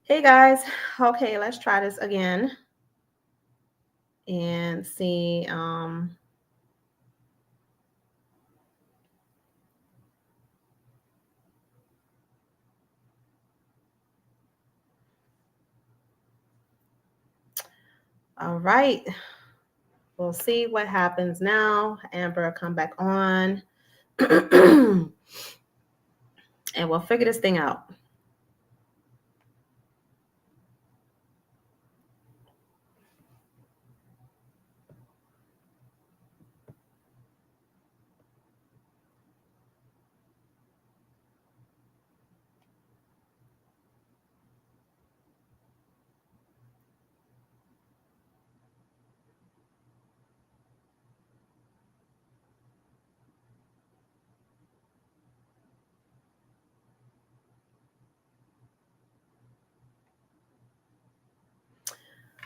Hey guys, okay, let's try this again and see. All right, we'll see what happens now. Amber, come back on and we'll figure this thing out.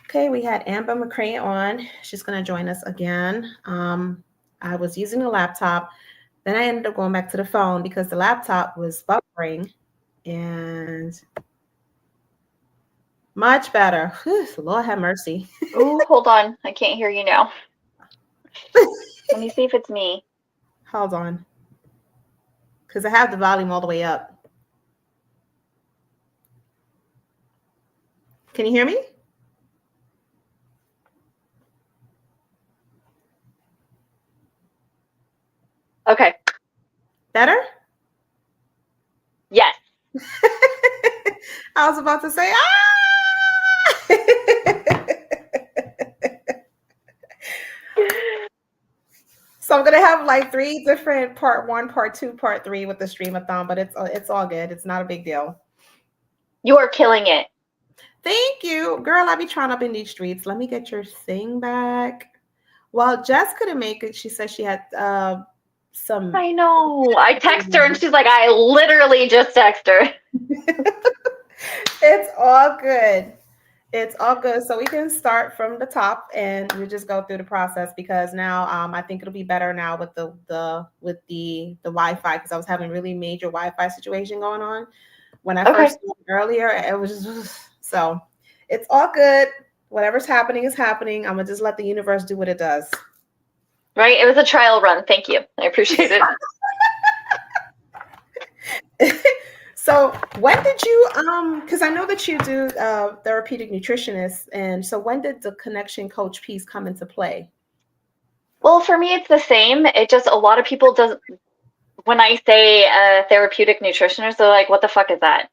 Okay, we had Amber McCray on. She's going to join us again. I was using a laptop. Then I ended up going back to the phone because the laptop was buffering and much better. Whew, Lord have mercy. Ooh, hold on. I can't hear you now. Let me see if it's me. Hold on. Because I have the volume all the way up. Can you hear me? Okay. Better? Yes. I was about to say, So I'm gonna have like 3 different part 1, part 2, part 3 with the Streamathon, but it's all good. It's not a big deal. You are killing it. Thank you, girl. I be trying up in these streets. Let me get your thing back. Well, Jess couldn't make it. She said she had some. I know. I text her and she's like, I literally just text her. It's all good. It's all good. So we can start from the top and we just go through the process because now I think it'll be better now with the Wi-Fi because I was having really major Wi-Fi situation going on when I first started earlier. It was just so it's all good. Whatever's happening is happening. I'm gonna just let the universe do what it does. Right? It was a trial run. Thank you. I appreciate it. So when did you because I know that you do therapeutic nutritionist, and so when did the connection coach piece come into play? Well, for me it's the same. It just a lot of people does when I say therapeutic nutritionist, they're like, what the fuck is that?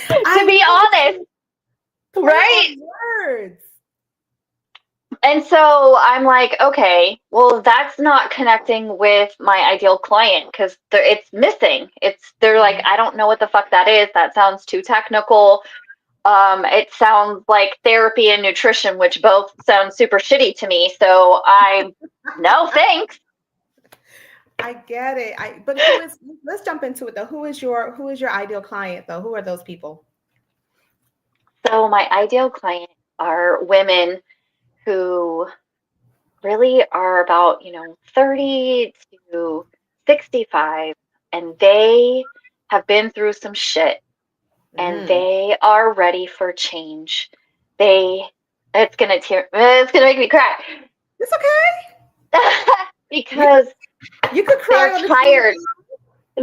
To be honest. Right? Words. And so I'm like, okay, well, that's not connecting with my ideal client because it's missing. They're like, I don't know what the fuck that is. That sounds too technical. It sounds like therapy and nutrition, which both sound super shitty to me. So no thanks. I get it. But let's jump into it though. Who is your ideal client though? Who are those people? So my ideal client are women who really are about, 30 to 65, and they have been through some shit and they are ready for change. It's gonna make me cry. It's okay. Because you could cry. They're tired.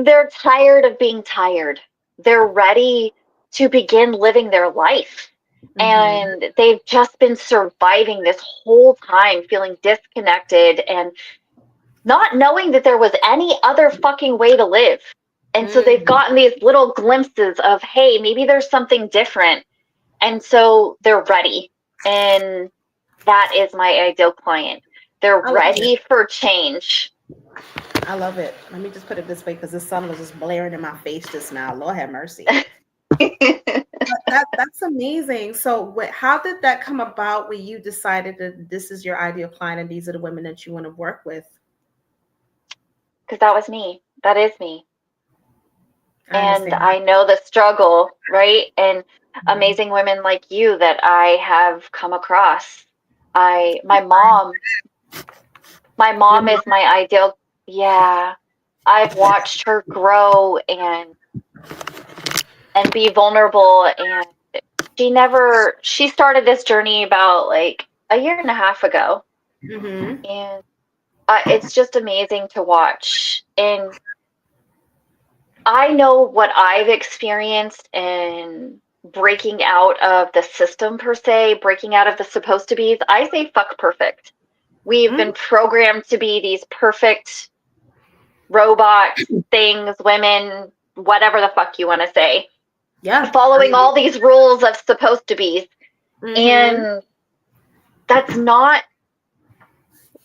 They're tired of being tired. They're ready to begin living their life. And they've just been surviving this whole time, feeling disconnected and not knowing that there was any other fucking way to live. And so they've gotten these little glimpses of, hey, maybe there's something different. And so they're ready. And that is my ideal client. They're ready for change. I love it. Let me just put it this way because the sun was just blaring in my face just now. Lord have mercy. That's amazing. So how did that come about when you decided that this is your ideal client and these are the women that you want to work with? Because that was me. That is me. And I know the struggle, right? And amazing women like you that I have come across. My mom is my ideal. Yeah. I've watched her grow and and be vulnerable. And she started this journey about like a year and a half ago. Mm-hmm. And it's just amazing to watch. And I know what I've experienced in breaking out of the system per se, breaking out of the supposed to be's. I say fuck perfect. We've been programmed to be these perfect robots, things, women, whatever the fuck you want to say. Yeah. Following all these rules of supposed to be's. Mm-hmm. And that's not,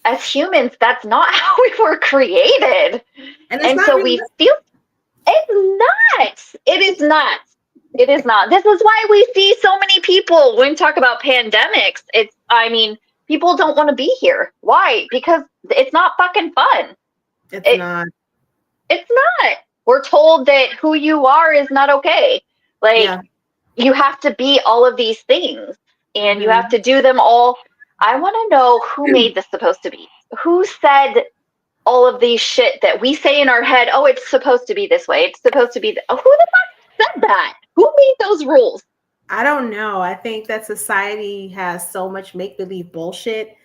as humans, that's not how we were created. And so we feel, it's not. It is not. It is not. This is why we see so many people when we talk about pandemics. People don't want to be here. Why? Because it's not fucking fun. It's not. It's not. We're told that who you are is not okay. Like, you have to be all of these things, and you have to do them all. I want to know who made this supposed to be. Who said all of these shit that we say in our head, oh, it's supposed to be this way. It's supposed to be. Who the fuck said that? Who made those rules? I don't know. I think that society has so much make-believe bullshit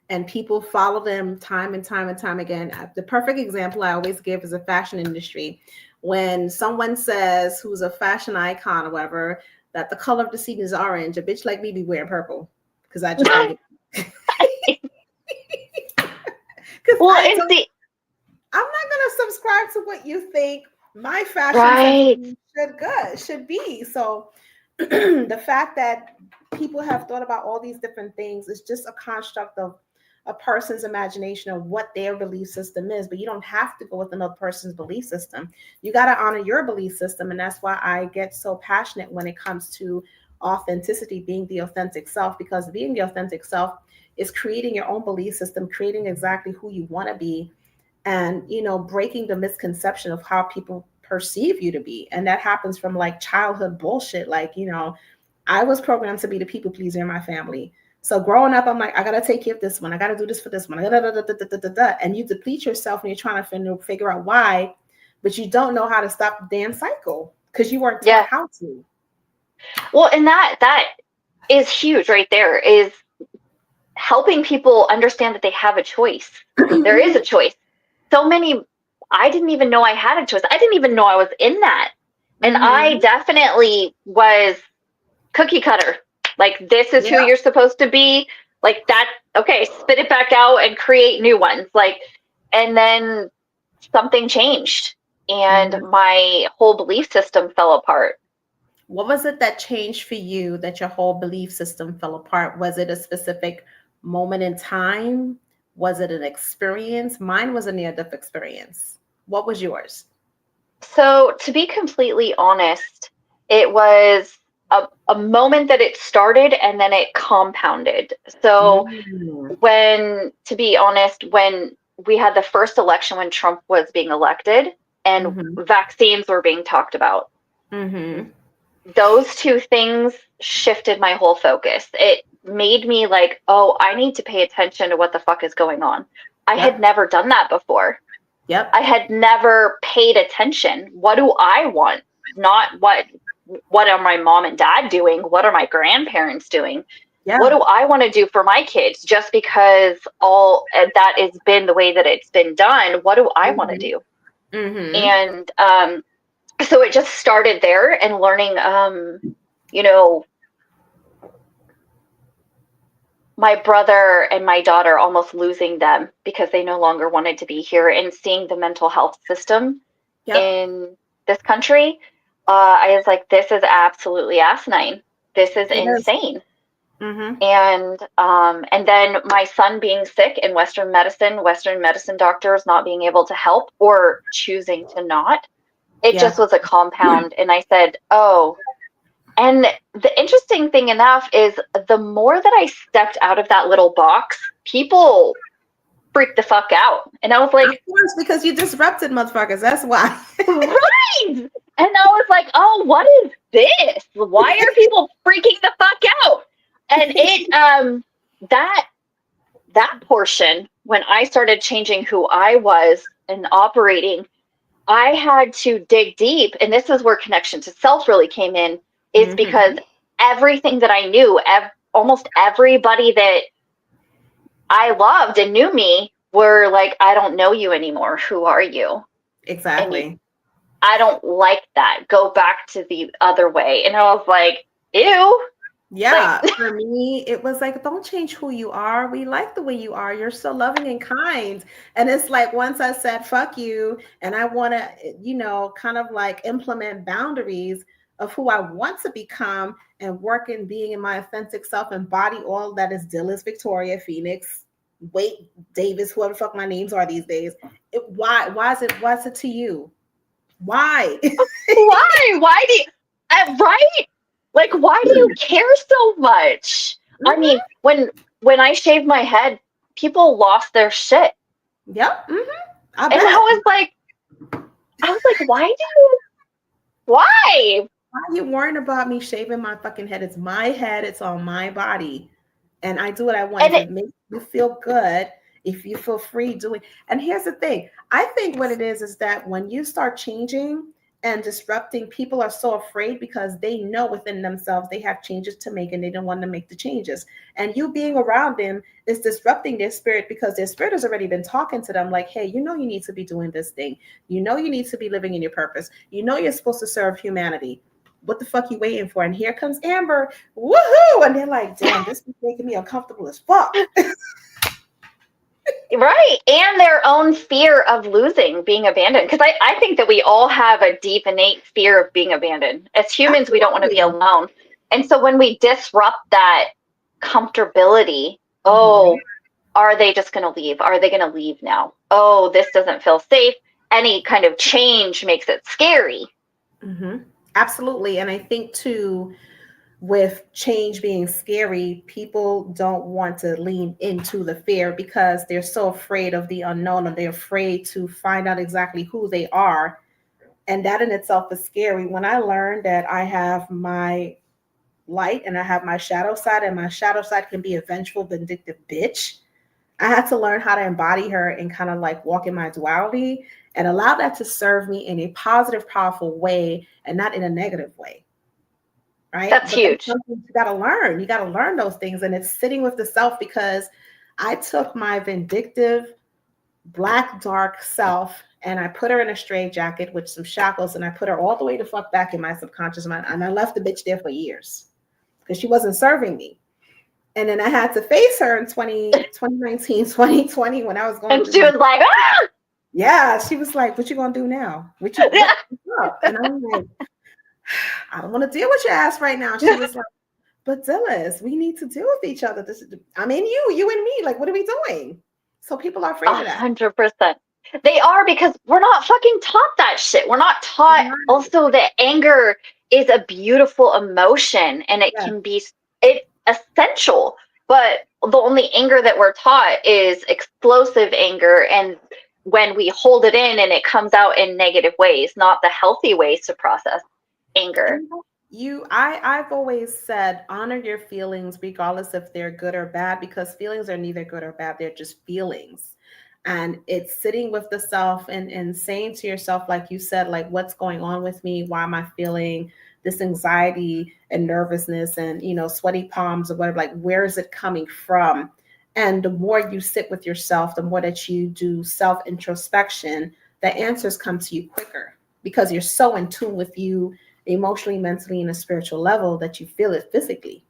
and people follow them time and time and time again. The perfect example I always give is the fashion industry. When someone says, who's a fashion icon or whatever, that the color of the season is orange, a bitch like me be wearing purple because I just don't get Well, I'm not going to subscribe to what you think my fashion should be. So the fact that people have thought about all these different things is just a construct of a person's imagination of what their belief system is. But you don't have to go with another person's belief system. You got to honor your belief system. And that's why I get so passionate when it comes to authenticity, being the authentic self, because being the authentic self is creating your own belief system, creating exactly who you want to be, and, breaking the misconception of how people perceive you to be. And that happens from like childhood bullshit. Like, I was programmed to be the people pleaser in my family. So growing up, I'm like, I got to take care of this one. I got to do this for this one. And you deplete yourself and you're trying to figure out why, but you don't know how to stop the damn cycle because you weren't taught how to. Well, and that is huge right there, is helping people understand that they have a choice. There is a choice. So many, I didn't even know I had a choice. I didn't even know I was in that. And I definitely was cookie cutter. Like, this is who you're supposed to be. Like that. Okay, spit it back out and create new ones. Like, and then something changed and my whole belief system fell apart. What was it that changed for you that your whole belief system fell apart? Was it a specific moment in time? Was it an experience? Mine was a near-death experience. What was yours? So, to be completely honest, it was a moment that it started and then it compounded. So, when we had the first election when Trump was being elected and vaccines were being talked about, those two things shifted my whole focus. It made me like, oh, I need to pay attention to what the fuck is going on. I had never done that before. I had never paid attention. What do I want? Not what are my mom and dad doing? What are my grandparents doing? What do I want to do for my kids? Just because all that has been the way that it's been done, what do I want to do? And so it just started there, and learning, my brother and my daughter, almost losing them because they no longer wanted to be here, and seeing the mental health system in this country. I was like, this is absolutely asinine. This is insane. And then my son being sick in Western medicine doctors not being able to help or choosing to not. It just was a compound. And I said, oh. And the interesting thing enough is the more that I stepped out of that little box, people freaked the fuck out. And I was like, of course, because you disrupted motherfuckers. That's why. Right. And I was like, oh, what is this? Why are people freaking the fuck out? And it, that portion, when I started changing who I was and operating, I had to dig deep, and this is where connection to self really came in, is because everything that I knew, almost everybody that I loved and knew me were like, I don't know you anymore. Who are you? Exactly. I don't like that. Go back to the other way. And I was like, ew. Yeah, for me, it was like, don't change who you are. We like the way you are. You're so loving and kind. And it's like, once I said, fuck you, and I want to, kind of like implement boundaries of who I want to become and work in being in my authentic self, embody all that is Dillis, Victoria, Phoenix, Wait, Davis, whoever the fuck my names are these days. Why is it to you? Why? Why do you, right? Like, why do you care so much? I mean, when I shaved my head, people lost their shit. Yep. And I was like, why? Why are you worrying about me shaving my fucking head? It's my head. It's on my body. And I do what I want. If it makes you feel good, if you feel free doing. And here's the thing. I think what it is that when you start changing and disrupting, people are so afraid because they know within themselves they have changes to make and they don't want to make the changes. And you being around them is disrupting their spirit because their spirit has already been talking to them like, hey, you need to be doing this thing. You need to be living in your purpose. You're supposed to serve humanity. What the fuck you waiting for? And here comes Amber. Woohoo! And they're like, damn, this is making me uncomfortable as fuck. Right. And their own fear of losing, being abandoned. Because I think that we all have a deep, innate fear of being abandoned. As humans, we don't want to be alone. And so when we disrupt that comfortability, are they just going to leave? Are they going to leave now? Oh, this doesn't feel safe. Any kind of change makes it scary. Absolutely. And I think too, with change being scary, people don't want to lean into the fear because they're so afraid of the unknown, or they're afraid to find out exactly who they are. And that in itself is scary. When I learned that I have my light and I have my shadow side, and my shadow side can be a vengeful, vindictive bitch, I had to learn how to embody her and kind of like walk in my duality and allow that to serve me in a positive, powerful way and not in a negative way. Right? That's huge. You got to learn. You got to learn those things. And it's sitting with the self, because I took my vindictive, black, dark self and I put her in a straitjacket with some shackles, and I put her all the way the fuck back in my subconscious mind. And I left the bitch there for years because she wasn't serving me. And then I had to face her in 2019, 2020 when I was going. And she was like, ah! Yeah, she was like, what you going to do now? What's up? And I'm like, I don't want to deal with your ass right now. She was like, but Dillis, we need to deal with each other. I mean, you and me, like, what are we doing? So people are afraid of that. 100%. They are, because we're not fucking taught that shit. We're not taught also that anger is a beautiful emotion and it can be essential. But the only anger that we're taught is explosive anger. And when we hold it in and it comes out in negative ways, not the healthy ways to process anger. I've always said, honor your feelings regardless if they're good or bad, because feelings are neither good or bad. They're just feelings. And it's sitting with the self and saying to yourself, like you said, like, what's going on with me? Why am I feeling this anxiety and nervousness and, sweaty palms or whatever? Like, where is it coming from? And the more you sit with yourself, the more that you do self introspection, the answers come to you quicker because you're so in tune with you emotionally, mentally, and a spiritual level that you feel it physically.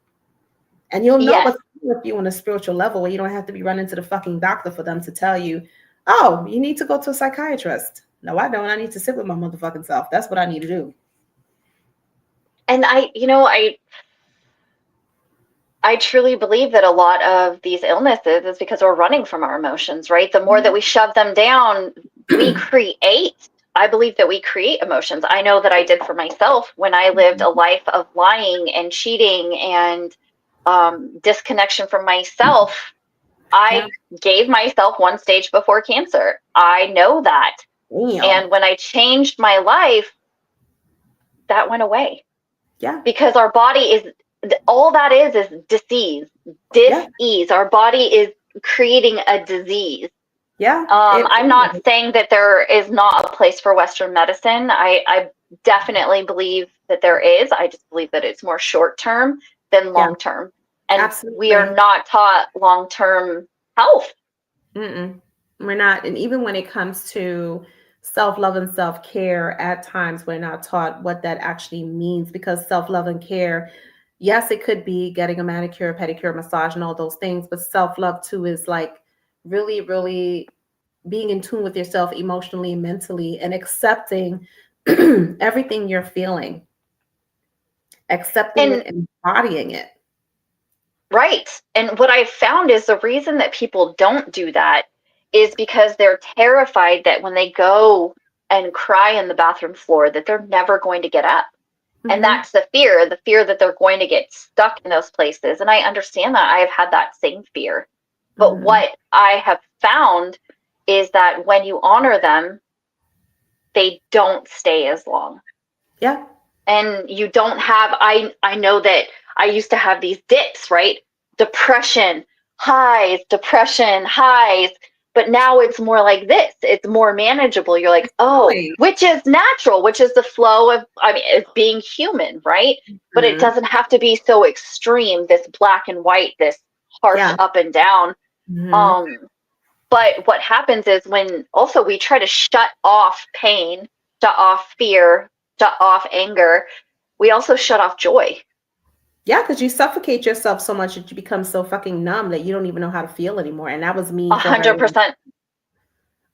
And you'll know what's with you on a spiritual level where you don't have to be running to the fucking doctor for them to tell you, oh, you need to go to a psychiatrist. No, I don't. I need to sit with my motherfucking self. That's what I need to do. And I truly believe that a lot of these illnesses is because we're running from our emotions, right? The more that we shove them down, I believe that we create emotions. I know that I did for myself when I lived a life of lying and cheating and disconnection from myself. I gave myself one stage before cancer. I know that. Damn. And when I changed my life, that went away. Yeah. Because our body is, all that is disease, dis-ease. Yeah. Our body is creating a disease. Yeah. I'm not saying that there is not a place for Western medicine. I definitely believe that there is. I just believe that it's more short term than Yeah, long term. And we are absolutely. not taught long term health. Mm-mm. We're not. And even when it comes to self love and self care, at times we're not taught what that actually means, because self love and care, yes, it could be getting a manicure, pedicure, massage, and all those things, but self love too is like really, really being in tune with yourself emotionally, mentally, and accepting everything you're feeling, accepting it And and embodying it. right. And what I've found is the reason that people don't do that is because they're terrified that when they go and cry in the bathroom floor that they're never going to get up. And Hmm. that's the fear that they're going to get stuck in those places. And I understand that. I have had that same fear. But Hmm. what I have found is that when you honor them, they don't stay as long. Yeah. And you don't have, I know that I used to have these dips, right? Depression highs, but now it's more like this. It's more manageable. You're like, oh, Really. which is natural, which is the flow of, I mean, it's being human, right? But it Mhm. doesn't have to be so extreme, this black and white, this harsh Yeah. up and down. Hmm. um but what happens is when also we try to shut off pain, shut off fear, shut off anger, we also shut off joy. Yeah, because you suffocate yourself so much that you become so fucking numb that you don't even know how to feel anymore. And that was me A for a very hundred long. percent.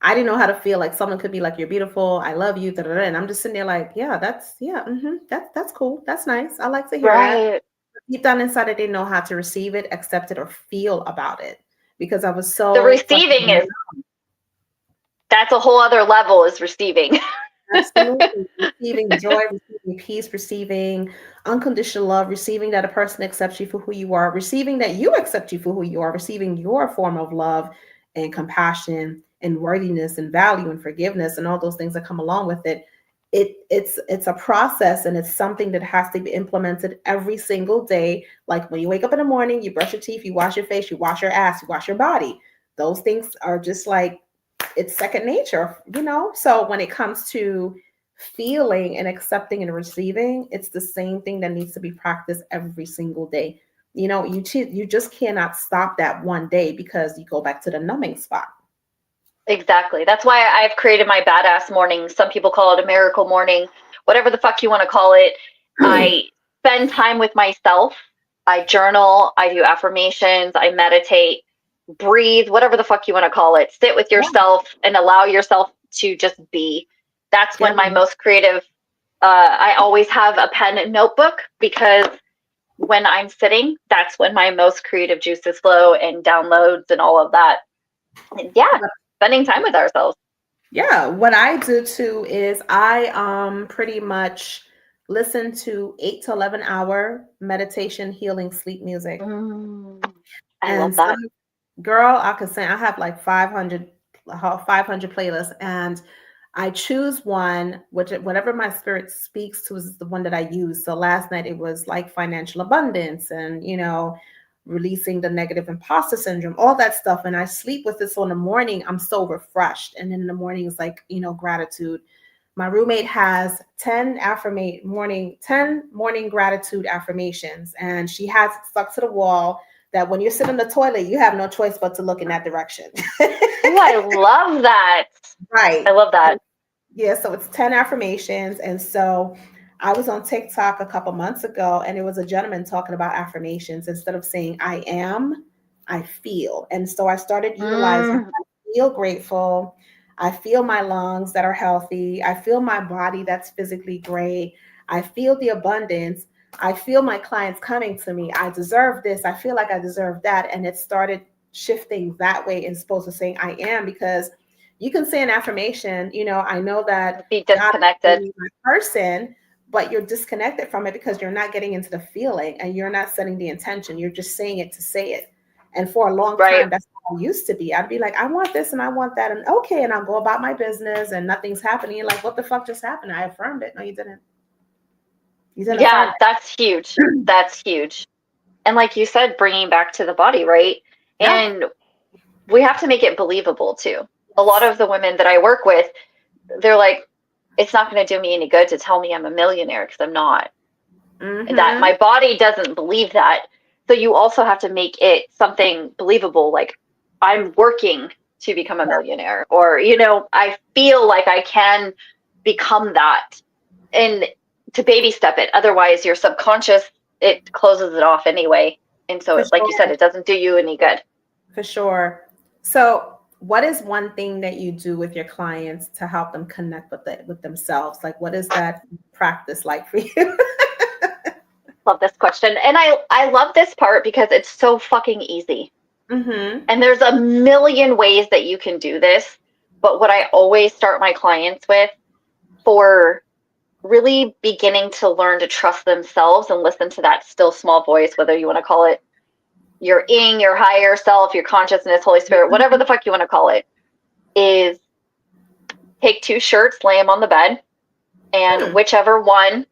I didn't know how to feel. Like someone could be like, "You're beautiful. I love you." Da, da, da. And I'm just sitting there like, "Yeah, that's cool. That's nice. I like to hear that." Right. Deep down inside, I didn't know how to receive it, accept it, or feel about it because I was The so receiving fucking. is, that's a whole other level, is receiving. Absolutely. Receiving joy, receiving peace, receiving unconditional love, receiving that a person accepts you for who you are, receiving that you accept you for who you are, receiving your form of love and compassion and worthiness and value and forgiveness and all those things that come along with it. It's a process, and it's something that has to be implemented every single day. Like when you wake up in the morning, you brush your teeth, you wash your face, you wash your ass, you wash your body. Those things are just like it's second nature, you know? So when it comes to feeling and accepting and receiving, it's the same thing that needs to be practiced every single day. You know, you just cannot stop that one day because you go back to the numbing spot. Exactly. That's why I've created my badass morning. Some people call it a miracle morning, whatever the fuck you want to call it. I spend time with myself. I journal, I do affirmations, I meditate, breathe, whatever the fuck you want to call it. Sit with Yeah, yourself and allow yourself to just be. That's yeah, when my most creative, I always have a pen and notebook, because when I'm sitting, that's when my most creative juices flow and downloads and all of that. And yeah, spending time with ourselves. yeah. What I do too is I pretty much listen to 8 to 11 hour meditation, healing, sleep music. Mm, I love And that. some girl, I could say I have like 500 playlists, and I choose one which whatever my spirit speaks to is the one that I use. So last night it was like financial abundance and releasing the negative imposter syndrome, all that stuff. And I sleep with this. So in the morning, I'm so refreshed. And then in the morning it's like, gratitude. My roommate has 10 morning gratitude affirmations, and she has it stuck to the wall that when you're sitting in the toilet, you have no choice but to look in that direction. Oh, I love that. I Right. love that. Yeah, so it's 10 affirmations. And so I was on TikTok a couple months ago, and it was a gentleman talking about affirmations. Instead of saying I am, I feel. And so I started utilizing Mm, I feel grateful. I feel my lungs that are healthy. I feel my body that's physically great. I feel the abundance. I feel my clients coming to me. I deserve this. I feel like I deserve that. And it started shifting that way, as opposed to saying I am, because you can say an affirmation, I know that be God made disconnected. me my person, but you're disconnected from it because you're not getting into the feeling and you're not setting the intention. You're just saying it to say it. And for a long Right. time, that's how I used to be. I'd be like, I want this and I want that. And okay. And I'll go about my business and nothing's happening. You're like, what the fuck just happened? I affirmed it. No, you didn't. You didn't affirm Yeah, that's huge. That's huge. And like you said, bringing back to the body, right? it. Yeah. And we have to make it believable too. A lot of the women that I work with, they're like, it's not going to do me any good to tell me I'm a millionaire because I'm not. That my body doesn't believe that. So you also have to make it something believable, like I'm working to become a millionaire, or, you know, I feel like I can become that, and to baby step it. Otherwise, your subconscious, it closes it off anyway. And so, For like you said, sure. it doesn't do you any good. For sure. So, what is one thing that you do with your clients to help them connect with themselves? Like, what is that practice like for you? Love this question. And I love this part because it's so fucking easy. Mm-hmm. And there's a million ways that you can do this. But what I always start my clients with, for really beginning to learn to trust themselves and listen to that still small voice, whether you want to call it your your higher self, your consciousness, Holy Spirit, whatever the fuck you want to call it, is take 2 shirts, lay them on the bed, and whichever one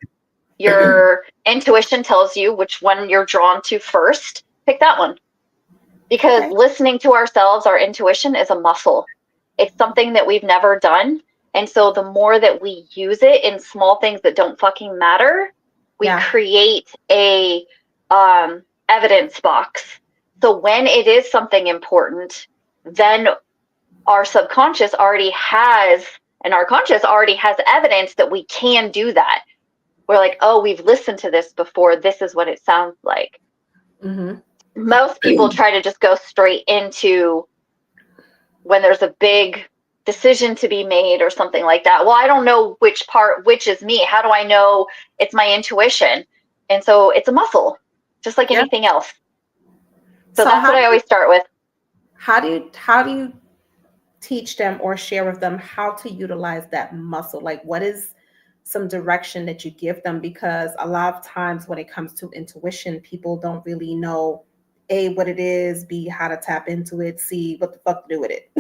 your intuition tells you which one you're drawn to first, pick that one. Because Okay. listening to ourselves, our intuition is a muscle. It's something that we've never done. And so the more that we use it in small things that don't fucking matter, we create a evidence box. So when it is something important, then our subconscious already has, and our conscious already has evidence that we can do that. We're like, oh, we've listened to this before. This is what it sounds like. Mm-hmm. Most people try to just go straight into when there's a big decision to be made or something like that. Well, I don't know which is me. How do I know it's my intuition? And so it's a muscle, just like anything else. So that's what I always start with. How do you teach them or share with them how to utilize that muscle? Like, what is some direction that you give them? Because a lot of times when it comes to intuition, people don't really know A, what it is, B, how to tap into it, C, what the fuck to do with it.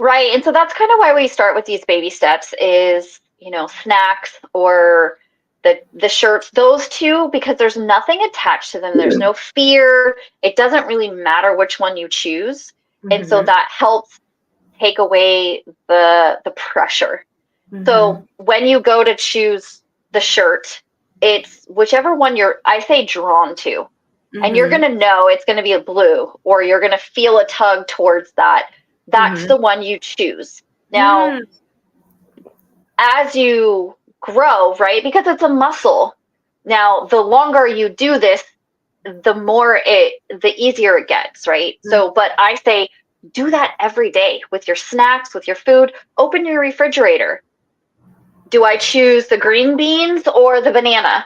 Right. And so that's kind of why we start with these baby steps is, you know, snacks or the shirts, those two, because there's nothing attached to them. There's no fear. It doesn't really matter which one you choose. And so that helps take away the pressure. So when you go to choose the shirt, it's whichever one I say drawn to. And you're going to know it's going to be a blue, or you're going to feel a tug towards that. That's the one you choose. Now, as you grow, right, because it's a muscle, now the longer you do this, the easier it gets, right? So, but I say, do that every day with your snacks, with your food. Open your refrigerator. Do I choose the green beans or the banana?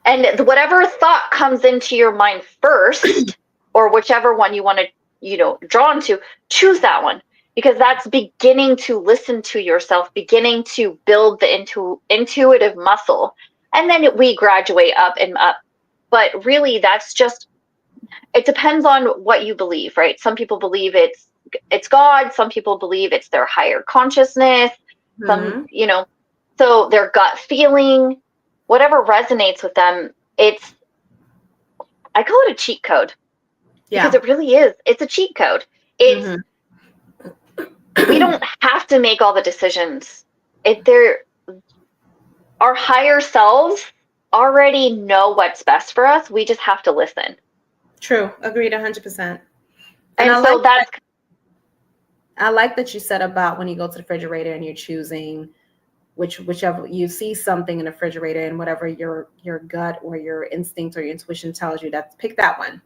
And whatever thought comes into your mind first, or whichever one you want to, you know, drawn to, choose that one, because that's beginning to listen to yourself, beginning to build the intuitive muscle. And then we graduate up and up. But really, that's just, it depends on what you believe, right? Some people believe it's God. Some people believe it's their higher consciousness. Some, you know, so their gut feeling, whatever resonates with them, I call it a cheat code. Because it really is. It's a cheat code. It's, we don't have to make all the decisions. Our higher selves already know what's best for us. We just have to listen. True. Agreed 100%. And so I like that you said about when you go to the refrigerator and you're choosing whichever you see something in the refrigerator, and whatever your gut or your instinct or your intuition tells you, that pick that one.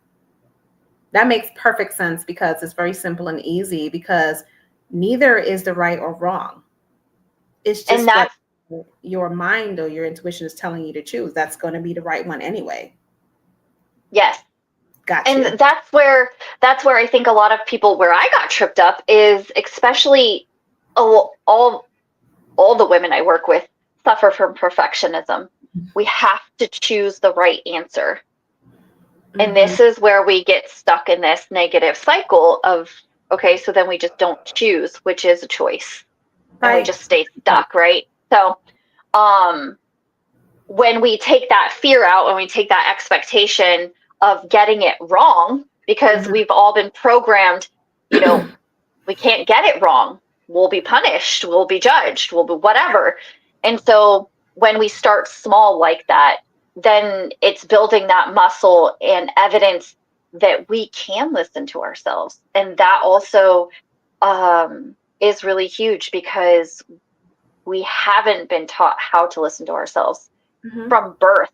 That makes perfect sense, because it's very simple and easy, because neither is the right or wrong. It's just what your mind or your intuition is telling you to choose. That's going to be the right one anyway. Yes. Gotcha. And that's where I think a lot of people, where I got tripped up, is especially all the women I work with suffer from perfectionism. We have to choose the right answer. And this is where we get stuck in this negative cycle of, okay, so then we just don't choose, which is a choice. Right. And we just stay stuck, right? So when we take that fear out, when we take that expectation of getting it wrong, because we've all been programmed, you know, we can't get it wrong. We'll be punished. We'll be judged. We'll be whatever. And so when we start small like that, then it's building that muscle and evidence that we can listen to ourselves. And that also is really huge, because we haven't been taught how to listen to ourselves from birth,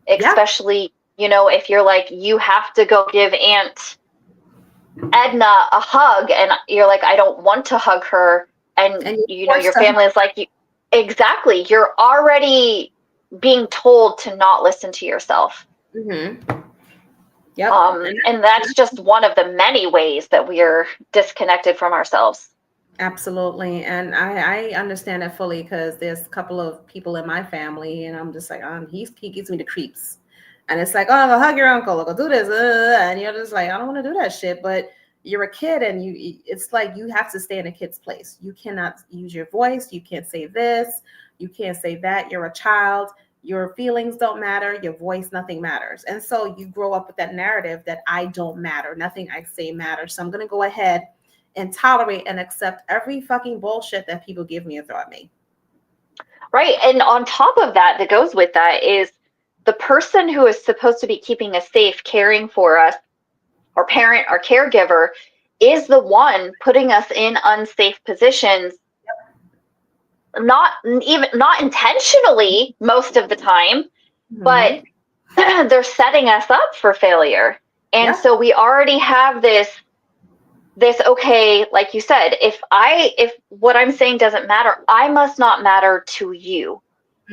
especially, you know, if you're like, you have to go give Aunt Edna a hug, and you're like, I don't want to hug her. And you know, your family is like, exactly, you're already being told to not listen to yourself. Yep. And that's just one of the many ways that we're disconnected from ourselves. Absolutely. And I understand that fully, because there's a couple of people in my family, and I'm just like, he gives me the creeps. And it's like, oh, go hug your uncle, or go do this. And you're just like, I don't want to do that shit. But you're a kid, and it's like you have to stay in a kid's place. You cannot use your voice. You can't say this. You can't say that. You're a child. Your feelings don't matter. Your voice, nothing matters. And so you grow up with that narrative that I don't matter. Nothing I say matters. So I'm going to go ahead and tolerate and accept every fucking bullshit that people give me or throw at me. Right. And on top of that goes with that is the person who is supposed to be keeping us safe, caring for us, our parent, our caregiver, is the one putting us in unsafe positions. Not intentionally most of the time, but they're setting us up for failure. And so we already have this, okay, like you said, if what I'm saying doesn't matter, I must not matter to you.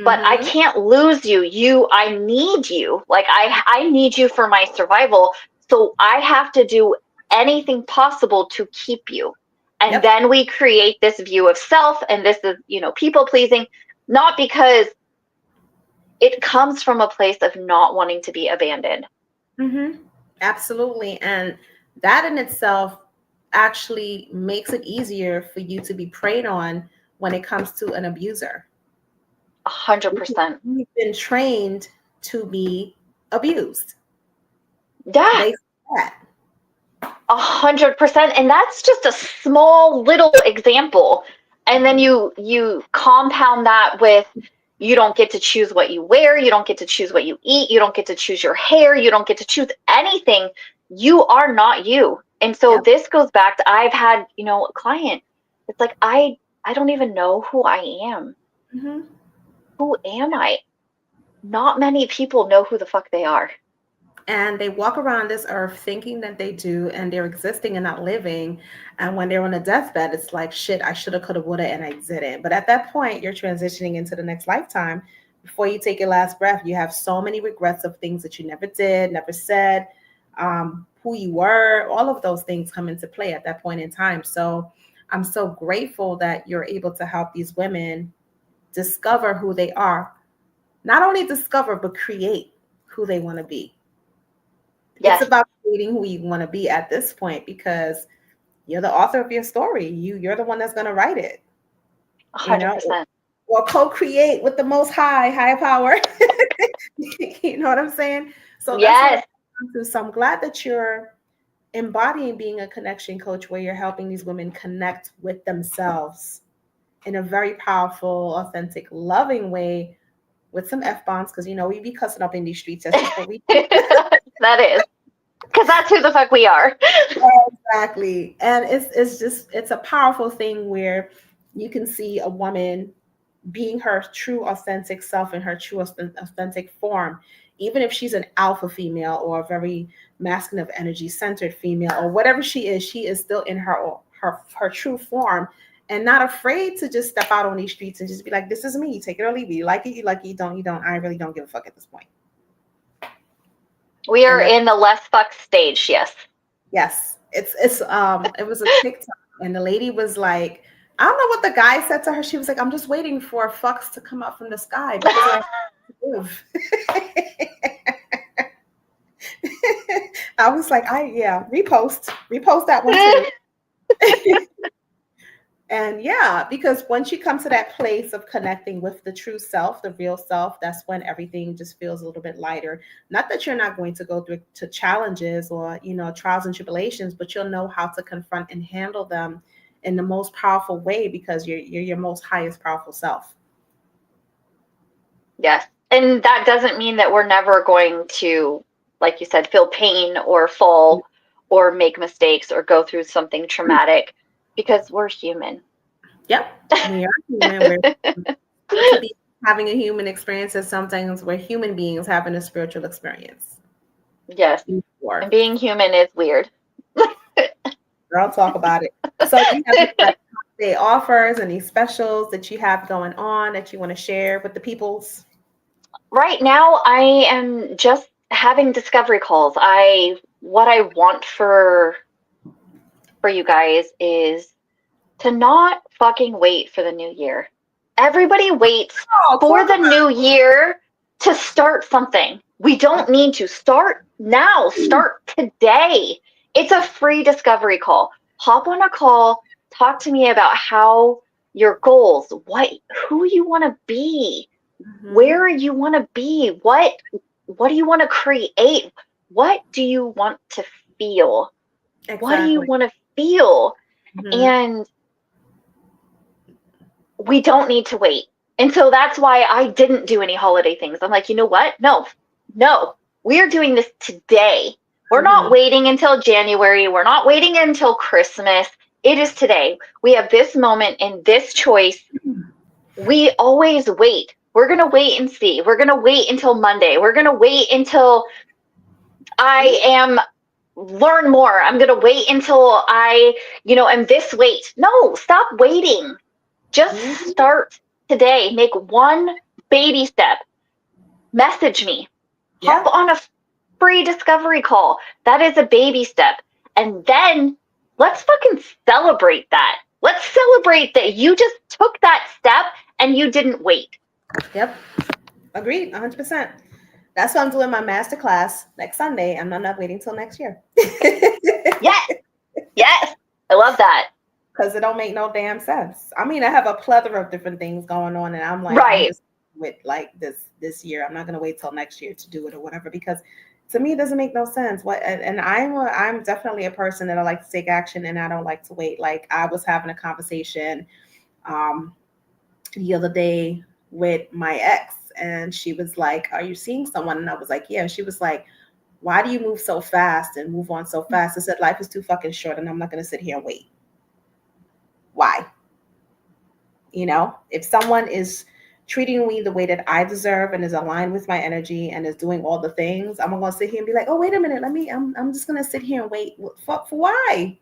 But I can't lose you. I need you. Like I need you for my survival. So I have to do anything possible to keep you. And then we create this view of self, and this is, you know, people pleasing, not because it comes from a place of not wanting to be abandoned. Absolutely. And that in itself actually makes it easier for you to be preyed on when it comes to an abuser. 100%. You've been trained to be abused. Yeah. 100%. And that's just a small little example. And then you compound that with, you don't get to choose what you wear. You don't get to choose what you eat. You don't get to choose your hair. You don't get to choose anything. You are not you. And so this goes back to, I've had, you know, a client. It's like, I don't even know who I am. Who am I? Not many people know who the fuck they are. And they walk around this earth thinking that they do, and they're existing and not living. And when they're on a deathbed, it's like, shit, I shoulda, coulda, woulda, and I didn't. But at that point, you're transitioning into the next lifetime. Before you take your last breath, you have so many regrets of things that you never did, never said, who you were. All of those things come into play at that point in time. So I'm so grateful that you're able to help these women discover who they are. Not only discover, but create who they want to be. It's about creating who you want to be at this point, because you're the author of your story. You're the one that's going to write it. 100%. Or co-create with the most high power. You know what I'm saying? So so I'm glad that you're embodying being a connection coach, where you're helping these women connect with themselves in a very powerful, authentic, loving way, with some F-bombs, because, you know, we be cussing up in these streets. That's just what we do. That is. Because that's who the fuck we are. Exactly. And it's a powerful thing where you can see a woman being her true authentic self in her true authentic form, even if she's an alpha female or a very masculine of energy centered female, or whatever she is still in her true form, and not afraid to just step out on these streets and just be like, this is me, take it or leave it. You like it, you like it, you don't. I really don't give a fuck at this point. We are in the less fuck stage, yes. Yes. It was a TikTok, and the lady was like, I don't know what the guy said to her. She was like, I'm just waiting for fucks to come up from the sky because I live. I was like, repost that one too. And yeah, because once you come to that place of connecting with the true self, the real self, that's when everything just feels a little bit lighter. Not that you're not going to go through to challenges or, trials and tribulations, but you'll know how to confront and handle them in the most powerful way because you're your most highest powerful self. Yes. And that doesn't mean that we're never going to, like you said, feel pain or fall or make mistakes or go through something traumatic because we're human. Yep. We are human. We're to be having a human experience as sometimes we're human beings having a spiritual experience. Yes. And being human is weird. I'll talk about it. So do you have any like holiday offers, any specials that you have going on that you want to share with the peoples? Right now, I am just having discovery calls. What I want for you guys is to not fucking wait for the new year. Everybody waits for the new year to start something. We don't need to start now. Start today. It's a free discovery call. Hop on a call, talk to me about how your goals, who you want to be, where you want to be, what do you want to create? What do you want to feel? Exactly. What do you want to feel? And we don't need to wait. And so that's why I didn't do any holiday things. I'm like, you know what? No, we are doing this today. We're not waiting until January. We're not waiting until Christmas. It is today. We have this moment and this choice. We always wait. We're going to wait and see. We're going to wait until Monday. We're going to wait until learn more. I'm going to wait until am this weight. No, stop waiting. Just start today. Make one baby step. Message me. Hop on a free discovery call. That is a baby step. And then let's fucking celebrate that. Let's celebrate that you just took that step and you didn't wait. Yep. Agreed. 100%. That's why I'm doing my master class next Sunday. I'm not waiting till next year. Yes. I love that. Because it don't make no damn sense. I mean, I have a plethora of different things going on, and I'm like, right. I'm just with like this year. I'm not gonna wait till next year to do it or whatever because to me it doesn't make no sense. And I'm definitely a person that I like to take action and I don't like to wait. Like I was having a conversation the other day with my ex, and she was like, "Are you seeing someone?" And I was like, "Yeah." And she was like, "Why do you move so fast and move on so fast?" I said, "Life is too fucking short, and I'm not gonna sit here and wait." Why? If someone is treating me the way that I deserve and is aligned with my energy and is doing all the things, I'm gonna sit here and be like, oh, wait a minute, I'm just gonna sit here and wait for why?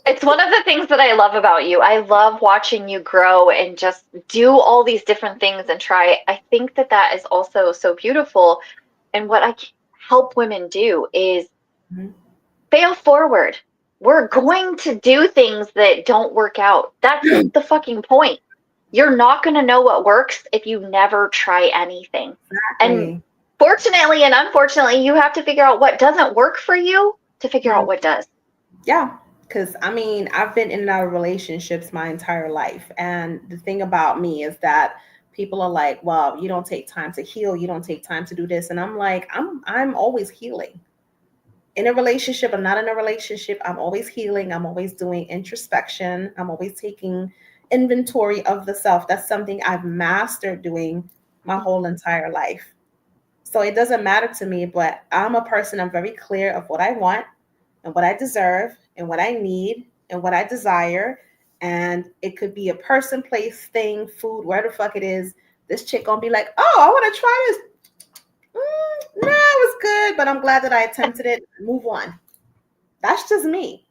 It's one of the things that I love about you. I love watching you grow and just do all these different things and try. I think that is also so beautiful. And what I help women do is fail forward. We're going to do things that don't work out. That's the fucking point. You're not going to know what works if you never try anything. Exactly. And fortunately and unfortunately, you have to figure out what doesn't work for you to figure out what does. Yeah. Because, I mean, I've been in and out of relationships my entire life. And the thing about me is that people are like, well, you don't take time to heal. You don't take time to do this. And I'm like, I'm always healing. In a relationship or not in a relationship, I'm always healing. I'm always doing introspection. I'm always taking inventory of the self. That's something I've mastered doing my whole entire life. So it doesn't matter to me, but I'm a person, I'm very clear of what I want and what I deserve and what I need and what I desire. And it could be a person, place, thing, food, whatever the fuck it is. This chick gonna be like, oh, I want to try this. No, it was good, but I'm glad that I attempted it. Move on. That's just me.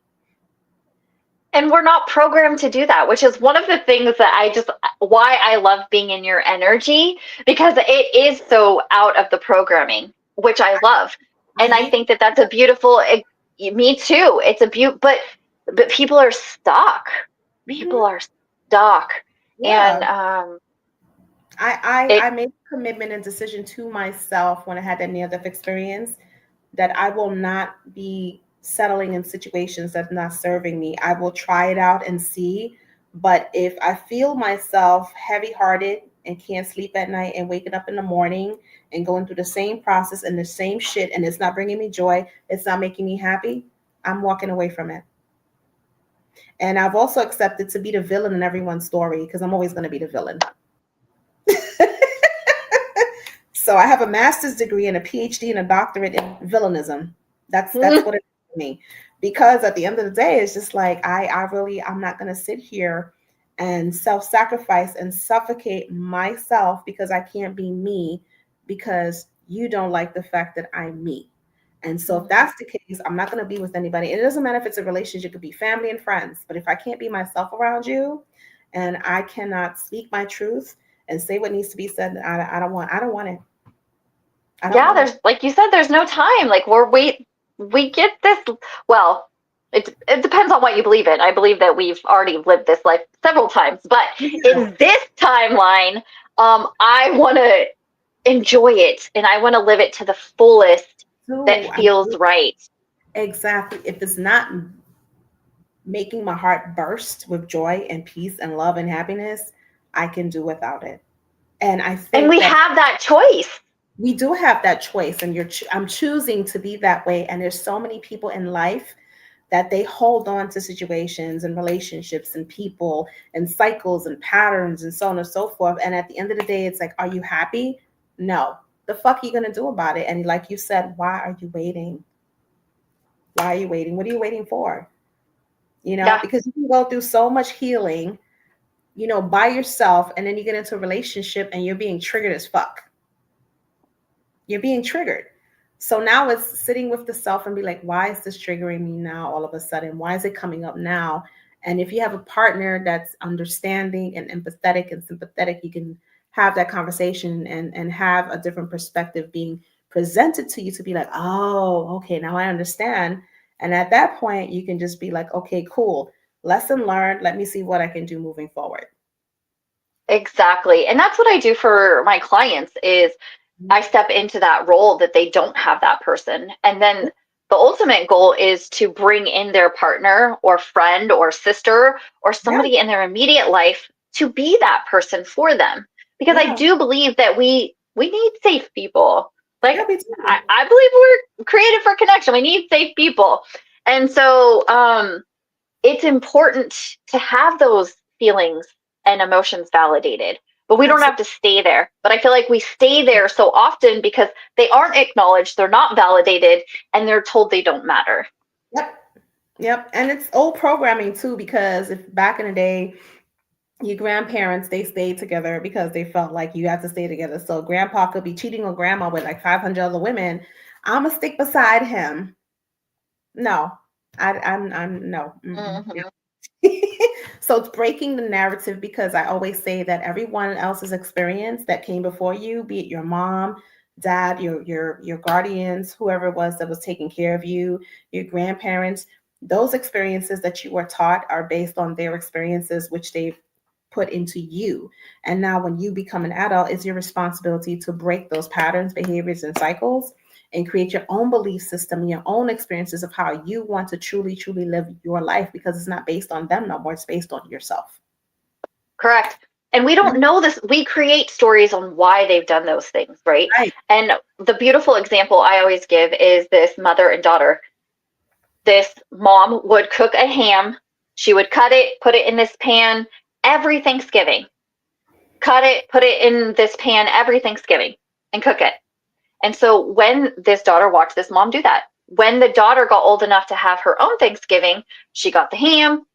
And we're not programmed to do that, which is one of the things that why I love being in your energy, because it is so out of the programming, which I love. And I think that that's a beautiful, me too. It's a but people are stuck. People are stuck. Yeah. And I made a commitment and decision to myself when I had that near-death experience that I will not be settling in situations that's not serving me. I will try it out and see, But if I feel myself heavy hearted and can't sleep at night and waking up in the morning and going through the same process and the same shit and it's not bringing me joy, it's not making me happy, I'm walking away from it. And I've also accepted to be the villain in everyone's story because I'm always going to be the villain. So I have a master's degree and a PhD and a doctorate in villainism. That's what it is for me. Because at the end of the day, it's just like I'm not gonna sit here and self-sacrifice and suffocate myself because I can't be me because you don't like the fact that I'm me. And so if that's the case, I'm not gonna be with anybody. And it doesn't matter if it's a relationship, it could be family and friends. But if I can't be myself around you and I cannot speak my truth and say what needs to be said, I don't want it. Yeah, there's, like you said, there's no time. Like we get this. Well, it depends on what you believe in. I believe that we've already lived this life several times, but in this timeline, I want to enjoy it and I want to live it to the fullest. That feels right. Exactly. If it's not making my heart burst with joy and peace and love and happiness, I can do without it. And I think and we have that choice. We do have that choice, and I'm choosing to be that way. And there's so many people in life that they hold on to situations and relationships and people and cycles and patterns and so on and so forth. And at the end of the day, it's like, are you happy? No. The fuck are you going to do about it? And like you said, why are you waiting? Why are you waiting? What are you waiting for? Because you can go through so much healing, by yourself, and then you get into a relationship and you're being triggered as fuck. You're being triggered. So now it's sitting with the self and be like, why is this triggering me now all of a sudden? Why is it coming up now? And if you have a partner that's understanding and empathetic and sympathetic, you can have that conversation and have a different perspective being presented to you to be like, oh, okay, now I understand. And at that point, you can just be like, okay, cool. Lesson learned. Let me see what I can do moving forward. Exactly. And that's what I do for my clients is I step into that role that they don't have that person. And then the ultimate goal is to bring in their partner or friend or sister or somebody in their immediate life to be that person for them. Because I do believe that we need safe people. Like I believe we're created for connection. We need safe people. And so it's important to have those feelings and emotions validated. But we don't have to stay there. But I feel like we stay there so often because they aren't acknowledged, they're not validated, and they're told they don't matter. Yep. And it's old programming too, because if back in the day, your grandparents, they stayed together because they felt like you had to stay together. So grandpa could be cheating on grandma with like 500 other women. I'm going to stick beside him. No, I'm no. So it's breaking the narrative, because I always say that everyone else's experience that came before you, be it your mom, dad, your guardians, whoever it was that was taking care of you, your grandparents, those experiences that you were taught are based on their experiences, which they've put into you. And now when you become an adult, it's your responsibility to break those patterns, behaviors, and cycles and create your own belief system, your own experiences of how you want to truly, truly live your life, because it's not based on them no more. It's based on yourself. Correct. And we don't know this. We create stories on why they've done those things, right? And the beautiful example I always give is this mother and daughter. This mom would cook a ham. She would cut it, put it in this pan every Thanksgiving. Cut it, put it in this pan every Thanksgiving and cook it. And so when this daughter watched this mom do that, when the daughter got old enough to have her own Thanksgiving, she got the ham.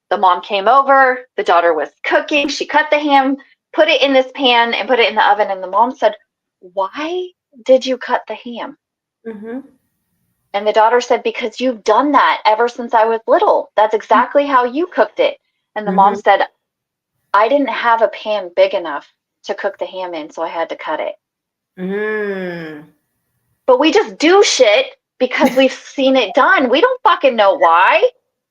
The mom came over. The daughter was cooking. She cut the ham, put it in this pan, and put it in the oven. And the mom said, "Why did you cut the ham?" And the daughter said, "Because you've done that ever since I was little. That's exactly how you cooked it." And the mom said, "I didn't have a pan big enough to cook the ham in, so I had to cut it." But we just do shit because we've seen it done. We don't fucking know why.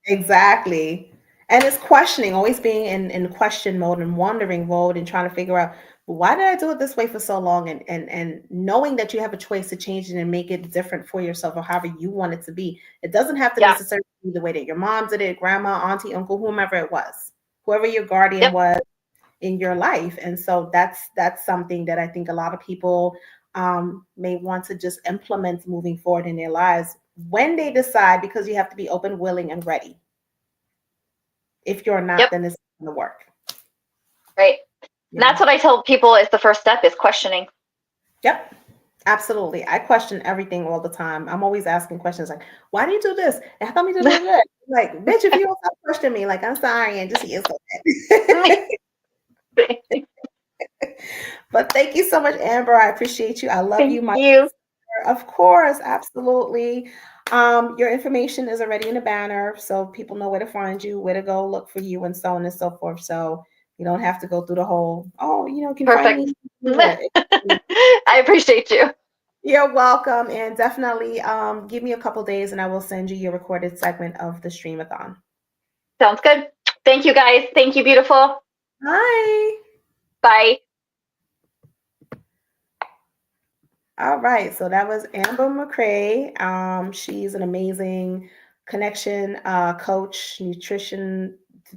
Exactly. And it's questioning, always being in question mode and wondering mode and trying to figure out, why did I do it this way for so long? And knowing that you have a choice to change it and make it different for yourself or however you want it to be. It doesn't have to necessarily be the way that your mom did it, grandma, auntie, uncle, whomever it was. whoever your guardian Yep. was in your life. And so that's something that I think a lot of people may want to just implement moving forward in their lives when they decide, because you have to be open, willing, and ready. If you're not, Yep. then it's not going to work. Right. And Yeah. that's what I tell people is the first step is questioning. Yep. Absolutely. I question everything all the time. I'm always asking questions like, why do you do this? And how come you do this? Like, bitch, if you don't stop questioning me, like, I'm sorry, and just answer that. But thank you so much, Amber. I appreciate you. I love you, Thank my you. sister. Of course, absolutely. Your information is already in the banner, so people know where to find you, where to go look for you, and so on and so forth. So you don't have to go through the whole, oh, can you find Perfect. me? Yeah. I appreciate you. You're welcome. And definitely give me a couple days and I will send you your recorded segment of the Streamathon. Sounds good. Thank you, guys. Thank you, beautiful. Hi. Bye. All right. So that was Amber McCrae. She's an amazing connection coach, nutrition,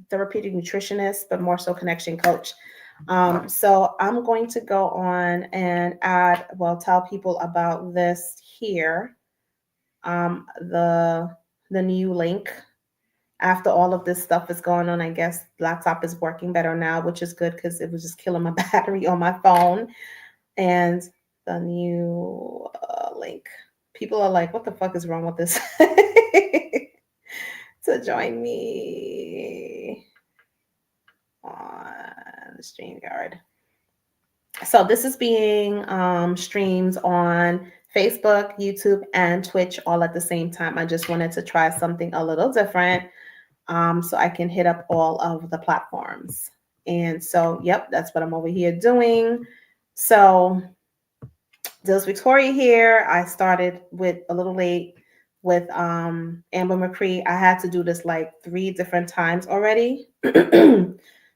therapeutic nutritionist, but more so connection coach. So I'm going to go on and tell people about this here. The new link. After all of this stuff is going on, I guess laptop is working better now, which is good because it was just killing my battery on my phone. And the new link. People are like, what the fuck is wrong with this? To join me on StreamYard. So this is being streamed on Facebook, YouTube, and Twitch all at the same time. I just wanted to try something a little different so I can hit up all of the platforms. And so, yep, that's what I'm over here doing. So there's Victoria here. I started with a little late with Amber McCree. I had to do this like 3 different times already.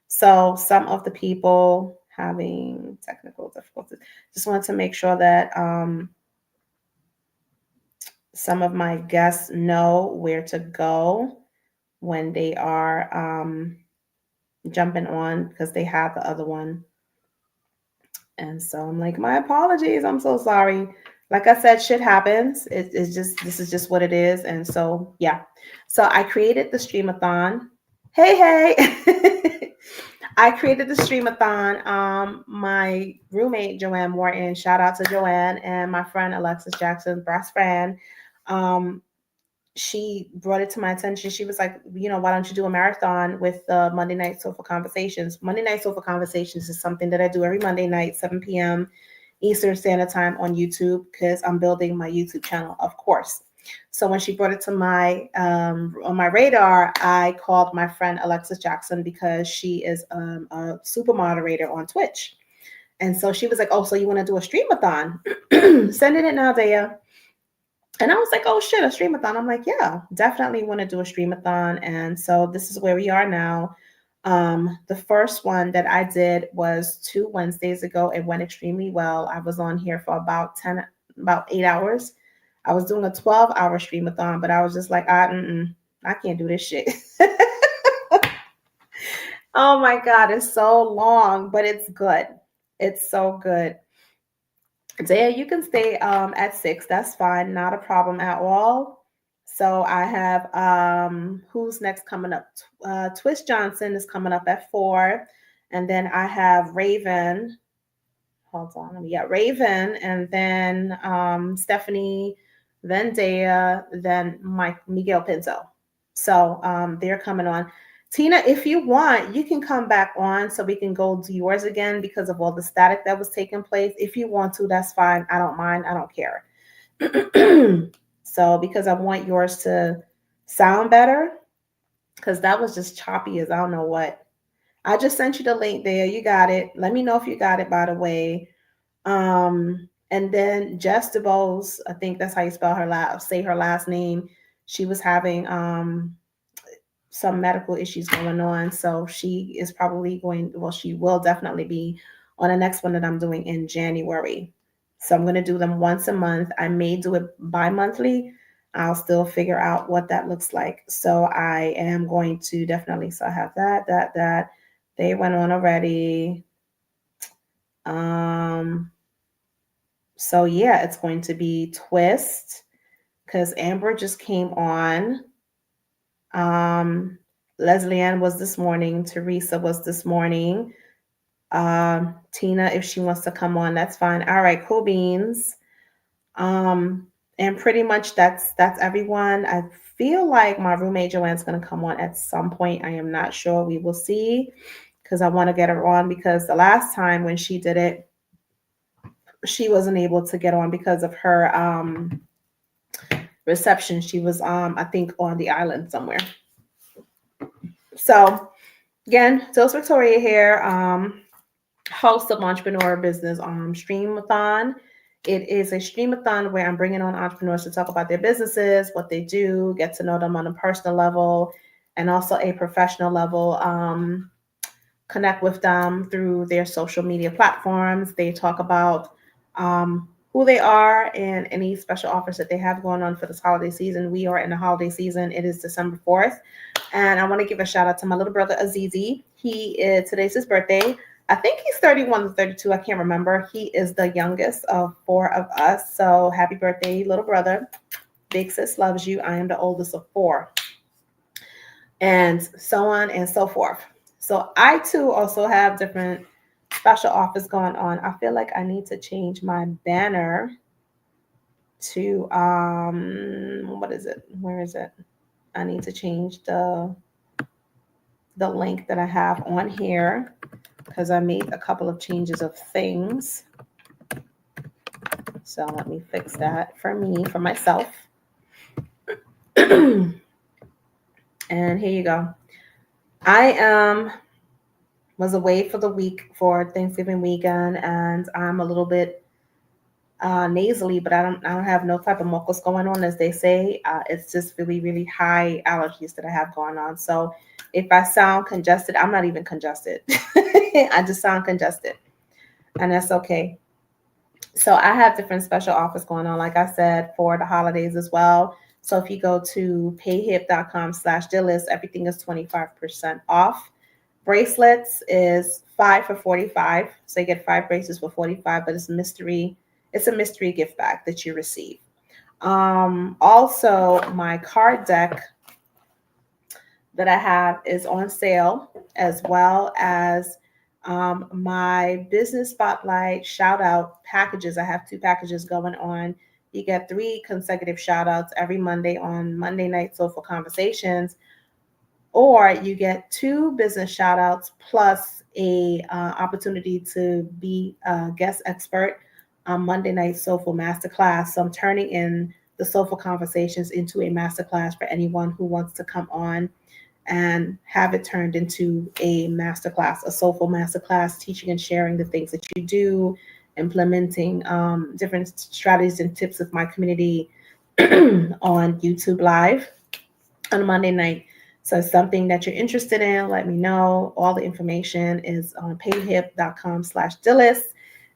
So some of the people having technical difficulties. Just wanted to make sure that some of my guests know where to go when they are jumping on because they have the other one. And so I'm like, my apologies. I'm so sorry. Like I said, shit happens. It's just, this is just what it is. And so, yeah. So I created the Streamathon. Hey, hey. I created the Streamathon. My roommate, Joanne Morton, shout out to Joanne, and my friend, Alexis Jackson, best friend. She brought it to my attention. She was like, why don't you do a marathon with the Monday Night Sofa Conversations? Monday Night Sofa Conversations is something that I do every Monday night, 7 p.m. Eastern Standard Time on YouTube because I'm building my YouTube channel, of course. So when she brought it to my on my radar, I called my friend Alexis Jackson because she is a super moderator on Twitch. And so she was like, oh, so you want to do a Streamathon? Sending it now, Daya. And I was like, oh shit, a Streamathon. I'm like, yeah, definitely want to do a Streamathon. And so this is where we are now. The first one that I did was 2 Wednesdays ago. It went extremely well. I was on here for about 8 hours. I was doing a 12-hour Streamathon, but I was just like, I can't do this shit. Oh my God, it's so long, but it's good. It's so good. Daya, you can stay at 6. That's fine. Not a problem at all. So I have who's next coming up? Twist Johnson is coming up at 4. And then I have Raven. Hold on. Yeah, Raven. And then Stephanie, then Daya, then Miguel Pinto. So they're coming on. Tina, if you want, you can come back on so we can go to yours again because of all the static that was taking place. If you want to, that's fine. I don't mind. I don't care. So because I want yours to sound better, because that was just choppy as I don't know what. I just sent you the link there. You got it. Let me know if you got it, by the way. And then Jess DeBose, I think that's how you spell say her last name. She was having some medical issues going on. So she is probably she will definitely be on the next one that I'm doing in January. So I'm going to do them once a month. I may do it bi-monthly. I'll still figure out what that looks like. So I am going to definitely, so I have that. They went on already. So yeah, it's going to be Twist because Amber just came on. Leslie Ann was this morning. Teresa was this morning. Tina, if she wants to come on, that's fine. All right, cool beans. And pretty much that's everyone. I feel like my roommate Joanne's gonna come on at some point. I am not sure. We will see because I want to get her on because the last time when she did it, she wasn't able to get on because of her reception. She was I think on the island somewhere. So again, Dose Victoria here, host of Entrepreneur Business Streamathon. It is a streamathon where I'm bringing on entrepreneurs to talk about their businesses, what they do, get to know them on a personal level, and also a professional level. Connect with them through their social media platforms. They talk about who they are and any special offers that they have going on for this holiday season. We are in the holiday season. It is December 4th. And I want to give a shout out to my little brother Azizi. Today's his birthday. I think he's 31 or 32. I can't remember. He is the youngest of four of us. So happy birthday, little brother. Big sis loves you. I am the oldest of four. And so on and so forth. So I too also have different special offers going on. I feel like I need to change my banner to what is it? Where is it? I need to change the link that I have on here because I made a couple of changes of things. So let me fix that for myself. And here you go. I was away for the week for Thanksgiving weekend, and I'm a little bit nasally, but I don't have no type of mucus going on, as they say. It's just really, really high allergies that I have going on. So if I sound congested, I'm not even congested. I just sound congested, and that's okay. So I have different special offers going on, like I said, for the holidays as well. So if you go to payhip.com/Dillis, everything is 25% off. Bracelets is 5 for 45. So you get 5 bracelets for 45, but it's a mystery gift bag that you receive. Also, my card deck that I have is on sale, as well as my business spotlight shout out packages. I have 2 packages going on. You get 3 consecutive shout outs every Monday on Monday Night Soulful Conversations, or you get 2 business shout outs plus a opportunity to be a guest expert on Monday Night Soulful Masterclass. So I'm turning in the Soulful Conversations into a masterclass for anyone who wants to come on and have it turned into a masterclass, a soulful masterclass, teaching and sharing the things that you do, implementing different strategies and tips with my community on YouTube Live on Monday night. So something that you're interested in, let me know. All the information is on payhip.com/Dillis.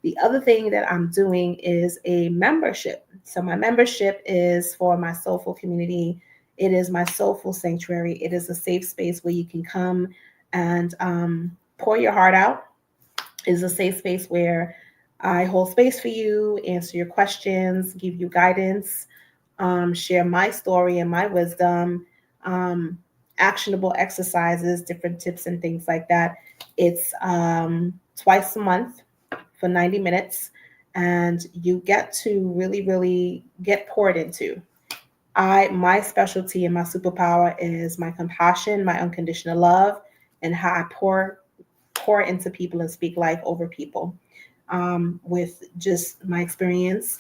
The other thing that I'm doing is a membership. So my membership is for my soulful community. It is my soulful sanctuary. It is a safe space where you can come and pour your heart out. It is a safe space where I hold space for you, answer your questions, give you guidance, share my story and my wisdom, actionable exercises, different tips and things like that. It's twice a month for 90 minutes, and you get to really, really get poured into. My specialty and my superpower is my compassion, my unconditional love, and how I pour into people and speak life over people with just my experience,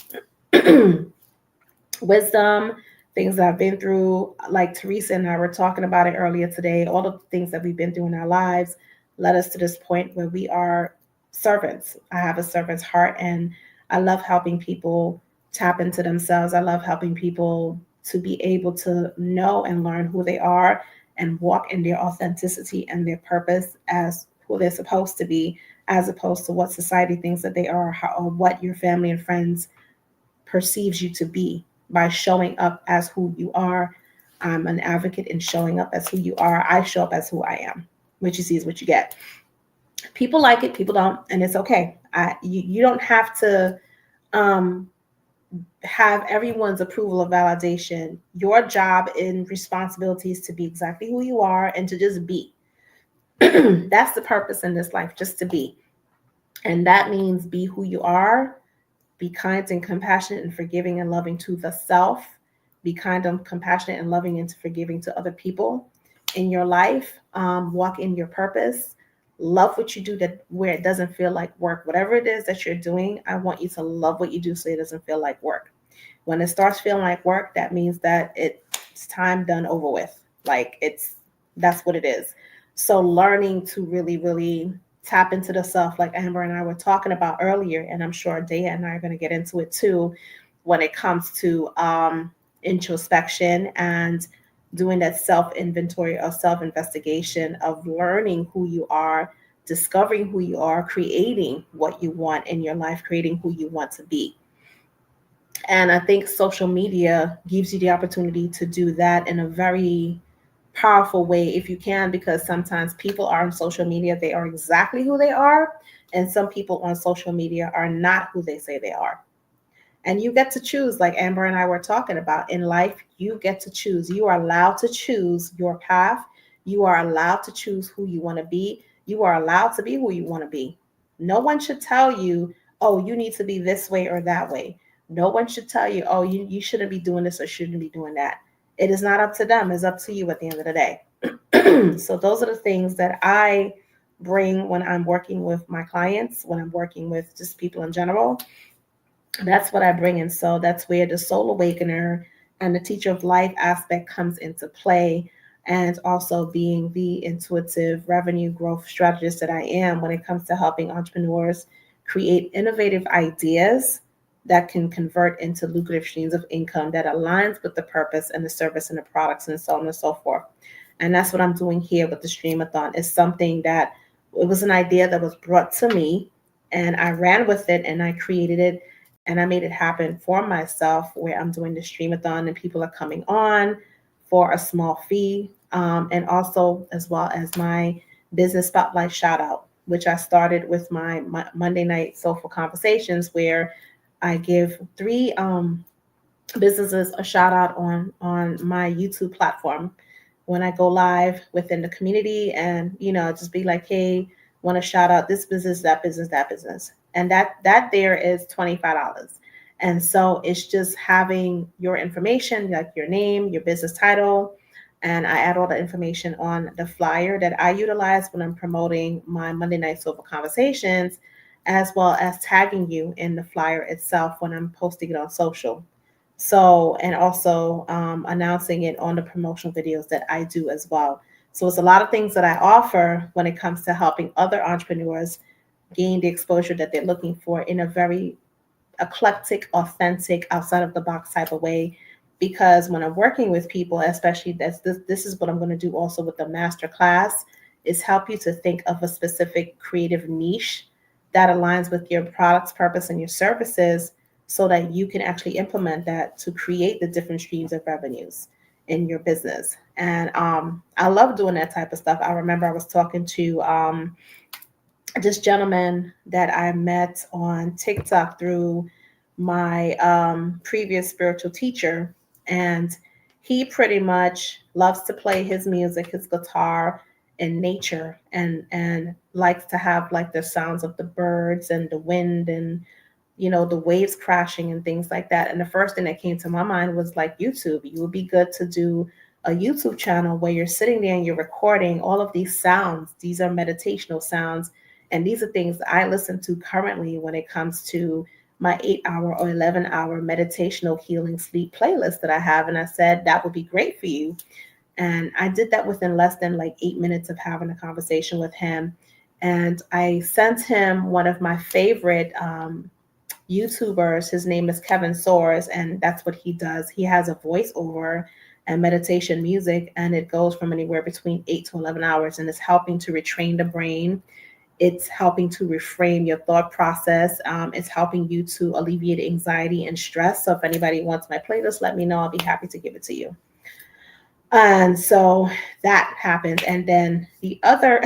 wisdom, things that I've been through. Like Teresa and I were talking about it earlier today. All the things that we've been through in our lives led us to this point where we are servants. I have a servant's heart, and I love helping people tap into themselves. I love helping people to be able to know and learn who they are and walk in their authenticity and their purpose as who they're supposed to be, as opposed to what society thinks that they are, or what your family and friends perceives you to be. by showing up as who you are. I'm an advocate in showing up as who you are. I show up as who I am. What you see is what you get. People like it, people don't, and it's okay. You don't have to um, have everyone's approval or validation. Your job and responsibility is to be exactly who you are and to just be. That's the purpose in this life, just to be. And that means be who you are, be kind and compassionate and forgiving and loving to the self, be kind and compassionate and loving and forgiving to other people in your life. Walk in your purpose. Love what you do, that where it doesn't feel like work. Whatever it is that you're doing, I want you to love what you do so it doesn't feel like work. When it starts feeling like work, that means that it's time done over with. Like that's what it is. So learning to really, really tap into the self, like Amber and I were talking about earlier, and I'm sure Daya and I are going to get into it too, when it comes to introspection and doing that self inventory or self investigation of learning who you are, discovering who you are, creating what you want in your life, creating who you want to be. And I think social media gives you the opportunity to do that in a very powerful way if you can, because sometimes people are on social media, they are exactly who they are. And some people on social media are not who they say they are. And you get to choose, like Amber and I were talking about in life, you get to choose. You are allowed to choose your path. You are allowed to choose who you want to be. You are allowed to be who you want to be. No one should tell you, oh, you need to be this way or that way. No one should tell you, oh, you shouldn't be doing this or shouldn't be doing that. It is not up to them. It's up to you at the end of the day. So those are the things that I bring when I'm working with my clients, when I'm working with just people in general. That's what I bring in. So that's where the soul awakener and the teacher of life aspect comes into play. And also being the intuitive revenue growth strategist that I am when it comes to helping entrepreneurs create innovative ideas that can convert into lucrative streams of income that aligns with the purpose and the service and the products and so on and so forth. And that's what I'm doing here with the Streamathon. It's something that it was an idea that was brought to me and I ran with it and I created it and I made it happen for myself where I'm doing the Streamathon and people are coming on for a small fee. And also as well as my business spotlight shout out, which I started with my Monday night soulful conversations where I give three businesses a shout out on my YouTube platform when I go live within the community, and just be like, hey, want to shout out this business, that business, that business, and that there is $25. And so it's just having your information, like your name, your business title, and I add all the information on the flyer that I utilize when I'm promoting my Monday Night Soulful Conversations, as well as tagging you in the flyer itself when I'm posting it on social. So, and also announcing it on the promotional videos that I do as well. So it's a lot of things that I offer when it comes to helping other entrepreneurs gain the exposure that they're looking for in a very eclectic, authentic, outside of the box type of way. Because when I'm working with people, especially this is what I'm going to do also with the master class, is help you to think of a specific creative niche that aligns with your product's purpose and your services so that you can actually implement that to create the different streams of revenues in your business. And I love doing that type of stuff. I remember I was talking to this gentleman that I met on TikTok through my previous spiritual teacher, and he pretty much loves to play his music, his guitar in nature, and likes to have like the sounds of the birds and the wind and the waves crashing and things like that. And the first thing that came to my mind was like YouTube. You would be good to do a YouTube channel where you're sitting there and you're recording all of these sounds. These are meditational sounds. And these are things I listen to currently when it comes to my 8 hour or 11 hour meditational healing sleep playlist that I have. And I said, that would be great for you. And I did that within less than like 8 minutes of having a conversation with him. And I sent him one of my favorite YouTubers. His name is Kevin Soares, and that's what he does. He has a voiceover and meditation music, and it goes from anywhere between 8 to 11 hours, and it's helping to retrain the brain. It's helping to reframe your thought process. It's helping you to alleviate anxiety and stress. So if anybody wants my playlist, let me know. I'll be happy to give it to you. And so that happened. And then the other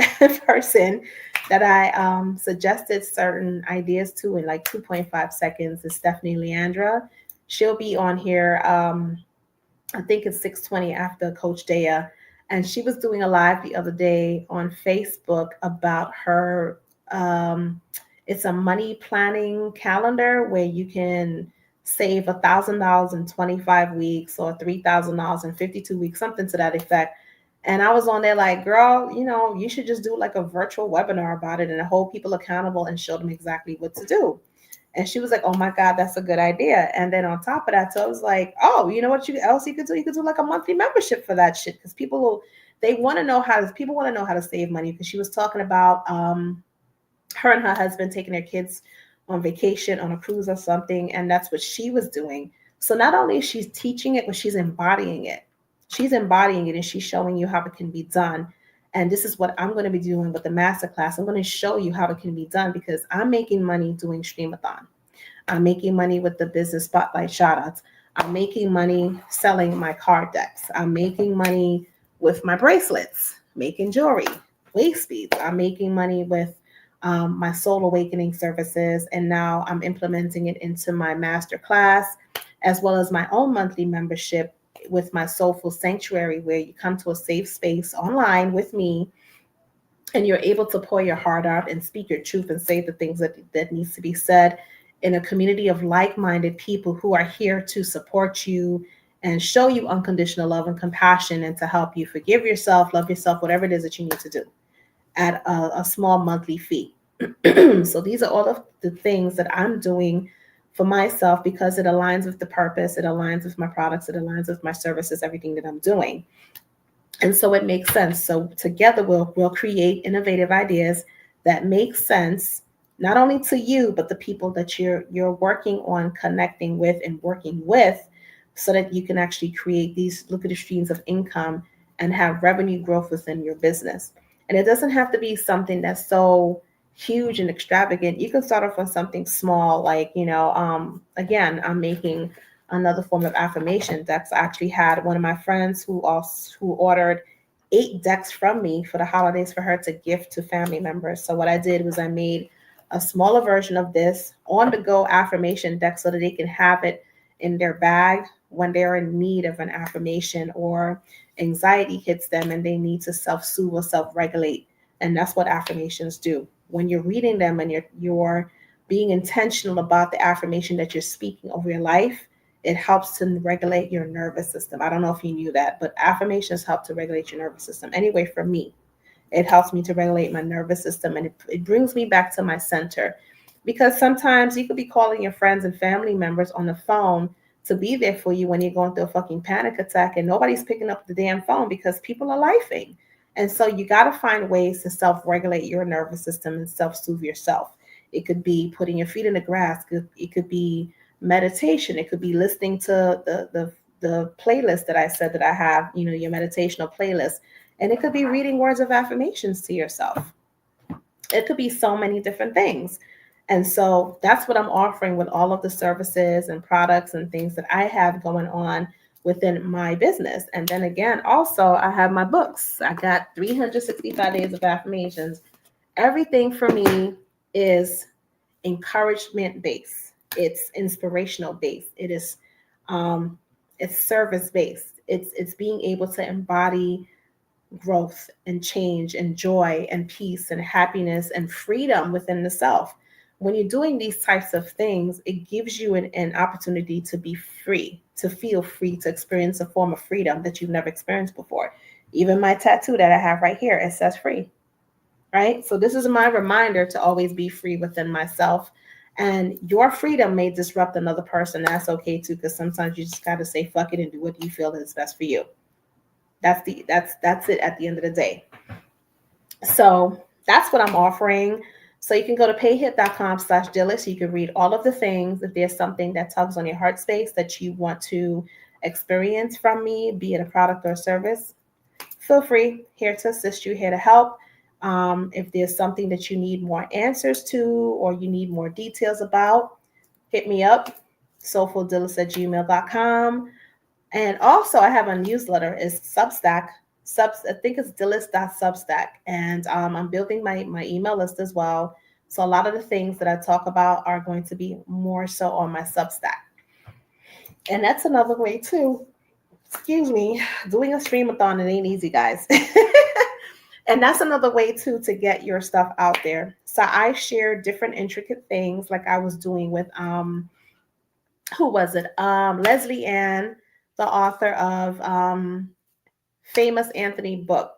person that I suggested certain ideas to in like 2.5 seconds is Stephanie Leandra. She'll be on here. I think it's 6:20 after Coach Dea. And she was doing a live the other day on Facebook about her. Um, it's a money planning calendar where you can save $1,000 in 25 weeks or $3,000 in 52 weeks, something to that effect. And I was on there like, girl, you should just do like a virtual webinar about it and hold people accountable and show them exactly what to do. And she was like, "Oh my God, that's a good idea." And then on top of that, so I was like, "Oh, you know what else you could do? You could do like a monthly membership for that shit because they want to know people want to know how to save money." Because she was talking about her and her husband taking their kids on vacation on a cruise or something, and that's what she was doing. So not only is she teaching it, but she's embodying it. She's embodying it, and she's showing you how it can be done. And this is what I'm going to be doing with the masterclass. I'm going to show you how it can be done because I'm making money doing Streamathon. I'm making money with the business spotlight shoutouts. I'm making money selling my card decks. I'm making money with my bracelets, making jewelry, waist beads. I'm making money with my soul awakening services. And now I'm implementing it into my master class, as well as my own monthly membership with my Soulful Sanctuary, where you come to a safe space online with me and you're able to pour your heart out and speak your truth and say the things that needs to be said in a community of like-minded people who are here to support you and show you unconditional love and compassion and to help you forgive yourself, love yourself, whatever it is that you need to do at a small monthly fee. So these are all of the things that I'm doing for myself because it aligns with the purpose, it aligns with my products, it aligns with my services, everything that I'm doing. And so it makes sense. So together we'll create innovative ideas that make sense not only to you but the people that you're working on connecting with and working with, so that you can actually create these lucrative streams of income and have revenue growth within your business. And it doesn't have to be something that's so huge and extravagant. You can start off with something small, like again, I'm making another form of affirmation decks. I actually had one of my friends who ordered 8 decks from me for the holidays for her to gift to family members. So what I did was I made a smaller version of this on the go affirmation deck so that they can have it in their bag when they're in need of an affirmation or anxiety hits them and they need to self-soothe or self-regulate. And that's what affirmations do. When you're reading them and you're being intentional about the affirmation that you're speaking over your life, it helps to regulate your nervous system. I don't know if you knew that, but affirmations help to regulate your nervous system. Anyway, for me, it helps me to regulate my nervous system and it brings me back to my center. Because sometimes you could be calling your friends and family members on the phone to be there for you when you're going through a fucking panic attack and nobody's picking up the damn phone because people are lifing. And so you got to find ways to self-regulate your nervous system and self-soothe yourself. It could be putting your feet in the grass. It could be meditation. It could be listening to the playlist that I said that I have, your meditational playlist. And it could be reading words of affirmations to yourself. It could be so many different things. And so that's what I'm offering with all of the services and products and things that I have going on within my business. And then again, also, I have my books. I got 365 Days of Affirmations. Everything for me is encouragement based. It's inspirational based. It's service based. It's being able to embody growth and change and joy and peace and happiness and freedom within the self. When you're doing these types of things, it gives you an opportunity to be free, to feel free, to experience a form of freedom that you've never experienced before. Even my tattoo that I have right here, it says free, right? So this is my reminder to always be free within myself. And your freedom may disrupt another person. That's okay too, because sometimes you just got to say fuck it and do what you feel is best for you. That's it at the end of the day. So that's what I'm offering. So you can go to payhip.com/Dillis. So you can read all of the things. If there's something that tugs on your heart space that you want to experience from me, be it a product or a service, feel free. Here to assist you, here to help. If there's something that you need more answers to or you need more details about, hit me up, soulfuldealers@gmail.com. And also, I have a newsletter. It's Substack. I think it's Dillis.substack. And I'm building my email list as well. So a lot of the things that I talk about are going to be more so on my Substack. And that's another way too. Excuse me, doing a streamathon, it ain't easy, guys. And that's another way too to get your stuff out there. So I share different intricate things like I was doing with who was it? Leslie Ann, the author of Famous Anthony book.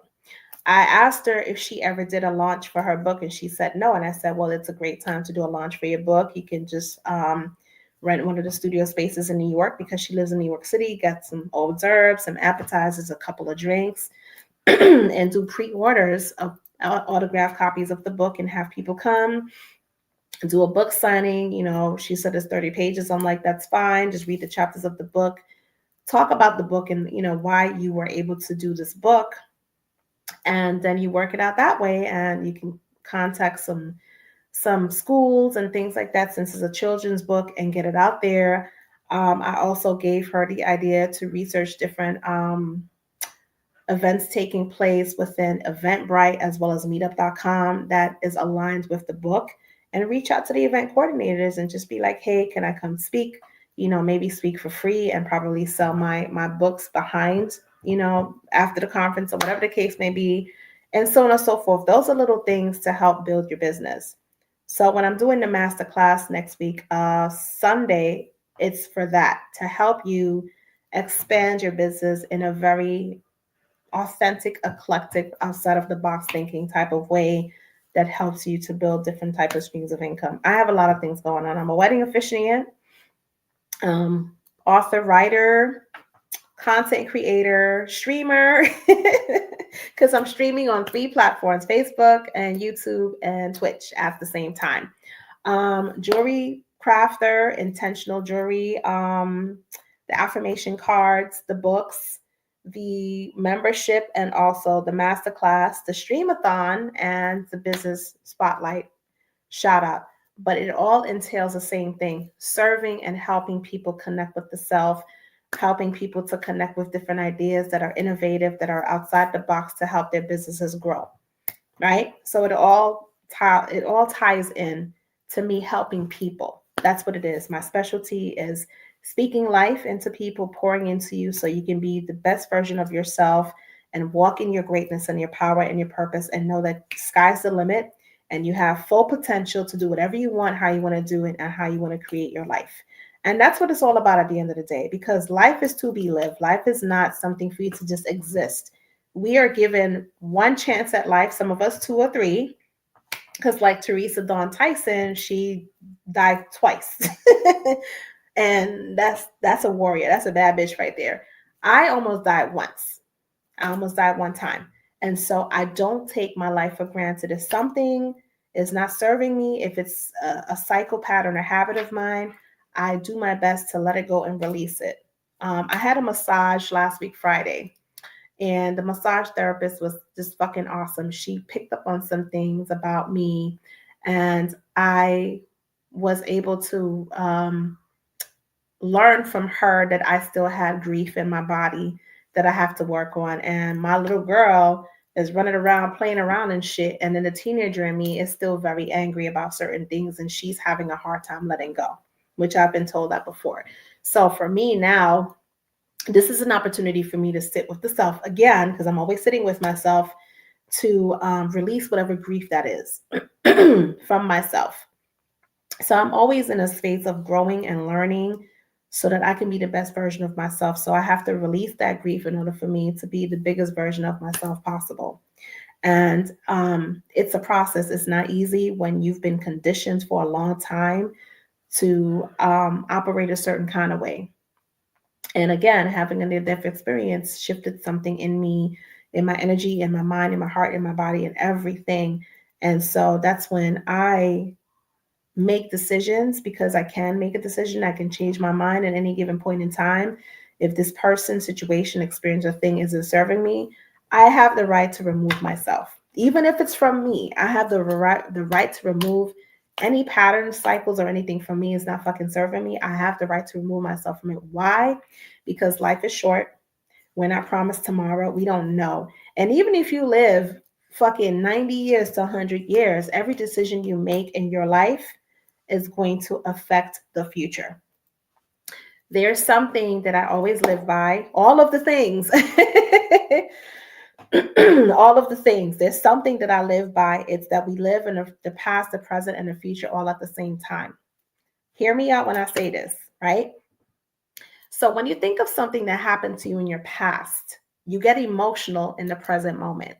I asked her if she ever did a launch for her book, and she said no. And I said, well, it's a great time to do a launch for your book. You can just rent one of the studio spaces in New York because she lives in New York City, get some hors d'oeuvres, some appetizers, a couple of drinks, and do pre-orders of autographed copies of the book and have people come do a book signing. She said it's 30 pages. I'm like, that's fine. Just read the chapters of the book, talk about the book and, why you were able to do this book. And then you work it out that way, and you can contact some schools and things like that, since it's a children's book, and get it out there. I also gave her the idea to research different events taking place within Eventbrite as well as meetup.com that is aligned with the book, and reach out to the event coordinators and just be like, hey, can I come speak? Maybe speak for free and probably sell my books behind, after the conference or whatever the case may be, and so on and so forth. Those are little things to help build your business. So when I'm doing the master class next week, Sunday, it's for that, to help you expand your business in a very authentic, eclectic, outside of the box thinking type of way that helps you to build different type of streams of income. I have a lot of things going on. I'm a wedding officiant, author, writer, content creator, streamer, because I'm streaming on 3 platforms, Facebook and YouTube and Twitch at the same time. Jewelry crafter, intentional jewelry, the affirmation cards, the books, the membership, and also the masterclass, the Streamathon, and the business spotlight shout out. But it all entails the same thing: serving and helping people connect with the self, helping people to connect with different ideas that are innovative, that are outside the box to help their businesses grow. Right? So it all ties in to me helping people. That's what it is. My specialty is speaking life into people, pouring into you so you can be the best version of yourself and walk in your greatness and your power and your purpose, and know that sky's the limit and you have full potential to do whatever you want, how you want to do it, and how you want to create your life. And that's what it's all about at the end of the day, because life is to be lived. Life is not something for you to just exist. We are given one chance at life, some of us 2 or 3, because like Teresa Dawn Tyson, she died twice. And that's a warrior. That's a bad bitch right there. I almost died once. I almost died one time. And so I don't take my life for granted. If something is not serving me, if it's a cycle pattern or habit of mine, I do my best to let it go and release it. I had a massage last week, Friday, and the massage therapist was just fucking awesome. She picked up on some things about me, and I was able to learn from her that I still have grief in my body that I have to work on. And my little girl is running around, playing around and shit. And then the teenager in me is still very angry about certain things, and she's having a hard time letting go, which I've been told that before. So for me now, this is an opportunity for me to sit with the self again, because I'm always sitting with myself, to release whatever grief that is from myself. So I'm always in a space of growing and learning so that I can be the best version of myself. So I have to release that grief in order for me to be the biggest version of myself possible. And it's a process. It's not easy when you've been conditioned for a long time to operate a certain kind of way. And again, having a near-death experience shifted something in me, in my energy, in my mind, in my heart, in my body, and everything. And so that's when I make decisions, because I can make a decision. I can change my mind at any given point in time. If this person, situation, experience, or thing isn't serving me, I have the right to remove myself. Even if it's from me, I have the right to remove any patterns, cycles, or anything from me is not fucking serving me. I have the right to remove myself from it. Why? Because life is short. We're not promised tomorrow. We don't know. And even if you live fucking 90 years to 100 years, every decision you make in your life is going to affect the future. There's something that I always live by. All of the things. All of the things. There's something that I live by. It's that we live in the past, the present, and the future all at the same time. Hear me out when I say this, right? So when you think of something that happened to you in your past, you get emotional in the present moment.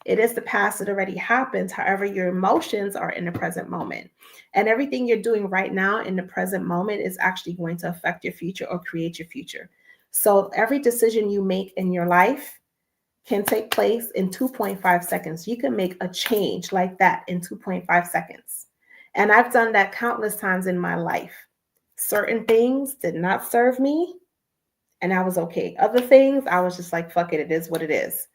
It is the past that already happened. However, your emotions are in the present moment. And everything you're doing right now in the present moment is actually going to affect your future or create your future. So every decision you make in your life can take place in 2.5 seconds. You can make a change like that in 2.5 seconds. And I've done that countless times in my life. Certain things did not serve me, and I was okay. Other things, I was just like, fuck it, it is what it is.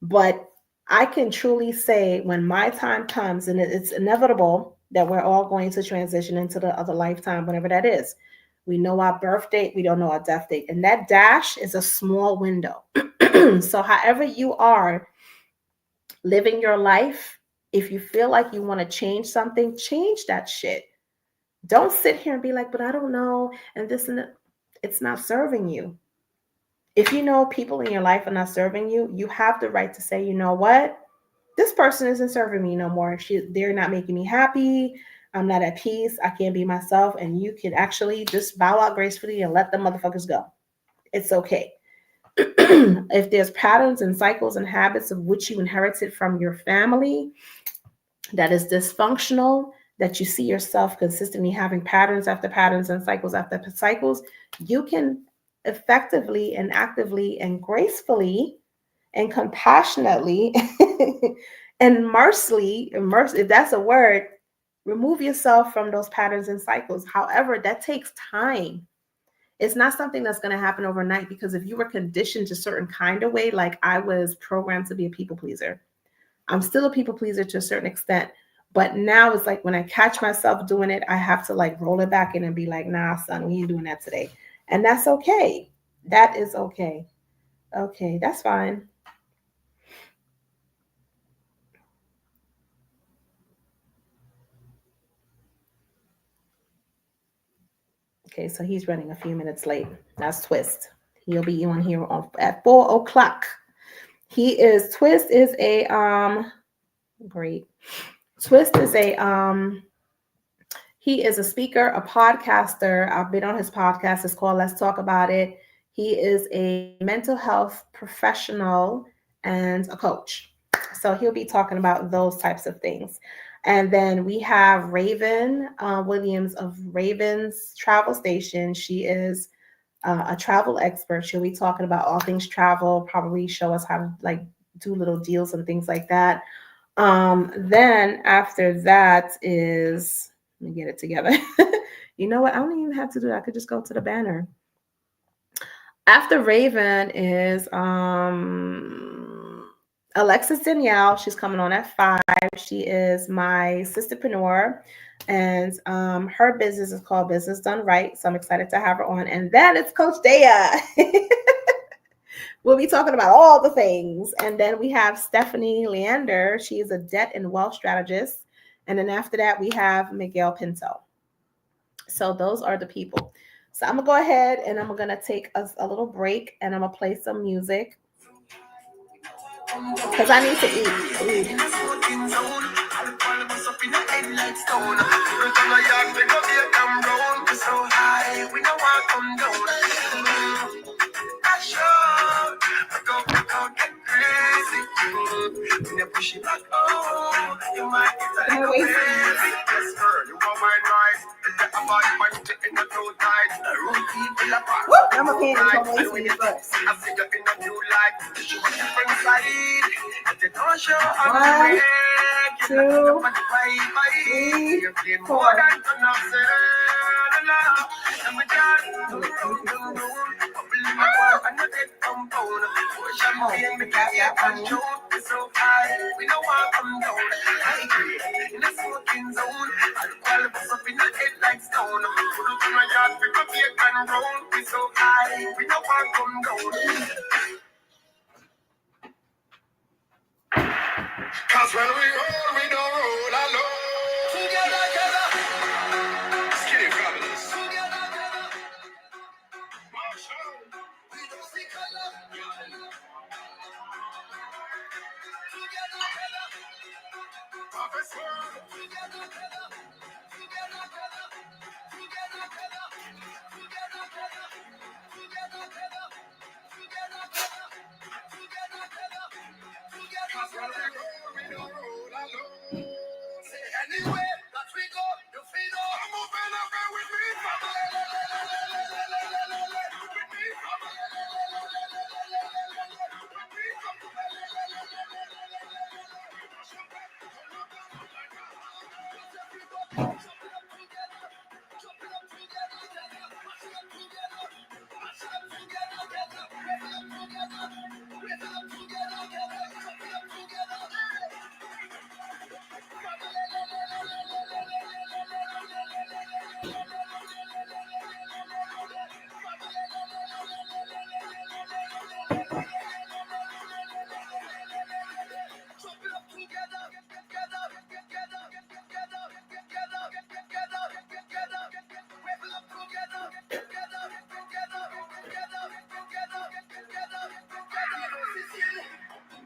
But I can truly say when my time comes, and it's inevitable that we're all going to transition into the other lifetime, whatever that is. We know our birth date, we don't know our death date. And that dash is a small window. So, however you are living your life, if you feel like you want to change something, change that shit. Don't sit here and be like, but I don't know. And this and that. It's not serving you. If you know people in your life are not serving you, you have the right to say, you know what? This person isn't serving me no more. They're not making me happy. I'm not at peace. I can't be myself. And you can actually just bow out gracefully and let the motherfuckers go. It's okay. If there's patterns and cycles and habits of which you inherited from your family that is dysfunctional, that you see yourself consistently having patterns after patterns and cycles after cycles, you can effectively and actively and gracefully and compassionately and mercifully, if that's a word, remove yourself from those patterns and cycles. However, that takes time. It's not something that's going to happen overnight, because if you were conditioned to a certain kind of way, like I was programmed to be a people pleaser, I'm still a people pleaser to a certain extent. But now it's like when I catch myself doing it, I have to like roll it back in and be like, nah, son, we ain't doing that today. And that's okay. That is okay. Okay, that's fine. Okay, so he's running a few minutes late. That's Twist. He'll be on here at 4 o'clock. Twist is a great. Twist is he is a speaker, a podcaster. I've been on his podcast. It's called Let's Talk About It. He is a mental health professional and a coach. So he'll be talking about those types of things. And then we have Raven Williams of Raven's Travel Station. She is a travel expert. She'll be talking about all things travel, probably show us how to like do little deals and things like that. Then after that is, let me get it together. You know what? I don't even have to do that. I could just go to the banner. After Raven is Alexis Danielle. She's coming on at 5. She is my sisterpreneur, and her business is called Business Done Right. So I'm excited to have her on. And then it's Coach Daya. We'll be talking about all the things. And then we have Stephanie Leander. She is a debt and wealth strategist. And then after that, we have Miguel Pinto. So those are the people. So I'm going to go ahead and I'm going to take a little break, and I'm going to play some music because I need to eat. Push it back, oh, you might get a crazy. Yes, girl, you are my nice. I'm about to in the new night. People apart. I'm a pain and when you I see you in a new light. You should be different side. You don't show up. 1, 2, 3, 4. come down. I agree. In the smoking zone, I'll bust up in the head like stone. Put up in my yard, pick up here and roll. We so high, we no want come down. Cause when we roll, we don't roll alone. Together, together. Skinny brothers. Together, together. Marshall. We don't see color. Together, together. Professor. Together, together. Together, together. Together, together. Together, together. Together, together. Together, together. Together, together. Cause when we roll, we don't roll alone. Say anywhere that we go, you feel no. I'm moving away with me. With me.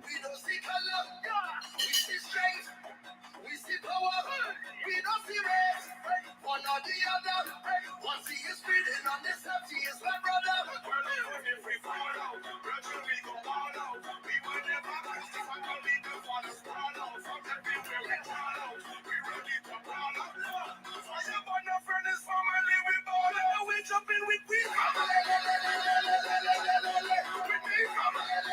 We don't see color, we see strength, we see power, we don't see race. One or the other, once he is breathing on this left, he is my brother. Well, even if we fall out, brother, we go all out. We will never rest, if I don't leave the one fall out. From everywhere we fall out, we ready to fall out. Fire burn the furnace, family, we ball out. We jump in with we family. With me family.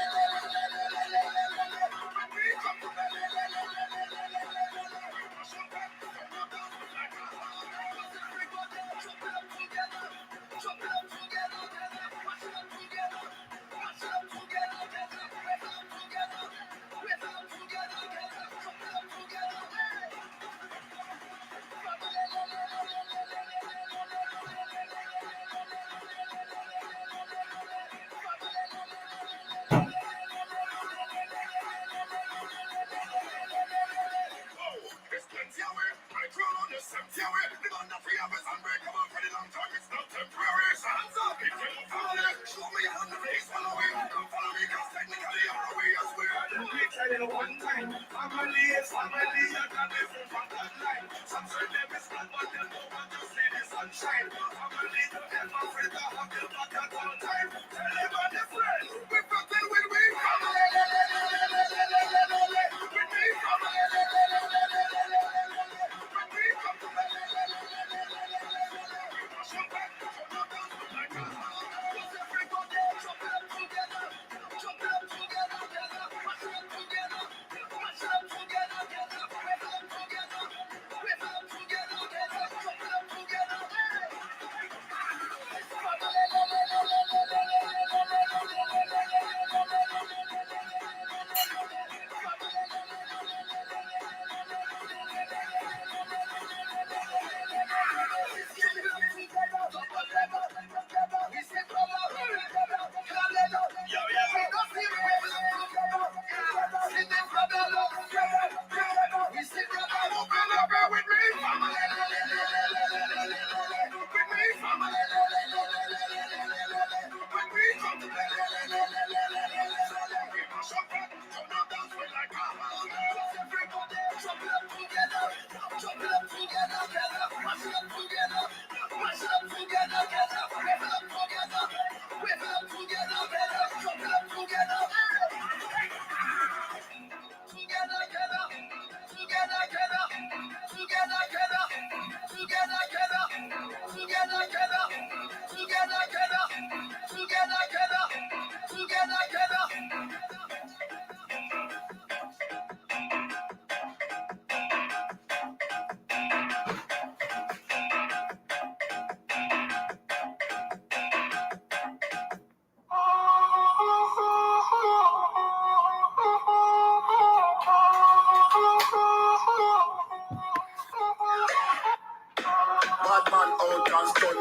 One time, family is family, you can live from that line. Some say them is not, but them know what to see the sunshine. Family, them my friends, I have them back at all time. Tell them on the friend, we battle with we family. With me family. With me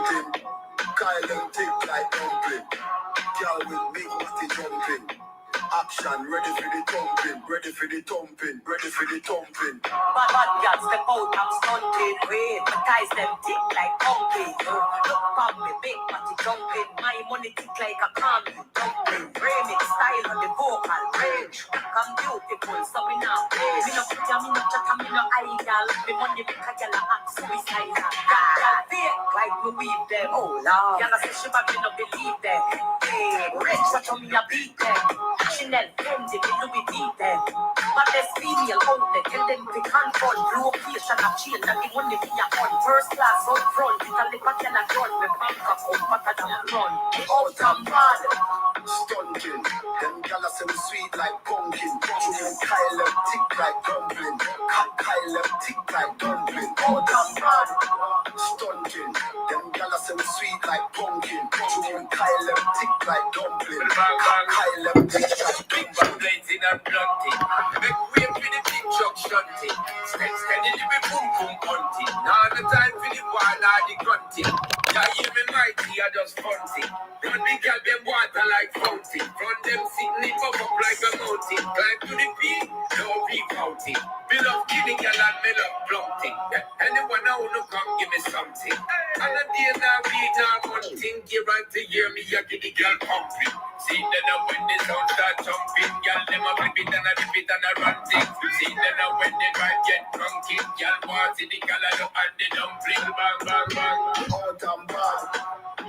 stunting. Kyle and tick like dumpling. Girl with big body jumping. Action, ready for the thumping, ready for the thumping, ready for the thumping. Bad girl step out, I'm stunting. Wait, my ties them tick like pumping. Look pop me, big body jumping. My money tick like a candy dumpling. Remix style on the vocal range. I'm beautiful, so me now play. Me no put me no chat, me no idol. Me money make a girl act suicidal. Girl fake like me weave them. Oh Lord, girl say she but me no believe them. Hey, rich, watch how me a beat them. Chanel, Fendi, me Louis Vuitton. But there's female out there, tell them to confront. Location of change, that the money be a on. First class up front, it a live a can a gun. Me bank account, but I don't run. Out and bad. Stunting, them gala say we sweet like pumpkin. Chewing Kyle them tick like dumpling. Kyle them tick like dumpling. Out and bad. Stunting, them gala say we sweet like pumpkin. Chewing Kyle them tick like dumpling. Kyle them tick like Big bang blades in a blunting. Make way for the big truck shunting. Steadily we boom boom hunting. Now the time for the wild or the grunting. Yeah, hear me mighty, I just fronting. Run the girl them water like fountain. Front them sitting it up like a mountain. Climb to the peak, no rerouting. Me love killing girl and me love blunting. Anyone now no come give me something. And a day now beat now one thing. Give right to hear me, I get the girl pumping. See then when the sound start jumping, girl them a rip it and a rip it and a run thing. See then when the drive get drunky, girl want see the girl and the dumpling. Bang bang bang. out and bad.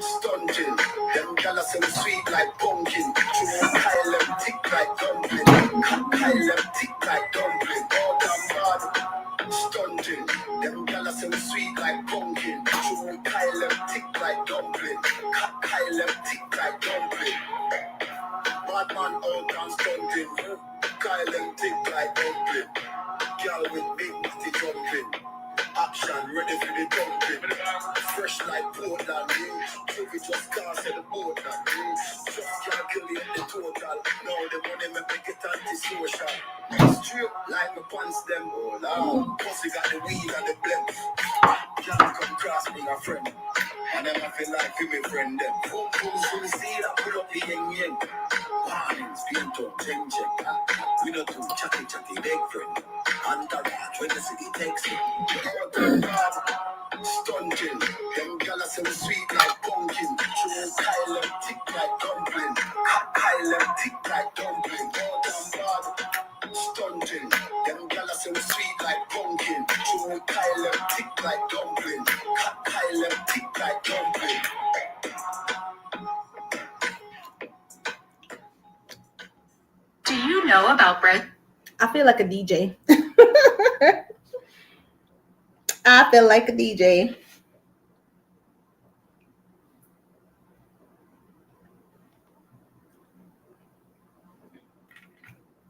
Stunting, them gala say we sweet like pumpkin. Chewing Kyle them tick like dumpling. Kyle them tick like dumpling. Out and bad. Stunting, them gala say we sweet like pumpkin. Chewing Kyle them tick like dumpling. Kyle them tick like dumpling. Bad man out and stunting. Kyle them tick like dumpling. Girl with big body jumping. Action ready for the dumping. Fresh like Portland. If it just cast at the boat now. Just calculate the total. Now the money make it anti-social. Straight like my pants them. Oh Lord. Plus we got the weed and the blend. Y'all come cross me a friend. And then I feel like we be friend them. Boom boom soon see that pull up the yen yen. Warnings, paint up, check. We not too chatty big friend. Entourage when the city takes it. Out and bad. Stunting, them gala say we sweet like pumpkin. Chewing Kyle them tick like dumpling. Kyle them tick like dumpling. Out and bad. Stunting, them gala say we sweet like pumpkin. Chewing Kyle them tick like dumpling. Kyle them tick like dumpling. Do you know about bread? I feel like a DJ. I feel like a DJ.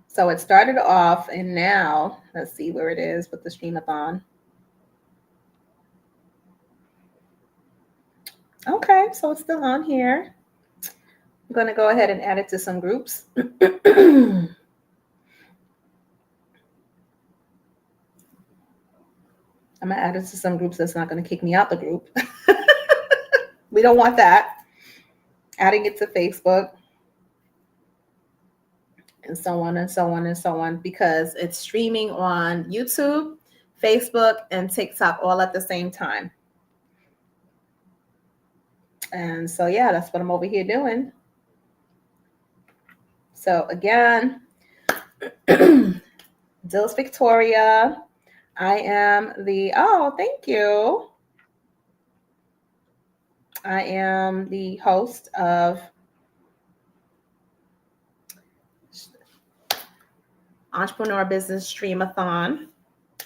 So it started off, and now let's see where it is with the Streamathon. Okay, so it's still on here. I'm going to go ahead and add it to some groups. I'm going to add it to some groups that's not going to kick me out the group. We don't want that. Adding it to Facebook. And so on and so on and so on, because it's streaming on YouTube, Facebook, and TikTok all at the same time. And so, yeah, that's what I'm over here doing. So again, Dills Victoria. I am thank you. I am the host of Entrepreneur Business Streamathon.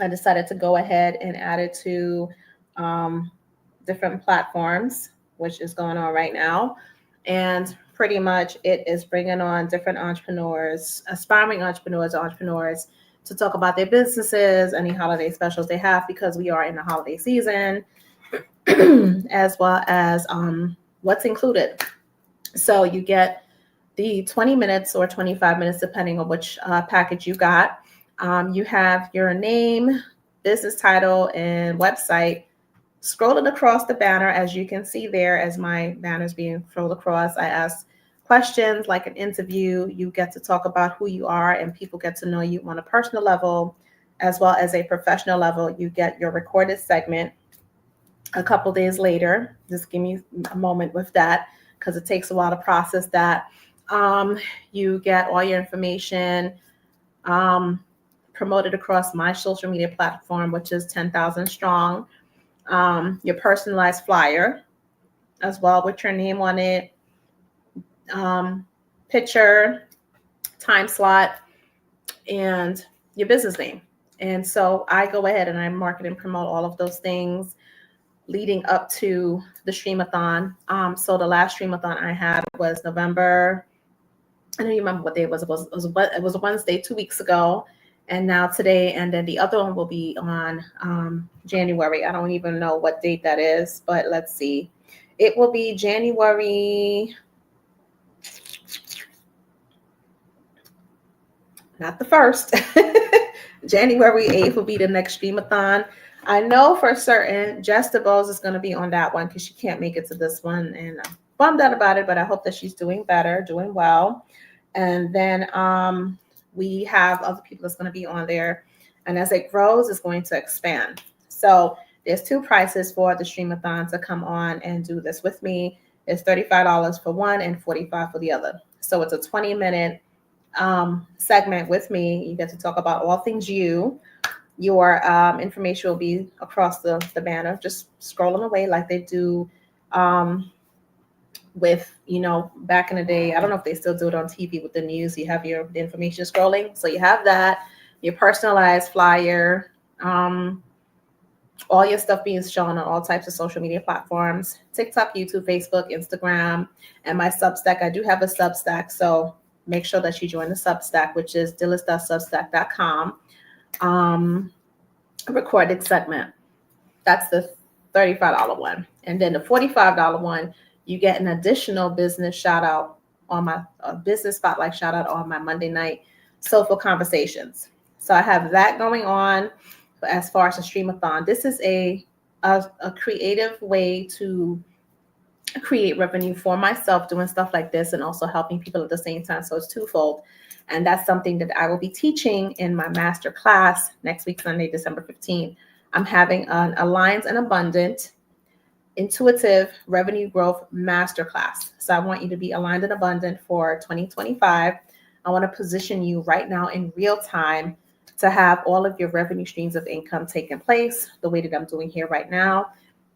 I decided to go ahead and add it to different platforms, which is going on right now. And pretty much it is bringing on different entrepreneurs, aspiring entrepreneurs, to talk about their businesses, any holiday specials they have, because we are in the holiday season, as well as what's included. So you get the 20 minutes or 25 minutes, depending on which package you got. You have your name, business title, and website Scrolling across the banner, as you can see there, as my banner's being scrolled across, I ask questions like an interview. You get to talk about who you are, and people get to know you on a personal level as well as a professional level. You get your recorded segment a couple days later. Just give me a moment with that because it takes a while to process that. You get all your information promoted across my social media platform, which is 10,000 strong. Your personalized flyer as well with your name on it, picture, time slot, and your business name. And so I go ahead and I market and promote all of those things leading up to the Streamathon. So the last Streamathon I had was November. I don't even remember what day it was. It was a Wednesday 2 weeks ago, and now today. And then the other one will be on January. I don't even know what date that is, but let's see. It will be January. Not the 1st. January 8th will be the next Streamathon. I know for certain Jessica Bowes is going to be on that one because she can't make it to this one. And I'm bummed out about it, but I hope that she's doing better, doing well. And then we have other people that's going to be on there. And as it grows, it's going to expand. So there's 2 prices for the Streamathon to come on and do this with me. It's $35 for one and $45 for the other. So it's a 20-minute segment with me. You get to talk about all things you. Your information will be across the banner, just scrolling away like they do with, back in the day. I don't know if they still do it on TV with the news. You have the information scrolling. So you have that, your personalized flyer, all your stuff being shown on all types of social media platforms, TikTok, YouTube, Facebook, Instagram, and my Substack. I do have a Substack, so make sure that you join the Substack, which is dillis.substack.com. Recorded segment. That's the $35 one. And then the $45 one, you get an additional business shout out on my business spotlight shout out on my Monday night Soulful Conversations. So I have that going on as far as a Streamathon. This is a creative way to create revenue for myself doing stuff like this and also helping people at the same time. So it's twofold. And that's something that I will be teaching in my master class next week, Sunday, December 15th. I'm having an Aligned and Abundant Intuitive Revenue Growth Masterclass. So I want you to be aligned and abundant for 2025. I want to position you right now in real time to have all of your revenue streams of income taking place the way that I'm doing here right now.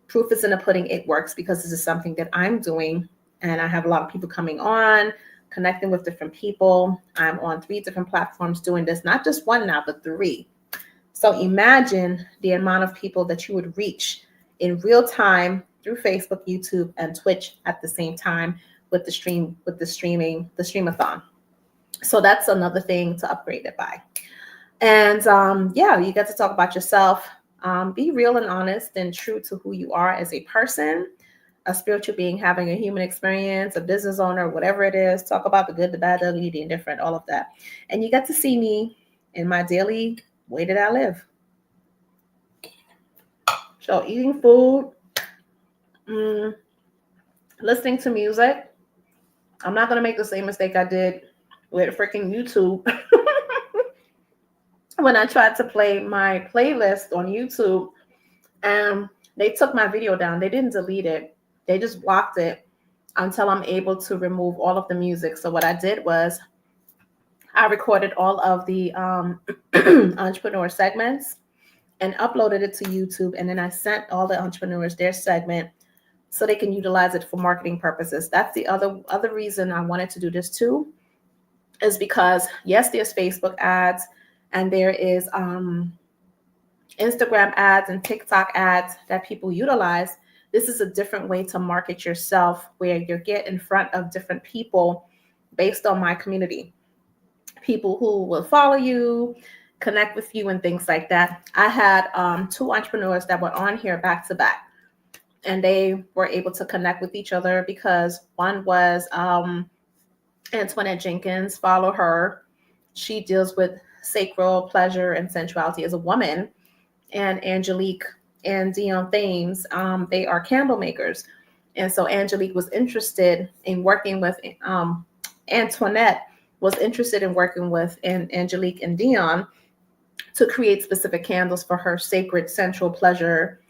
Proof is in the pudding. It works because this is something that I'm doing. And I have a lot of people coming on, connecting with different people. I'm on 3 different platforms doing this, not just one now, but 3. So imagine the amount of people that you would reach in real time through Facebook, YouTube, and Twitch at the same time with the Streamathon. So that's another thing to upgrade it by. And you get to talk about yourself. Be real and honest and true to who you are as a person, a spiritual being having a human experience, a business owner, whatever it is. Talk about the good, the bad, the ugly, the indifferent, all of that. And you get to see me in my daily way that I live. So eating food, listening to music. I'm not going to make the same mistake I did with freaking YouTube. When I tried to play my playlist on YouTube and they took my video down, they didn't delete it. They just blocked it until I'm able to remove all of the music. So what I did was I recorded all of the entrepreneur segments and uploaded it to YouTube. And then I sent all the entrepreneurs their segment so they can utilize it for marketing purposes. That's the other reason I wanted to do this too, is because yes, there's Facebook ads and there is Instagram ads and TikTok ads that people utilize. This is a different way to market yourself where you get in front of different people based on my community. People who will follow you, connect with you, and things like that. I had 2 entrepreneurs that were on here back to back, and they were able to connect with each other because one was Antoinette Jenkins. Follow her. She deals with sacral pleasure and sensuality as a woman. And Angelique and Dion Thames, they are candle makers. And so Angelique was interested in working with, Antoinette was interested in working with Angelique and Dion to create specific candles for her sacred sensual pleasure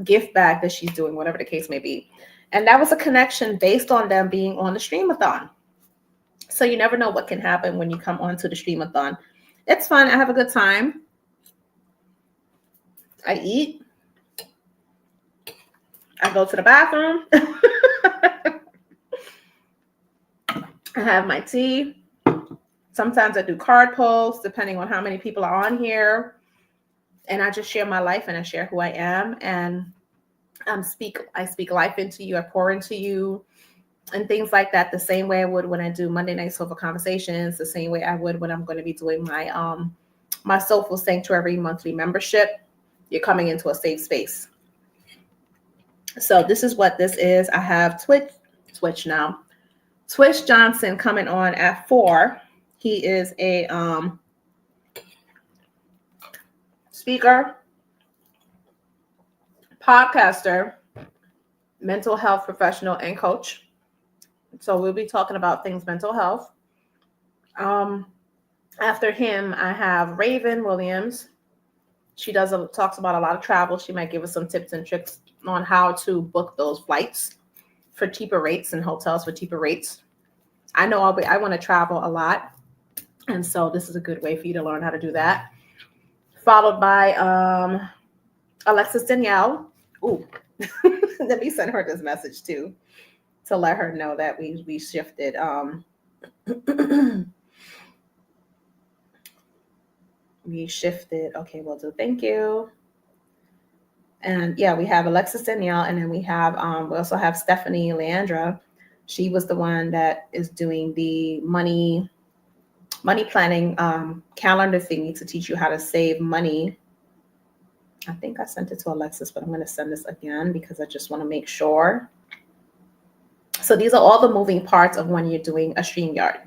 gift bag that she's doing, whatever the case may be. And that was a connection based on them being on the Streamathon. So you never know what can happen when you come onto the Streamathon. It's fun. I have a good time. I eat. I go to the bathroom. I have my tea. Sometimes I do card pulls, depending on how many people are on here. And I just share my life and I share who I am. And I speak life into you. I pour into you and things like that. The same way I would when I do Monday Night Soulful Conversations. The same way I would when I'm going to be doing my my Soulful Sanctuary monthly membership. You're coming into a safe space. So this is what this is. I have Twitch now. Twish Johnson coming on at 4. He is a speaker, podcaster, mental health professional, and coach. So we'll be talking about things mental health. After him, I have Raven Williams. She talks about a lot of travel. She might give us some tips and tricks on how to book those flights for cheaper rates and hotels for cheaper rates. I know I want to travel a lot. And so this is a good way for you to learn how to do that. Followed by Alexis Danielle. Ooh, let me send her this message too to let her know that we shifted. We shifted. Okay, will do. Thank you. And yeah, we have Alexis Danielle, and then we also have Stephanie Leandra. She was the one that is doing the money planning calendar thingy to teach you how to save money. I think I sent it to Alexis, but I'm going to send this again because I just want to make sure. So these are all the moving parts of when you're doing a StreamYard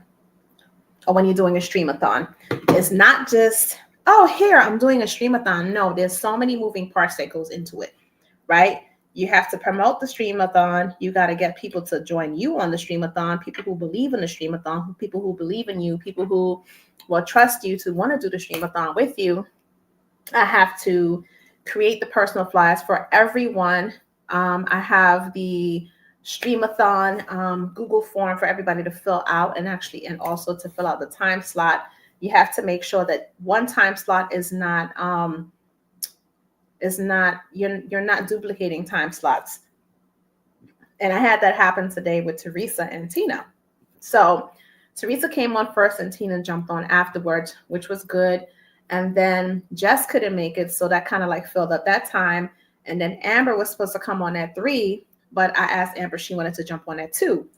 or when you're doing a Streamathon. It's not just, oh, here, I'm doing a Streamathon. No, there's so many moving parts that goes into it, right? You have to promote the Streamathon. You got to get people to join you on the Streamathon, people who believe in the Streamathon, people who believe in you, people who will trust you to want to do the Streamathon with you. I have to create the personal flyers for everyone. I have the Streamathon Google form for everybody to fill out and also to fill out the time slot. You have to make sure that one time slot is not you're not duplicating time slots. And I had that happen today with Teresa and Tina. So Teresa came on first and Tina jumped on afterwards, which was good. And then Jess couldn't make it, so that kind of like filled up that time. And then Amber was supposed to come on at 3, but I asked Amber, she wanted to jump on at 2.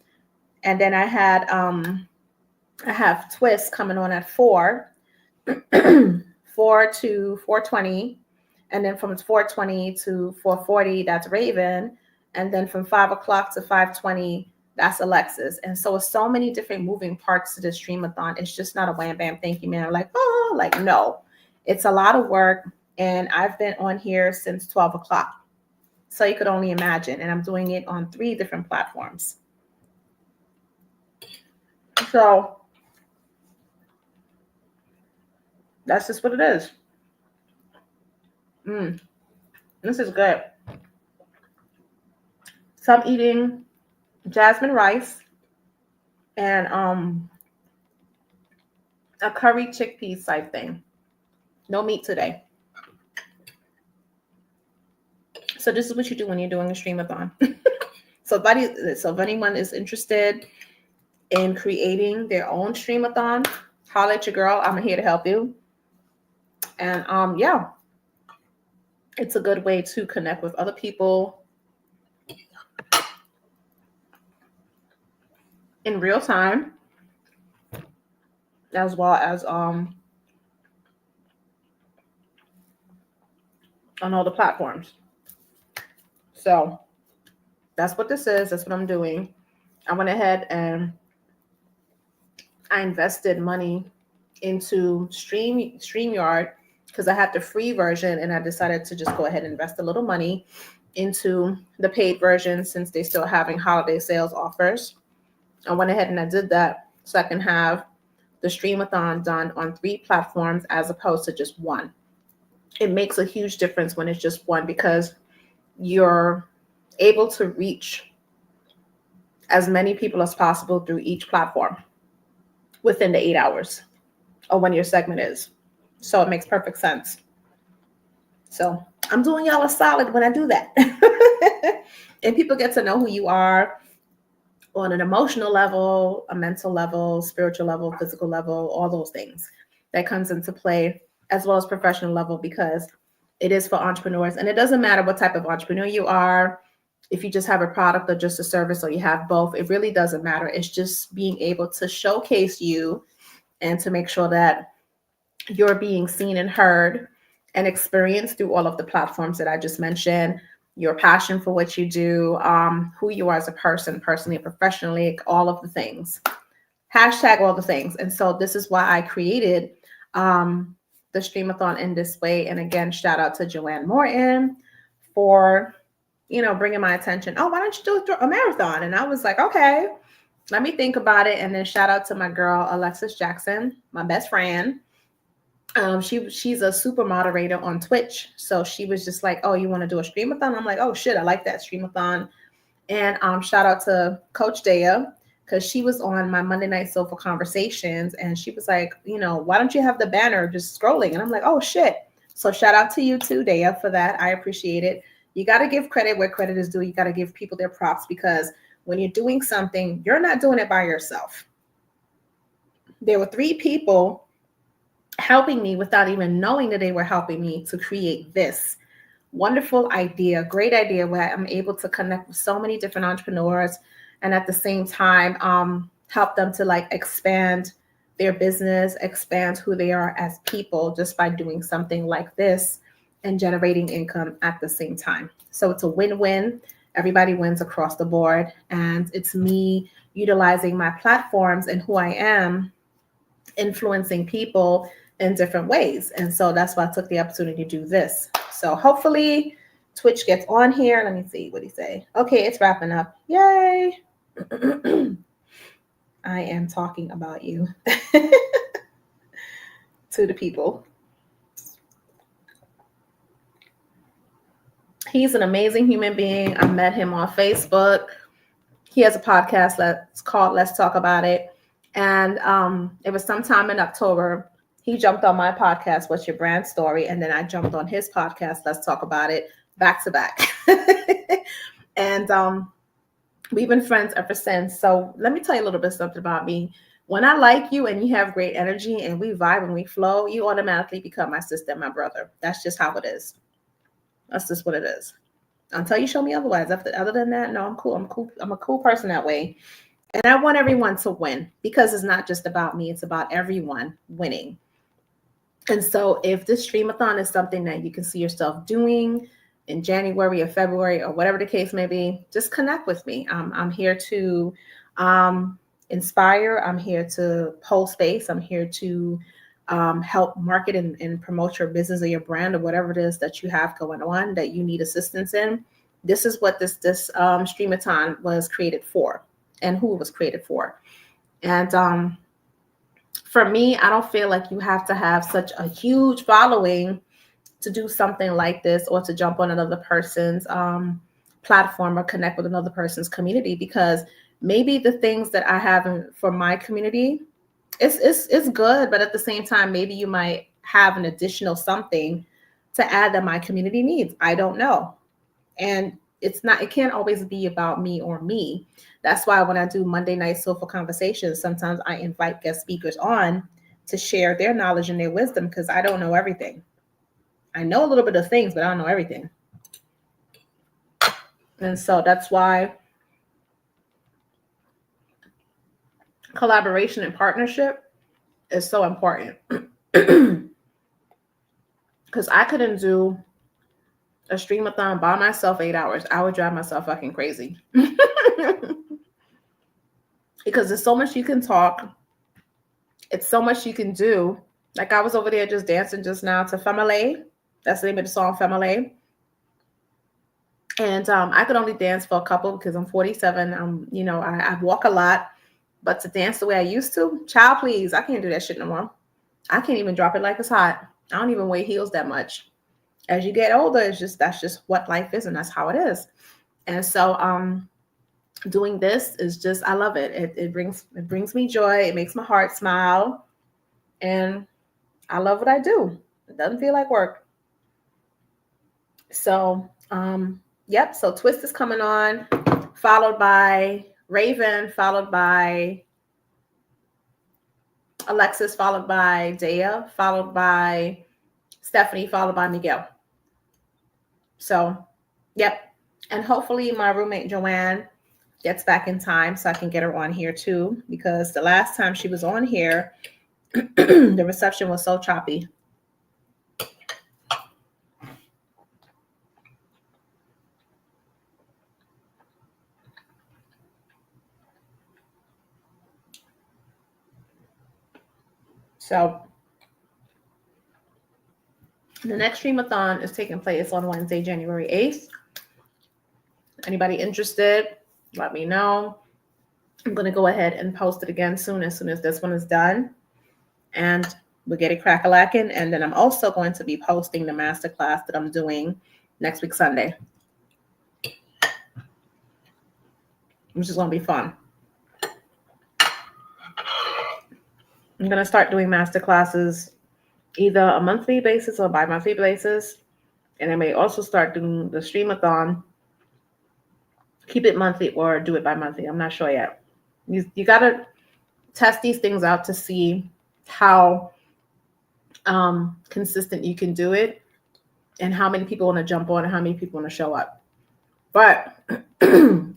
And then I have Twist coming on at 4, 4 to 4:20. And then from 4:20 to 4:40, that's Raven. And then from 5 o'clock to 5:20, that's Alexis. And so it's so many different moving parts to this Streamathon. It's just not a wham, bam, thank you, man. No. It's a lot of work. And I've been on here since 12 o'clock. So you could only imagine. And I'm doing it on 3 different platforms. So that's just what it is. This is good. So I'm eating jasmine rice and a curry chickpeas type thing. No meat today. So this is what you do when you're doing a Streamathon. So if anyone is interested in creating their own Streamathon, holler at your girl. I'm here to help you. And yeah, it's a good way to connect with other people in real time, as well as on all the platforms. So that's what this is. That's what I'm doing. I went ahead and I invested money into StreamYard because I had the free version and I decided to just go ahead and invest a little money into the paid version since they're still having holiday sales offers. I went ahead and I did that so I can have the Streamathon done on 3 platforms as opposed to just one. It makes a huge difference when it's just one because you're able to reach as many people as possible through each platform within the 8 hours or when your segment is. So it makes perfect sense. So I'm doing y'all a solid when I do that. And people get to know who you are on an emotional level, a mental level, spiritual level, physical level, all those things that comes into play, as well as professional level, because it is for entrepreneurs. And it doesn't matter what type of entrepreneur you are, if you just have a product or just a service or you have both, it really doesn't matter. It's just being able to showcase you and to make sure that you're being seen and heard and experienced through all of the platforms that I just mentioned, your passion for what you do, who you are as a person, personally and professionally, all of the things. Hashtag all the things. And so this is why I created the Streamathon in this way. And again, shout out to Joanne Morton for, bringing my attention. Oh, why don't you do a marathon? And I was like, okay, let me think about it. And then shout out to my girl, Alexis Jackson, my best friend. She's a super moderator on Twitch. So she was just like, oh, you want to do a Streamathon? I'm like, oh shit, I like that Streamathon. And shout out to Coach Dea, because she was on my Monday Night Soulful Conversations. And she was like, why don't you have the banner just scrolling? And I'm like, oh shit. So shout out to you too, Dea, for that. I appreciate it. You got to give credit where credit is due. You got to give people their props, because when you're doing something, you're not doing it by yourself. There were 3 people helping me without even knowing that they were helping me to create this wonderful idea, great idea, where I'm able to connect with so many different entrepreneurs and at the same time help them to expand their business, expand who they are as people just by doing something like this and generating income at the same time. So it's a win-win. Everybody wins across the board. And it's me utilizing my platforms and who I am, influencing people in different ways. And so that's why I took the opportunity to do this. So hopefully Twitch gets on here. Let me see what he say. Okay, it's wrapping up. Yay. I am talking about you to the people. He's an amazing human being. I met him on Facebook. He has a podcast that's called Let's Talk About It. And it was sometime in October. He jumped on my podcast, What's Your Brand Story? And then I jumped on his podcast, Let's Talk About It, back to back. And we've been friends ever since. So let me tell you a little bit something about me. When I like you and you have great energy and we vibe and we flow, you automatically become my sister and my brother. That's just how it is. That's just what it is. Until you show me otherwise. Other than that, no, I'm cool. I'm a cool person that way. And I want everyone to win, because it's not just about me. It's about everyone winning. And so if this Streamathon is something that you can see yourself doing in January or February or whatever the case may be, just connect with me. I'm here to inspire. I'm here to hold space. I'm here to help market and promote your business or your brand or whatever it is that you have going on that you need assistance in. This is what this Streamathon was created for and who it was created for. And for me, I don't feel like you have to have such a huge following to do something like this or to jump on another person's platform or connect with another person's community, because maybe the things that I have for my community, it's good, but at the same time, maybe you might have an additional something to add that my community needs. I don't know. And it can't always be about me or me. That's why when I do Monday Night Soulful Conversations, sometimes I invite guest speakers on to share their knowledge and their wisdom, because I don't know everything. I know a little bit of things, but I don't know everything. And so that's why collaboration and partnership is so important. Because I couldn't do a Streamathon by myself 8 hours. I would drive myself fucking crazy. Because there's so much you can talk. It's so much you can do. Like I was over there just dancing just now to Family. That's the name of the song, Family. And I could only dance for a couple because I'm 47. I walk a lot, but to dance the way I used to, child, please, I can't do that shit no more. I can't even drop it like it's hot. I don't even wear heels that much. As you get older, that's just what life is, and that's how it is. And so doing this is just, I love it. It brings me joy. It makes my heart smile, and I love what I do. It doesn't feel like work. So yep. So Twist is coming on, followed by Raven, followed by Alexis, followed by Dea, followed by Stephanie, followed by Miguel. So, yep. And hopefully my roommate Joanne gets back in time so I can get her on here too, because the last time she was on here, the reception was so choppy. So the next Streamathon is taking place on Wednesday, January 8th. Anybody interested, let me know. I'm going to go ahead and post it again as soon as this one is done. And we'll get it crack-a-lacking. And then I'm also going to be posting the masterclass that I'm doing next week, Sunday, which is going to be fun. I'm going to start doing masterclasses either a monthly basis or bi-monthly basis. And I may also start doing the Streamathon, keep it monthly or do it bi-monthly. I'm not sure yet. You got to test these things out to see how consistent you can do it and how many people want to jump on and how many people want to show up. But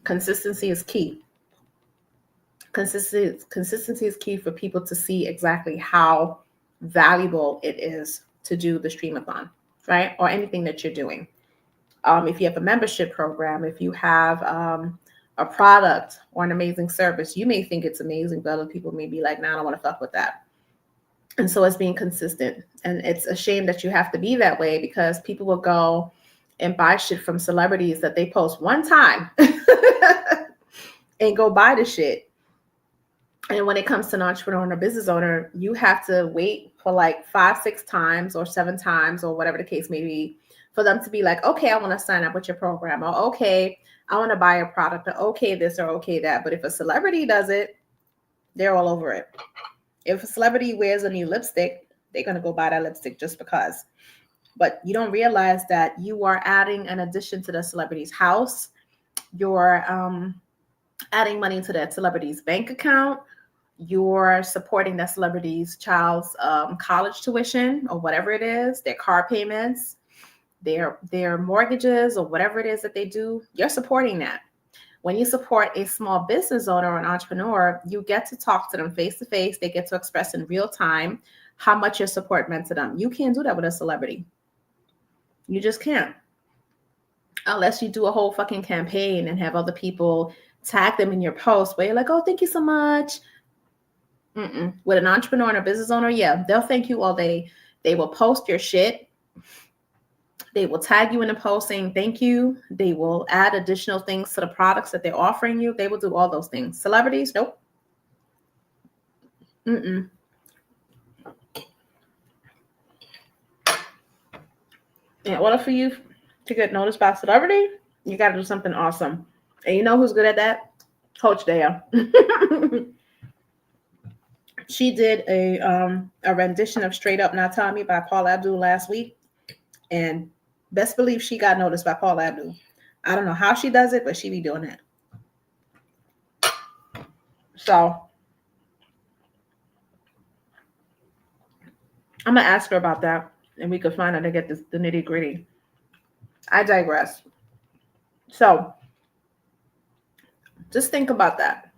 consistency is key. Consistency is key for people to see exactly how valuable it is to do the Streamathon, right? Or anything that you're doing. If you have a membership program, if you have a product or an amazing service, you may think it's amazing, but other people may be like, nah, I don't want to fuck with that. And so it's being consistent. And it's a shame that you have to be that way, because people will go and buy shit from celebrities that they post one time and go buy the shit. And when it comes to an entrepreneur and a business owner, you have to wait for like 5, 6 times or 7 times or whatever the case may be for them to be like, okay, I want to sign up with your program, or okay, I want to buy a product, or okay this or okay that. But if a celebrity does it, they're all over it. If a celebrity wears a new lipstick, they're going to go buy that lipstick just because. But you don't realize that you are adding an addition to the celebrity's house. You're adding money to that celebrity's bank account. You're supporting that celebrity's child's college tuition or whatever it is, their car payments, their mortgages or whatever it is that they do. You're supporting that. When you support a small business owner or an entrepreneur, you get to talk to them face to face. They get to express in real time how much your support meant to them. You can't do that with a celebrity. You just can't. Unless you do a whole fucking campaign and have other people tag them in your post where you're like, oh, thank you so much. With an entrepreneur and a business owner, yeah, they'll thank you all day. They will post your shit. They will tag you in the post saying thank you. They will add additional things to the products that they're offering you. They will do all those things. Celebrities, nope. In order for you to get noticed by a celebrity, you got to do something awesome. And you know who's good at that? Coach Dea. She did a rendition of Straight Up Now Tell Me by Paula Abdul last week. And best believe she got noticed by Paula Abdul. I don't know how she does it, but she be doing it. So I'm going to ask her about that, and we could find out to get the nitty gritty. I digress. So just think about that.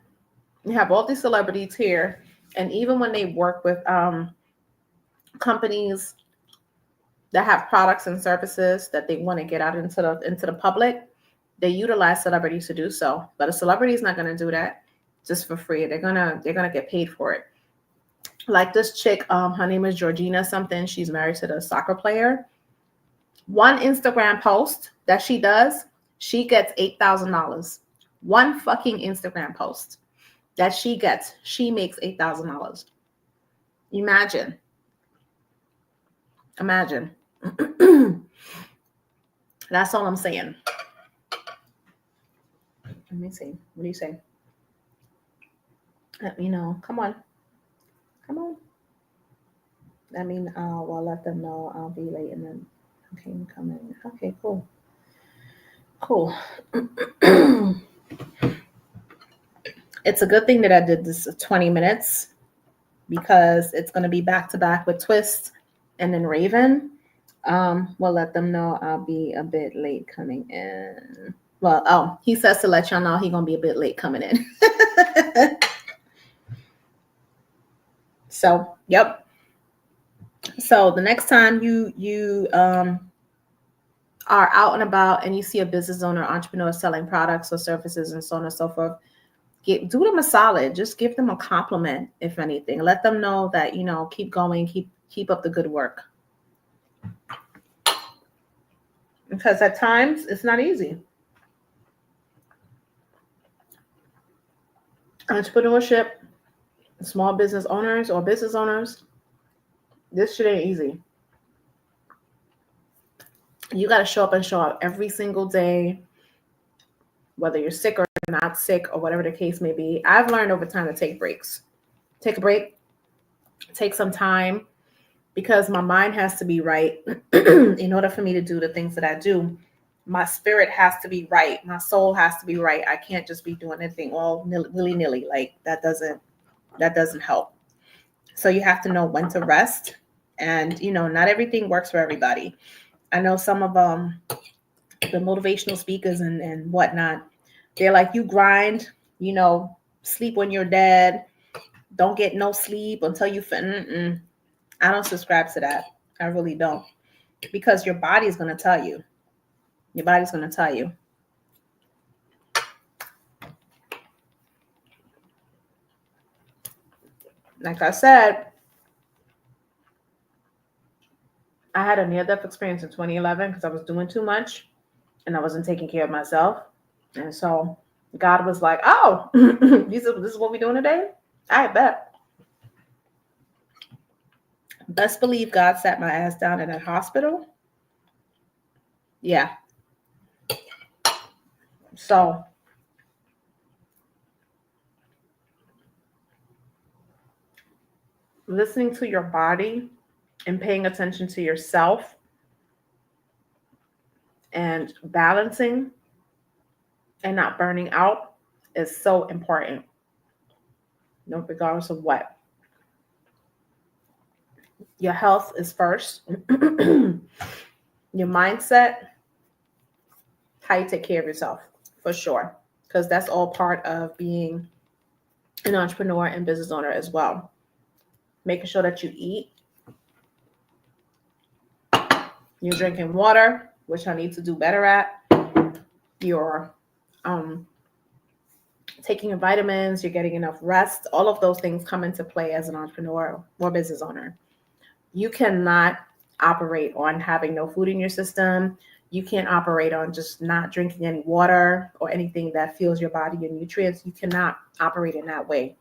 You have all these celebrities here, and even when they work with companies that have products and services that they want to get out into the public, they utilize celebrities to do so. But a celebrity is not going to do that just for free. They're gonna get paid for it. Like this chick, her name is Georgina something. She's married to the soccer player. One Instagram post that she does, she gets $8,000. One fucking Instagram post that she gets, she makes $8,000. Imagine. That's all I'm saying. Let me see. What do you say? Let me know. Come on. Let me well, let them know I'll be late and then okay, come in. Okay, cool. It's a good thing that I did this 20 minutes because it's going to be back to back with Twist and then Raven. We'll let them know I'll be a bit late coming in. Well, he says to let y'all know he's going to be a bit late coming in. So, yep. So the next time you are out and about and you see a business owner, entrepreneur selling products or services and so on and so forth, do them a solid. Just give them a compliment, if anything. Let them know that, keep going, keep up the good work. Because at times it's not easy. Entrepreneurship, small business owners or business owners, this shit ain't easy. You got to show up every single day, whether you're sick or not sick or whatever the case may be. I've learned over time to take breaks. Take a break, take some time, because my mind has to be right in order for me to do the things that I do. My spirit has to be right. My soul has to be right. I can't just be doing anything all willy-nilly. Like that doesn't help. So you have to know when to rest. And, not everything works for everybody. I know some of the motivational speakers and whatnot, they're like, you grind, sleep when you're dead. Don't get no sleep until you fin. I don't subscribe to that. I really don't. Because your body's going to tell you. Your body's going to tell you. Like I said, I had a near-death experience in 2011 because I was doing too much and I wasn't taking care of myself. And so God was like, oh, this is what we're doing today? I bet. Best believe God sat my ass down in that hospital. Yeah. So listening to your body and paying attention to yourself and balancing and not burning out is so important. Regardless of what. Your health is first. Your mindset, how you take care of yourself, for sure. Because that's all part of being an entrepreneur and business owner as well. Making sure that you eat. You're drinking water, which I need to do better at. You're taking your vitamins. You're getting enough rest. All of those things come into play as an entrepreneur or business owner. You cannot operate on having no food in your system. You can't operate on just not drinking any water or anything that fuels your body and nutrients. You cannot operate in that way.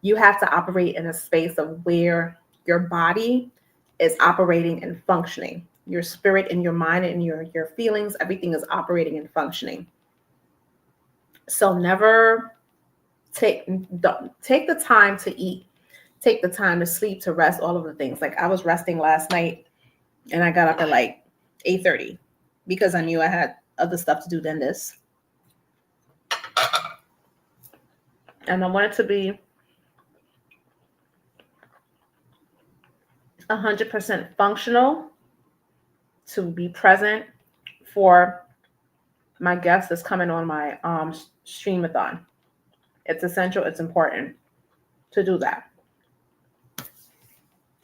You have to operate in a space of where your body is operating and functioning. Your spirit and your mind and your feelings, everything is operating and functioning. So never take the time to eat, take the time to sleep, to rest, all of the things. Like I was resting last night and I got up at like 8:30 because I knew I had other stuff to do than this. And I wanted to be 100% functional, to be present for my guest that's coming on my Streamathon. It's essential. It's important to do that.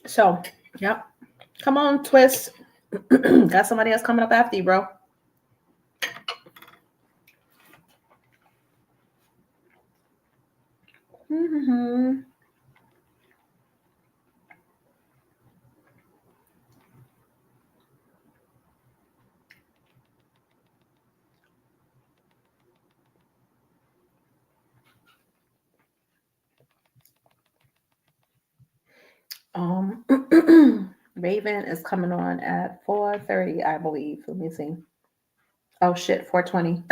So, yep. Come on, Twist. Got somebody else coming up after you, bro. Raven is coming on at 4:30, I believe. Let me see. Oh shit, 4:20.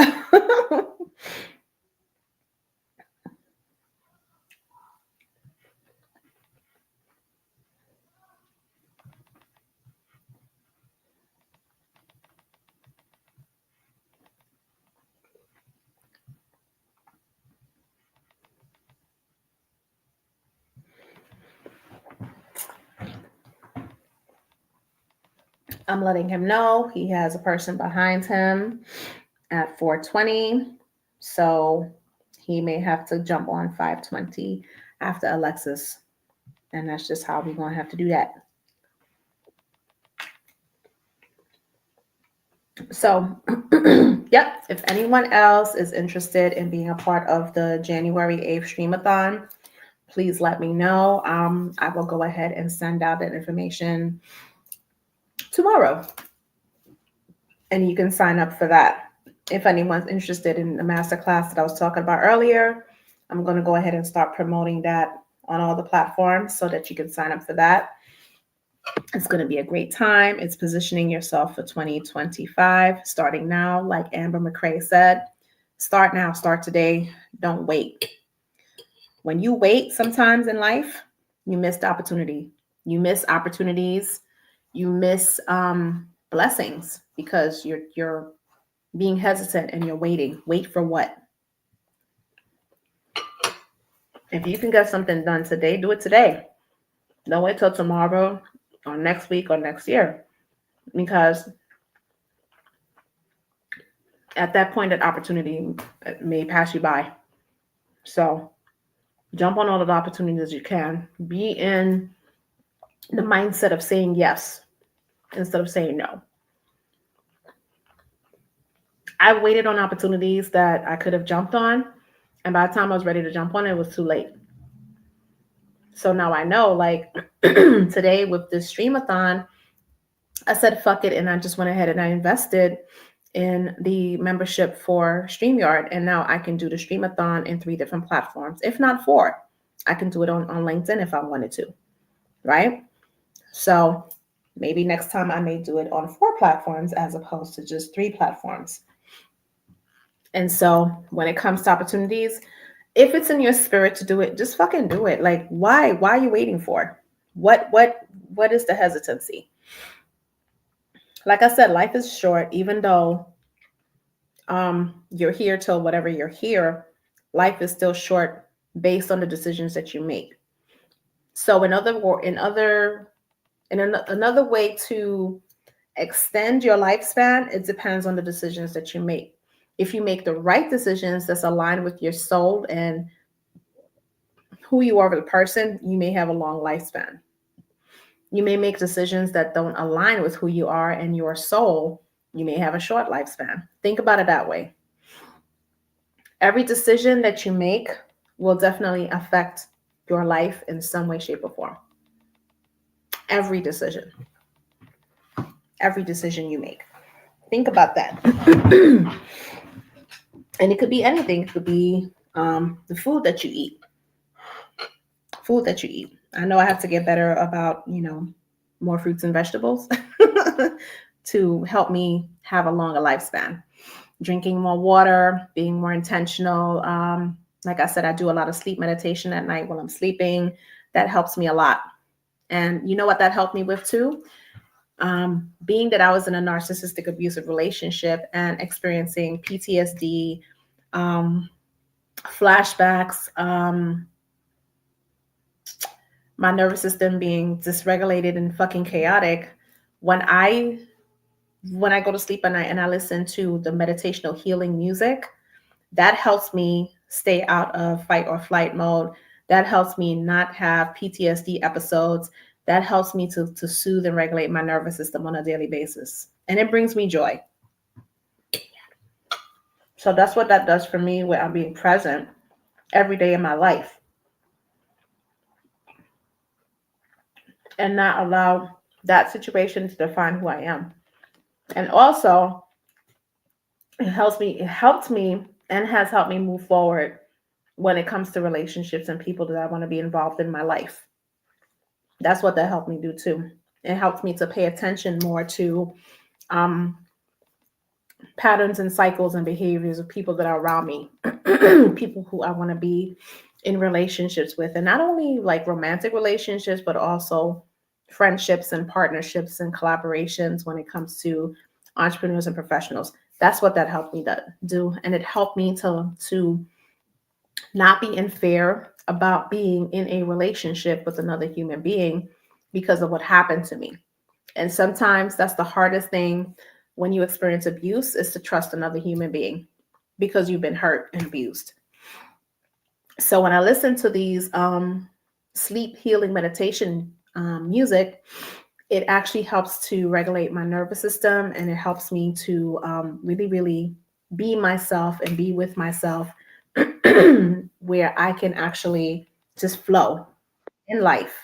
I'm letting him know he has a person behind him at 4:20. So he may have to jump on 5:20 after Alexis. And that's just how we're going to have to do that. So, yep, if anyone else is interested in being a part of the January 8th Streamathon, please let me know. I will go ahead and send out that information tomorrow. And you can sign up for that. If anyone's interested in the masterclass that I was talking about earlier, I'm going to go ahead and start promoting that on all the platforms so that you can sign up for that. It's going to be a great time. It's positioning yourself for 2025, starting now, like Amber McCrae said. Start now, start today. Don't wait. When you wait sometimes in life, you miss the opportunity. You miss opportunities. You miss blessings because you're being hesitant and you're waiting. Wait for what? If you can get something done today, do it today. Don't wait till tomorrow or next week or next year, because at that point, that opportunity may pass you by. So jump on all of the opportunities you can. Be in the mindset of saying yes instead of saying no. I waited on opportunities that I could have jumped on, and by the time I was ready to jump on, it was too late. So now I know, like today with this Streamathon, I said fuck it, and I just went ahead and I invested in the membership for StreamYard, and now I can do the Streamathon in 3 different platforms, if not 4. I can do it on LinkedIn if I wanted to, right? So maybe next time I may do it on 4 platforms as opposed to just 3 platforms. And so when it comes to opportunities, if it's in your spirit to do it, just fucking do it. Like, why are you waiting for? What is the hesitancy? Like I said, life is short. Even though you're here till whatever you're here, life is still short based on the decisions that you make. So another way to extend your lifespan, it depends on the decisions that you make. If you make the right decisions that's aligned with your soul and who you are as a person, you may have a long lifespan. You may make decisions that don't align with who you are and your soul. You may have a short lifespan. Think about it that way. Every decision that you make will definitely affect your life in some way, shape, or form. Every decision you make. Think about that. And it could be anything. It could be the food that you eat. I know I have to get better about, more fruits and vegetables to help me have a longer lifespan. Drinking more water, being more intentional. Like I said, I do a lot of sleep meditation at night while I'm sleeping. That helps me a lot. And you know what that helped me with too? Being that I was in a narcissistic abusive relationship and experiencing PTSD, flashbacks, my nervous system being dysregulated and fucking chaotic. When I go to sleep at night and I listen to the meditational healing music, that helps me stay out of fight or flight mode. That helps me not have PTSD episodes. That helps me to soothe and regulate my nervous system on a daily basis. And it brings me joy. So that's what that does for me, where I'm being present every day in my life. And not allow that situation to define who I am. And also, it helped me and has helped me move forward when it comes to relationships and people that I want to be involved in my life. That's what that helped me do too. It helped me to pay attention more to um, patterns and cycles and behaviors of people that are around me, people who I want to be in relationships with, and not only like romantic relationships, but also friendships and partnerships and collaborations when it comes to entrepreneurs and professionals. That's what that helped me do, and it helped me to not be in fear about being in a relationship with another human being because of what happened to me. And sometimes that's the hardest thing when you experience abuse, is to trust another human being because you've been hurt and abused. So when I listen to these sleep healing meditation music, it actually helps to regulate my nervous system, and it helps me to really, really be myself and be with myself where I can actually just flow in life.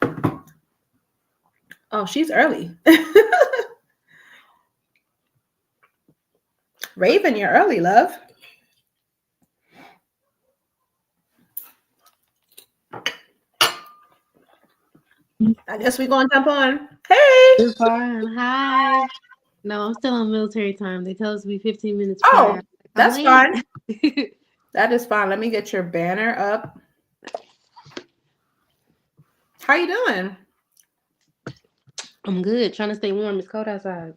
Oh, she's early. Raven, you're early, love. I guess we're going to jump on. Hey. You're fine. Hi. No, I'm still on military time. They tell us to be 15 minutes Oh, prior. that's fine. That is fine. Let me get your banner up. How you doing? I'm good. Trying to stay warm. It's cold outside.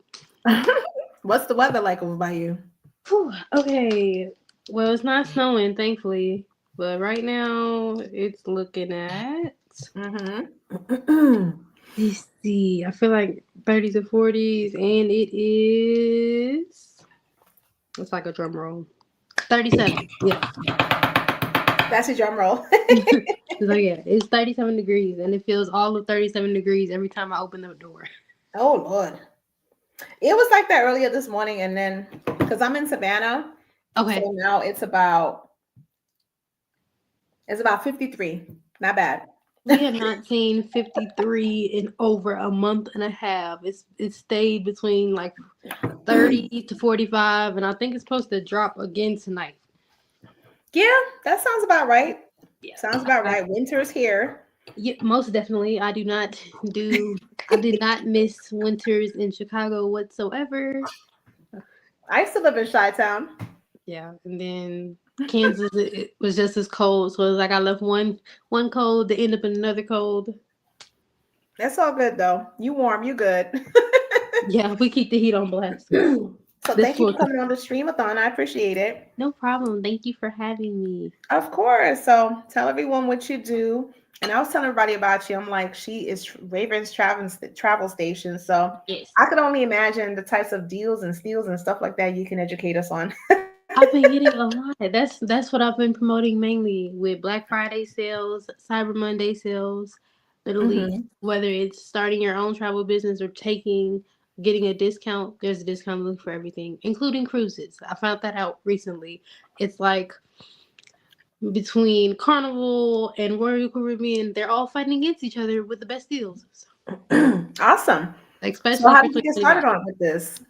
What's the weather like over by you? Whew. Okay. Well, it's not snowing, thankfully. But right now, it's looking at... Mm-hmm. Let's see. I feel like 30s and 40s, and it is... It's like a drum roll. 37. Yeah. That's a drum roll. So yeah, it's 37 degrees, and it feels all of 37 degrees every time I open the door. Oh, Lord. It was like that earlier this morning, and then, because I'm in Savannah, Okay. so now it's about 53. Not bad. We have not seen 53 in over a month and a half. It's stayed between like 30 to 45, and I think it's supposed to drop again tonight. Yeah, that sounds about right. Yeah. Sounds about right. Winter's here. Yeah, most definitely. I did not miss winters in Chicago whatsoever. I used to live in Chi-Town. Yeah, and then Kansas, it was just as cold. So it was like I left one cold to end up in another cold. That's all good though. You warm, you good. Yeah, we keep the heat on blast. So thank you for coming on the Streamathon. I appreciate it. No problem. Thank you for having me. Of course. So tell everyone what you do. And I was telling everybody about you. I'm like, she is Raven's travel station. So Yes. I could only imagine the types of deals and steals and stuff like that you can educate us on. I've been getting a lot. That's what I've been promoting mainly with Black Friday sales, Cyber Monday sales, Middle East. Whether it's starting your own travel business or getting a discount, there's a discount link for everything, including cruises. I found that out recently. It's like between Carnival and Royal Caribbean, they're all fighting against each other with the best deals. Awesome. Especially so how did you get started on with this?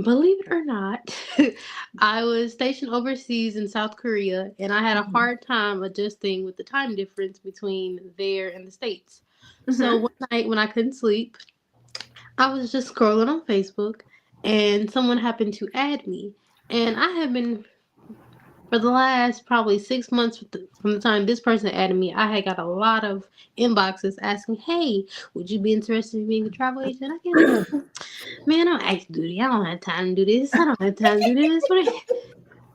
Believe it or not, I was stationed overseas in South Korea, and I had a hard time adjusting with the time difference between there and the States. So one night when I couldn't sleep, I was just scrolling on Facebook, and someone happened to add me. And I have been, for the last probably 6 months from the time this person added me, I had got a lot of inboxes asking, hey, would you be interested in being a travel agent? I get it. Man, I'm active duty. I don't have time to do this. I don't have time to do this.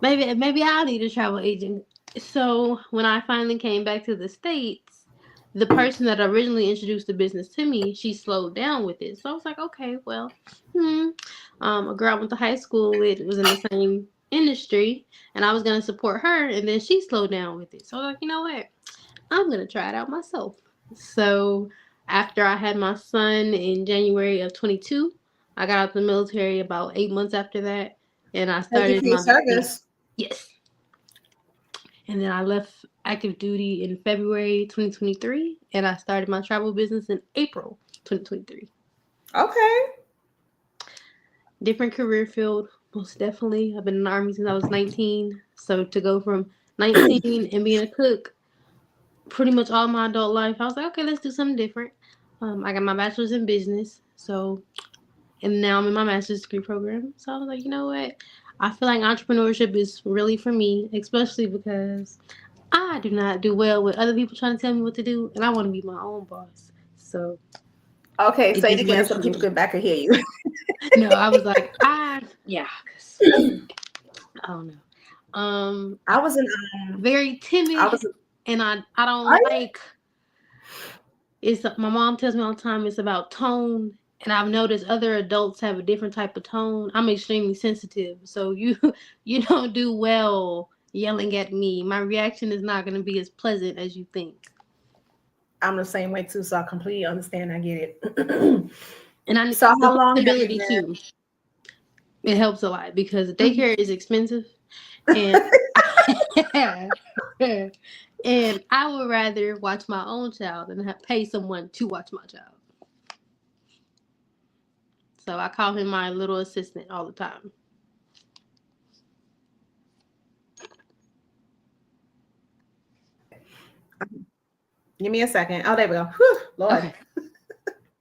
Maybe I'll need a travel agent. So when I finally came back to the States, the person that originally introduced the business to me, she slowed down with it. So I was like, okay, well, a girl I went to high school with was in the same industry, and I was going to support her, and then she slowed down with it. So I was like, you know what? I'm going to try it out myself. So after I had my son in January of 22, I got out the military about 8 months after that, and I started my service. Yes. And then I left active duty in February 2023, and I started my travel business in April 2023. Okay. Different career field, most definitely. I've been in the Army since I was 19. So to go from 19 and being a cook pretty much all my adult life, I was like, okay, let's do something different. I got my bachelor's in business, and now I'm in my master's degree program. So I was like, you know what? I feel like entrepreneurship is really for me, especially because I do not do well with other people trying to tell me what to do, and I want to be my own boss. So Okay, it say it just again works so for people me. can back and hear you. No, I was like, because I don't know. I was in. Very I timid, was. and I Are don't you? like. It's my mom tells me all the time it's about tone, and I've noticed other adults have a different type of tone. I'm extremely sensitive, so you don't do well yelling at me. My reaction is not going to be as pleasant as you think. I'm the same way too, so I completely understand. I get it. And I So the how long have you flexibility too. It helps a lot because been? daycare is expensive, and and I would rather watch my own child than pay someone to watch my child. So I call him my little assistant all the time. Give me a second. Oh, there we go. Whew, Lord, Okay.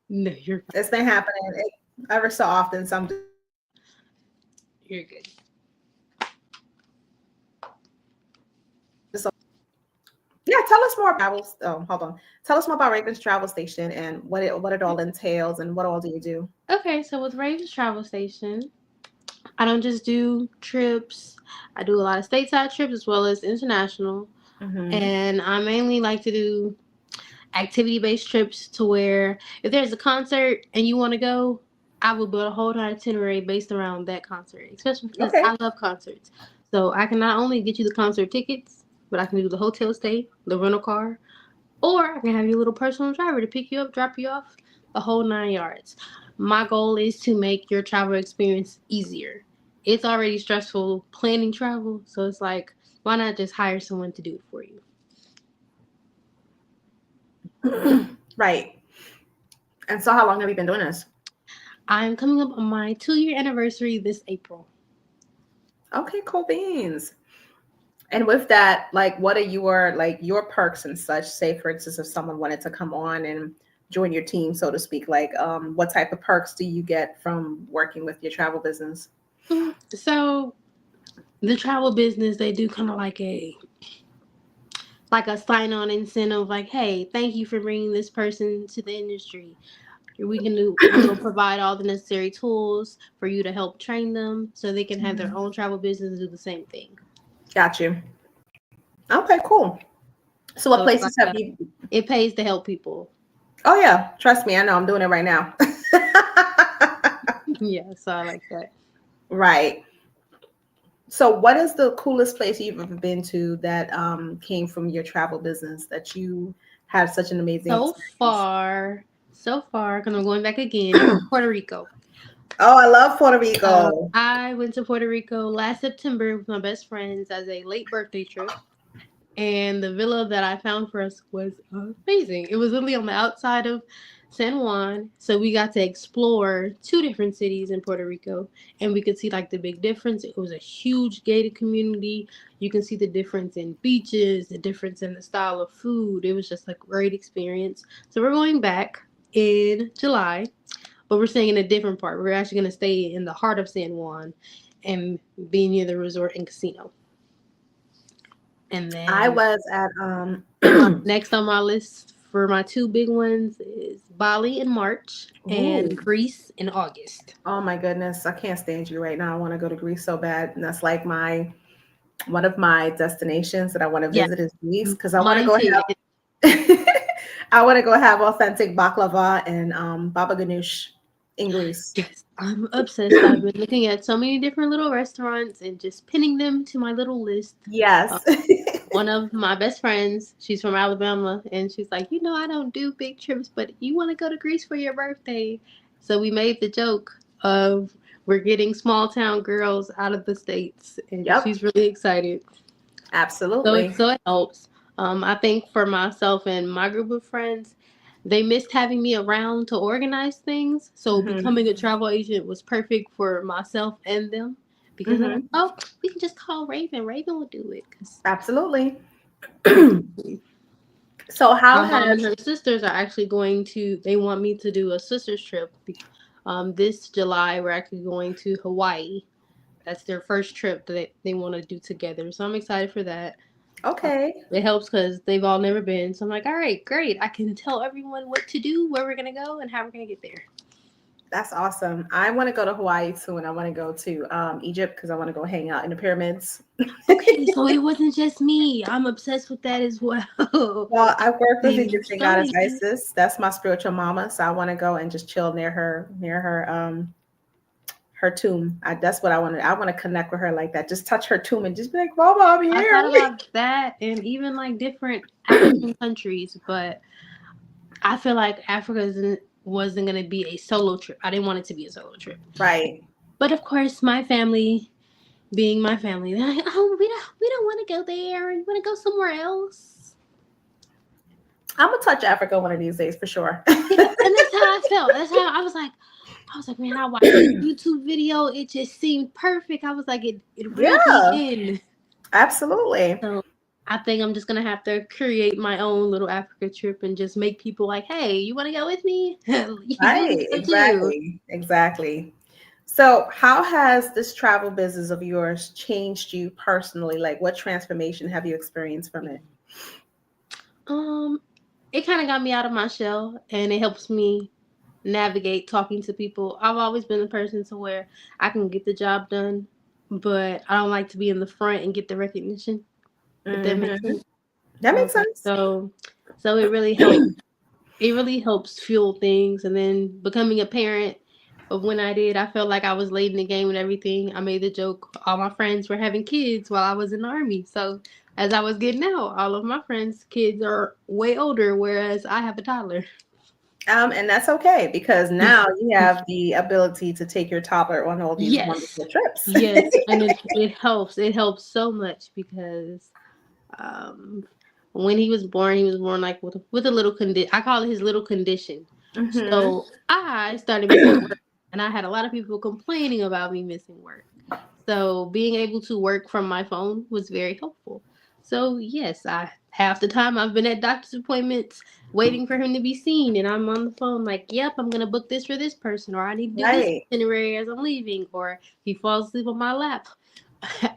No, you're fine. it's been happening ever so often. So I'm You're good. just. Yeah, tell us more about travels. Oh, hold on. Tell us more about Raven's Travel Station and what it all entails and what all do you do? Okay, so with Raven's Travel Station, I don't just do trips. I do a lot of stateside trips as well as international. Mm-hmm. And I mainly like to do activity-based trips to where if there's a concert and you want to go, I will build a whole itinerary based around that concert, especially because Okay. I love concerts. So I can not only get you the concert tickets, but I can do the hotel stay, the rental car, or I can have your little personal driver to pick you up, drop you off, the whole 9 yards. My goal is to make your travel experience easier. It's already stressful planning travel, so it's like, why not just hire someone to do it for you? Right. And so how long have you been doing this? I'm coming up on my 2-year anniversary this April. Okay, cool beans. And with that, like, what are your perks and such? Say, for instance, if someone wanted to come on and join your team, so to speak, like, what type of perks do you get from working with your travel business? So the travel business, they do kind of like a sign-on incentive, like, hey, thank you for bringing this person to the industry. We'll provide all the necessary tools for you to help train them so they can have their own travel business and do the same thing. Got you. Okay, cool. So what So it's places have like you? it pays to help people. Oh yeah, trust me, I know I'm doing it right now. Yeah, so I like that. Right. So what is the coolest place you've ever been to that came from your travel business that you had such an amazing So experience? far, because I'm going back again, Puerto Rico. Oh, I love Puerto Rico. I went to Puerto Rico last September with my best friends as a late birthday trip. And the villa that I found for us was amazing. It was literally on the outside of San Juan, so we got to explore 2 different cities in Puerto Rico, and we could see like the big difference. It was a huge gated community. You can see the difference in beaches, the difference in the style of food. It was just like a great experience. So we're going back in July, but we're staying in a different part. We're actually going to stay in the heart of San Juan and be near the resort and casino. And I then was at next on my list for my 2 big ones is Bali in March and ooh, Greece in August. oh my goodness, I can't stand you right now. I want to go to Greece so bad. And that's like one of my destinations that I want to Yeah, visit is Greece because I want to mine go too. have I want to go have authentic baklava and baba ganoush in Greece. Yes, I'm obsessed. I've been looking at so many different little restaurants and just pinning them to my little list. Yes. One of my best friends, she's from Alabama, and she's like, I don't do big trips, but you want to go to Greece for your birthday. So we made the joke of we're getting small town girls out of the States, and Yep. she's really excited. Absolutely. So it helps. I think for myself and my group of friends, they missed having me around to organize things. So Hmm. becoming a travel agent was perfect for myself and them because they're like, Hmm. oh, we can just call Raven. Raven will do it. Absolutely. Exactly. So how My mom and has her sisters are actually going to. They want me to do a sisters trip. This July we're actually going to Hawaii. That's their first trip that they want to do together. So I'm excited for that. okay? It helps because they've all never been. So I'm like, all right, great. I can tell everyone what to do, where we're gonna go, and how we're gonna get there. That's awesome. I want to go to Hawaii too, and I want to go to Egypt because I want to go hang out in the pyramids. Okay, so it wasn't just me. I'm obsessed with that as well. Well, I work with There's Egyptian so goddess many things. Isis. That's my spiritual mama. So I want to go and just chill near her tomb. That's what I want to. I want to connect with her like that. Just touch her tomb and just be like, "Mama, I'm I here." thought about that and even like different African countries, but I feel like wasn't going to be a solo trip. I didn't want it to be a solo trip. Right. But of course, my family, being my family, they're like, oh, we don't want to go there. We want to go somewhere else. I'm gonna touch Africa one of these days for sure. And that's how I felt. That's how I was like, man, I watched a YouTube video. It just seemed perfect. I was like, it reeled Yeah, me in. absolutely. So I think I'm just gonna have to create my own little Africa trip and just make people like, hey, you want to go with me? Right. You'll go too. Exactly. So, how has this travel business of yours changed you personally? Like, what transformation have you experienced from it? It kind of got me out of my shell, and it helps me navigate talking to people. I've always been the person to where I can get the job done, but I don't like to be in the front and get the recognition. If that makes Hmm. sense. That makes sense. So it really helps. It really helps fuel things, and then becoming a parent. Of when I did, I felt like I was late in the game and everything. I made the joke. All my friends were having kids while I was in the army. So as I was getting out, all of my friends' kids are way older, whereas I have a toddler. And that's okay because now you have the ability to take your toddler on all these Yes, wonderful trips. yes, and it helps. It helps so much because um, when he was born like with a little condition. I call it his little condition. Hmm. So I started missing work, and I had a lot of people complaining about me missing work. So being able to work from my phone was very helpful. So yes, I half the time I've been at doctor's appointments waiting for him to be seen, and I'm on the phone like, "Yep, I'm gonna book this for this person, or I need to do this Right. itinerary as I'm leaving," or he falls asleep on my lap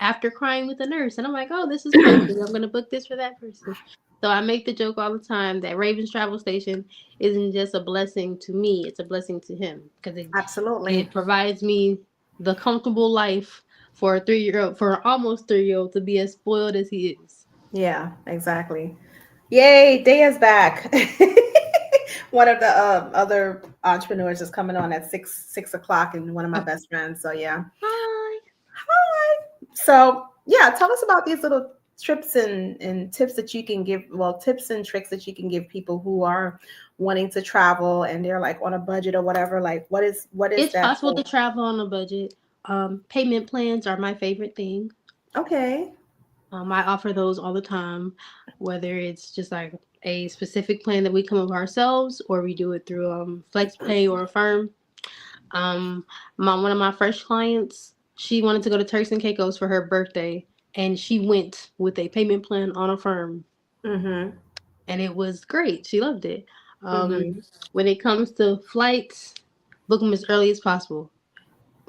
after crying with the nurse, and I'm like, "Oh, this is perfect. I'm gonna book this for that person." So I make the joke all the time that Raven's Travel Station isn't just a blessing to me; it's a blessing to him because it Absolutely. provides me the comfortable life for a 3-year-old, for an almost 3-year-old to be as spoiled as he is. Yeah, exactly. Yay, Daya's back. One of the other entrepreneurs is coming on at six o'clock, and one of my best friends. So yeah. Hi. Hi. So yeah, tell us about these little trips and tips that you can give. Well, tips and tricks that you can give people who are wanting to travel and they're like on a budget or whatever. Like, what is It's that possible for? to travel on a budget. Payment plans are my favorite thing. Okay. I offer those all the time, whether it's just like a specific plan that we come up with ourselves or we do it through FlexPay or a firm. Um, one of my first clients, she wanted to go to Turks and Caicos for her birthday, and she went with a payment plan on a firm, Mm-hmm. and it was great. She loved it. Um, Mm-hmm. when it comes to flights, book them as early as possible.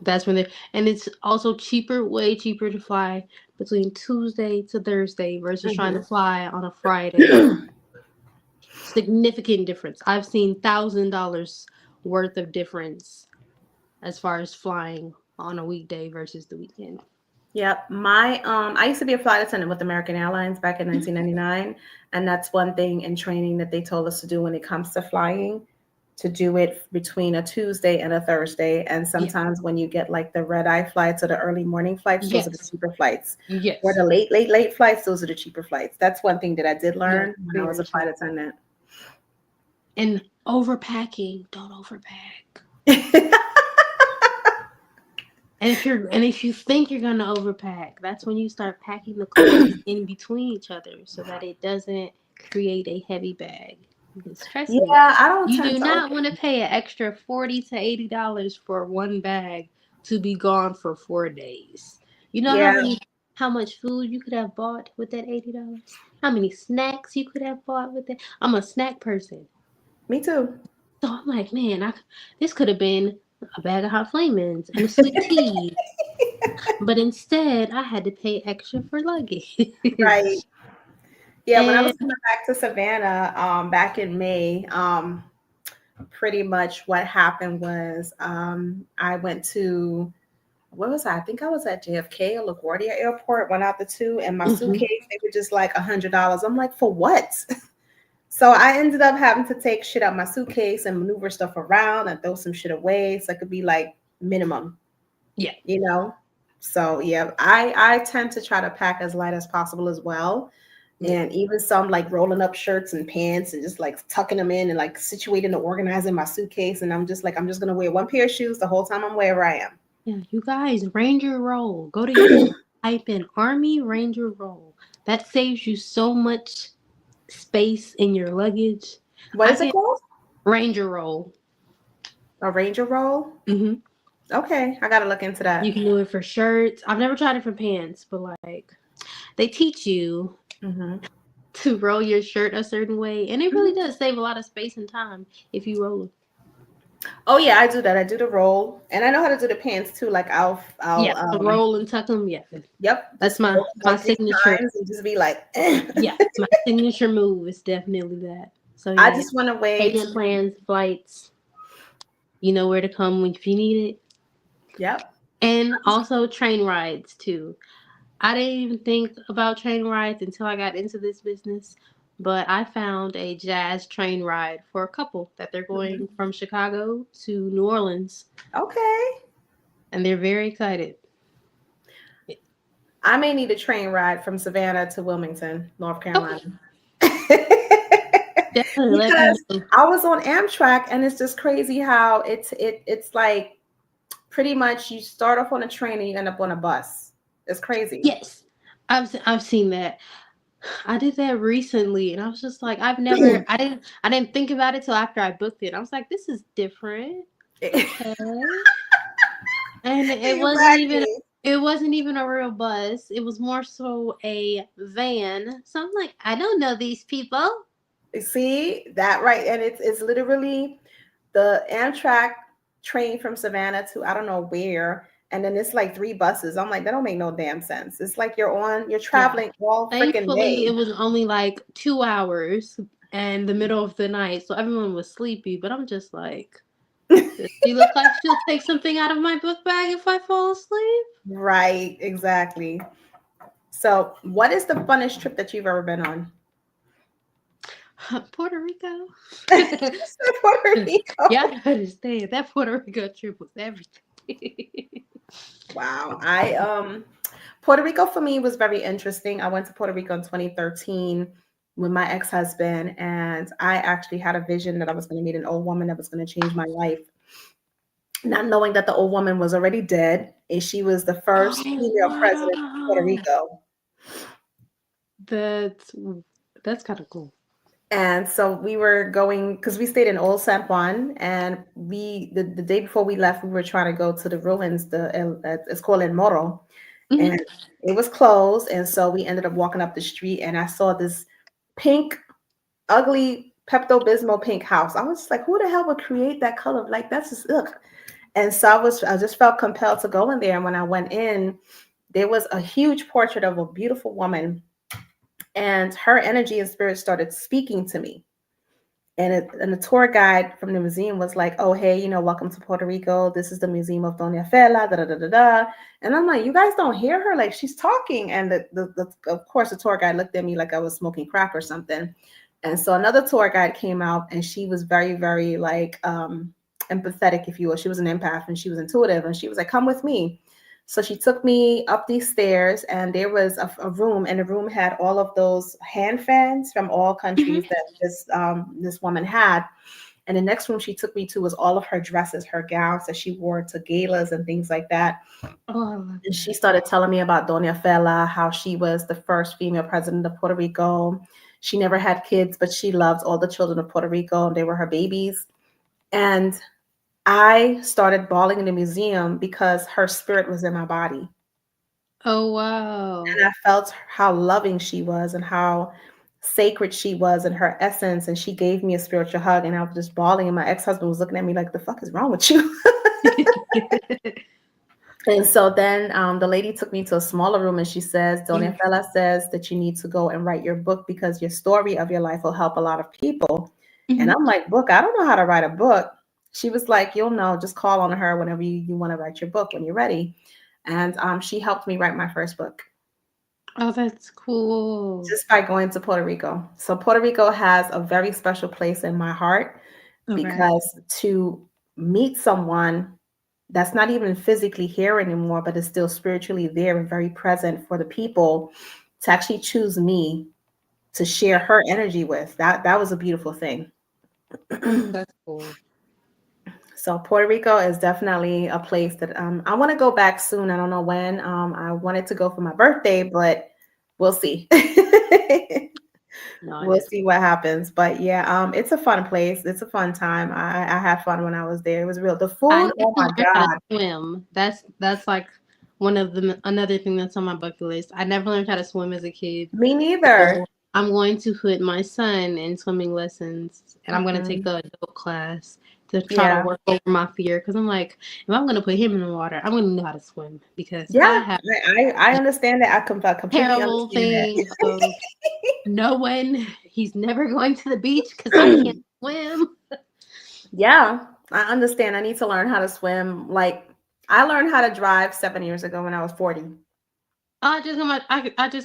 That's when they and it's also cheaper, way cheaper to fly between Tuesday to Thursday versus trying to fly on a Friday. Mm-hmm. Significant difference. I've seen $1,000 worth of difference as far as flying on a weekday versus the weekend. Yep. I used to be a flight attendant with American Airlines back in 1999, and that's one thing in training that they told us to do when it comes to flying, to do it between a Tuesday and a Thursday. And Yeah. sometimes when you get like the red eye flights or the early morning flights, those are the Yes. cheaper flights. Or Yes. the late flights, those are the cheaper flights. That's one thing that I did Yes. learn when I was Very a flight true. attendant. And overpacking. Don't overpack. And if you think you're gonna overpack, that's when you start packing the clothes in between each other so that it doesn't create a heavy bag. Because trust me, Yeah, I don't you tend do to. not want to pay an extra $40 to $80 for one bag to be gone for 4 days. You know how Yeah. many how much food you could have bought with that $80, how many snacks you could have bought with it. I'm a snack person. Me too. So I'm like, man, this could have been a bag of hot flamings and a sweet tea. But instead, I had to pay extra for luggage. Right. Yeah, when I was And coming back to Savannah, back in May, pretty much what happened was I went to, where was I? I think I was at JFK or LaGuardia Airport, went out the two, and my suitcase, they were just like $100. I'm like, for what? So I ended up having to take shit out my suitcase and maneuver stuff around and throw some shit away. So it could be like minimum, yeah. you know? So yeah, I tend to try to pack as light as possible as well. And even some like rolling up shirts and pants and just like tucking them in and like situating and organizing my suitcase. And I'm just like, I'm just going to wear one pair of shoes the whole time I'm wherever I am. Yeah, you guys, Ranger Roll. Go to YouTube, type in Army Ranger Roll. That saves you so much space in your luggage. What is it called? Ranger Roll. A Ranger roll? Mm-hmm. Okay, I got to look into that. You can do it for shirts. I've never tried it for pants, but like they teach you to roll your shirt a certain way, and it really does save a lot of space and time if you roll them. Oh yeah, I do that. I do the roll, and I know how to do the pants too. Like I'll roll and tuck them. Yeah. Yep, that's my signature. And just be like, yeah, my signature move is definitely that. So yeah, I just want to wait. Payment plans, flights. You know where to come if you need it. Yep. And also train rides too. I didn't even think about train rides until I got into this business, but I found a jazz train ride for a couple that they're going from Chicago to New Orleans. Okay. And they're very excited. I may need a train ride from Savannah to Wilmington, North Carolina. Definitely. Because I was on Amtrak, and it's just crazy how it's like pretty much you start off on a train and you end up on a bus. It's crazy. Yes, I've seen that. I did that recently, and I was just like, I didn't think about it till after I booked it. I was like, this is different. Okay. And it wasn't even a real bus. It was more so a van. So I'm like, I don't know these people. See that, right? And it's literally the Amtrak train from Savannah to I don't know where, and then it's like 3 buses. I'm like, that don't make no damn sense. It's like you're traveling all freaking day. It was only like 2 hours in the middle of the night, so everyone was sleepy. But I'm just like, does she look like she'll take something out of my book bag if I fall asleep? Right, exactly. So, what is the funnest trip that you've ever been on? Puerto Rico. Puerto Rico. Yeah, I understand. That Puerto Rico trip was everything. Wow. Puerto Rico for me was very interesting. I went to Puerto Rico in 2013 with my ex-husband, and I actually had a vision that I was going to meet an old woman that was going to change my life. Not knowing that the old woman was already dead, and she was the first female president of Puerto Rico. That's kind of cool. And so we were going, because we stayed in Old San Juan, and the day before we left, we were trying to go to the ruins. It's called El Morro, and it was closed. And so we ended up walking up the street, and I saw this pink, ugly Pepto-Bismol pink house. I was just like, who the hell would create that color? Like, that's just ugh. And so I just felt compelled to go in there. And when I went in, there was a huge portrait of a beautiful woman. And her energy and spirit started speaking to me. And the tour guide from the museum was like, oh, hey, welcome to Puerto Rico. This is the Museum of Doña Fela, da-da-da-da-da. And I'm like, you guys don't hear her? Like, she's talking. And of course, the tour guide looked at me like I was smoking crack or something. And so another tour guide came out, and she was very, very like empathetic, if you will. She was an empath, and she was intuitive. And she was like, come with me. So she took me up these stairs, and there was a room, and the room had all of those hand fans from all countries that this woman had. And the next room she took me to was all of her dresses, her gowns that she wore to galas and things like that. And she started telling me about Doña Fela, how she was the first female president of Puerto Rico. She never had kids, but she loved all the children of Puerto Rico, and they were her babies. And I started bawling in the museum because her spirit was in my body. Oh wow. And I felt how loving she was and how sacred she was in her essence. And she gave me a spiritual hug, and I was just bawling. And my ex-husband was looking at me like, the fuck is wrong with you? And so then the lady took me to a smaller room, and she says, Dona Fela says that you need to go and write your book because your story of your life will help a lot of people. And I'm like, book? I don't know how to write a book. She was like, you'll know, just call on her whenever you want to write your book when you're ready. And she helped me write my first book. Oh, that's cool. Just by going to Puerto Rico. So Puerto Rico has a very special place in my heart because to meet someone that's not even physically here anymore, but is still spiritually there and very present for the people, to actually choose me to share her energy with, that was a beautiful thing. That's cool. So Puerto Rico is definitely a place that I want to go back soon. I don't know when. I wanted to go for my birthday, but we'll see. We'll see what happens. But yeah, it's a fun place. It's a fun time. I had fun when I was there. It was real. The food, oh my God. Swim. That's like another thing that's on my bucket list. I never learned how to swim as a kid. Me neither. So I'm going to put my son in swimming lessons, and I'm going to take an adult class to try to work over my fear. Because I'm like, if I'm going to put him in the water, I'm going to know how to swim. Because I understand that. I completely terrible understand thing of knowing he's never going to the beach because I can't swim. Yeah, I understand. I need to learn how to swim. Like, I learned how to drive 7 years ago when I was 40. I just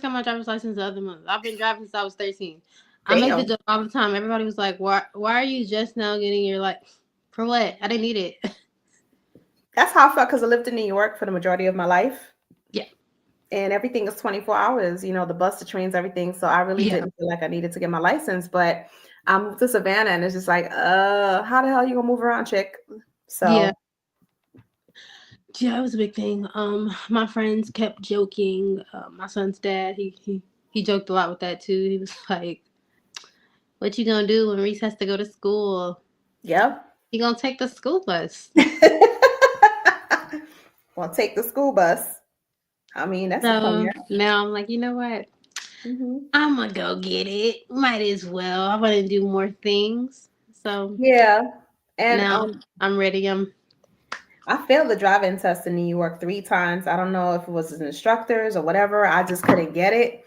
got my driver's license the other month. I've been driving since I was 13. Damn. I make the joke all the time. Everybody was like, "Why are you just now getting your for what? I didn't need it." That's how I felt because I lived in New York for the majority of my life. Yeah. And everything is 24 hours, you know, the bus, the trains, everything. So I really didn't feel like I needed to get my license. But I moved to Savannah, and it's just like, how the hell you gonna move around, chick? So yeah, it was a big thing. My friends kept joking. My son's dad, he joked a lot with that too. He was like, "What you gonna do when Reese has to go to school?" Yep. He gonna take the school bus. Well, take the school bus. I mean, that's a plan. Now I'm like, you know what? I'm gonna go get it. Might as well. I want to do more things. So yeah, and now I'm ready. I failed the driving test in New York 3 times. I don't know if it was his instructors or whatever. I just couldn't get it.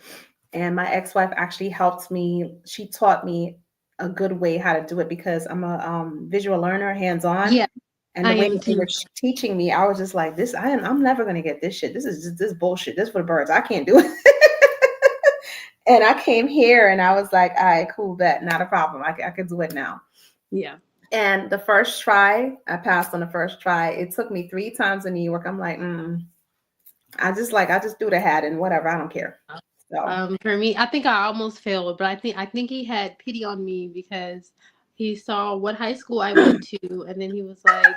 And my ex-wife actually helped me. She taught me a good way how to do it because I'm a visual learner, hands-on. Yeah. And the way that they were teaching me, I was just like, I'm never gonna get this shit. This is just this bullshit. This for the birds. I can't do it. And I came here and I was like, all right, cool, bet, not a problem. I can do it now. Yeah. And the first try, I passed on the first try. It took me 3 times in New York. I'm like, I just do the hat and whatever. I don't care. So for me, I think I almost failed, but I think he had pity on me because he saw what high school I went to, and then he was like,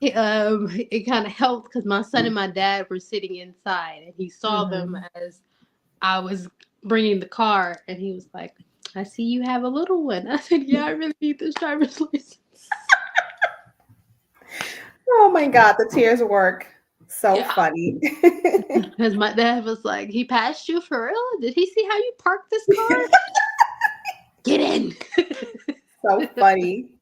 it kind of helped because my son and my dad were sitting inside, and he saw them as I was bringing the car, and he was like, "I see you have a little one." I said, "Yeah, I really need this driver's license." Oh my God, the tears work. So funny. Because my dad was like, "He passed you for real? Did he see how you parked this car? Get in." So funny.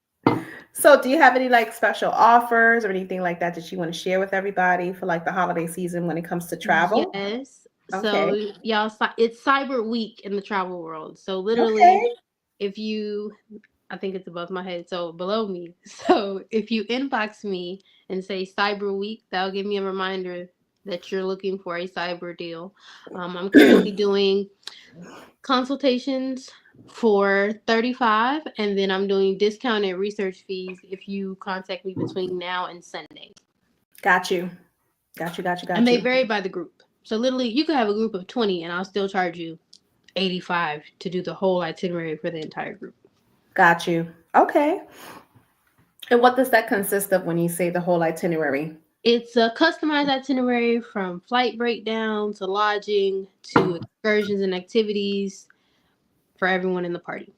So do you have any special offers or anything like that you want to share with everybody for the holiday season when it comes to travel? Yes. Okay. So y'all, it's Cyber Week in the travel world. So literally, if you, I think it's above my head, so below me. So if you inbox me and say Cyber Week, that'll give me a reminder that you're looking for a cyber deal. I'm currently doing consultations for $35, and then I'm doing discounted research fees if you contact me between now and Sunday. Got you. And they vary by the group. So literally, you could have a group of 20, and I'll still charge you $85 to do the whole itinerary for the entire group. Got you. Okay. And what does that consist of when you say the whole itinerary? It's a customized itinerary from flight breakdown to lodging to excursions and activities for everyone in the party.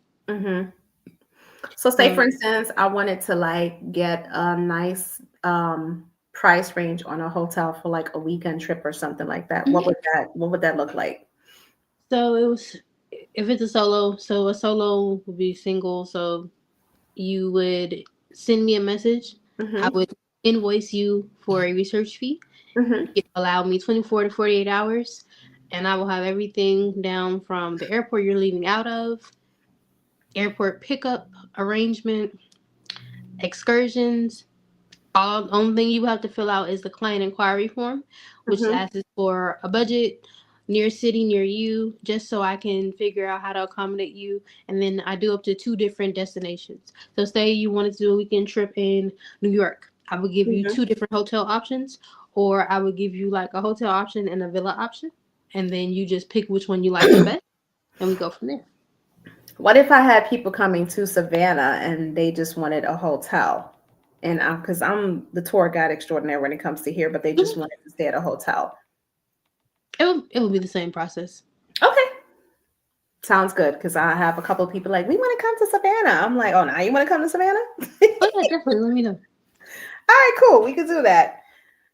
So say, for instance, I wanted to get a nice price range on a hotel for like a weekend trip or something like that? What would that look like? So it was, if it's a solo, so a solo would be single. So you would send me a message. I Mm-hmm. would invoice you for a research fee. Mm-hmm. It allowed me 24 to 48 hours, and I will have everything down from the airport you're leaving out of, airport pickup arrangement, excursions. All only thing you have to fill out is the client inquiry form, which Mm-hmm. asks for a budget, near city near you, just so I can figure out how to accommodate you. And then I do up to 2 different destinations. So say you wanted to do a weekend trip in New York, I would give you Mm-hmm. 2 different hotel options, or I would give you like a hotel option and a villa option, and then you just pick which one you like the best, and we go from there. What if I had people coming to Savannah and they just wanted a hotel? And because I'm the tour guide extraordinaire when it comes to here, but they just wanted to stay at a hotel. It would be the same process. Okay. Sounds good, because I have a couple of people like, we want to come to Savannah. I'm like, oh, now you want to come to Savannah? Oh yeah, definitely. Let me know. All right, cool. We could do that.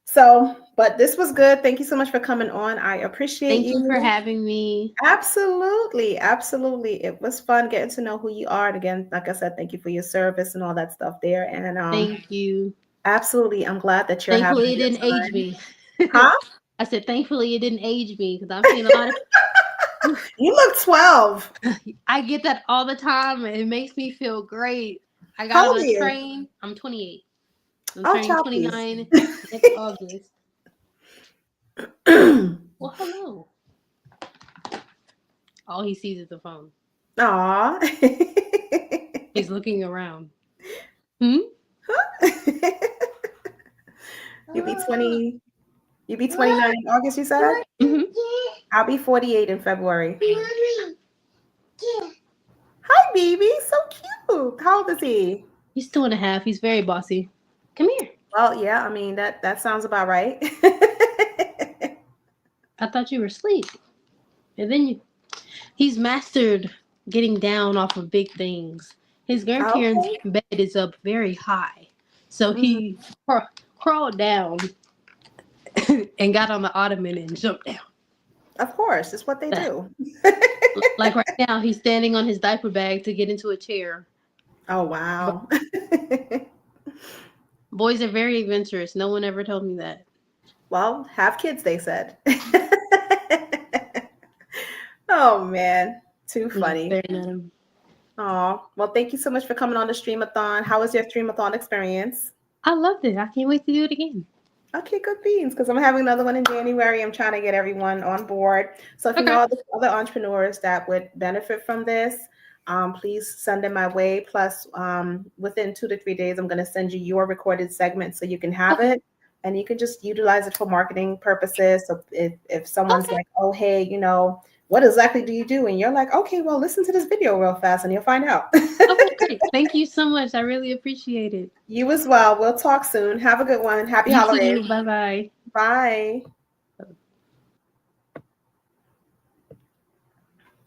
So, but this was good. Thank you so much for coming on. I appreciate Thank you for you. having me. Absolutely. Absolutely. It was fun getting to know who you are. And again, like I said, thank you for your service and all that stuff there. And Thank you. absolutely, I'm glad that you're having Thankfully, a it good didn't age time. me. Huh? I said, thankfully, it didn't age me because I'm seeing a lot of. You look 12. I get that all the time, and it makes me feel great. I How got old on are a you? train. I'm 28. I'm Oh, turning choppies. 29 next August. Well, hello. All he sees is the phone. Aw. He's looking around. Hmm? You be 20. You be 29 in August, you said? Mhm. I'll be 48 in February. Hi, baby. So cute. How old is he? He's 2.5. He's very bossy. Come here. Well, yeah, I mean, that sounds about right. I thought you were asleep. And then he's mastered getting down off of big things. His grandparents' Okay. bed is up very high. So Mhm. he crawled down and got on the ottoman and jumped down. Of course, it's what they do. Like right now, he's standing on his diaper bag to get into a chair. Oh, But wow. boys are very adventurous. No one ever told me that. Well, have kids, they said. Oh, man. Too I'm just funny. staring at him. Oh, well, thank you so much for coming on the Streamathon. How was your Streamathon experience? I loved it. I can't wait to do it again. Okay, good beans, because I'm having another one in January. I'm trying to get everyone on board. So if you know other entrepreneurs that would benefit from this, please send them my way. Plus, within 2 to 3 days, I'm going to send you your recorded segment so you can have Okay. it. And you can just utilize it for marketing purposes. So if someone's Okay. like, oh, hey, what exactly do you do? And you're like, okay, well, listen to this video real fast and you'll find out. Okay, great. Thank you so much. I really appreciate it. You as well. We'll talk soon. Have a good one. Happy You holidays. too. Bye-bye. Bye.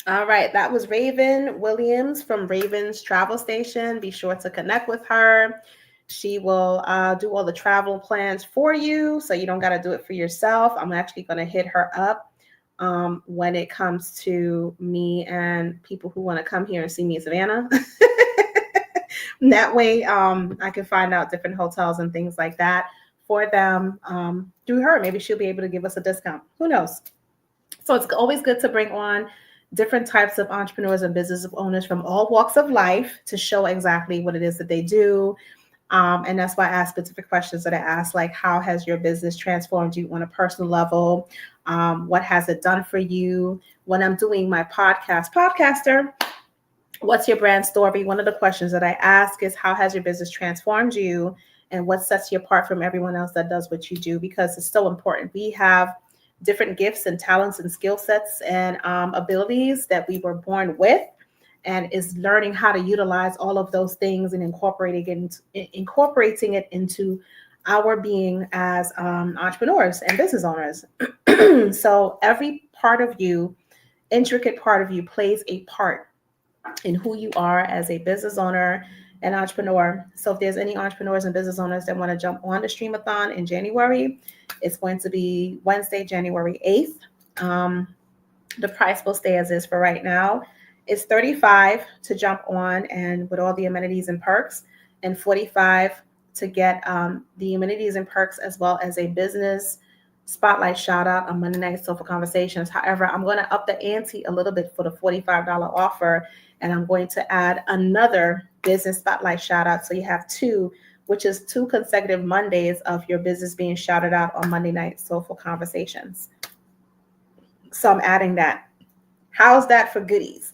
All right, that was Raven Williams from Raven's Travel Station. Be sure to connect with her. She will do all the travel plans for you, so you don't got to do it for yourself. I'm actually going to hit her up when it comes to me and people who want to come here and see me in Savannah. That way, I can find out different hotels and things like that for them through her. Maybe she'll be able to give us a discount. Who knows? So it's always good to bring on different types of entrepreneurs and business owners from all walks of life to show exactly what it is that they do. And that's why I ask specific questions that I ask, like, how has your business transformed you on a personal level? What has it done for you? When I'm doing my podcaster, what's your brand story? One of the questions that I ask is, how has your business transformed you? And what sets you apart from everyone else that does what you do? Because it's so important. We have different gifts and talents and skill sets and abilities that we were born with, and is learning how to utilize all of those things and incorporating it into our being as entrepreneurs and business owners. So every part of you, intricate part of you, plays a part in who you are as a business owner an entrepreneur. So if there's any entrepreneurs and business owners that want to jump on the Streamathon in January, it's going to be Wednesday, January 8th. The price will stay as is for right now. It's $35 to jump on and with all the amenities and perks, and $45 to get the amenities and perks as well as a business spotlight shout out on Monday Night Sofa Conversations. However, I'm going to up the ante a little bit for the $45 offer, and I'm going to add another business spotlight shout out. So you have two, which is 2 consecutive Mondays of your business being shouted out on Monday Night Sofa Conversations. So I'm adding that. How's that for goodies?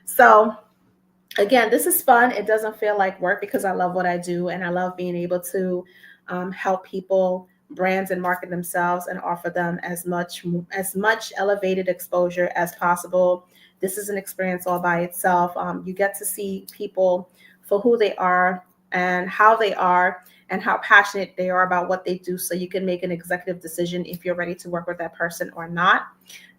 So again, this is fun. It doesn't feel like work because I love what I do, and I love being able to help people brands and market themselves and offer them as much elevated exposure as possible. This is an experience all by itself. You get to see people for who they are and how passionate they are about what they do, so you can make an executive decision if you're ready to work with that person or not.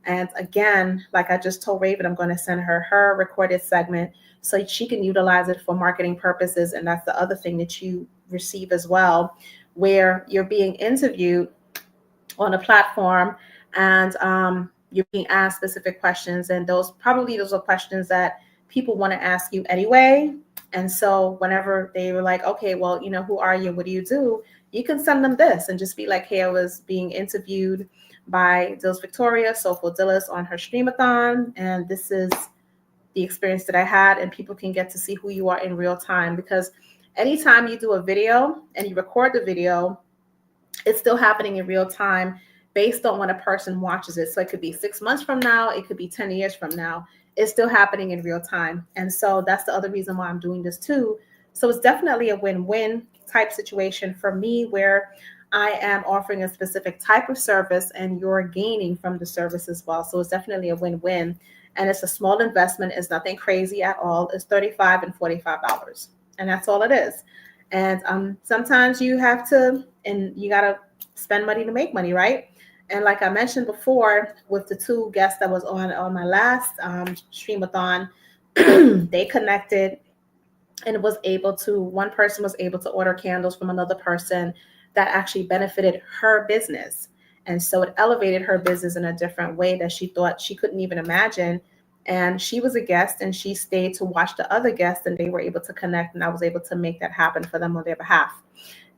And again, like I just told Raven, I'm going to send her recorded segment so she can utilize it for marketing purposes. And that's the other thing that you receive as well, where you're being interviewed on a platform and you're being asked specific questions. And those are questions that people want to ask you anyway. And so whenever they were like, okay, well, who are you? What do you do? You can send them this and just be like, hey, I was being interviewed by Dills Victoria, Soulful Dillis, on her Streamathon. And this is the experience that I had. And people can get to see who you are in real time, because anytime you do a video and you record the video, it's still happening in real time based on when a person watches it. So it could be 6 months from now, it could be 10 years from now. It's still happening in real time. And so that's the other reason why I'm doing this too. So it's definitely a win-win type situation for me, where I am offering a specific type of service and you're gaining from the service as well. So it's definitely a win-win. And it's a small investment. It's nothing crazy at all. It's $35 and $45. And that's all it is. And sometimes you have to, and you got to spend money to make money, right? And like I mentioned before, with the 2 guests that was on my last Streamathon, they connected and one person was able to order candles from another person that actually benefited her business. And so it elevated her business in a different way that she thought she couldn't even imagine. And she was a guest and she stayed to watch the other guests, and they were able to connect, and I was able to make that happen for them on their behalf.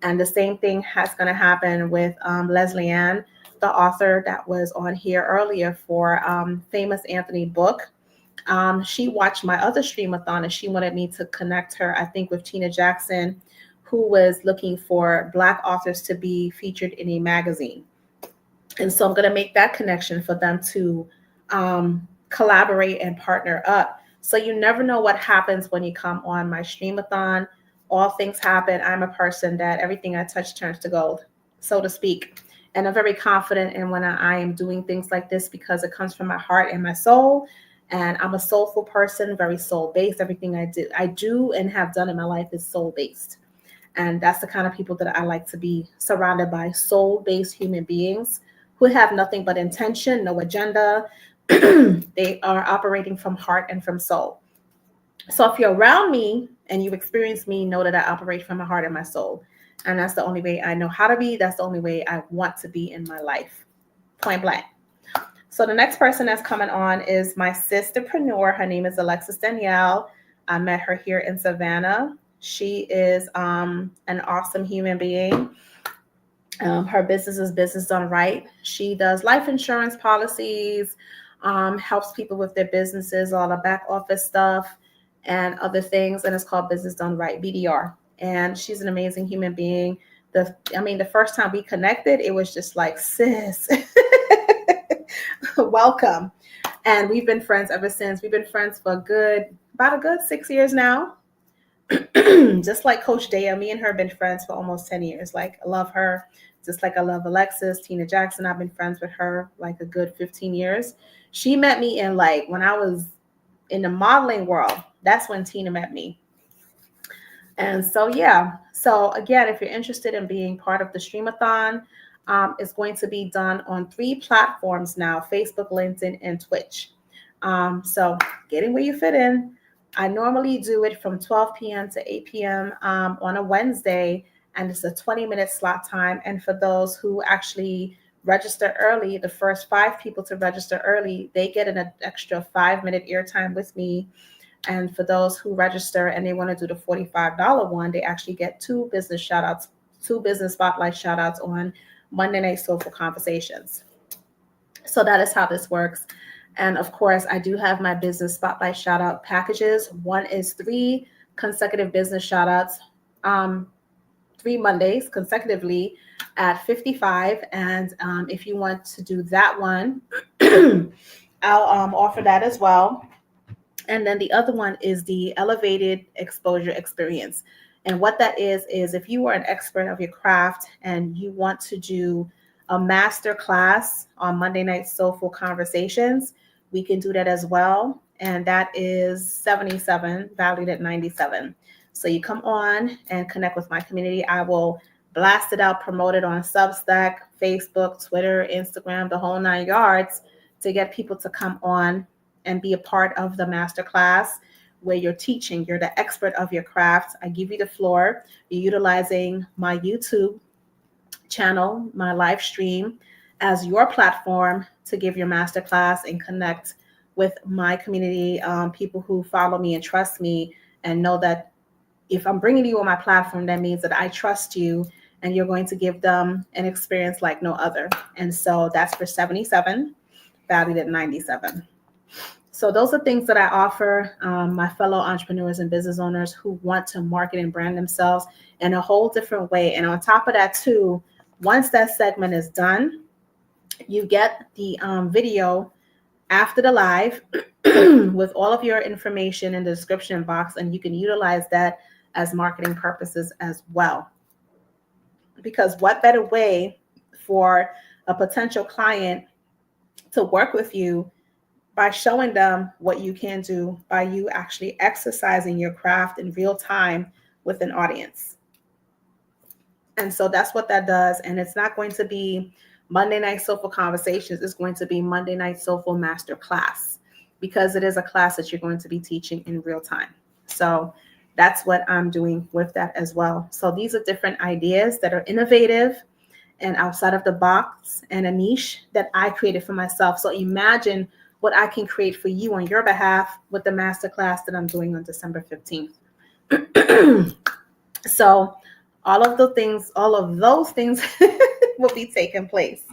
And the same thing is going to happen with Leslie Ann, the author that was on here earlier for Famous Anthony book. She watched my other Streamathon and she wanted me to connect her, I think, with Tina Jackson, who was looking for Black authors to be featured in a magazine. And so I'm going to make that connection for them to collaborate and partner up. So you never know what happens when you come on my Streamathon. All things happen. I'm a person that everything I touch turns to gold, so to speak. And I'm very confident in when I am doing things like this, because it comes from my heart and my soul. And I'm a soulful person, very soul-based. Everything I do and have done in my life is soul-based. And that's the kind of people that I like to be surrounded by, soul-based human beings who have nothing but intention, no agenda. They are operating from heart and from soul. So if you're around me and you've experienced me, know that I operate from my heart and my soul. And that's the only way I know how to be. That's the only way I want to be in my life. Point blank. So the next person that's coming on is my sisterpreneur. Her name is Alexis Danielle. I met her here in Savannah. She is an awesome human being. Her business is Business Done Right. She does life insurance policies, helps people with their businesses, all the back office stuff and other things. And it's called Business Done Right, BDR. And she's an amazing human being. The first time we connected, it was just like, sis, welcome. And we've been friends ever since. We've been friends for about a good 6 years now. Just like Coach Daya, me and her have been friends for almost 10 years. Like, I love her, just like I love Alexis. Tina Jackson, I've been friends with her like a good 15 years. She met me in when I was in the modeling world. That's when Tina met me. And so, yeah. So again, if you're interested in being part of the Streamathon, it's going to be done on 3 platforms now: Facebook, LinkedIn, and Twitch. So getting where you fit in. I normally do it from 12 p.m. to 8 p.m. On a Wednesday, and it's a 20-minute slot time. And for those who actually register early, the first 5 people to register early, they get an extra 5-minute airtime with me. And for those who register and they want to do the $45 one, they actually get 2 business shout outs, 2 business spotlight shout outs on Monday Night Soulful Conversations. So that is how this works. And of course, I do have my business spotlight shout out packages. One is 3 consecutive business shout outs, 3 Mondays consecutively at 55. And if you want to do that one, I'll offer that as well. And then the other one is the elevated exposure experience. And what that is if you are an expert of your craft and you want to do a master class on Monday Night Soulful Conversations, we can do that as well. And that is $77, valued at $97. So you come on and connect with my community. I will blast it out, promote it on Substack, Facebook, Twitter, Instagram, the whole 9 yards to get people to come on and be a part of the masterclass where you're teaching. You're the expert of your craft. I give you the floor. You're utilizing my YouTube channel, my live stream as your platform to give your masterclass and connect with my community, people who follow me and trust me and know that if I'm bringing you on my platform, that means that I trust you and you're going to give them an experience like no other. And so that's for $77, valued at $97. So those are things that I offer my fellow entrepreneurs and business owners who want to market and brand themselves in a whole different way. And on top of that too, once that segment is done, you get the video after the live with all of your information in the description box, and you can utilize that as marketing purposes as well. Because what better way for a potential client to work with you by showing them what you can do by you actually exercising your craft in real time with an audience. And so that's what that does. And it's not going to be Monday Night Soulful Conversations. It's going to be Monday Night Soulful Master Class, because it is a class that you're going to be teaching in real time. So that's what I'm doing with that as well. So these are different ideas that are innovative and outside of the box and a niche that I created for myself. So imagine what I can create for you on your behalf with the masterclass that I'm doing on December 15th. So all of those things will be taking place.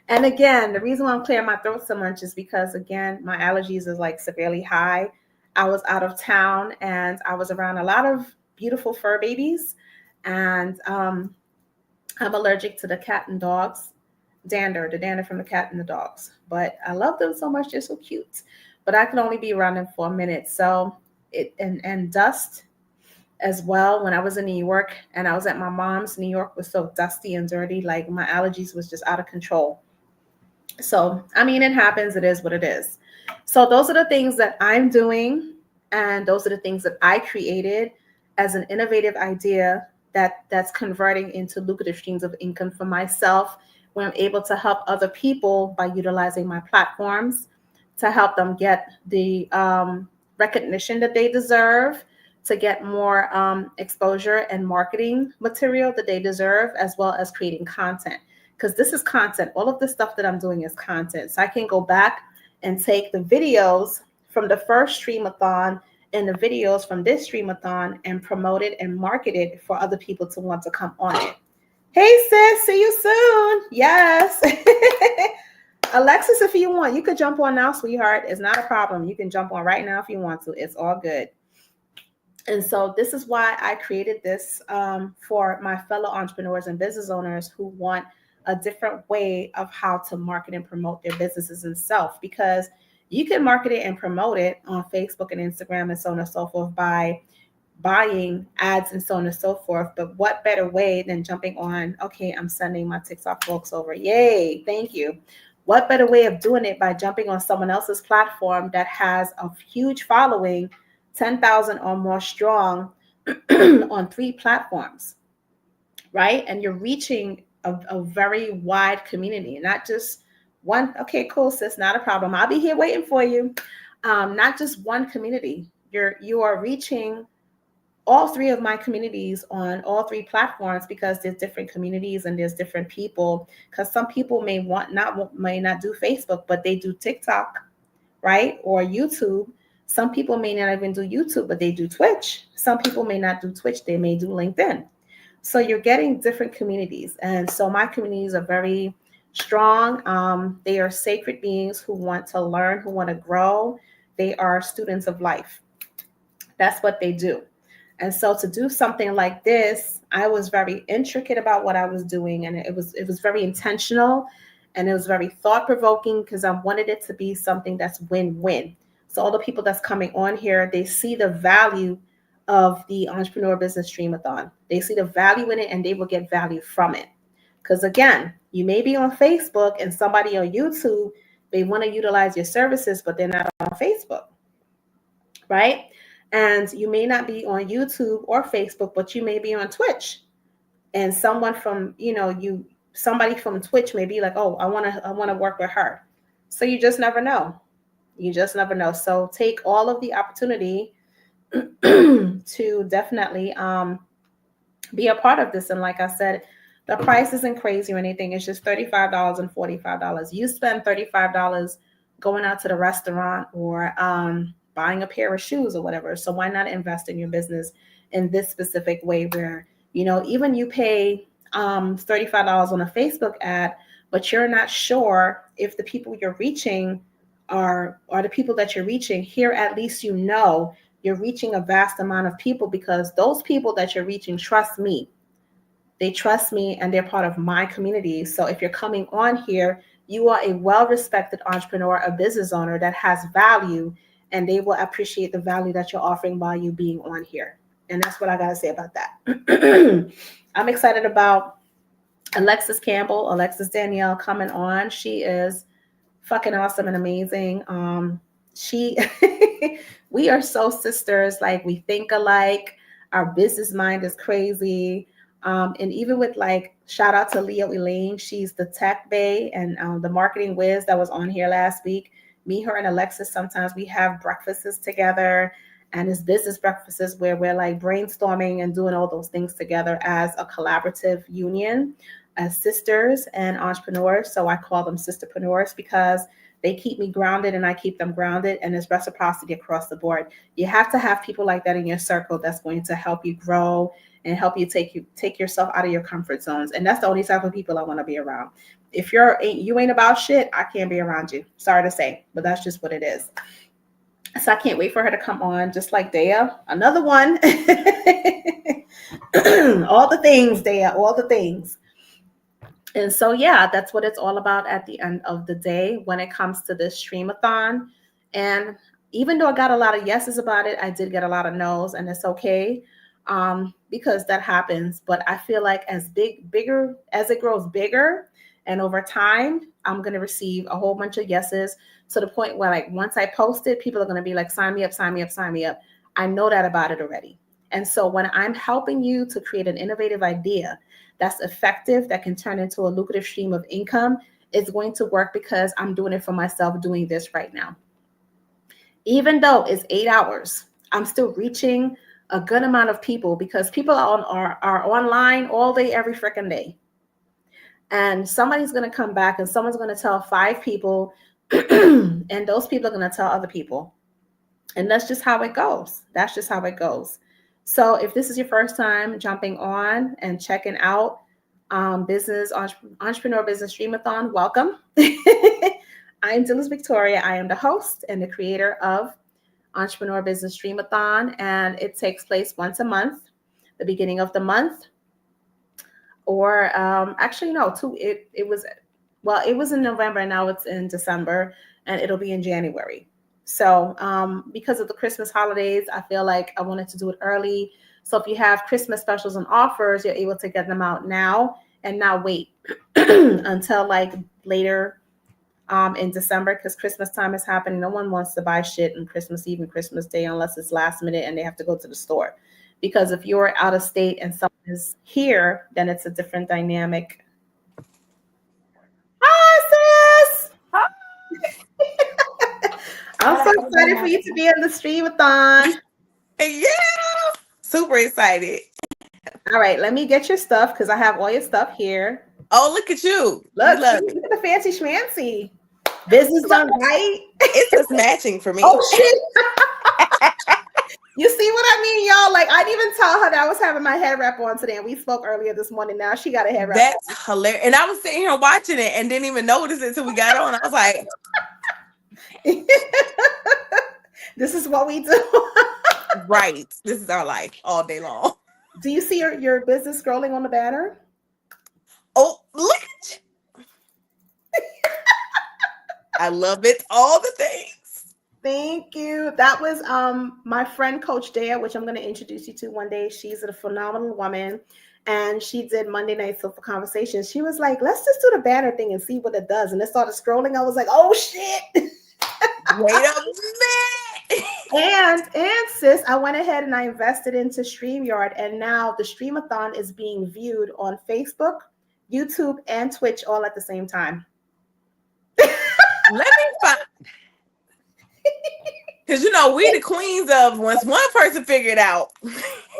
And again, the reason why I'm clearing my throat so much is because, again, my allergies is like severely high. I was out of town and I was around a lot of beautiful fur babies, and I'm allergic to the cat and dogs. The dander from the cat and the dogs. But I love them so much. They're so cute. But I can only be around them for a minute. So and dust as well. When I was in New York and I was at my mom's, New York was so dusty and dirty. Like my allergies was just out of control. So, I mean, it happens. It is what it is. So those are the things that I'm doing. And those are the things that I created as an innovative idea that's converting into lucrative streams of income for myself, when I'm able to help other people by utilizing my platforms to help them get the recognition that they deserve, to get more exposure and marketing material that they deserve, as well as creating content. Because this is content. All of the stuff that I'm doing is content. So I can go back and take the videos from the first Streamathon and the videos from this Streamathon and promote it and market it for other people to want to come on it. Hey, sis, see you soon. Yes. Alexis, if you want, you could jump on now, sweetheart. It's not a problem. You can jump on right now if you want to. It's all good. And so this is why I created this for my fellow entrepreneurs and business owners who want a different way of how to market and promote their businesses and self, because you can market it and promote it on Facebook and Instagram and so on and so forth by buying ads and so on and so forth. But what better way than jumping on, okay, I'm sending my TikTok folks over. Yay, thank you. What better way of doing it by jumping on someone else's platform that has a huge following, 10,000 or more strong on 3 platforms, right? And you're reaching a very wide community, not just one. Okay, cool, sis, not a problem. I'll be here waiting for you. Not just one community. you are reaching all three of my communities on all three platforms, because there's different communities and there's different people. Because some people may not do Facebook, but they do TikTok, right? Or YouTube. Some people may not even do YouTube, but they do Twitch. Some people may not do Twitch, they may do LinkedIn. So you're getting different communities. And so my communities are very strong. They are sacred beings who want to learn, who want to grow. They are students of life. That's what they do. And so to do something like this, I was very intricate about what I was doing, and it was very intentional, and it was very thought-provoking, because I wanted it to be something that's win-win. So all the people that's coming on here, they see the value of the Entrepreneur Business Streamathon. They see the value in it, and they will get value from it. Because again, you may be on Facebook and somebody on YouTube, they want to utilize your services, but they're not on Facebook, right? And you may not be on YouTube or Facebook, but you may be on Twitch. And someone from, somebody from Twitch may be like, oh, I want to work with her. So you just never know. You just never know. So take all of the opportunity to definitely be a part of this. And like I said, the price isn't crazy or anything. It's just $35 and $45. You spend $35 going out to the restaurant or buying a pair of shoes or whatever. So why not invest in your business in this specific way where, even you pay $35 on a Facebook ad, but you're not sure if the people you're reaching are the people that you're reaching. Here, at least you're reaching a vast amount of people, because those people that you're reaching trust me. They trust me, and they're part of my community. So if you're coming on here, you are a well-respected entrepreneur, a business owner that has value, and they will appreciate the value that you're offering by you being on here. And that's what I got to say about that. I'm excited about Alexis Danielle coming on. She is fucking awesome and amazing. We are so sisters. Like, we think alike. Our business mind is crazy. And even with, like, shout out to Leo Elaine. She's the tech bae and the marketing whiz that was on here last week. Me, her, and Alexis, sometimes we have breakfasts together, and it's business breakfasts where we're like brainstorming and doing all those things together as a collaborative union, as sisters and entrepreneurs. So I call them sisterpreneurs, because they keep me grounded and I keep them grounded, and there's reciprocity across the board. You have to have people like that in your circle that's going to help you grow and help you take yourself out of your comfort zones. And that's the only type of people I want to be around. If you ain't about shit, I can't be around you. Sorry to say, but that's just what it is. So I can't wait for her to come on, just like Dea, another one. All the things, Dea, all the things. And so, yeah, that's what it's all about at the end of the day when it comes to this Streamathon. And even though I got a lot of yeses about it, I did get a lot of no's, and it's okay, because that happens. But I feel like as it grows bigger, and over time, I'm going to receive a whole bunch of yeses, to the point where, like, once I post it, people are going to be like, sign me up, sign me up, sign me up. I know that about it already. And so when I'm helping you to create an innovative idea that's effective, that can turn into a lucrative stream of income, it's going to work, because I'm doing it for myself, doing this right now. Even though it's 8 hours, I'm still reaching a good amount of people, because people are online all day, every freaking day. And somebody's going to come back and someone's going to tell 5 people, and those people are going to tell other people. And that's just how it goes. That's just how it goes. So if this is your first time jumping on and checking out Entrepreneur Business Streamathon, welcome. I'm Dilys Victoria. I am the host and the creator of Entrepreneur Business Streamathon, and it takes place once a month, the beginning of the month. Or actually, no, it was in November, and now it's in December, and it'll be in January. So because of the Christmas holidays, I feel like I wanted to do it early. So if you have Christmas specials and offers, you're able to get them out now and not wait until like later in December, because Christmas time is happening. No one wants to buy shit on Christmas Eve and Christmas Day unless it's last minute and they have to go to the store. Because if you're out of state and someone is here, then it's a different dynamic. Hi, sis. Hi. I'm so excited for you to be on the Streamathon. Yeah, super excited. All right, let me get your stuff because I have all your stuff here. Oh, look at you. You Look, love see, it. look at the fancy schmancy. Business done right. It's just matching for me. Oh shit. You see what I mean, y'all? Like, I didn't even tell her that I was having my head wrap on today. And we spoke earlier this morning. Now she got a head wrap That's on. hilarious. And I was sitting here watching it and didn't even notice it until we got on. I was like, This is what we do. right. This is our life all day long. Do you see your business scrolling on the banner? Oh, look at you. I love it. All the things. Thank you. That was my friend Coach Dea, which I'm going to introduce you to one day. She's a phenomenal woman, and she did Monday Night Sofa Conversations. She was like, let's just do the banner thing and see what it does. And it started scrolling. I was like, oh shit. Wait a minute. And sis, I went ahead and I invested into StreamYard, and now the Streamathon is being viewed on Facebook, YouTube, and Twitch all at the same time. Let me find. Because we the queens of once one person figured out.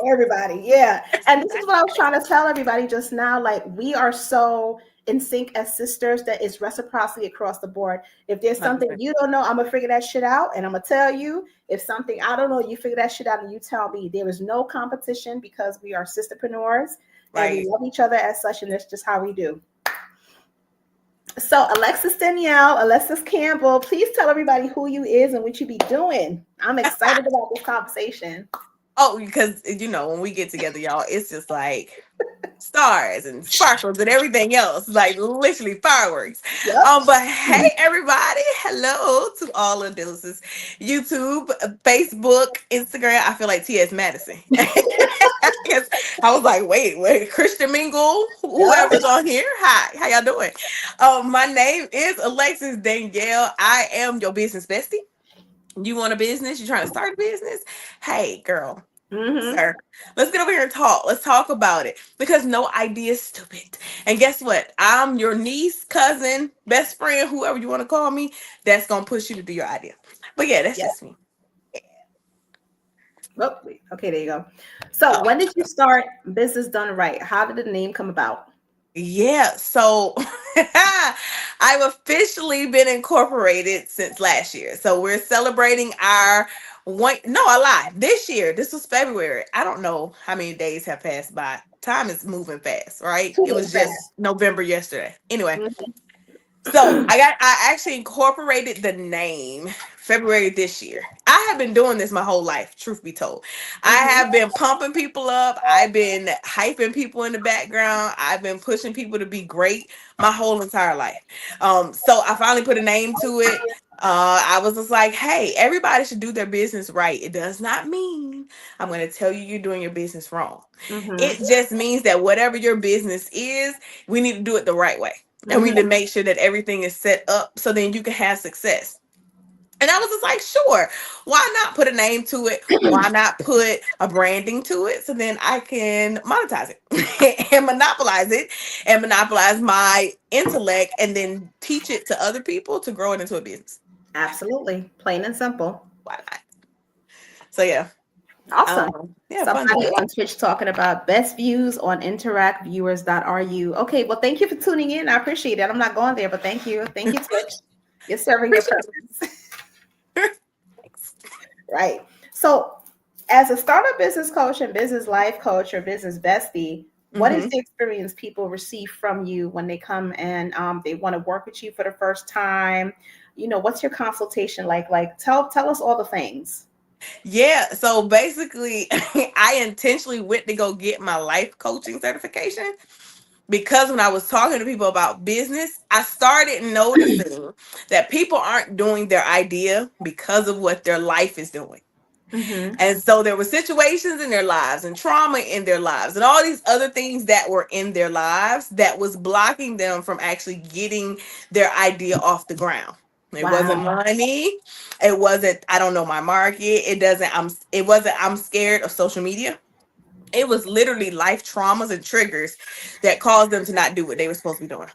Everybody, yeah. And this is what I was trying to tell everybody just now. Like, we are so in sync as sisters that it's reciprocity across the board. If there's something you don't know, I'm gonna figure that shit out, and I'm gonna tell you. If something I don't know, you figure that shit out and you tell me. There is no competition because we are sisterpreneurs, and we love each other as such, and that's just how we do. So Alexis Danielle, Alexis Campbell, please tell everybody who you is and what you be doing. I'm excited about this conversation. Oh, because when we get together, y'all, it's just like stars and sparkles and everything else, like literally fireworks. Yep. But hey, everybody, hello to all of this YouTube, Facebook, Instagram. I feel like T.S. Madison. I was like, wait, Christian Mingle, whoever's on here. Hi, how y'all doing? My name is Alexis Danielle. I am your business bestie. You want a business? You trying to start a business? Hey, girl, sir, let's get over here and talk. Let's talk about it, because no idea is stupid. And guess what? I'm your niece, cousin, best friend, whoever you want to call me. That's gonna push you to do your idea. But yeah, that's just me. Oh, okay, there you go. So when did you start Business Done Right? How did the name come about? Yeah, so I've officially been incorporated since last year. So we're celebrating our this year. This was February. I don't know how many days have passed by. Time is moving fast, right? It was just November yesterday. Anyway, so I actually incorporated the name February this year. I have been doing this my whole life, truth be told. I have been pumping people up. I've been hyping people in the background. I've been pushing people to be great my whole entire life. So I finally put a name to it. I was just like, hey, everybody should do their business right. It does not mean I'm going to tell you you're doing your business wrong. It just means that whatever your business is, we need to do it the right way. And we need to make sure that everything is set up so then you can have success. And I was just like, sure, why not put a name to it? Why not put a branding to it? So then I can monetize it and monopolize it and monopolize my intellect and then teach it to other people to grow it into a business. Absolutely. Plain and simple. Why not? So yeah. Awesome. Yeah, somebody on Twitch talking about best views on interactviewers.ru. Okay, well, thank you for tuning in. I appreciate it. I'm not going there, but thank you. Thank you, Twitch. You're serving your purpose. Right. So as a startup business coach and business life coach or business bestie, what is the experience people receive from you when they come and they want to work with you for the first time? What's your consultation like? Like, tell us all the things. Yeah, so basically, I intentionally went to go get my life coaching certification because when I was talking to people about business, I started noticing that people aren't doing their idea because of what their life is doing. And so there were situations in their lives and trauma in their lives and all these other things that were in their lives that was blocking them from actually getting their idea off the ground. It wasn't money. It wasn't, I don't know my market. I'm scared of social media. It was literally life traumas and triggers that caused them to not do what they were supposed to be doing.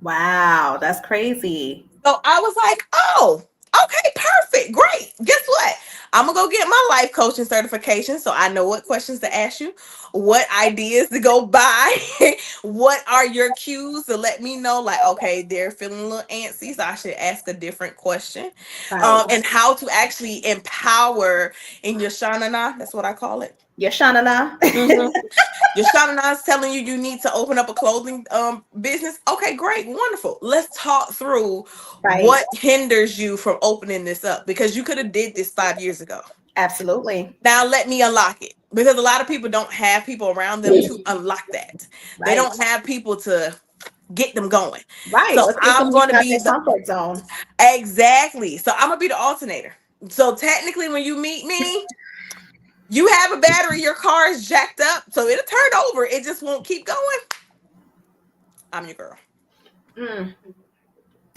Wow, that's crazy. So I was like, oh, okay, perfect, great. Guess what? I'm gonna go get my life coaching certification so I know what questions to ask you, what ideas to go buy, what are your cues to let me know, like, okay, they're feeling a little antsy, so I should ask a different question. Right. And how to actually empower in your shanana, that's what I call it. Your shanana. Your shanana is telling you need to open up a clothing business. Okay, great, wonderful. Let's talk through Right. what hinders you from opening this up, because you could have did this 5 years ago. Absolutely. Now let me unlock it, because a lot of people don't have people around them to unlock that. Right. They don't have people to get them going. Right. So Let's get I'm them going to out be their the comfort zone. exactly. So I'm gonna be the alternator. So technically, when you meet me, you have a battery, your car is jacked up, so it'll turn over. It just won't keep going. I'm your girl. Mm.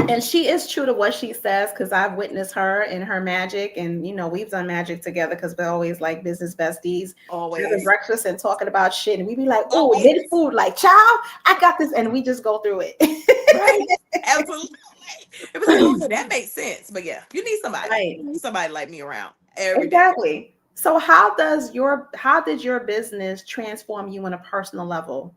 And she is true to what she says, because I've witnessed her and her magic, and you know, we've done magic together because we're always like business besties, Always. having breakfast and talking about shit, and we be like, oh, mid food, like, child, I got this, and we just go through it. Right. Absolutely. It was like, okay, that makes sense. But yeah, you need somebody. Right. You need somebody like me around every day. Exactly. So how did your business transform you on a personal level?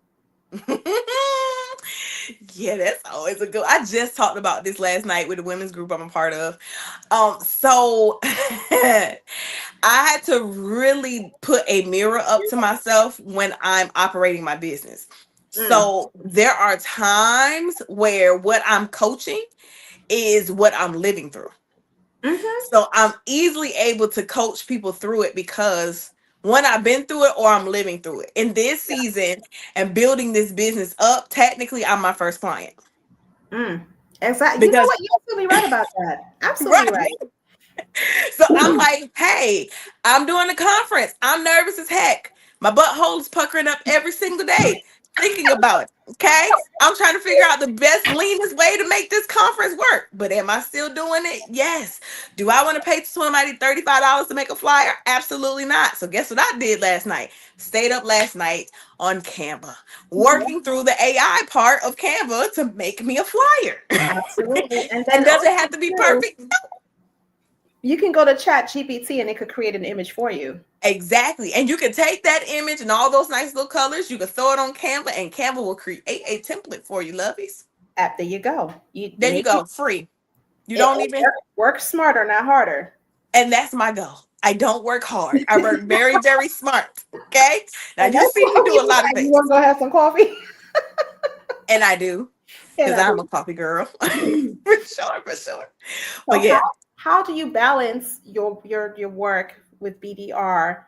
Yeah, that's always a good. I just talked about this last night with the women's group I'm a part of. So I had to really put a mirror up to myself when I'm operating my business. So there are times where what I'm coaching is what I'm living through. So I'm easily able to coach people through it because one, I've been through it, or I'm living through it. In this season and building this business up, technically I'm my first client. Exactly. You know what? You're absolutely right about that. Absolutely right. So I'm like, hey, I'm doing the conference. I'm nervous as heck. My butthole is puckering up every single day thinking about it. Okay. I'm trying to figure out the best, leanest way to make this conference work. But am I still doing it? Yes. Do I want to pay somebody $35 to make a flyer? Absolutely not. So guess what I did last night? Stayed up last night on Canva, working through the AI part of Canva to make me a flyer. Absolutely. And does it have to be perfect? No. You can go to ChatGPT and it could create an image for you. Exactly. And you can take that image and all those nice little colors, you can throw it on Canva, and Canva will create a template for you, lovies. There you go. There you go. Free. You don't even work smarter, not harder. And that's my goal. I don't work hard. I work very, very smart. Okay. Now you see me do a lot of things. You want to go have some coffee? And I do. Because I'm a coffee girl. For sure. But yeah. How do you balance your work with BDR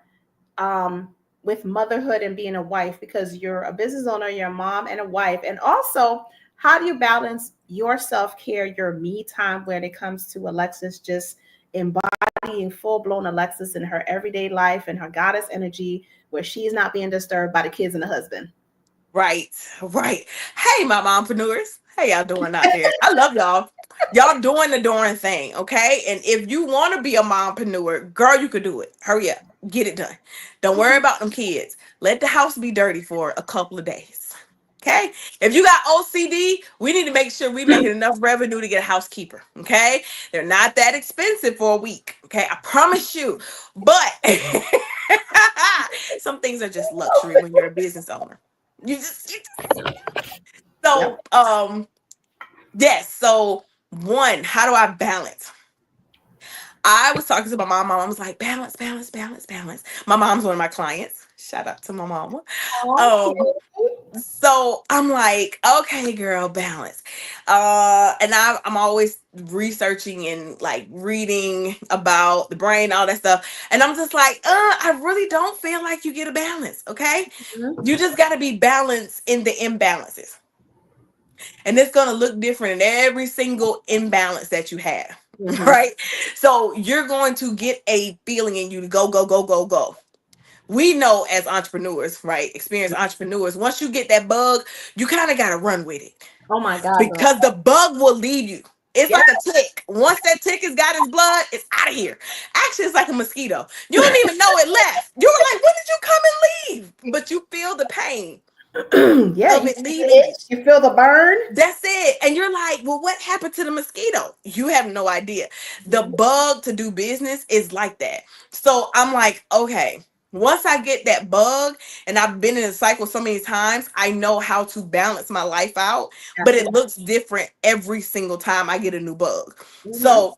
with motherhood and being a wife? Because you're a business owner, you're a mom and a wife. And also, how do you balance your self-care, your me time when it comes to Alexis just embodying full-blown Alexis in her everyday life and her goddess energy, where she's not being disturbed by the kids and the husband? Right. Hey, my mompreneurs. How y'all doing out there? I love y'all. Y'all doing the darn thing, okay? And if you want to be a mompreneur, girl, you could do it. Hurry up. Get it done. Don't worry about them kids. Let the house be dirty for a couple of days, okay? If you got OCD, we need to make sure we making enough revenue to get a housekeeper, okay? They're not that expensive for a week, okay? I promise you. But some things are just luxury when you're a business owner. So, yes. So, one, how do I balance? I was talking to my mom. My mom was like, balance. My mom's one of my clients. Shout out to my mama. So I'm like, okay, girl, balance. And I'm always researching and like reading about the brain, all that stuff. And I'm just like, I really don't feel like you get a balance. Okay. You just got to be balanced in the imbalances. And it's going to look different in every single imbalance that you have. Right. So you're going to get a feeling in you to go. We know as entrepreneurs, right? Experienced entrepreneurs, once you get that bug, you kind of got to run with it. Oh my God. Because the bug will leave you. It's like a tick. Once that tick has got his blood, it's out of here. Actually, it's like a mosquito. You don't even know it left. You were like, when did you come and leave? But you feel the pain. Yeah, of you it feel leaving the you. itch, you feel the burn. That's it. And you're like, well, what happened to the mosquito? You have no idea. The bug to do business is like that. So I'm like, okay, once I get that bug, and I've been in a cycle so many times, I know how to balance my life out, but it Absolutely. looks different every single time I get a new bug. Mhm. So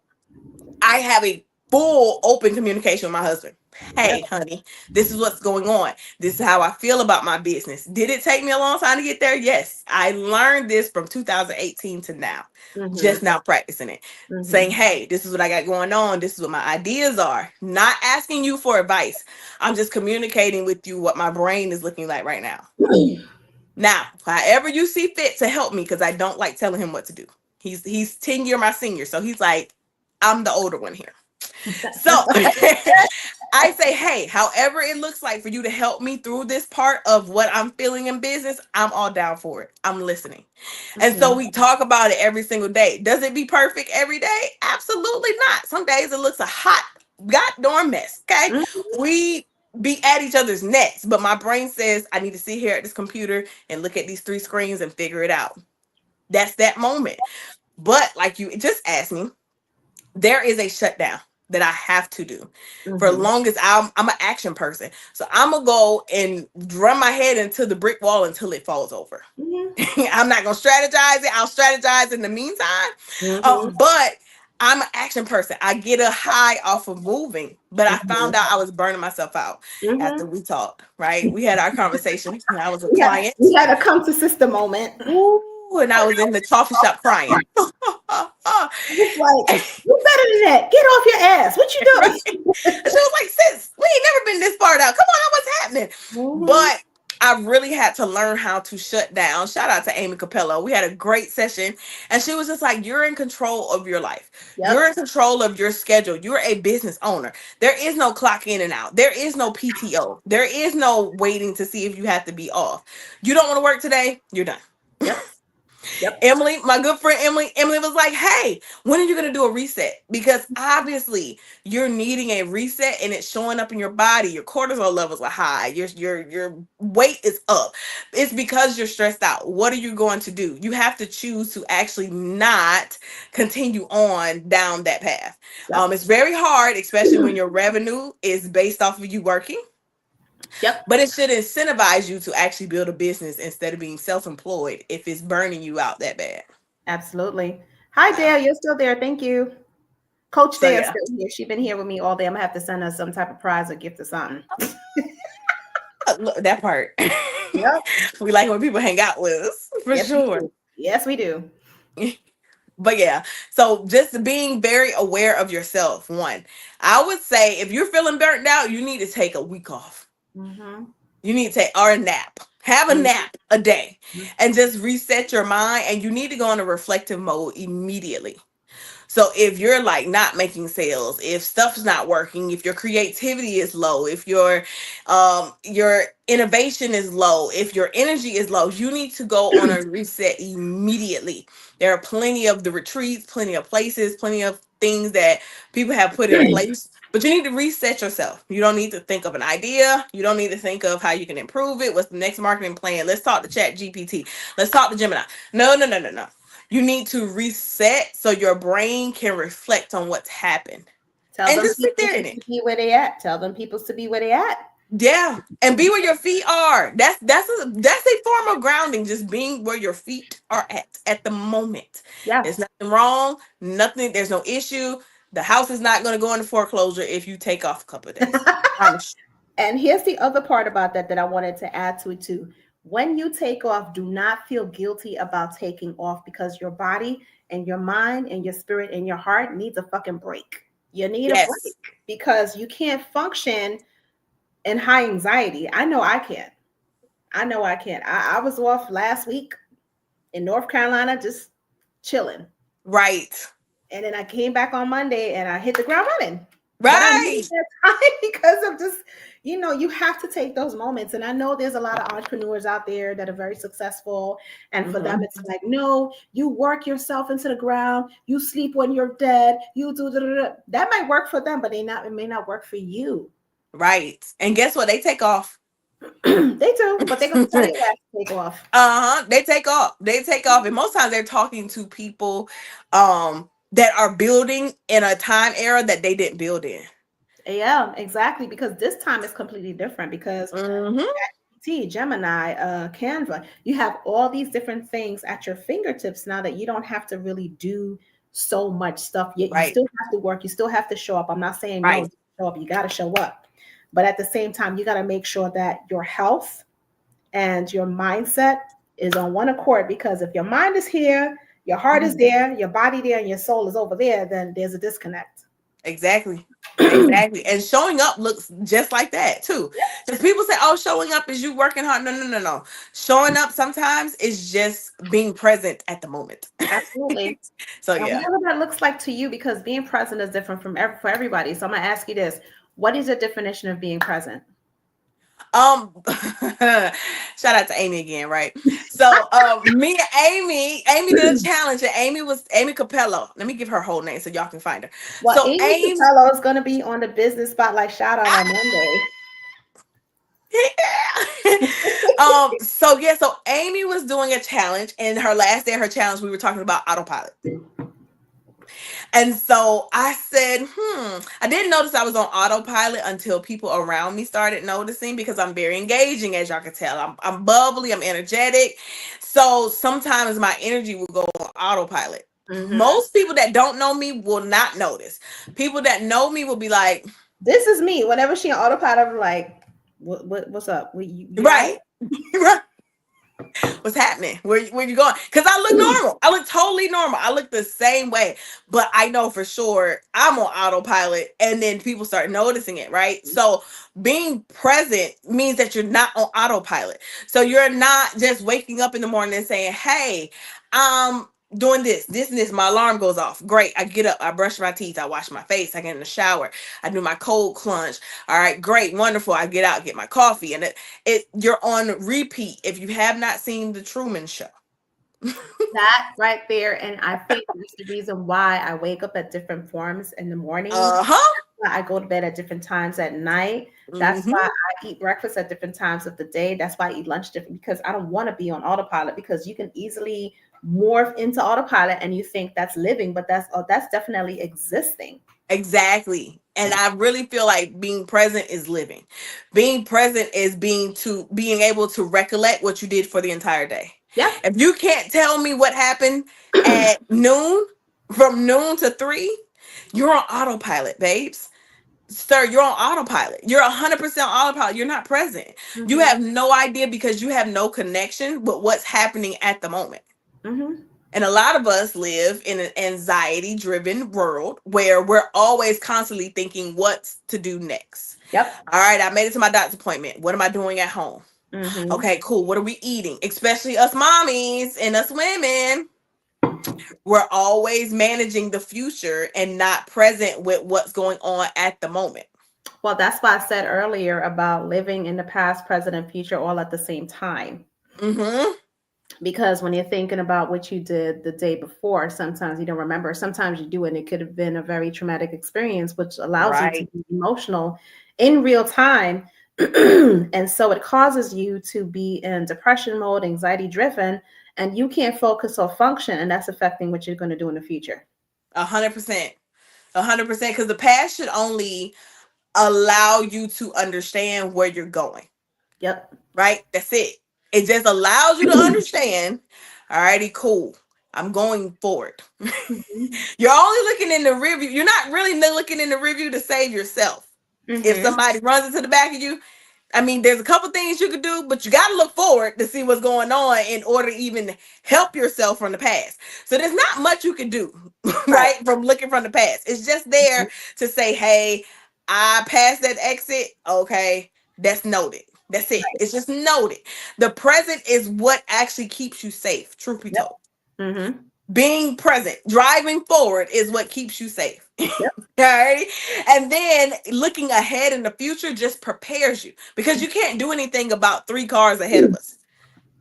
I have a full open communication with my husband. Yep. Hey, honey, this is what's going on. This is how I feel about my business. Did it take me a long time to get there? Yes. I learned this from 2018 to now, just Mhm. now practicing it. Saying, Mhm. hey, this is what I got going on. This is what my ideas are. Not asking you for advice. I'm just communicating with you what my brain is looking like right now. Now, however you see fit to help me, because I don't like telling him what to do. He's 10 year my senior, so he's like, I'm the older one here. So I say, hey, however it looks like for you to help me through this part of what I'm feeling in business, I'm all down for it. I'm listening. And so Mhm. we talk about it every single day. Does it be perfect every day? Absolutely not. Some days it looks a hot goddamn mess. Okay. Mhm. We be at each other's necks, but my brain says I need to sit here at this computer and look at these 3 screens and figure it out. That's that moment. But like you just asked me, there is a shutdown that I have to do. For Mhm. long as I'm an action person. So I'm gonna go and drum my head into the brick wall until it falls over. Mhm. I'm not gonna strategize it. I'll strategize in the meantime. Mhm. But I'm an action person. I get a high off of moving, but I Mhm. found out I was burning myself out after Mhm. we talked, right? We had our conversation and I was a We client. had a come to sister moment. Ooh, and I was in the coffee shop crying. It's like, you better than that. Get off your ass. What you Right. doing? And she was like, sis, we ain't never been this far out. Come on, what's happening? Mhm. But I really had to learn how to shut down. Shout out to Amy Capello. We had a great session. And she was just like, you're in control of your life. You're Yep. in control of your schedule. You're a business owner. There is no clock in and out. There is no PTO. There is no waiting to see if you have to be off. You don't want to work today? You're done. Yep. Yep. Emily, my good friend Emily was like, hey, when are you going to do a reset? Because obviously you're needing a reset and it's showing up in your body. Your cortisol levels are high. Your weight is up. It's because you're stressed out. What are you going to do? You have to choose to actually not continue on down that path. Yep. It's very hard, especially when your revenue is based off of you working. Yep. But it should incentivize you to actually build a business instead of being self-employed if it's burning you out that bad. Absolutely. Hi, Dale. You're still there. Thank you. Coach So Dale's yeah, still here. She's been here with me all day. I'm gonna have to send her some type of prize or gift or something. look, that part. Yep. We like when people hang out with us for Yes, we sure. do. Yes, we do. But yeah, so just being very aware of yourself. One, I would say if you're feeling burnt out, you need to take a week off. Mm-hmm. You need to take or a nap. Have a Mm-hmm. nap a day and just reset your mind. And you need to go into reflective mode immediately. So if you're like not making sales, if stuff's not working, if your creativity is low, if your innovation is low, if your energy is low, you need to go on a reset immediately. There are plenty of the retreats, plenty of places, plenty of things that people have put in place. But you need to reset yourself. You don't need to think of an idea. You don't need to think of how you can improve it. What's the next marketing plan? Let's talk to Chat GPT. Let's talk to Gemini. No, no, no, no, no. You need to reset so your brain can reflect on what's happened Tell and them just sit people there in to it. be where they at. Tell them people to be where they at. Yeah, and be where your feet are. That's a form of grounding. Just being where your feet are at the moment. There's Yes. nothing wrong. Nothing. There's no issue. The house is not going to go into foreclosure if you take off a couple of days. Promise And here's the other part about that I wanted to add to it too. When you take off, do not feel guilty about taking off because your body and your mind and your spirit and your heart needs a fucking break. You need you. a break Yes. because you can't function in high anxiety. I know I can't. I know I can't. I was off last week in North Carolina just chilling. Right. And then I came back on Monday and I hit the ground running. But I Right. needed that time because of just, you have to take those moments. And I know there's a lot of entrepreneurs out there that are very successful. And for them, Mhm. it's like, no, you work yourself into the ground. You sleep when you're dead. You do that might work for them, but it may not work for you. Right. And guess what? They take off. They do, but they're gonna tell you that to take off. They take off. They take off, and most times they're talking to people that are building in a time era that they didn't build in. Yeah, exactly. Because this time is completely different because Mm-hmm. Gemini, Canva, you have all these different things at your fingertips now that you don't have to really do so much stuff. Yet you Right. still have to work, you still have to show up. I'm not saying no, Right. don't show up, you got to show up. But at the same time, you got to make sure that your health and your mindset is on one accord, because if your mind is here, your heart is there, your body there, and your soul is over there, then there's a disconnect. Exactly. Exactly. And showing up looks just like that too. Because people say, oh, showing up is you working hard. No, no, no, no. Showing up sometimes is just being present at the moment. Absolutely. So And yeah. whatever that looks like to you, because being present is different for everybody. So I'm gonna ask you this: what is your definition of being present? Shout out to Amy again, right? So me and Amy did a challenge, and Amy Capello. Let me give her whole name so y'all can find her. Well, So Amy Amy, Capello is gonna be on the business spotlight shout out on Monday. So Amy was doing a challenge, and her last day of her challenge, we were talking about autopilot. And so I said, I didn't notice I was on autopilot until people around me started noticing, because I'm very engaging, as y'all can tell. I'm bubbly, I'm energetic. So sometimes my energy will go on autopilot. Mhm. Most people that don't know me will not notice. People that know me will be like, This is me. Whenever she on autopilot, I'm like, what's up? You right. Right. What's happening? Where you going? Because I look normal. I look totally normal. I look the same way. But I know for sure I'm on autopilot, and then people start noticing it, right? So being present means that you're not on autopilot. So you're not just waking up in the morning and saying, hey, I'm doing this, and this. My alarm goes off. Great. I get up. I brush my teeth. I wash my face. I get in the shower. I do my cold plunge. All right. Great. Wonderful. I get out, get my coffee, and you're on repeat. If you have not seen the Truman Show, That right there, and I think that's the reason why I wake up at different forms in the morning. I go to bed at different times at night. That's why I eat breakfast at different times of the day. That's why I eat lunch different, because I don't want to be on autopilot, because you can easily morph into autopilot and you think that's living, but that's definitely existing. Exactly. And I really feel like being present is living. Being present is being able to recollect what you did for the entire day. Yeah. If you can't tell me what happened at noon, from noon to 3, you're on autopilot, babes. Sir, you're on autopilot. You're 100% autopilot. You're not present. You have no idea, because you have no connection with what's happening at the moment. And a lot of us live in an anxiety-driven world where we're always constantly thinking what's to do next. Yep. All right, I made it to my doctor's appointment. What am I doing at home? Okay, cool. What are we eating? Especially us mommies and us women. We're always managing the future and not present with what's going on at the moment. Well, that's why I said earlier about living in the past, present, and future all at the same time. Because when you're thinking about what you did the day before, sometimes you don't remember. Sometimes you do, and it could have been a very traumatic experience, which allows you to be emotional in real time. And so it causes you to be in depression mode, anxiety driven, and you can't focus or function, and that's affecting what you're going to do in the future. 100%. 100%. Because the past should only allow you to understand where you're going. Yep. Right? That's it. It just allows you to understand. Alrighty, cool. I'm going forward. You're only looking in the review. You're not really looking in the review to save yourself. If somebody runs into the back of you, I mean, there's a couple things you could do, but you got to look forward to see what's going on in order to even help yourself from the past. So there's not much you can do, right, from looking from the past. It's just there to say, hey, I passed that exit. Okay, that's noted. That's it. It's just noted. The present is what actually keeps you safe, truth be told. Being present, driving forward is what keeps you safe. All right. And then looking ahead in the future just prepares you, because you can't do anything about 3 cars ahead of us.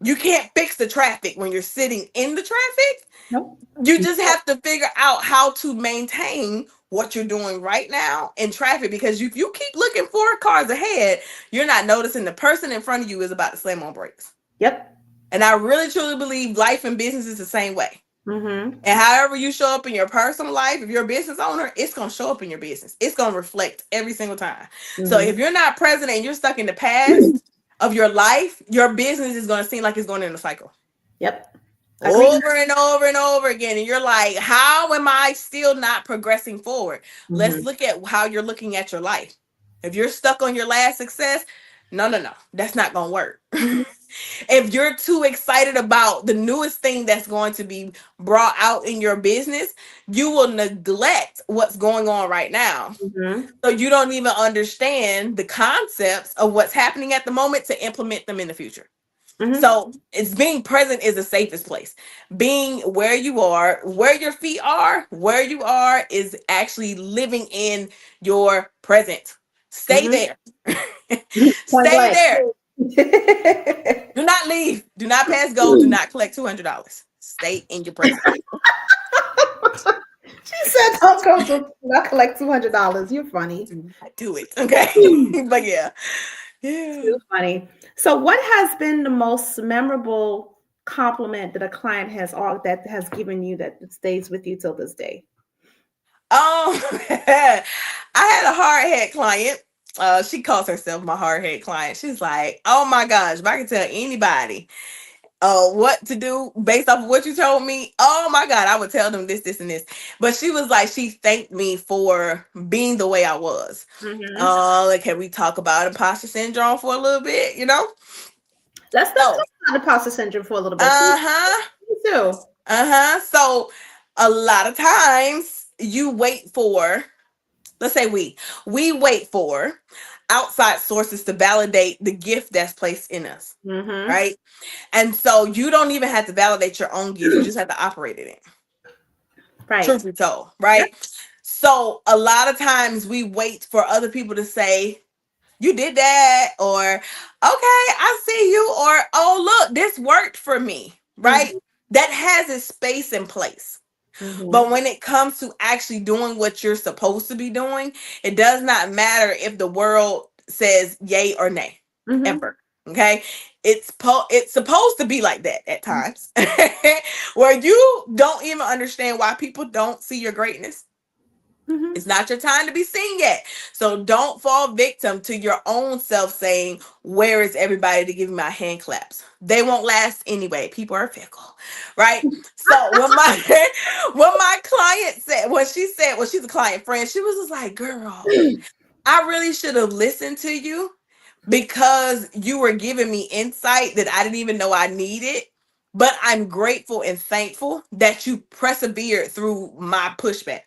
You can't fix the traffic when you're sitting in the traffic. Nope. You just have to figure out how to maintain what you're doing right now in traffic, because if you keep looking 4 cars ahead, you're not noticing the person in front of you is about to slam on brakes. Yep. And I really truly believe life and business is the same way. Mm-hmm. And however you show up in your personal life, if you're a business owner, it's going to show up in your business. It's going to reflect every single time. So if you're not present and you're stuck in the past of your life, your business is going to seem like it's going in a cycle. Yep. Over and over and over again. And you're like, how am I still not progressing forward? Let's look at how you're looking at your life. If you're stuck on your last success, no, that's not going to work. If you're too excited about the newest thing that's going to be brought out in your business, you will neglect what's going on right now. So you don't even understand the concepts of what's happening at the moment to implement them in the future. So it's being present is the safest place. Being where you are, where your feet are, where you are is actually living in your present. Stay there. Stay there. Do not leave. Do not pass go. Do not collect $200. Stay in your present. She said, "Don't go to not collect $200." You're funny. Do it, okay? But yeah. Too funny. So, what has been the most memorable compliment that a client has given you that stays with you till this day? I had a hard head client. She calls herself my hard head client. She's like, oh my gosh, if I can tell anybody what to do based off of what you told me, oh my God, I would tell them this, this, and this. But she was like, she thanked me for being the way I was. Like, can we talk about imposter syndrome for a little bit, you know? Let's talk about imposter syndrome for a little bit. Me too. So a lot of times you wait for, let's say we wait for outside sources to validate the gift that's placed in us, right? And so you don't even have to validate your own gift. You just have to operate in it. Right. Truth be told, right? Yep. So a lot of times we wait for other people to say, you did that, or okay, I see you, or oh, look, this worked for me, right? That has its space in place. But when it comes to actually doing what you're supposed to be doing, it does not matter if the world says yay or nay, ever. Okay, it's supposed to be like that at times, where you don't even understand why people don't see your greatness. It's not your time to be seen yet. So don't fall victim to your own self saying, where is everybody to give me my hand claps? They won't last anyway. People are fickle, right? So when my client said, when she's a client friend, she was just like, girl, I really should have listened to you because you were giving me insight that I didn't even know I needed. But I'm grateful and thankful that you persevered through my pushback.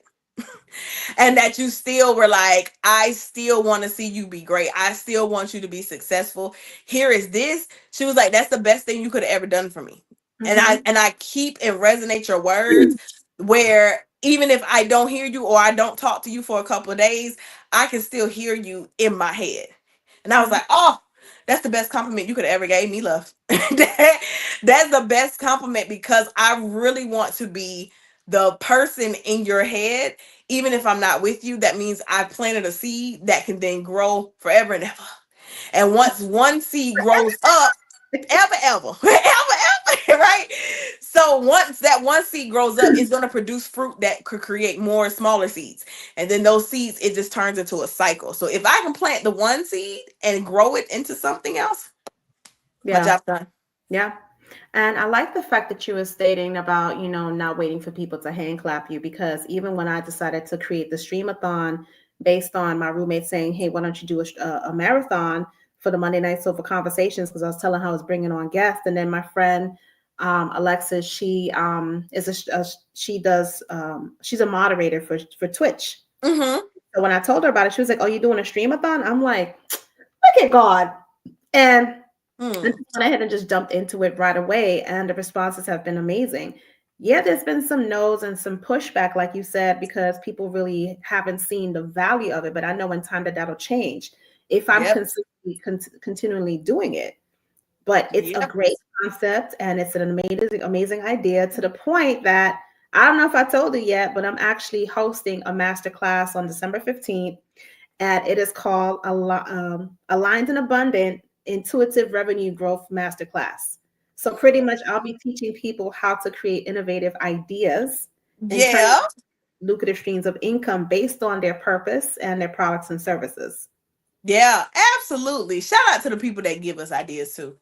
And that you still were like, I still want to see you be great. I still want you to be successful. Here is this. She was like, that's the best thing you could have ever done for me. And I keep and resonate your words where even if I don't hear you or I don't talk to you for a couple of days, I can still hear you in my head. And I was like, oh, that's the best compliment you could have ever gave me, love. That's the best compliment because I really want to be the person in your head. Even if I'm not with you, that means I planted a seed that can then grow forever and ever. And once one seed grows up, ever, right? So once that one seed grows up, it's going to produce fruit that could create more smaller seeds. And then those seeds, it just turns into a cycle. So if I can plant the one seed and grow it into something else, my job's done. Yeah. And I like the fact that you were stating about, not waiting for people to hand clap you, because even when I decided to create the Streamathon based on my roommate saying, hey, why don't you do a marathon for the Monday Night Sofa Conversations? Because I was telling her I was bringing on guests. And then my friend, Alexis, she's a moderator for Twitch. So when I told her about it, she was like, oh, you doing a Streamathon? I'm like, look at God. And I went ahead and just jumped into it right away, and the responses have been amazing. Yeah, there's been some no's and some pushback, like you said, because people really haven't seen the value of it. But I know in time that'll change if I'm continually doing it. But it's a great concept, and it's an amazing idea to the point that I don't know if I told you yet, but I'm actually hosting a master class on December 15th, and it is called Aligned and Abundant Intuitive Revenue Growth Masterclass. So pretty much I'll be teaching people how to create innovative ideas and turn Yeah. lucrative streams of income based on their purpose and their products and services. Yeah, absolutely. Shout out to the people that give us ideas too.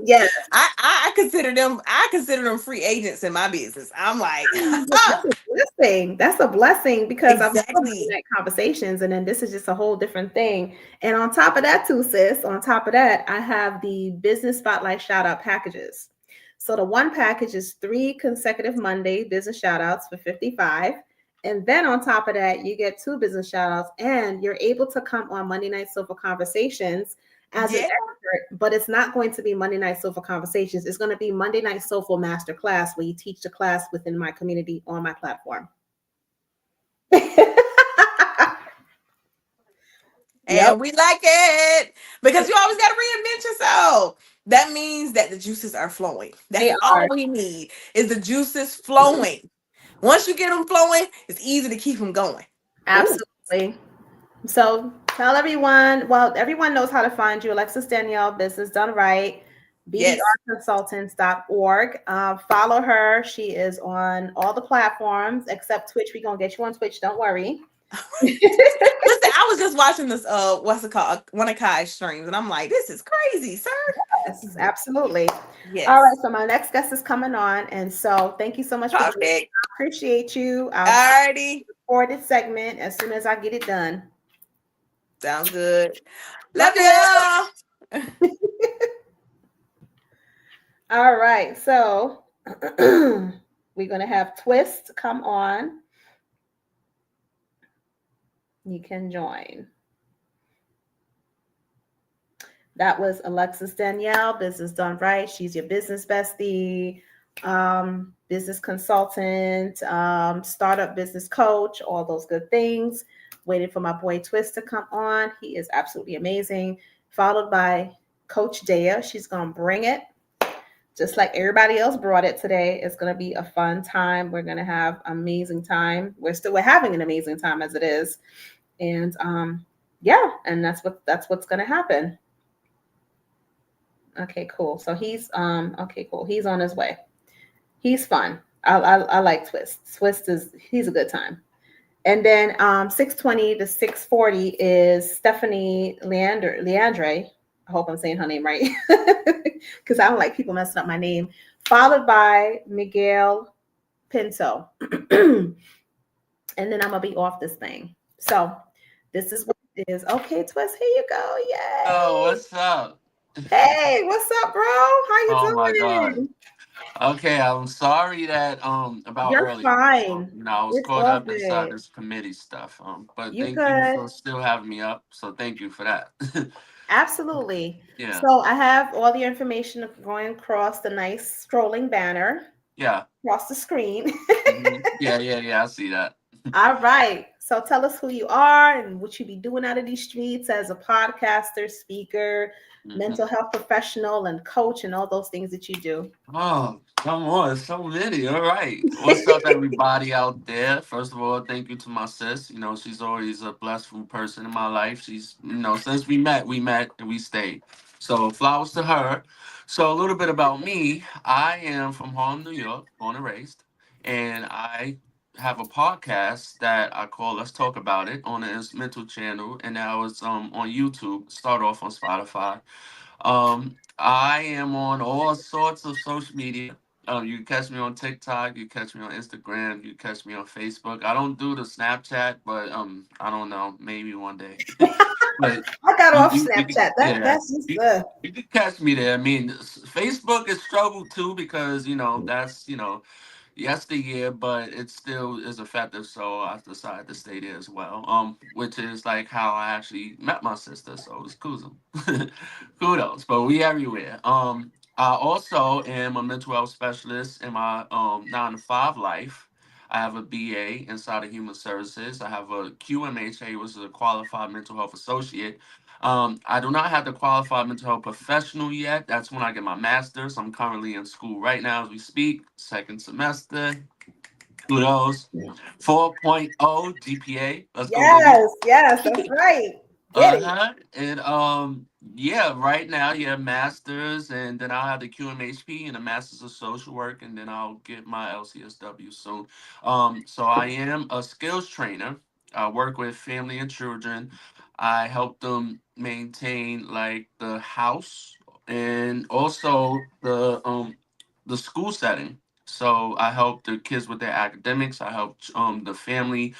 Yes. I consider them free agents in my business. I'm like, That's a blessing. That's a blessing because I'm still having exactly. that conversations, and then this is just a whole different thing. And on top of that, too, sis, on top of that, I have the business spotlight shout out packages. So the one package is 3 consecutive Monday business shout outs for 55. And then on top of that, you get 2 business shout outs, and you're able to come on Monday Night Sofa Conversations as an Yeah. expert, but it's not going to be Monday Night Sofa Conversations. It's going to be Monday Night Sofa Master Class, where you teach the class within my community on my platform. Yep, And we like it because you always got to reinvent yourself. That means that the juices are flowing. they That's are. all we need is the juices flowing. Once you get them flowing, it's easy to keep them going. Ooh, Absolutely. So tell everyone, well, everyone knows how to find you. Alexis Danielle, Business Done Right, yes. bdrconsultants.org. Follow her. She is on all the platforms except Twitch. We're going to get you on Twitch. Don't worry. Listen, I was just watching this what's it called? One of Kai's streams, and I'm like, this is crazy, sir. Yes, absolutely. All right. Yes. So my next guest is coming on. And so thank you so much for joining. Perfect. I appreciate you. I'll Alrighty. record this segment as soon as I get it done. Sounds good. Love Love you. y'all. All right. So we're going to have Twist come on. You can join. That was Alexis Danielle, Business Done Right. She's your business bestie, business consultant, startup business coach, all those good things. Waiting for my boy Twist to come on. He is absolutely amazing. Followed by Coach Dea. She's going to bring it just like everybody else brought it today. It's going to be a fun time. We're going to have amazing time. We're having an amazing time as it is. And yeah, and that's what's going to happen. Okay, cool. So he's okay, cool. He's on his way. He's fun. I like Twist. He's a good time. And then 6:20 to 6:40 is Stephanie Leandre. I hope I'm saying her name right. Because I don't like people messing up my name. Followed by Miguel Pinto. And then I'm gonna be off this thing. So this is what it is. Okay, Twist, here you go. Yay. Oh, what's up? Hey, what's up, bro? How you Oh my God. doing? Okay, I'm sorry that about You're earlier. fine. I was It's caught all up inside good. this committee stuff. But You thank you good. for still having me up. So thank you for that. Absolutely. Yeah, So I have all the information going across the nice scrolling banner yeah. across the screen. Yeah. I see that. All right. So tell us who you are and what you be doing out of these streets as a podcaster, speaker, mental health professional, and coach, and all those things that you do. Oh, come on, so many. All right. What's up, everybody out there? First of all, thank you to my sis. She's always a blessful person in my life. She's, since we met and we stayed. So flowers to her. So a little bit about me. I am from Harlem, New York, born and raised. And I have a podcast that I call Let's Talk About It on the Instrumental channel. And now it's on YouTube. Start off on Spotify. I am on all sorts of social media. You can catch me on TikTok, you catch me on Instagram, you catch me on Facebook. I don't do the Snapchat, but I don't know, maybe one day. But I got you, off you, you can, Snapchat. yeah, That's just you, you can catch me there. I mean, Facebook is struggle too because that's yesteryear, but it still is effective. So I decided to stay there as well. Which is like how I actually met my sister. So it's cool. Kudos. But we everywhere. I also am a mental health specialist in my 9 to 5 life. I have a BA inside of human services. I have a QMHA, which is a qualified mental health associate. I do not have the qualified mental health professional yet. That's when I get my master's. I'm currently in school right now as we speak, second semester. Kudos. 4.0 GPA. Let's go, baby. Yes, yes, that's right. Get it. Uh-huh. And yeah, right now, yeah, masters, and then I'll have the QMHP and a master's of social work, and then I'll get my LCSW soon. So I am a skills trainer. I work with family and children. I help them maintain like the house and also the school setting. So I help the kids with their academics. I help the family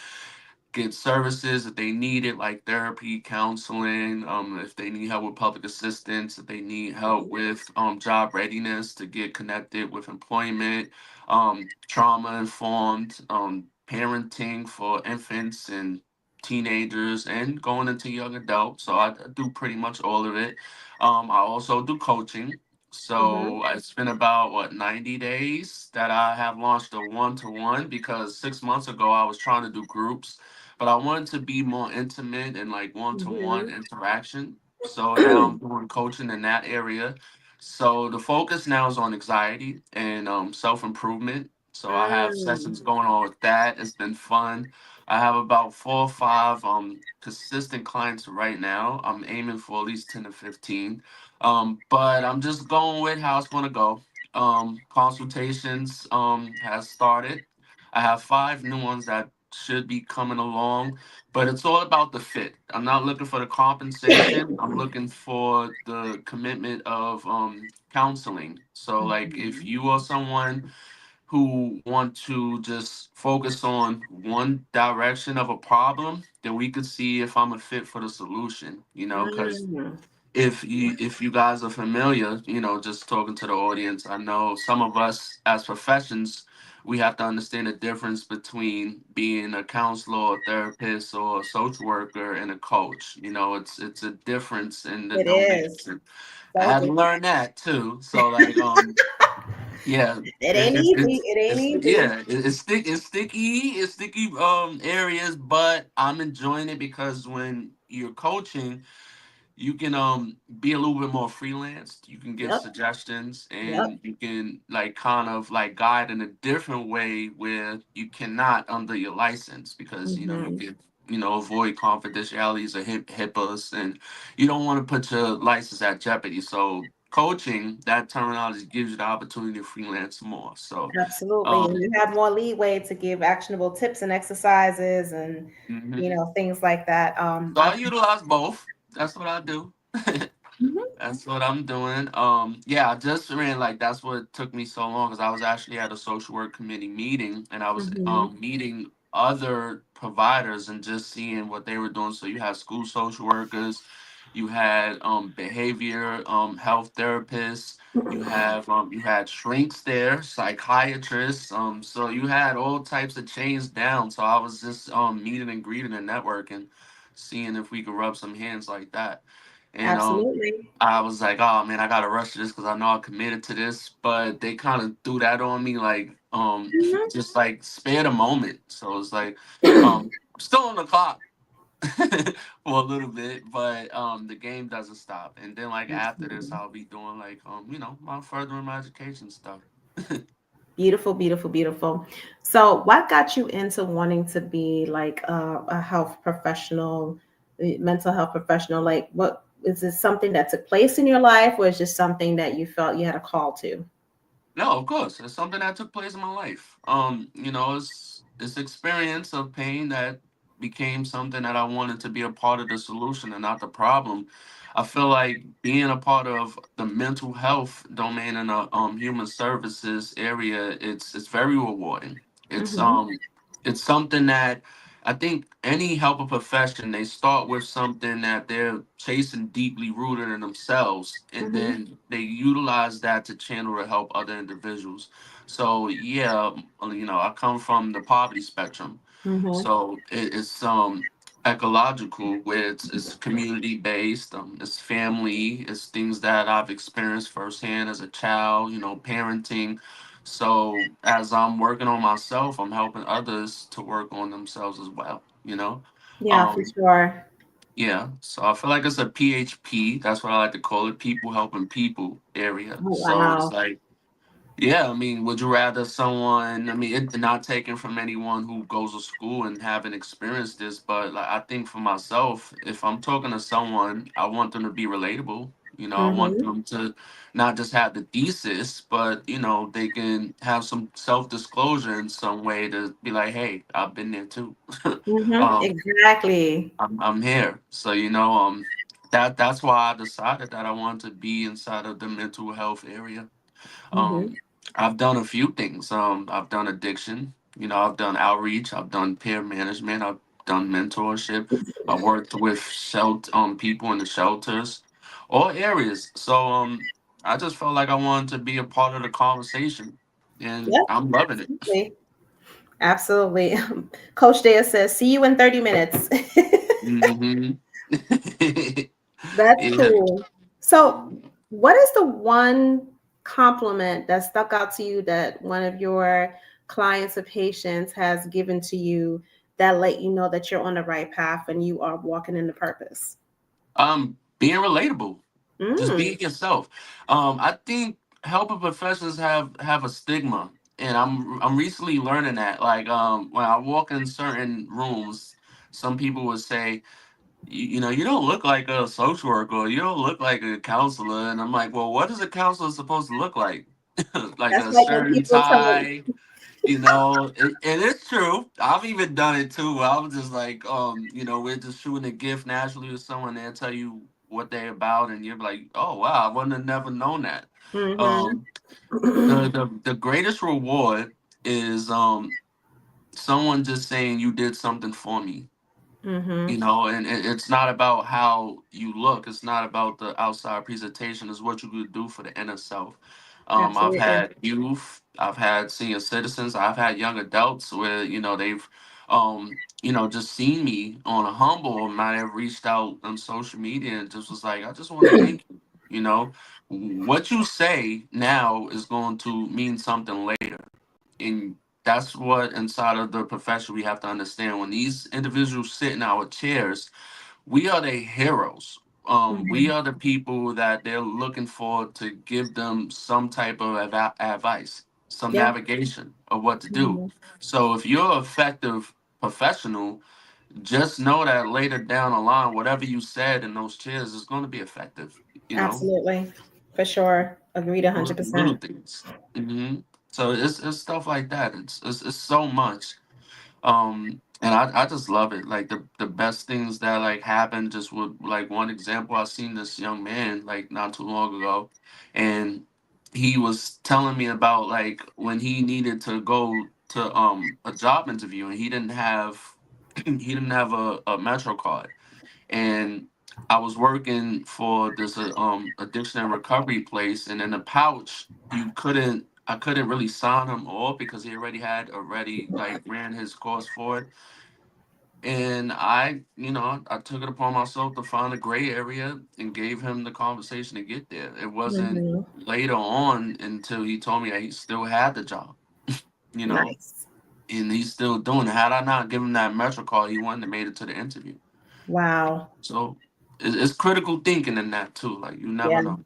get services if they need it, like therapy, counseling, if they need help with public assistance, if they need help with job readiness to get connected with employment, trauma informed, parenting for infants and teenagers and going into young adults. So I do pretty much all of it. I also do coaching. Mm-hmm. So it's been about 90 days that I have launched a one-to-one, because 6 months ago I was trying to do groups, but I wanted to be more intimate and like one to one Mm-hmm. interaction. So now I'm doing coaching in that area. So the focus now is on anxiety and self improvement. So I have Mm. sessions going on with that. It's been fun. I have about 4 or 5 consistent clients right now. I'm aiming for at least 10 to 15. But I'm just going with how it's gonna go. Consultations has started. I have 5 new ones that should be coming along, but it's all about the fit. I'm not looking for the compensation. I'm looking for the commitment of counseling. So like if Mhm. you are someone who want to just focus on one direction of a problem, then we could see if I'm a fit for the solution, because Mm. if you guys are familiar, just talking to the audience, I know some of us as professions, we have to understand the difference between being a counselor or therapist or a social worker and a coach. It's a difference in the It domains. is. And I So had to different. learn that too. So like yeah, It ain't easy. It ain't easy. it's sticky areas, but I'm enjoying it because when you're coaching, you can be a little bit more freelance. You can give Yep. suggestions Yep. and you can like kind of like guide in a different way where you cannot under your license, because you Hmm. can avoid confidentialities or HIPAAs, and you don't want to put your license at jeopardy. So coaching, that terminology gives you the opportunity to freelance more. So Absolutely. And um you have more leeway to give actionable tips and exercises and, mhm. things like that. So I utilize both. That's what I do. Mhm. That's what I'm doing. Yeah, I just ran like that's what took me so long, because I was actually at a social work committee meeting, and I was Mhm. meeting other providers and just seeing what they were doing. So you had school social workers, you had behavior health therapists, you had shrinks there, psychiatrists. So you had all types of chains down. So I was just meeting and greeting and networking, seeing if we could rub some hands like that. And Absolutely. I was like, oh man, I gotta rush this because I know I'm committed to this. But they kind of threw that on me, like, Mhm. just like spare the moment. So it's like, I'm still on the clock for a little bit, but the game doesn't stop. And then like after this, Absolutely. I'll be doing like my furthering my education stuff. Beautiful, beautiful, beautiful. So, what got you into wanting to be like a health professional, mental health professional? Like, what is this something that took place in your life, or is just something that you felt you had a call to? No, of course. It's something that took place in my life. It's experience of pain that became something that I wanted to be a part of the solution and not the problem. I feel like being a part of the mental health domain in the human services area, it's very rewarding. It's Hmm. um it's something that I think any helper profession, they start with something that they're chasing deeply rooted in themselves, and Hmm. then they utilize that to channel to help other individuals. So yeah, I come from the poverty spectrum, Hmm. so it's ecological, where it's community based, it's family, it's things that I've experienced firsthand as a child, parenting. So as I'm working on myself, I'm helping others to work on themselves as well. Yeah, for Um, sure. yeah, so I feel like it's a PHP. That's what I like to call it, people helping people area. Oh, So it's wow. like Yeah, I mean, would you rather someone? I mean, not taken from anyone who goes to school and haven't experienced this, but like I think for myself, if I'm talking to someone, I want them to be relatable. You know, I want Mm-hmm. them to not just have the thesis, but they can have some self disclosure in some way to be like, "Hey, I've been there too. Mm-hmm. um, Exactly. I'm here." So that's why I decided that I want to be inside of the mental health area. Mm-hmm. um, I've done a few things. I've done addiction. I've done outreach. I've done peer management. I've done mentorship. I worked with people in the shelters, all areas. So I just felt like I wanted to be a part of the conversation, and Yep. I'm loving it. Absolutely. Absolutely. Coach Dea says, "See you in 30 minutes." Hmm. That's Yeah. cool. So, what is the one compliment that stuck out to you that one of your clients or patients has given to you that let you know that you're on the right path and you are walking in the purpose? Being relatable. Just Mm, be yourself. I think helping professionals have a stigma, and I'm recently learning that. Like, when I walk in certain rooms, some people would say, you don't look like a social worker, or you don't look like a counselor, and I'm like, well, what is a counselor supposed to look like? Like that's a like when shirt and people tell me, tie. And it's true. I've even done it too. Where I was just like, we're just shooting a gift naturally with someone. They'll tell you what they're about, and you're like, oh wow, I wouldn't have never known that. mm-hmm. Um, the greatest reward is someone just saying you did something for me. Mm-hmm. And it's not about how you look. It's not about the outside presentation. It's what you could do for the inner self. I've Absolutely. had youth, I've had senior citizens, I've had young adults where they've just seen me on a humble, and might have reached out on social media and just was like, I just want to thank you. What you say now is going to mean something later, and that's what inside of the profession we have to understand. When these individuals sit in our chairs, we are their heroes. We Mm-hmm. are the people that they're looking for to give them some type of advice, some Yeah. navigation of what to do. Mm-hmm. So if you're an effective professional, just know that later down the line, whatever you said in those chairs is going to be effective. You know, Absolutely. For sure. Agreed little 100%. things. So it's stuff like that. It's so much. And I just love it. Like the best things that like happened just with like one example. I seen this young man like not too long ago, and he was telling me about like when he needed to go to a job interview, and he didn't have he didn't have a Metro card. And I was working for this addiction and recovery place, and in the pouch I couldn't really sign him off because he already like ran his course for it. And I took it upon myself to find a gray area and gave him the conversation to get there. It wasn't Mm-hmm. later on until he told me that he still had the job, you know, Nice. and he's still doing it. Had I not given him that Metro call, he wouldn't have made it to the interview. Wow. So it's critical thinking in that too. Like you Yeah. never know.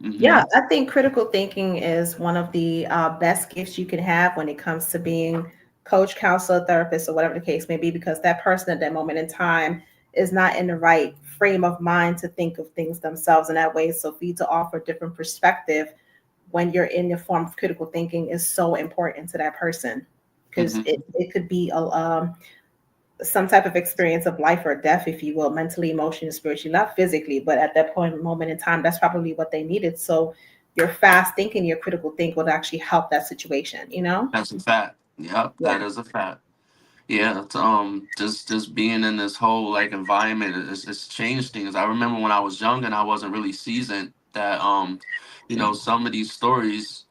Yeah, Hmm. I think critical thinking is one of the best gifts you can have when it comes to being coach, counselor, therapist, or whatever the case may be, because that person at that moment in time is not in the right frame of mind to think of things themselves in that way. So for you to offer a different perspective when you're in the form of critical thinking is so important to that person because Hmm. it could be some type of experience of life or death, if you will, mentally, emotionally, spiritually, not physically, but at that point, moment in time, that's probably what they needed. So your fast thinking, your critical think would actually help that situation, you know? That's a fact. Yep, Yeah. that is a fact. Yeah, it's, just being in this whole like environment it's changed things. I remember when I was young and I wasn't really seasoned that some of these stories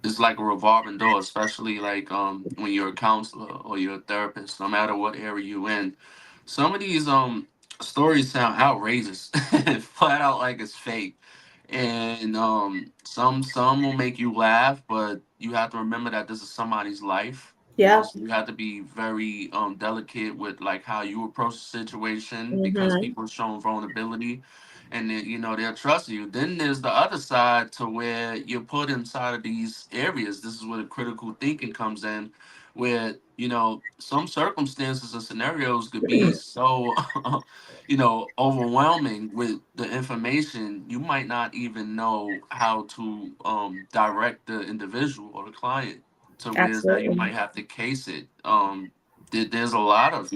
is like a revolving door, especially like when you're a counselor or you're a therapist, no matter what area you're in. Some of these stories sound outrageous, flat out like it's fake. And some will make you laugh, but you have to remember that this is somebody's life. Yeah. So you have to be very delicate with like how you approach the situation because Hmm. people are showing vulnerability. and then, they'll trust you. Then there's the other side to where you're put inside of these areas. This is where the critical thinking comes in, where some circumstances and scenarios could be so overwhelming with the information. You might not even know how to direct the individual or the client to where that you Absolutely. might have to case it. There's a lot of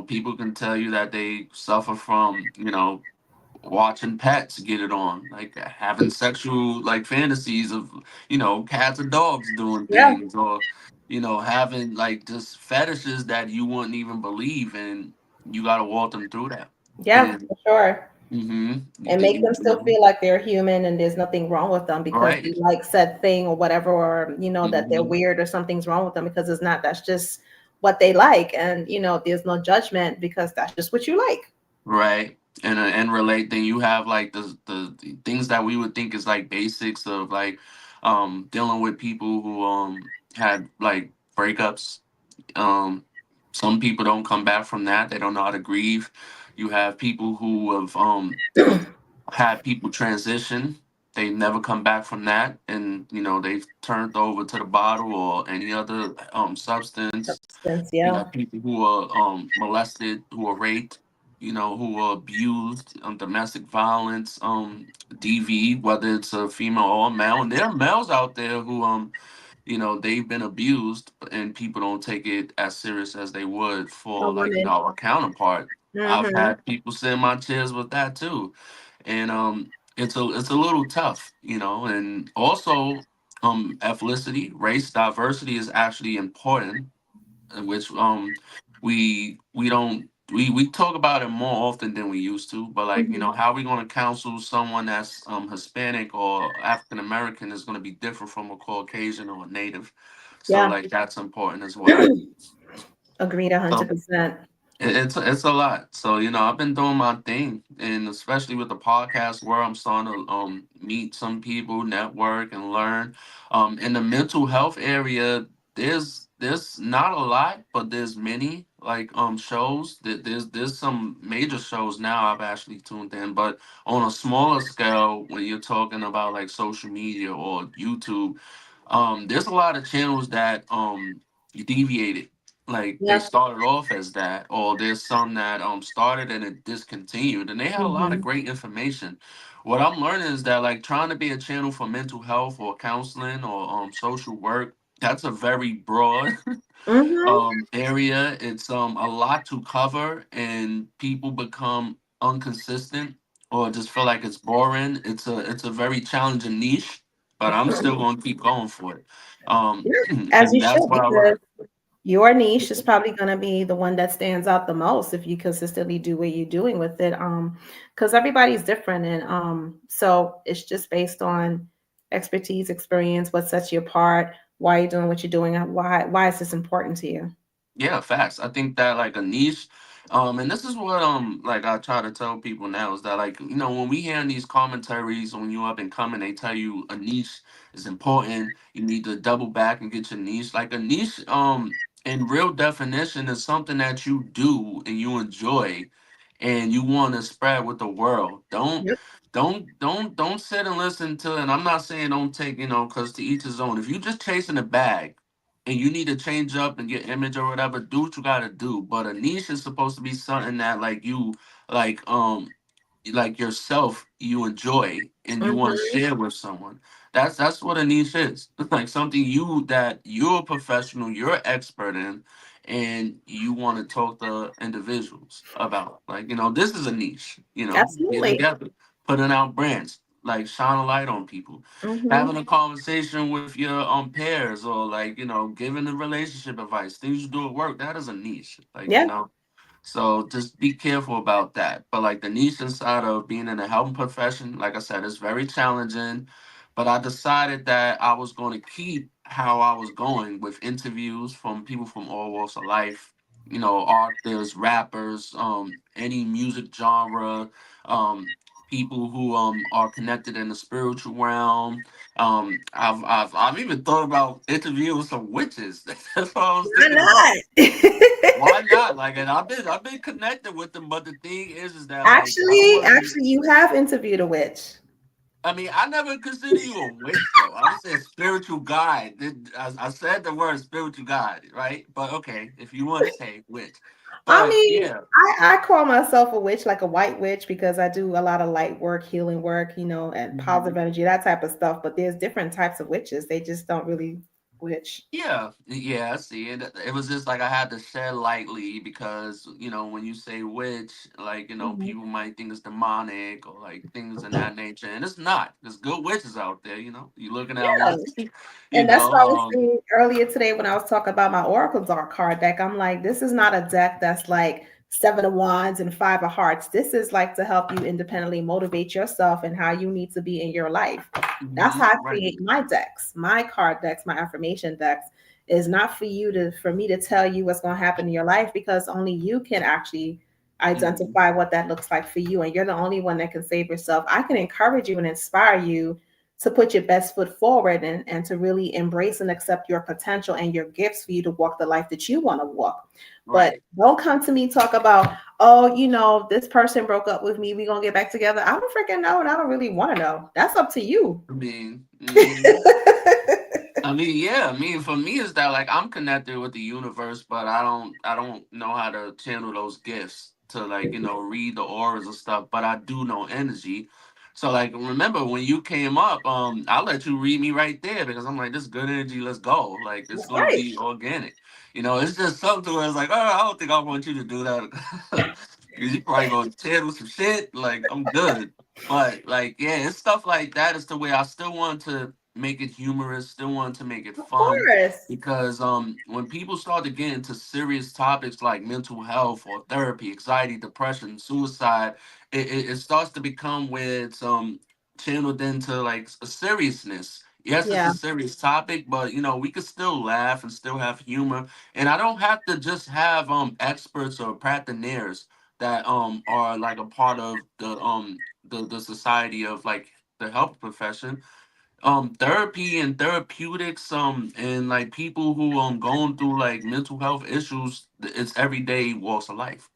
people can tell you that they suffer from watching pets get it on, like having sexual like fantasies of cats or dogs doing Yeah. things, or having like just fetishes that you wouldn't even believe, and you got to walk them through that. Yeah, And for sure. you And think make them still feel like they're human and there's nothing wrong with them because right. they like said thing or whatever, or that they're hmm weird or something's wrong with them, because it's not. That's just what they like, and there's no judgment because that's just what you like. Right. And relate, then you have like the things that we would think is like basics of like dealing with people who had like breakups. um some people don't come back from that. They don't know how to grieve. You have people who have had people transition. They never come back from that, and they've turned over to the bottle or any other substance. Substance, You yeah. have people who are molested, who are raped, who are abused, domestic violence, DV, whether it's a female or a male. And there are males out there who they've been abused, and people don't take it as serious as they would A for like woman. our counterpart. I've Mm-hmm. had people sit in my chairs with that too, and it's a little tough, and also ethnicity, race, diversity is actually important, in which we don't we talk about it more often than we used to. But like, Hmm. how are we going to counsel someone that's Hispanic or African American is going to be different from a Caucasian or a Native. So Yeah. like that's important as well. Agreed, So 100%. it's a lot. So I've been doing my thing, and especially with the podcast, where I'm starting to meet some people, network, and learn. In the mental health area, there's not a lot, but there's many like shows. There's some major shows now I've actually tuned in, but on a smaller scale, when you're talking about like social media or YouTube, there's a lot of channels that deviated. Like they Yeah. started off as that, or there's some that started and it discontinued, and they had a lot of Hmm. great information. What I'm learning is that like trying to be a channel for mental health or counseling or social work, that's a very broad Hmm. area. It's a lot to cover, and people become inconsistent or just feel like it's boring. It's a very challenging niche, but I'm still gonna keep going for it. As And you that's should, what I because learned. your niche is probably going to be the one that stands out the most if you consistently do what you're doing with it. Because everybody's different, and so it's just based on expertise, experience, what sets you apart, why you're doing what you're doing, and why is this important to you. Yeah, facts. I think that like a niche, and this is what like I try to tell people now is that like when we hear in these commentaries when you up and coming, they tell you a niche is important. You need to double back and get your niche. Like a niche, in real definition, is something that you do and you enjoy, and you want to spread with the world. Don't. Yep. Don't sit and listen to, and I'm not saying don't take, because to each his own. If you just chasing a bag, and you need to change up and get image or whatever, do what you gotta do. But a niche is supposed to be something that like you like like yourself you enjoy and you want to Hmm. share with someone. That's what a niche is. It's like something that you're a professional, you're an expert in, and you want to talk to individuals about. Like, this is a niche, get Absolutely. together, putting out brands, like shine a light on people, Hmm. having a conversation with your peers, or like, giving a relationship advice, things you do at work, that is a niche. Like, Yeah. so just be careful about that. But like the niche inside of being in a health profession, like I said, it's very challenging. But I decided that I was going to keep how I was going with interviews from people from all walks of life, authors, rappers, any music genre, people who are connected in the spiritual realm. I've even thought about interviewing some witches. That's what I was Why thinking about. not? Why not? Like, and I've been connected with them, but the thing is that like I don't Actually, want to be. actually, you have interviewed a witch. I mean, I never consider you a witch though. I said spiritual guide. I said the word spiritual guide, right? But okay, if you want to say witch, I but mean, yeah. I call myself a witch, like a white witch, because I do a lot of light work, healing work, and Mhm. positive energy, that type of stuff. But there's different types of witches. They just don't really witch. Yeah, I see. It was just like I had to shed lightly because when you say witch, like Mhm. people might think it's demonic or like things in that nature, and it's not. There's good witches out there. You looking at Yeah. one, you And that's know. what I was saying earlier today when I was talking about my Oracle Dark card deck. I'm like, this is not a deck that's like seven of wands and five of hearts. This is like to help you independently motivate yourself and how you need to be in your life. That's how I Right, create my decks, my card decks, my affirmation decks. Is not for me to tell you what's going to happen in your life because only you can actually hmm identify what that looks like for you. And you're the only one that can save yourself. I can encourage you and inspire you to put your best foot forward and to really embrace and accept your potential and your gifts for you to walk the life that you want to walk. But right. don't come to me talk about, oh, this person broke up with me. We gonna get back together. I don't freaking know, and I don't really want to know. That's up to you. I mean, I mean, yeah. I mean, for me, it's that like I'm connected with the universe, but I don't know how to channel those gifts to like read the auras and stuff. But I do know energy. So like, remember when you came up, I let you read me right there because I'm like, this is good energy. Let's go. Like, it's gonna Right. be organic. It's just something where it's like, oh, I don't think I want you to do that because you probably gonna channel some shit. Like, I'm good. But like, yeah, it's stuff like that. It's the way I still want to make it humorous, still want to make it Of fun. course. Because when people start to get into serious topics like mental health or therapy, anxiety, depression, suicide, it starts to become where it's channeled into like a seriousness. Yes, it's a Yeah. serious topic, but we could still laugh and still have humor. And I don't have to just have experts or practitioners that are like a part of the society of like the health profession. Therapy and therapeutics, and like people who going through like mental health issues, it's everyday walks of life.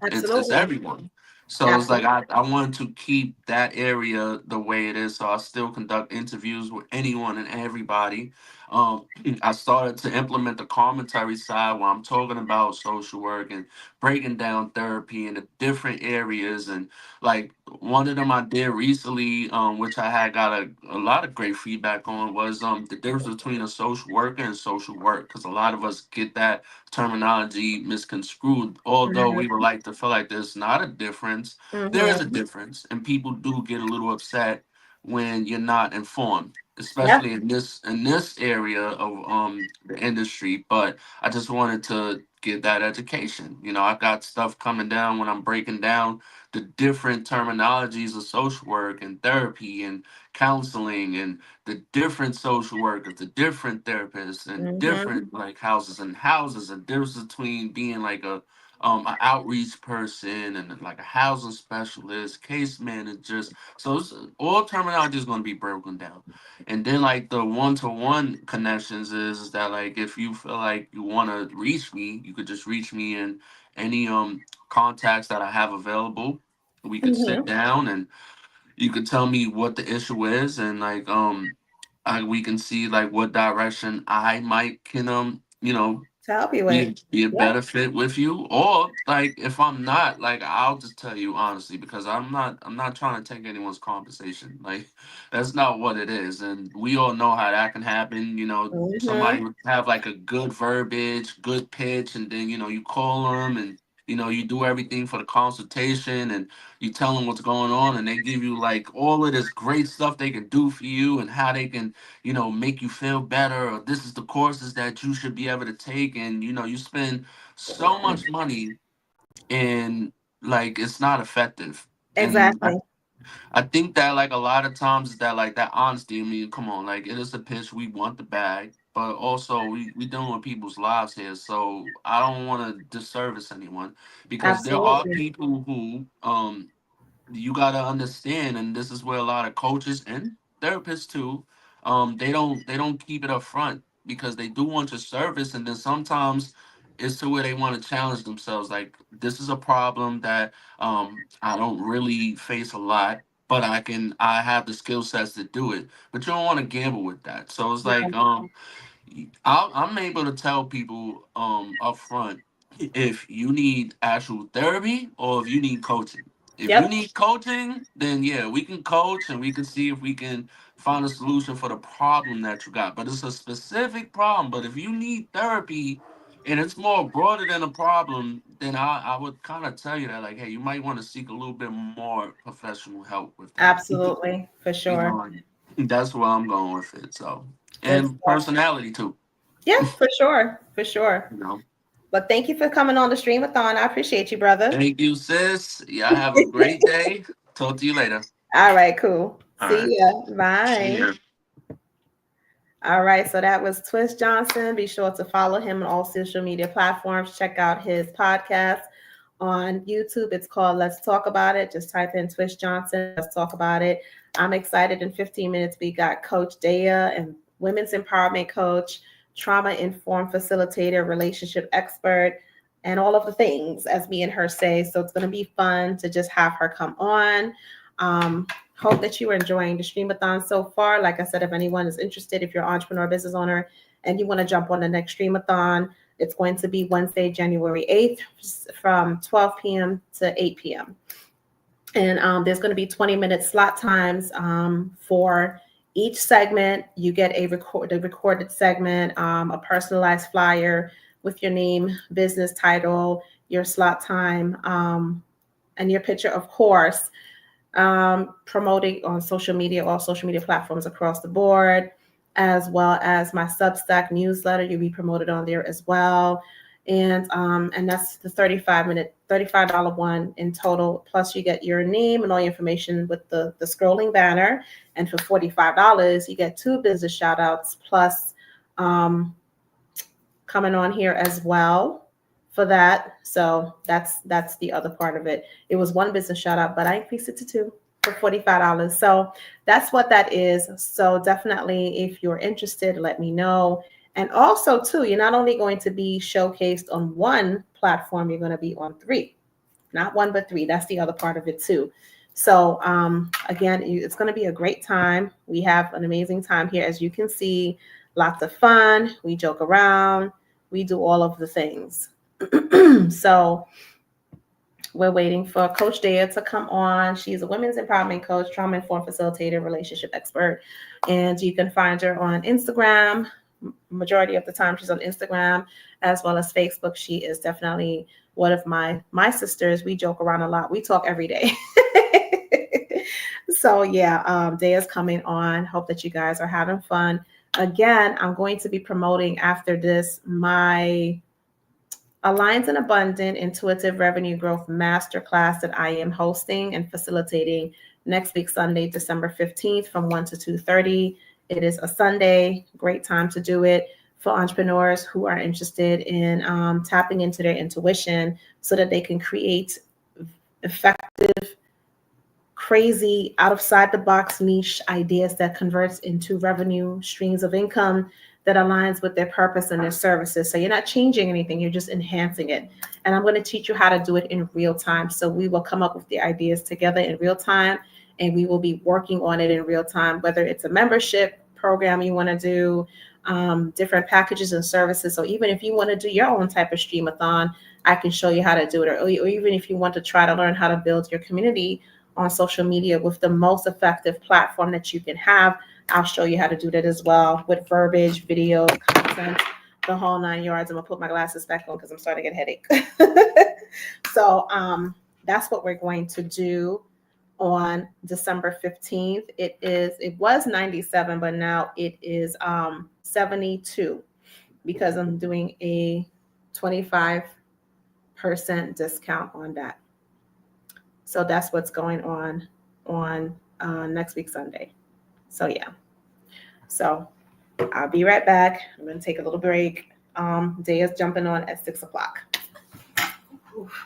It's Absolutely. everyone. So it's like Absolutely. I want to keep that area the way it is, so I still conduct interviews with anyone and everybody. I started to implement the commentary side where I'm talking about social work and breaking down therapy in the different areas. And like one of them I did recently, which I had got a lot of great feedback on, was the difference between a social worker and social work, because a lot of us get that terminology misconstrued. Although we would like to feel like there's not a difference, there is a Mm-hmm. difference, and people do get a little upset when you're not informed, Yep. especially in this area of the industry. But I just wanted to get that education. I got stuff coming down when I'm breaking down the different terminologies of social work and therapy and counseling and the different social workers, the different therapists and Mm-hmm. different like houses, and difference between being like an outreach person and like a housing specialist, case managers. So all terminology is going to be broken down. And then like the one-to-one connections is that like if you feel like you want to reach me, you could just reach me in any contacts that I have available. We could sit Mm-hmm. down and you could tell me what the issue is, and like we can see like what direction I might can To help you with. be a Yep. better fit with you. Or like if I'm not, like I'll just tell you honestly, because I'm not trying to take anyone's compensation. Like that's not what it is. And we all know how that can happen. Somebody Mm-hmm. would have like a good verbiage, good pitch, and then you call them and you do everything for the consultation, and you tell them what's going on, and they give you like all of this great stuff they can do for you and how they can make you feel better, or this is the courses that you should be able to take. And you spend so much money and like it's not effective. And Exactly. I think that like a lot of times is that like that honesty. I mean, come on, like it is a pitch. We want the bag, but also we dealing with people's lives here. So I don't want to disservice anyone because there are Absolutely. people who you gotta understand, and this is where a lot of coaches and therapists too, they don't keep it up front because they do want your service, and then sometimes it's to where they want to challenge themselves. Like, this is a problem that I don't really face a lot, but I have the skill sets to do it. But you don't want to gamble with that. So it's like I'm able to tell people up front if you need actual therapy or if you need coaching. If you Yep, need coaching, then yeah, we can coach and we can see if we can find a solution for the problem that you got. But it's a specific problem. But if you need therapy and it's more broader than a problem, then I would kind of tell you that, like, hey, you might want to seek a little bit more professional help with that. absolutely, for You sure. know, that's where I'm going with it. So, Good and stuff. personality too. Yeah, for sure, for sure. You know. But thank you for coming on the Streamathon. I appreciate you, brother. Thank you, sis. Y'all have a great day. Talk to you later. All right, cool. All See right. ya. See Bye. ya. All right, so that was Twist Johnson. Be sure to follow him on all social media platforms. Check out his podcast on YouTube. It's called Let's Talk About It. Just type in Twist Johnson. Let's talk about it. I'm excited. In 15 minutes, we got Coach Dea and women's empowerment coach, trauma informed facilitator, relationship expert, and all of the things, as me and her say. So it's going to be fun to just have her come on. Hope that you are enjoying the Streamathon so far. Like I said, if anyone is interested, if you're an entrepreneur, business owner, and you want to jump on the next Streamathon, it's going to be Wednesday, January 8th from 12 p.m. to 8 p.m. And there's going to be 20-minute slot times for each segment. You get a recorded segment, a personalized flyer with your name, business title, your slot time, and your picture, of course, promoting on social media, all social media platforms across the board, as well as my Substack newsletter. You'll be promoted on there as well. And that's the $35 one in total. Plus you get your name and all your information with the scrolling banner. And for $45, you get 2 business shout outs plus coming on here as well for that. So that's the other part of it. It was 1 business shout out, but I increased it to 2 for $45. So that's what that is. So definitely, if you're interested, let me know. And also too, you're not only going to be showcased on 1 platform, you're going to be on 3, not 1, but 3. That's the other part of it too. So again, it's going to be a great time. We have an amazing time here. As you can see, lots of fun. We joke around. We do all of the things. So we're waiting for Coach Dea to come on. She's a women's empowerment coach, trauma informed facilitator, relationship expert. And you can find her on Instagram. Majority of the time she's on Instagram as well as Facebook. She is definitely one of my sisters. We joke around a lot. We talk every day. So yeah, Dea's coming on. Hope that you guys are having fun. Again, I'm going to be promoting after this my Alliance and Abundant Intuitive Revenue Growth Masterclass that I am hosting and facilitating next week, Sunday, December 15th from 1 to 2:30. It is a Sunday, great time to do it for entrepreneurs who are interested in tapping into their intuition so that they can create effective, crazy, outside the box niche ideas that converts into revenue streams of income that aligns with their purpose and their services. So you're not changing anything, you're just enhancing it. And I'm going to teach you how to do it in real time. So we will come up with the ideas together in real time, and we will be working on it in real time, whether it's a membership program you want to do, different packages and services. So even if you want to do your own type of Streamathon, I can show you how to do it. Or even if you want to try to learn how to build your community on social media with the most effective platform that you can have, I'll show you how to do that as well with verbiage, video, content, the whole 9 yards. I'm gonna put my glasses back on because I'm starting to get a headache. So that's what we're going to do on December 15th. It was 97, but now it is 72 because I'm doing a 25% discount on that. So that's what's going on next week, Sunday. So yeah. So I'll be right back. I'm going to take a little break. Day is jumping on at 6 o'clock. Oof.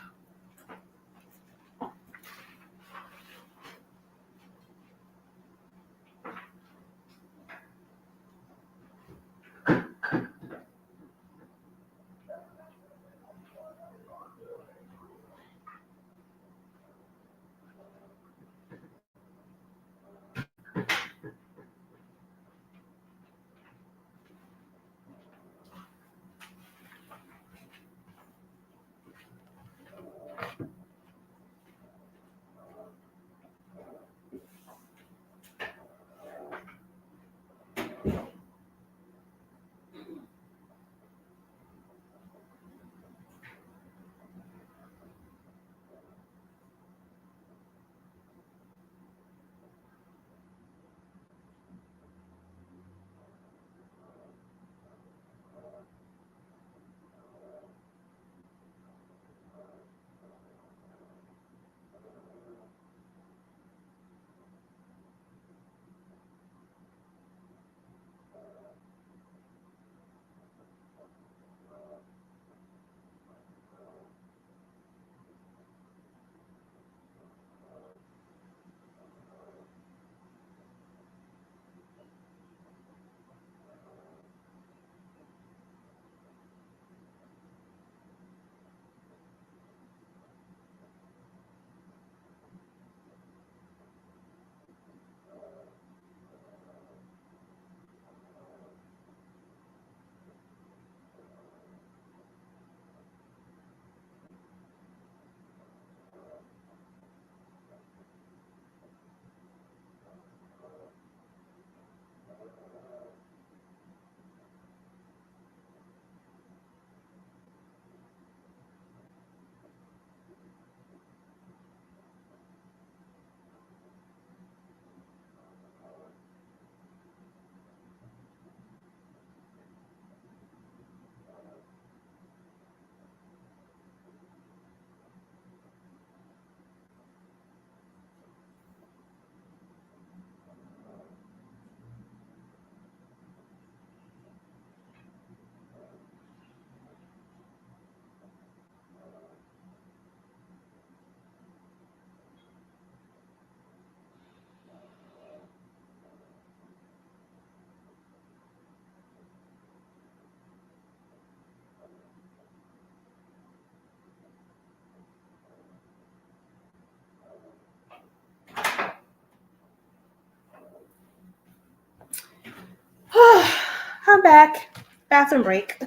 I'm back. Bathroom break.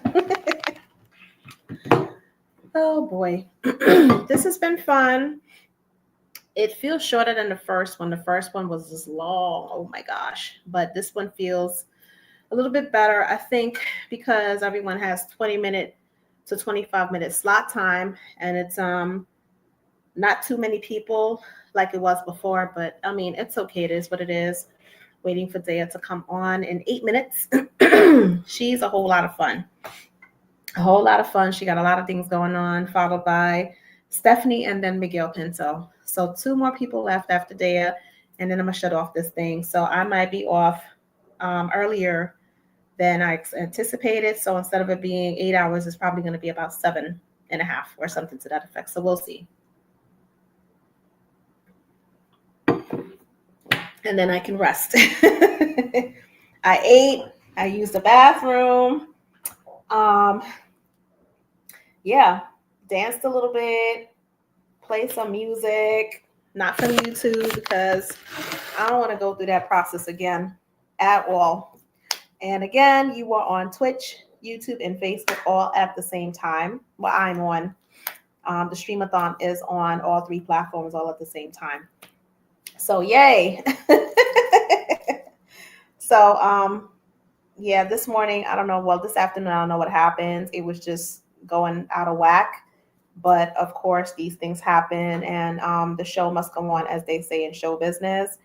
Oh boy. This has been fun. It feels shorter than the first one. The first one was just long. Oh my gosh. But this one feels a little bit better, I think, because everyone has 20-minute to 25-minute slot time, and it's not too many people like it was before, but I mean, it's okay. It is what it is. Waiting for Daya to come on in 8 minutes. She's a whole lot of fun. A whole lot of fun. She got a lot of things going on, followed by Stephanie and then Miguel Pinto. So 2 more people left after Daya, and then I'm gonna shut off this thing. So I might be off earlier than I anticipated. So instead of it being 8 hours, it's probably going to be about 7.5 or something to that effect. So we'll see. And then I can rest. I ate. I used the bathroom. Yeah, danced a little bit, played some music, not from YouTube because I don't want to go through that process again at all. And again, you are on Twitch, YouTube, and Facebook all at the same time. Well, I'm on. The Streamathon is on all 3 platforms all at the same time. So yay. So yeah, this morning, I don't know, well, this afternoon, I don't know what happened. It was just going out of whack. But of course, these things happen, and the show must go on, as they say in show business.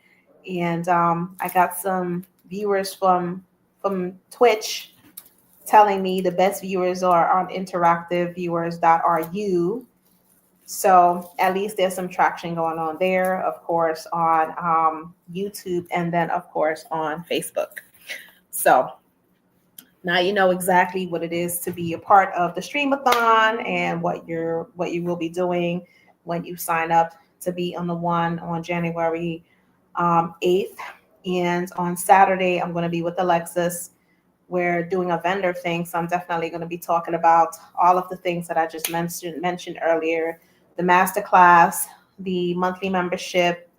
And I got some viewers from Twitch telling me the best viewers are on interactiveviewers.ru. So at least there's some traction going on there, of course, on YouTube, and then of course on Facebook. So now you know exactly what it is to be a part of the Streamathon and what you will be doing when you sign up to be on the one on January 8th. And on Saturday, I'm going to be with Alexis. We're doing a vendor thing, so I'm definitely going to be talking about all of the things that I just mentioned earlier: the masterclass, the monthly membership,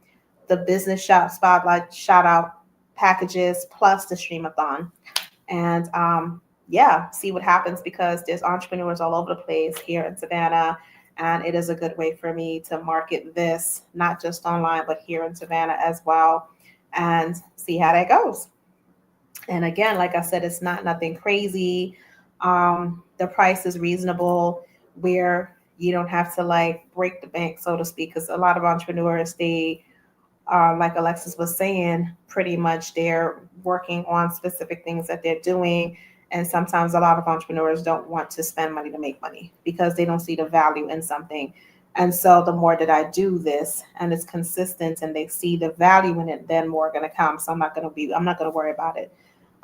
the business shop spotlight shout out packages, plus the Streamathon. And yeah, see what happens, because there's entrepreneurs all over the place here in Savannah. And it is a good way for me to market this, not just online, but here in Savannah as well, and see how that goes. And again, like I said, it's not nothing crazy. The price is reasonable, where you don't have to like break the bank, so to speak, because a lot of entrepreneurs, they like Alexis was saying, pretty much they're working on specific things that they're doing. And sometimes a lot of entrepreneurs don't want to spend money to make money because they don't see the value in something. And so the more that I do this and it's consistent and they see the value in it, then more are going to come. So I'm not going to worry about it.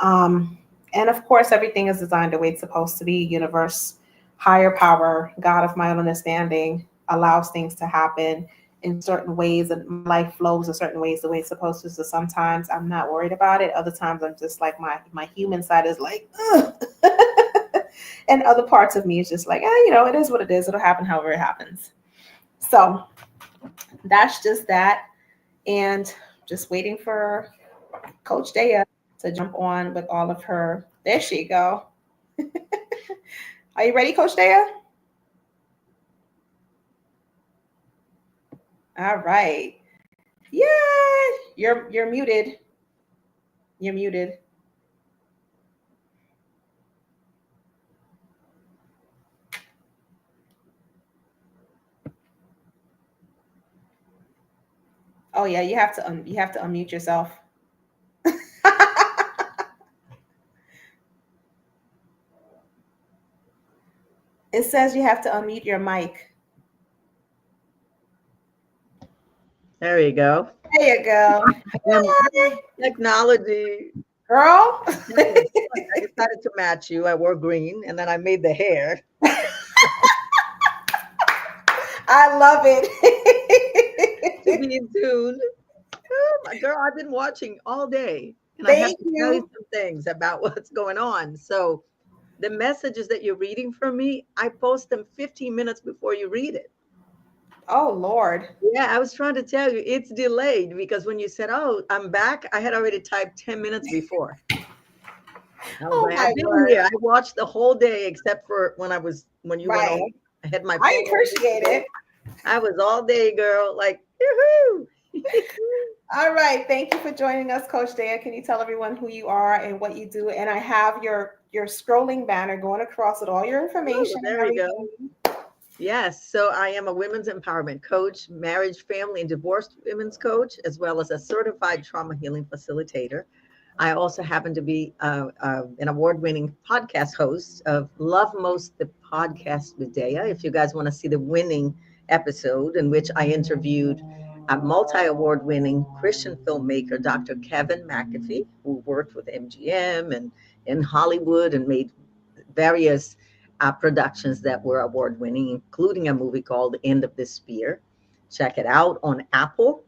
And of course, everything is designed the way it's supposed to be. Universe, higher power, God of my own understanding allows things to happen in certain ways, and life flows in certain ways the way it's supposed to. So sometimes I'm not worried about it. Other times I'm just like, my human side is like, ugh. And other parts of me is just like, it is what it is. It'll happen however it happens. So that's just that. And just waiting for Coach Daya to jump on with all of her. There she go. Are you ready, Coach Daya? All right. Yeah, you're muted. You're muted. Oh yeah, you have to unmute yourself. It says you have to unmute your mic. There you go. There you go. Technology. Girl. I decided to match you. I wore green, and then I made the hair. I love it. To be in tune. Oh, my girl, I've been watching all day, and Thank I have to tell you you. some things about what's going on. So the messages that you're reading from me, I post them 15 minutes before you read it. Oh, Lord. Yeah, I was trying to tell you it's delayed, because when you said, "Oh, I'm back," I had already typed 10 minutes before. Oh my I've been word. here. I watched the whole day except for when you went Right. off. I had my I phone. appreciate it. I was all day, girl. Like, yoo-hoo. All right. Thank you for joining us, Coach Dea. Can you tell everyone who you are and what you do? And I have your scrolling banner going across with all your Oh, information and there we go. everything. Yes. So I am a women's empowerment coach, marriage, family, and divorced women's coach, as well as a certified trauma healing facilitator. I also happen to be an award-winning podcast host of Love Most, the podcast with Dea. If you guys want to see the winning episode in which I interviewed a multi-award-winning Christian filmmaker, Dr. Kevin McAfee, who worked with MGM and in Hollywood and made various productions that were award-winning, including a movie called End of the Spear. Check it out on Apple.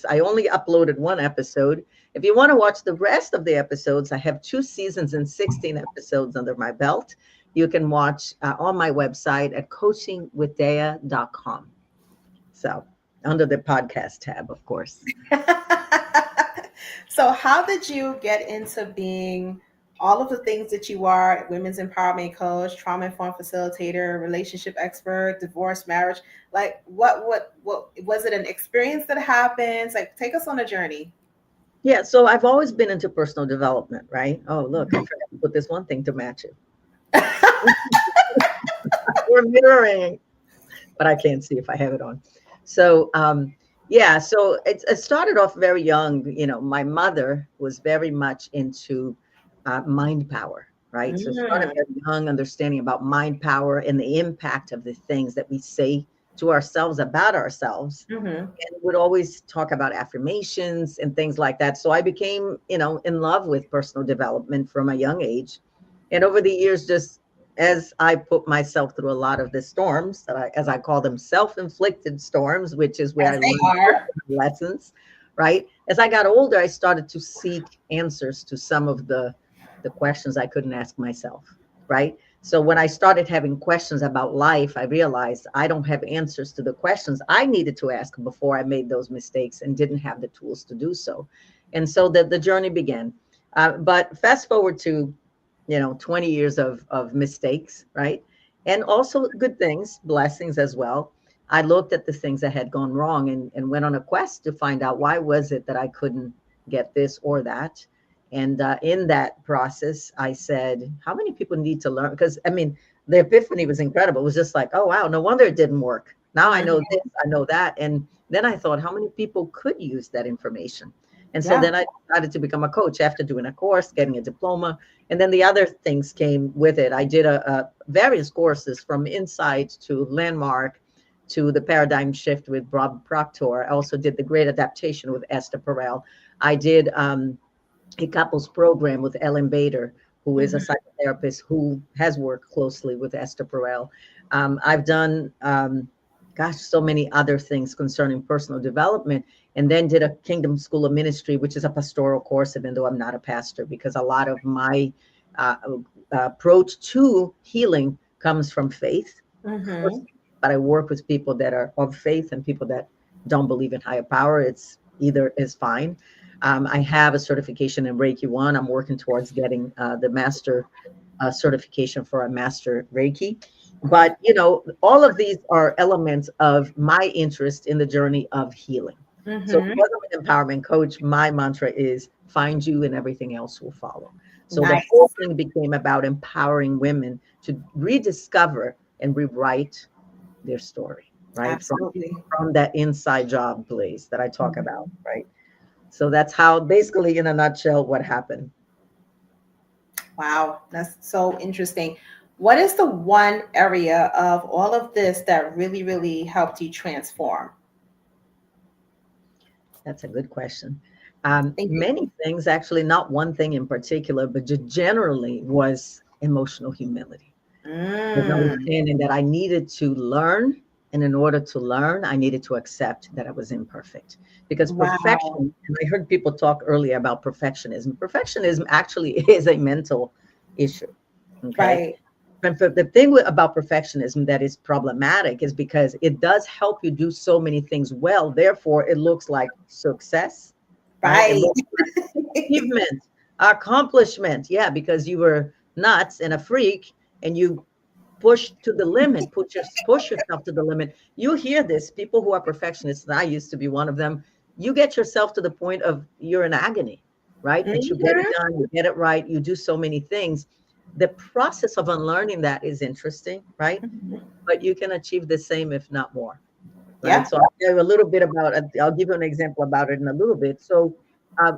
I only uploaded one episode. If you want to watch the rest of the episodes, I have 2 seasons and 16 episodes under my belt. You can watch on my website at coachingwithdea.com. So under the podcast tab, of course. So how did you get into being all of the things that you are, women's empowerment coach, trauma informed facilitator, relationship expert, divorce, marriage? Like what was it, an experience that happens? Like take us on a journey. Yeah, so I've always been into personal development, right? Oh, look, I forgot to put this one thing to match it. We're mirroring, but I can't see if I have it on. So, yeah, so it started off very young. You know, my mother was very much into mind power, right? So it started very young, understanding about mind power and the impact of the things that we say to ourselves about ourselves. And would always talk about affirmations and things like that. So I became, in love with personal development from a young age. And over the years, just as I put myself through a lot of the storms as I call them, self-inflicted storms, which is where I learned lessons, right? As I got older, I started to seek answers to some of the questions I couldn't ask myself, right? So when I started having questions about life, I realized I don't have answers to the questions I needed to ask before I made those mistakes and didn't have the tools to do so. And so the journey began. But fast forward to, 20 years of mistakes, right? And also good things, blessings as well. I looked at the things that had gone wrong and went on a quest to find out why was it that I couldn't get this or that. And in that process, I said, how many people need to learn? Because, the epiphany was incredible. It was just like, oh, wow, no wonder it didn't work. Now I know this, I know that. And then I thought, how many people could use that information? And so then I decided to become a coach after doing a course, getting a diploma. And then the other things came with it. I did various courses from Insight to Landmark to the Paradigm Shift with Bob Proctor. I also did the Great Adaptation with Esther Perel. I did a couples program with Ellen Bader, who is a psychotherapist who has worked closely with Esther Perel. I've done, so many other things concerning personal development, and then did a Kingdom School of Ministry, which is a pastoral course, even though I'm not a pastor, because a lot of my approach to healing comes from faith. But I work with people that are of faith and people that don't believe in higher power. It's either is fine. I have a certification in Reiki 1. I'm working towards getting the master certification for a master Reiki. But, all of these are elements of my interest in the journey of healing. So because I'm an empowerment coach, my mantra is find you and everything else will follow. So the whole thing became about empowering women to rediscover and rewrite their story, right? Absolutely. From that inside job place that I talk about, right? So that's how, basically, in a nutshell, what happened. Wow, that's so interesting. What is the one area of all of this that really, really helped you transform? That's a good question. Many things, actually, not one thing in particular, but just generally was emotional humility. Was understanding that I needed to learn. And in order to learn, I needed to accept that I was imperfect. Because perfection, and I heard people talk earlier about perfectionism. Perfectionism actually is a mental issue. Okay. Right. But the thing about perfectionism that is problematic is because it does help you do so many things well. Therefore, it looks like success. Right. Achievement. Accomplishment. Yeah, because you were nuts and a freak and you push to the limit, push yourself to the limit. You hear this, people who are perfectionists, and I used to be one of them, you get yourself to the point of you're in agony, right? But you get it done, you get it right, you do so many things. The process of unlearning that is interesting, right? But you can achieve the same, if not more. Right. Yeah. So I'll tell you a little bit about it. I'll give you an example about it in a little bit. So uh,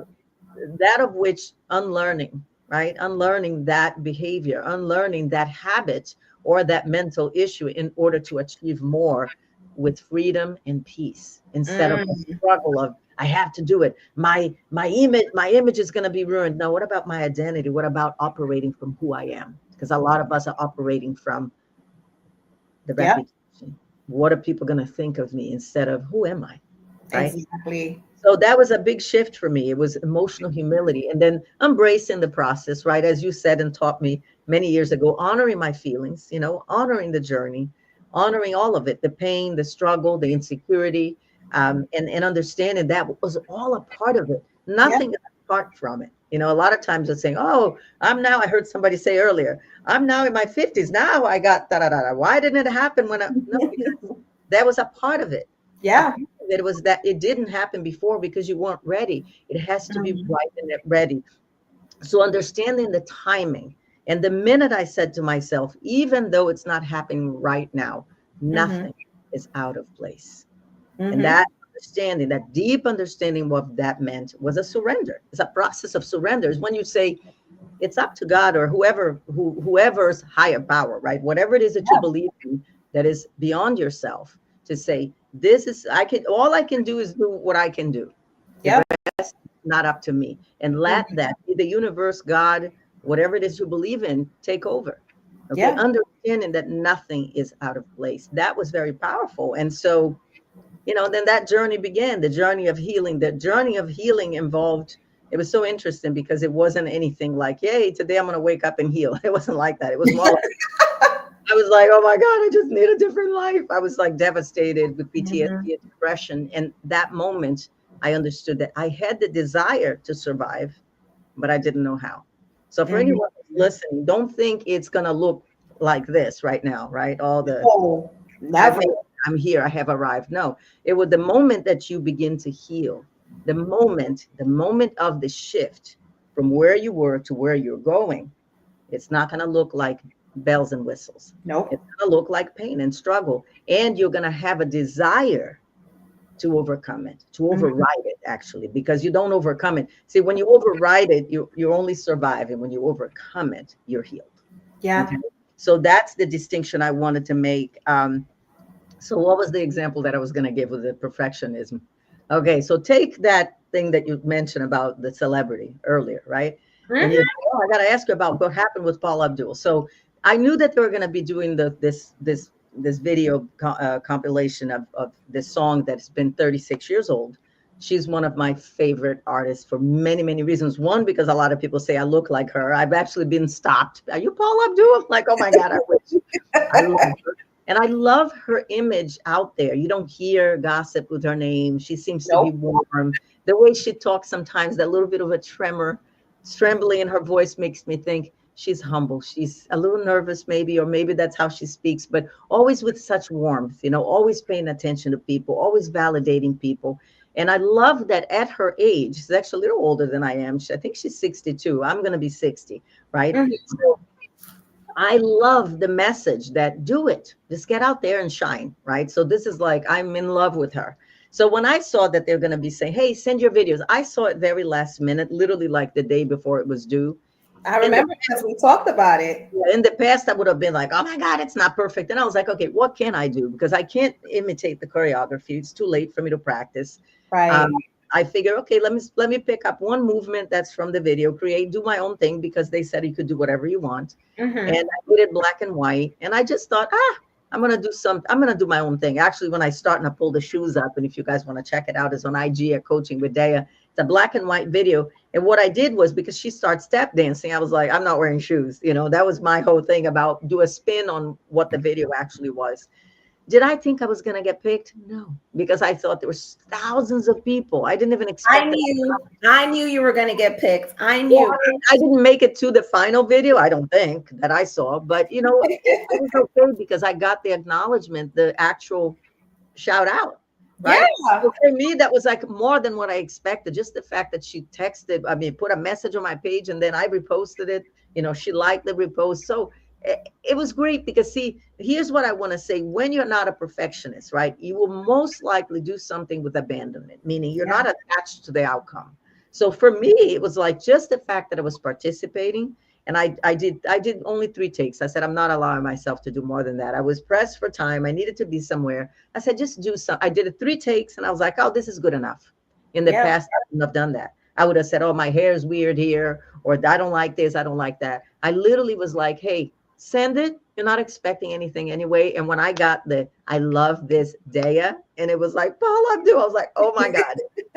that of which unlearning, right? Unlearning that behavior, unlearning that habit or that mental issue in order to achieve more with freedom and peace instead of the struggle of I have to do it. My image is going to be ruined. No, what about my identity? What about operating from who I am? Because a lot of us are operating from the reputation. What are people going to think of me instead of who am I? Right? Exactly. So that was a big shift for me. It was emotional humility and then embracing the process, right? As you said and taught me many years ago, honoring my feelings, honoring the journey, honoring all of it, the pain, the struggle, the insecurity, and understanding that was all a part of it. Nothing is apart from it. A lot of times they're saying, oh, I heard somebody say earlier, I'm now in my 50s. Now I got da-da-da-da. Why didn't it happen no, because that was a part of it. Yeah. It was that it didn't happen before because you weren't ready. It has to be right and ready. So understanding the timing. And the minute I said to myself, even though it's not happening right now, nothing is out of place. And that understanding, that deep understanding what that meant was a surrender. It's a process of surrender. It's when you say it's up to God or whoever's higher power, right? Whatever it is that you believe in that is beyond yourself, to say, all I can do is do what I can do. Yeah. The rest is not up to me. And let that be the universe, God, whatever it is you believe in, take over. Okay. Yeah. Understanding that nothing is out of place. That was very powerful. And so, then that journey began, the journey of healing. The journey of healing involved, it was so interesting because it wasn't anything like, yay, today I'm going to wake up and heal. It wasn't like that. It was more like, I was like, oh my God, I just need a different life. I was like devastated with PTSD and depression. And that moment, I understood that I had the desire to survive, but I didn't know how. So for anyone who's listening, don't think it's going to look like this right now, right? All the, never. I'm here, I have arrived. No, it was the moment that you begin to heal, the moment of the shift from where you were to where you're going. It's not going to look like bells and whistles. Nope. It's going to look like pain and struggle. And you're going to have a desire to overcome it, to override it, actually, because you don't overcome it. See, when you override it, you only survive. And when you overcome it, you're healed. Yeah. Okay? So that's the distinction I wanted to make. So what was the example that I was going to give with the perfectionism? Okay, so take that thing that you mentioned about the celebrity earlier, right? And you, I got to ask you about what happened with Paul Abdul. So I knew that they were going to be doing this video compilation of this song that's been 36 years old. She's one of my favorite artists for many, many reasons. One, because a lot of people say I look like her. I've actually been stopped. Are you Paul Abdul? I'm like, oh my God, I wish. I love her. And I love her image out there. You don't hear gossip with her name. She seems to be warm. The way she talks sometimes, that little bit of a trembling in her voice makes me think she's humble. She's a little nervous maybe, or maybe that's how she speaks, but always with such warmth, always paying attention to people, always validating people. And I love that at her age, she's actually a little older than I am. I think she's 62. I'm going to be 60, right? So I love the message that do it, just get out there and shine, right? So this is like, I'm in love with her. So when I saw that they're going to be saying, hey, send your videos, I saw it very last minute, literally like the day before it was due. I remember because we talked about it. In the past, I would have been like, oh my God, it's not perfect. And I was like, okay, what can I do? Because I can't imitate the choreography. It's too late for me to practice. Right. I figure, okay, let me pick up one movement that's from the video, do my own thing, because they said you could do whatever you want. And I did it black and white. And I just thought, I'm going to do my own thing. Actually, when I start and I pull the shoes up, and if you guys want to check it out, it's on IG at Coaching with Dea. It's a black and white video. And what I did was, because she starts step dancing, I was like, I'm not wearing shoes. That was my whole thing about do a spin on what the video actually was. Did I think I was going to get picked? No, because I thought there was thousands of people. I didn't even expect I knew you were going to get picked. I Well, knew. I didn't make it to the final video, I don't think, that I saw, but you know, I was okay because I got the acknowledgement, the actual shout out, right? Yeah. So for me, that was like more than what I expected. Just the fact that she texted, I mean, put a message on my page and then I reposted it. You know, she liked the repost. So it was great because, see, here's what I want to say. When you're not a perfectionist, right, you will most likely do something with abandonment, meaning you're not attached to the outcome. So for me, it was like just the fact that I was participating. And I did only 3 takes. I said, I'm not allowing myself to do more than that. I was pressed for time. I needed to be somewhere. I said, just do some. I did it 3 takes and I was like, oh, this is good enough. In the past, I wouldn't have done that. I would have said, oh, my hair is weird here, or I don't like this, I don't like that. I literally was like, hey, send it. You're not expecting anything anyway. And when I got the I love this Daya, and it was like Paul Abdul, I was like, oh my God.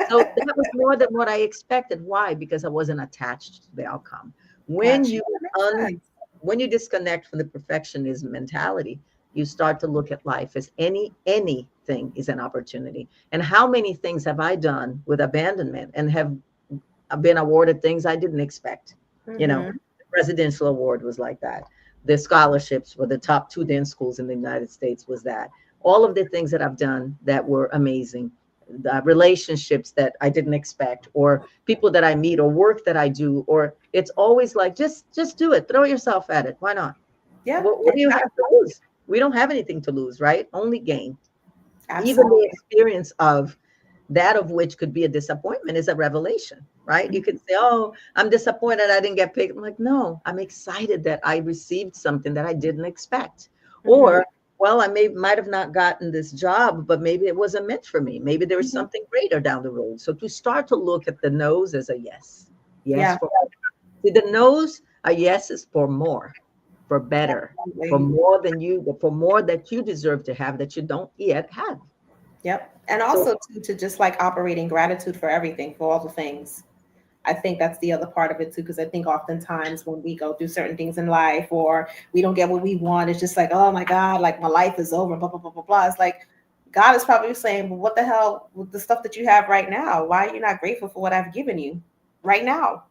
So that was more than what I expected. Why? Because I wasn't attached to the outcome. When you when you disconnect from the perfectionism mentality, you start to look at life as anything is an opportunity. And how many things have I done with abandonment and have been awarded things I didn't expect? You know, the presidential award was like that. The scholarships for the top 2 dance schools in the United States was that. All of the things that I've done that were amazing, the relationships that I didn't expect, or people that I meet, or work that I do, or it's always like, just do it. Throw yourself at it. Why not? Yeah. What do you have to lose? We don't have anything to lose, right? Only gain. Absolutely. Even the experience of that, of which could be a disappointment, is a revelation, right? You could say, oh, I'm disappointed I didn't get picked. I'm like, no, I'm excited that I received something that I didn't expect. Or, well, I might have not gotten this job, but maybe it wasn't meant for me. Maybe there was something greater down the road. So to start to look at the no's as a yes. Yes. See, the no's are yeses for more, for better, for more than you, for more that you deserve to have that you don't yet have. Yep. And also to just like operating gratitude for everything, for all the things. I think that's the other part of it too, because I think oftentimes when we go through certain things in life or we don't get what we want, it's just like, oh my God, like my life is over, blah, blah, blah, blah, blah. It's like God is probably saying, well, what the hell with the stuff that you have right now? Why are you not grateful for what I've given you right now?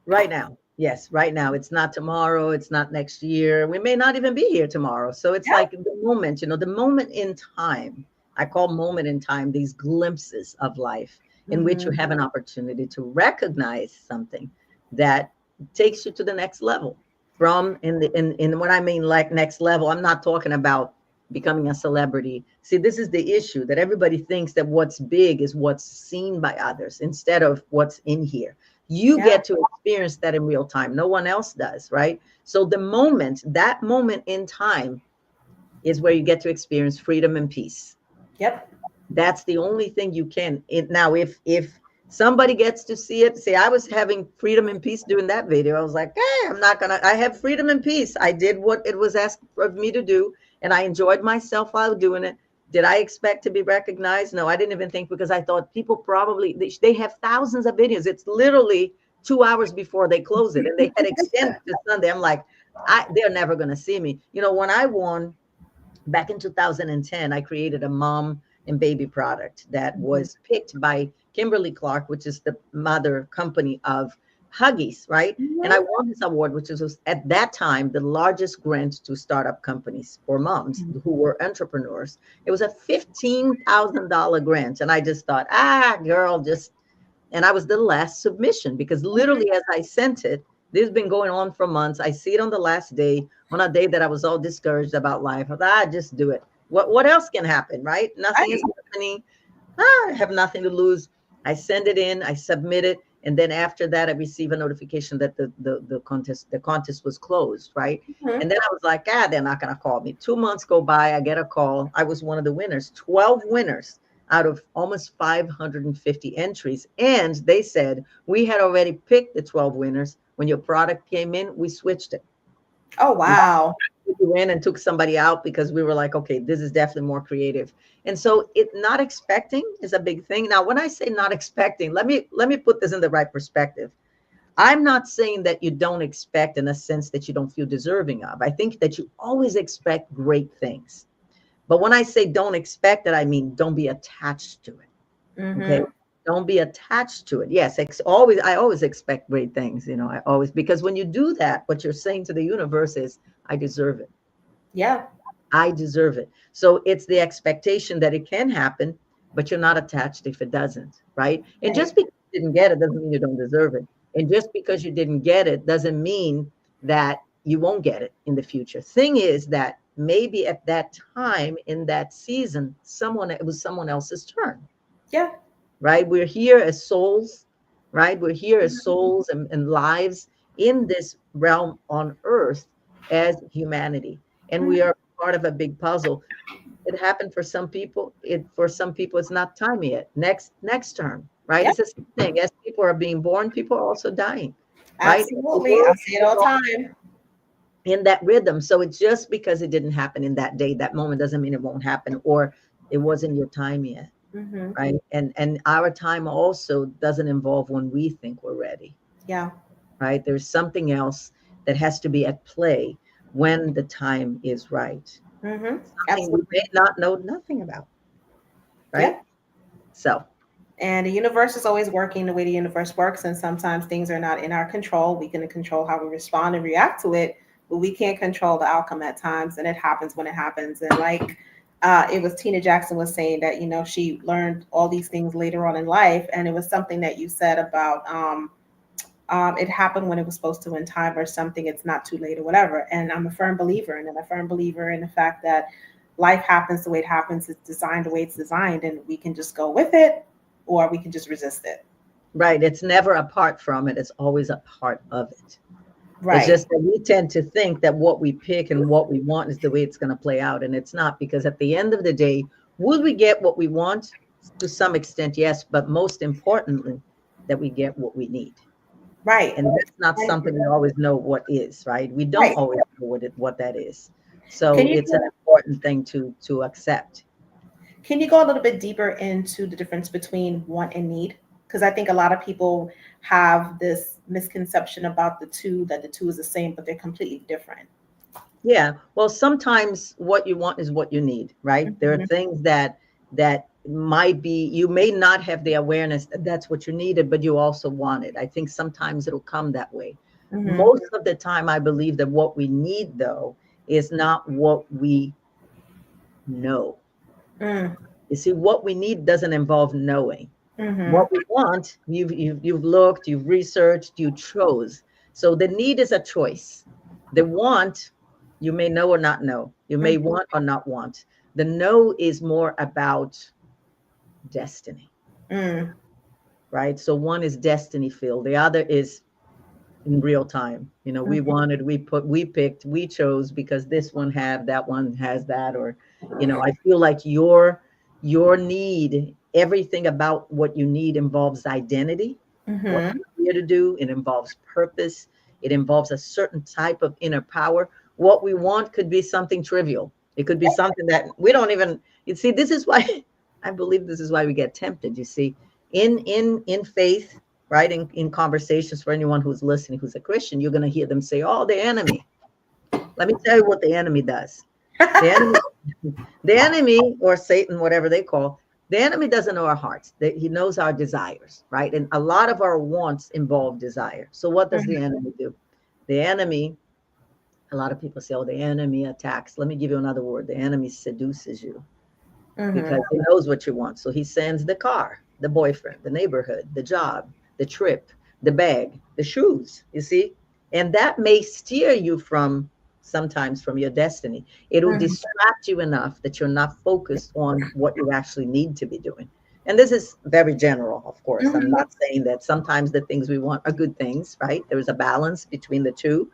Right now. Yes, right now. It's not tomorrow. It's not next year. We may not even be here tomorrow. So it's like the moment, the moment in time. I call moment in time these glimpses of life in which you have an opportunity to recognize something that takes you to the next level. From in when I mean like next level, I'm not talking about becoming a celebrity. See, this is the issue, that everybody thinks that what's big is what's seen by others instead of what's in here. You get to experience that in real time. No one else does, right? So the moment, that moment in time is where you get to experience freedom and peace. Yep. That's the only thing you can. Now, if somebody gets to see it, say, I was having freedom and peace doing that video. I was like, hey, I have freedom and peace. I did what it was asked of me to do, and I enjoyed myself while doing it. Did I expect to be recognized? No, I didn't even think, because I thought people probably, they have thousands of videos. It's literally 2 hours before they close it, and they had extended to Sunday. I'm like, they're never going to see me. When I won back in 2010, I created a mom and baby product that was picked by Kimberly Clark, which is the mother company of Huggies, right? And I won this award, which was at that time the largest grant to startup companies for moms who were entrepreneurs. It was a $15,000 grant. And I just thought, girl, and I was the last submission, because literally as I sent it, this has been going on for months. I see it on the last day, on a day that I was all discouraged about life. I thought, just do it. What else can happen, right? Nothing is happening. I have nothing to lose. I send it in, I submit it. And then after that, I receive a notification that the contest was closed, right? And then I was like, they're not going to call me. 2 months go by, I get a call. I was one of the winners, 12 winners out of almost 550 entries. And they said, we had already picked the 12 winners. When your product came in, we switched it. Oh, wow. We went and took somebody out because we were like, okay, this is definitely more creative. And so not expecting is a big thing. Now, when I say not expecting, let me put this in the right perspective. I'm not saying that you don't expect in a sense that you don't feel deserving of. I think that you always expect great things. But when I say don't expect it, I mean don't be attached to it. Okay. Don't be attached to it. Yes, I always expect great things, I always, because when you do that, what you're saying to the universe is, I deserve it. Yeah. I deserve it. So it's the expectation that it can happen, but you're not attached if it doesn't, right? And just because you didn't get it doesn't mean you don't deserve it. And just because you didn't get it doesn't mean that you won't get it in the future. Thing is that maybe at that time in that season, it was someone else's turn. Yeah. Right? We're here as souls, right? We're here as souls and lives in this realm on earth as humanity. And we are part of a big puzzle. It happened for some people. For some people, it's not time yet. Next term, right? Yep. It's the same thing. As people are being born, people are also dying. Absolutely. Right? I see it all the time. In that rhythm. So it's just because it didn't happen in that day, that moment, doesn't mean it won't happen, or it wasn't your time yet. Right. And our time also doesn't involve when we think we're ready. Yeah. Right. There's something else that has to be at play when the time is right. Something we may not know nothing about. Right. Yeah. So. And the universe is always working the way the universe works. And sometimes things are not in our control. We can control how we respond and react to it, but we can't control the outcome at times. And it happens when it happens. And like, it was Tina Jackson was saying that, she learned all these things later on in life. And it was something that you said about it happened when it was supposed to in time or something. It's not too late or whatever. And I'm a firm believer in it. I'm a firm believer in the fact that life happens the way it happens. It's designed the way it's designed. And we can just go with it or we can just resist it. Right. It's never apart from it. It's always a part of it. Right. It's just that we tend to think that what we pick and what we want is the way it's going to play out. And it's not, because at the end of the day, will we get what we want? To some extent, yes. But most importantly, that we get what we need. Right. And that's not something we always know what is, right? We don't always know what that is. So it's an important thing to accept. Can you go a little bit deeper into the difference between want and need? Because I think a lot of people have this misconception about the two, that the two is the same, but they're completely different. Yeah. Well, sometimes what you want is what you need, right? There are things that might be, you may not have the awareness that that's what you needed, but you also want it. I think sometimes it'll come that way. Most of the time, I believe that what we need, though, is not what we know. You see, what we need doesn't involve knowing. What we want, you've looked, you've researched, you chose. So the need is a choice. The want, you may know or not know. You may want or not want. The know is more about destiny. Right? So one is destiny filled. The other is in real time. We wanted, we picked, we chose because this one that one has that, or, I feel like your need, everything about what you need involves identity, what you're here to do. It involves purpose. It involves a certain type of inner power. What we want could be something trivial. It could be something that we don't even, you see, this is why I believe this is why we get tempted, you see, in faith, right? In conversations, for anyone who's listening, who's a Christian, you're going to hear them say, oh, the enemy. Let me tell you what the enemy does. The enemy, or Satan, whatever they call, the enemy doesn't know our hearts. He knows our desires, right? And a lot of our wants involve desire. So what does the enemy do? The enemy, a lot of people say, oh, the enemy attacks. Let me give you another word. The enemy seduces you because he knows what you want. So he sends the car, the boyfriend, the neighborhood, the job, the trip, the bag, the shoes, you see? And that may steer you sometimes from your destiny. It will distract you enough that you're not focused on what you actually need to be doing. And this is very general, of course. I'm not saying that sometimes the things we want are good things, right? There's a balance between the two.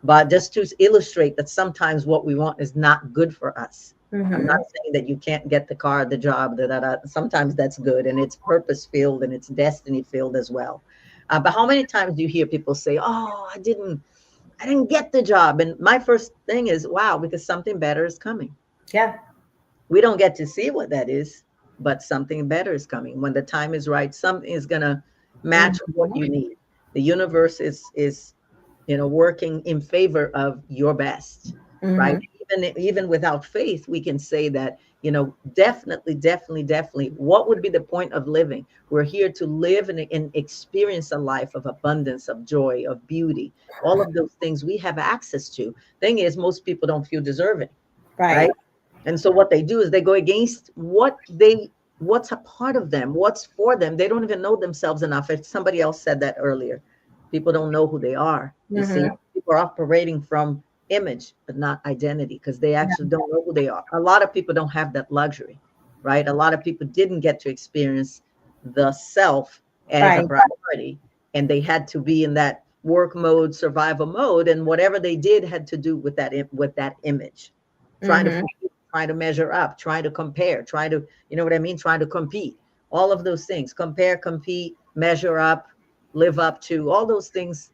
But just to illustrate that sometimes what we want is not good for us. I'm not saying that you can't get the car, the job, sometimes that's good, and it's purpose filled and it's destiny filled as well. But how many times do you hear people say, oh, I didn't get the job? And my first thing is, wow, because something better is coming. Yeah. We don't get to see what that is, but something better is coming. When the time is right, something is going to match what you need. The universe is working in favor of your best, right? even without faith, we can say that, definitely, what would be the point of living? We're here to live and experience a life of abundance, of joy, of beauty, all of those things we have access to. Thing is, most people don't feel deserving, Right. right? And so what they do is they go against what's a part of them, what's for them. They don't even know themselves enough. If somebody else said that earlier, people don't know who they are. You see, people are operating from image, but not identity, because they actually don't know who they are. A lot of people don't have that luxury, right? A lot of people didn't get to experience the self as a Right. priority, and they had to be in that work mode, survival mode, and whatever they did had to do with that image, trying to trying to measure up, trying to compare, trying to, you know what I mean, trying to compete. All of those things, compare, compete, measure up, live up to, all those things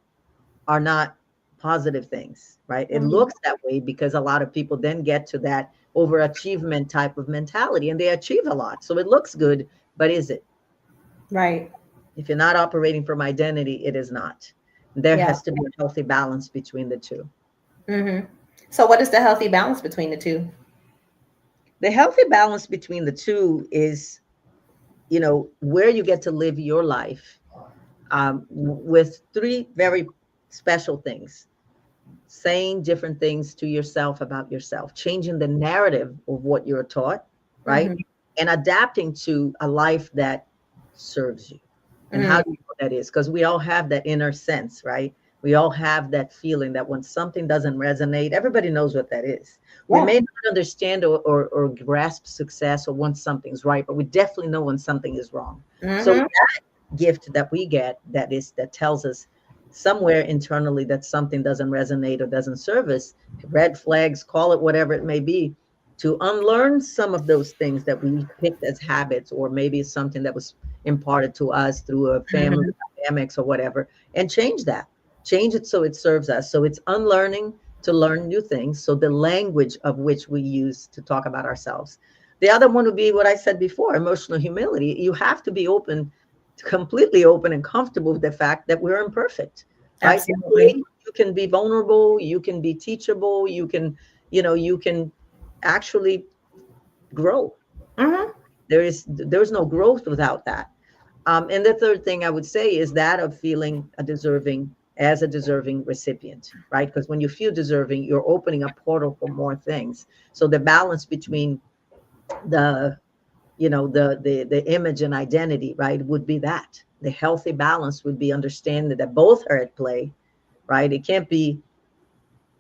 are not positive things, right? It looks that way because a lot of people then get to that overachievement type of mentality and they achieve a lot. So it looks good, but is it? Right. If you're not operating from identity, it is not. There Yeah. has to be a healthy balance between the two. So what is the healthy balance between the two? The healthy balance between the two is, where you get to live your life with three very special things: saying different things to yourself about yourself, changing the narrative of what you're taught, right? And adapting to a life that serves you. And how do you know that is? Because we all have that inner sense, right? We all have that feeling that when something doesn't resonate, everybody knows what that is. We may not understand or grasp success or when something's right, but we definitely know when something is wrong. So that gift that we get that tells us somewhere internally that something doesn't resonate or doesn't serve us, red flags, call it whatever it may be, to unlearn some of those things that we picked as habits, or maybe something that was imparted to us through a family dynamics or whatever, and change it so it serves us. So it's unlearning to learn new things. So the language of which we use to talk about ourselves. The other one would be what I said before, emotional humility. You have to be open, completely open and comfortable with the fact that we're imperfect, right? Absolutely. You can be vulnerable, you can be teachable, you can actually grow. There's no growth without that. And the third thing I would say is that of feeling a deserving recipient, right? Because when you feel deserving, you're opening a portal for more things. So the balance between the image and identity, right, would be that. The healthy balance would be understanding that both are at play, right?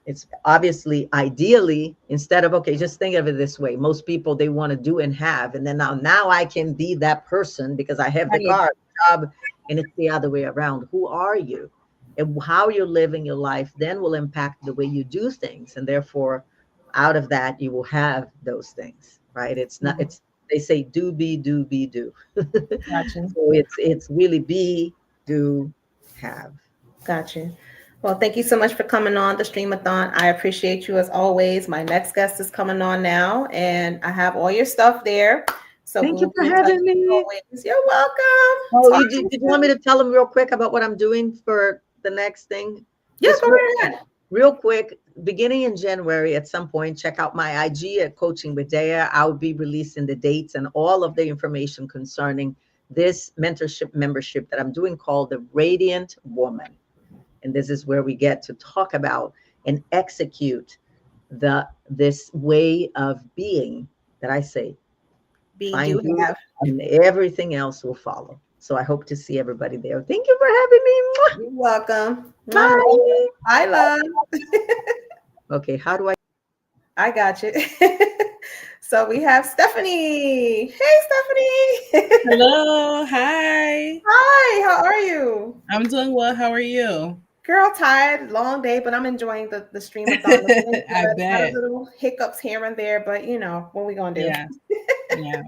It's obviously, ideally, instead of, okay, just think of it this way. Most people, they want to do and have, and then now I can be that person because I have the car, job, and it's the other way around. Who are you? And how you're living your life then will impact the way you do things. And therefore, out of that, you will have those things, right? It's not, they say do, be, do, be, do. Gotcha. So it's really be, do, have. Gotcha. Well, thank you so much for coming on the Streamathon. I appreciate you as always. My next guest is coming on now, and I have all your stuff there. So Thank you for be in touch having me. always. You're welcome. Oh, did you want me to tell them real quick about what I'm doing for the next thing? Yeah, Just go right ahead. real quick, beginning in January at some point, check out my IG at Coaching with Dea. I'll be releasing the dates and all of the information concerning this mentorship membership that I'm doing called the Radiant Woman. And this is where we get to talk about and execute this way of being that I say, Be, find do, you, have. and everything else will follow. So I hope to see everybody there. Thank you for having me. You're welcome. Bye. Bye, love. Okay, how do I got you. So we have Stephanie. Hey, Stephanie. Hello. Hi. Hi, how are you? I'm doing well. How are you? Girl, tired, long day, but I'm enjoying the Streamathon. I bet. Little hiccups here and there, but what we gonna do? Yeah. Yeah.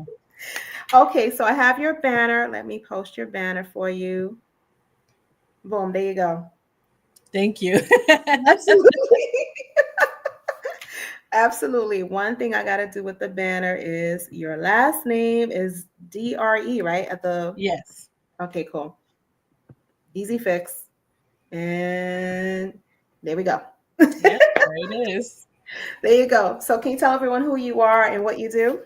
Okay, so I have your banner. Let me post your banner for you. Boom, there you go. Thank you. Absolutely. Absolutely. One thing I got to do with the banner is your last name is DRE, right? Yes. Okay, cool. Easy fix. And there we go. Yep, there it is. There you go. So can you tell everyone who you are and what you do?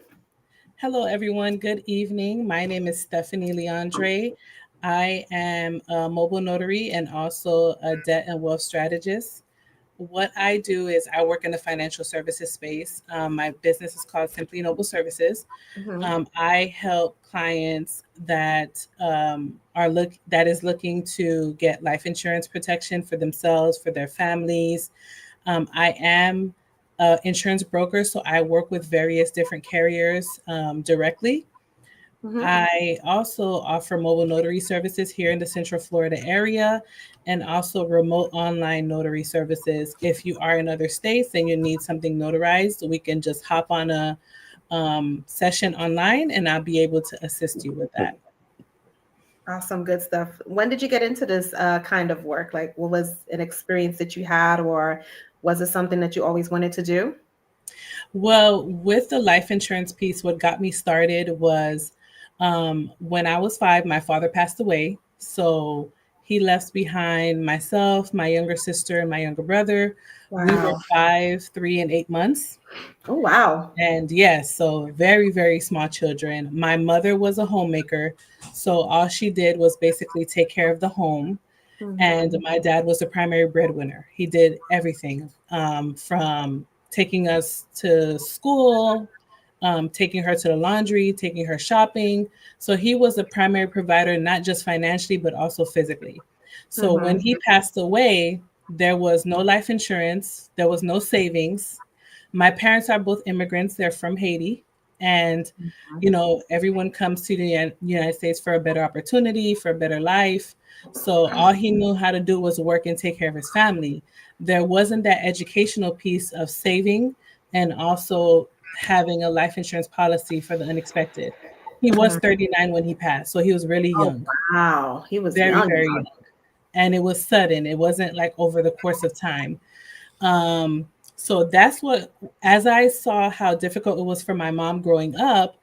Hello, everyone. Good evening. My name is Stephanie Leandre. I am a mobile notary and also a debt and wealth strategist. What I do is I work in the financial services space. My business is called Simply Noble Services. Mm-hmm. I help clients that that is looking to get life insurance protection for themselves, for their families. I am an insurance broker, so I work with various different carriers directly. Mm-hmm. I also offer mobile notary services here in the Central Florida area and also remote online notary services. If you are in other states and you need something notarized, we can just hop on a session online and I'll be able to assist you with that. Awesome, good stuff. When did you get into this kind of work? Like, what was an experience that you had, or was it something that you always wanted to do? Well, with the life insurance piece, what got me started was when I was 5, my father passed away. So he left behind myself, my younger sister, and my younger brother. We were Wow. 5, 3, and 8 months. Oh, wow. And yes, so very, very small children. My mother was a homemaker. So all she did was basically take care of the home. And Mm-hmm. my dad was the primary breadwinner. He did everything from taking us to school, taking her to the laundry, taking her shopping. So he was the primary provider, not just financially, but also physically. So when Mm-hmm. he passed away, there was no life insurance, there was no savings. My parents are both immigrants, they're from Haiti. And, you know, everyone comes to the United States for a better opportunity, for a better life. So all he knew how to do was work and take care of his family. There wasn't that educational piece of saving and also having a life insurance policy for the unexpected. He was Mm-hmm. 39 when he passed, so he was really Oh, young, wow. He was very, young, very young. young. And it was sudden. It wasn't like over the course of time. So that's what, as I saw how difficult it was for my mom growing up,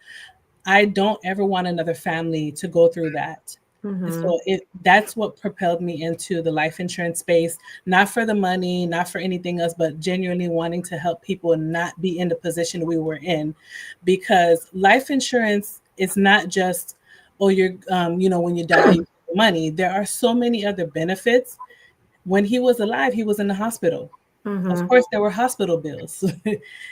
I don't ever want another family to go through that. Mm-hmm. So that's what propelled me into the life insurance space, not for the money, not for anything else, but genuinely wanting to help people not be in the position we were in. Because life insurance is not just, oh, you're, when you die, you get money. There are so many other benefits. When he was alive, he was in the hospital. Of Mm-hmm. course, there were hospital bills,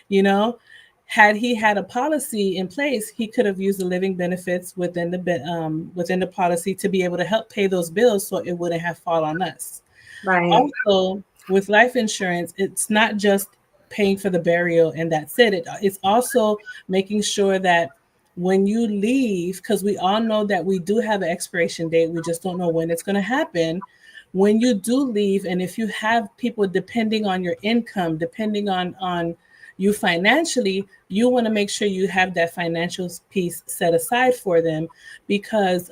you know. Had he had a policy in place, he could have used the living benefits within the policy to be able to help pay those bills, so it wouldn't have fall on us. Right. Also, with life insurance, it's not just paying for the burial and that's it. It's also making sure that when you leave, because we all know that we do have an expiration date, we just don't know when it's going to happen. When you do leave, and if you have people depending on your income, depending on you financially, you want to make sure you have that financial piece set aside for them, because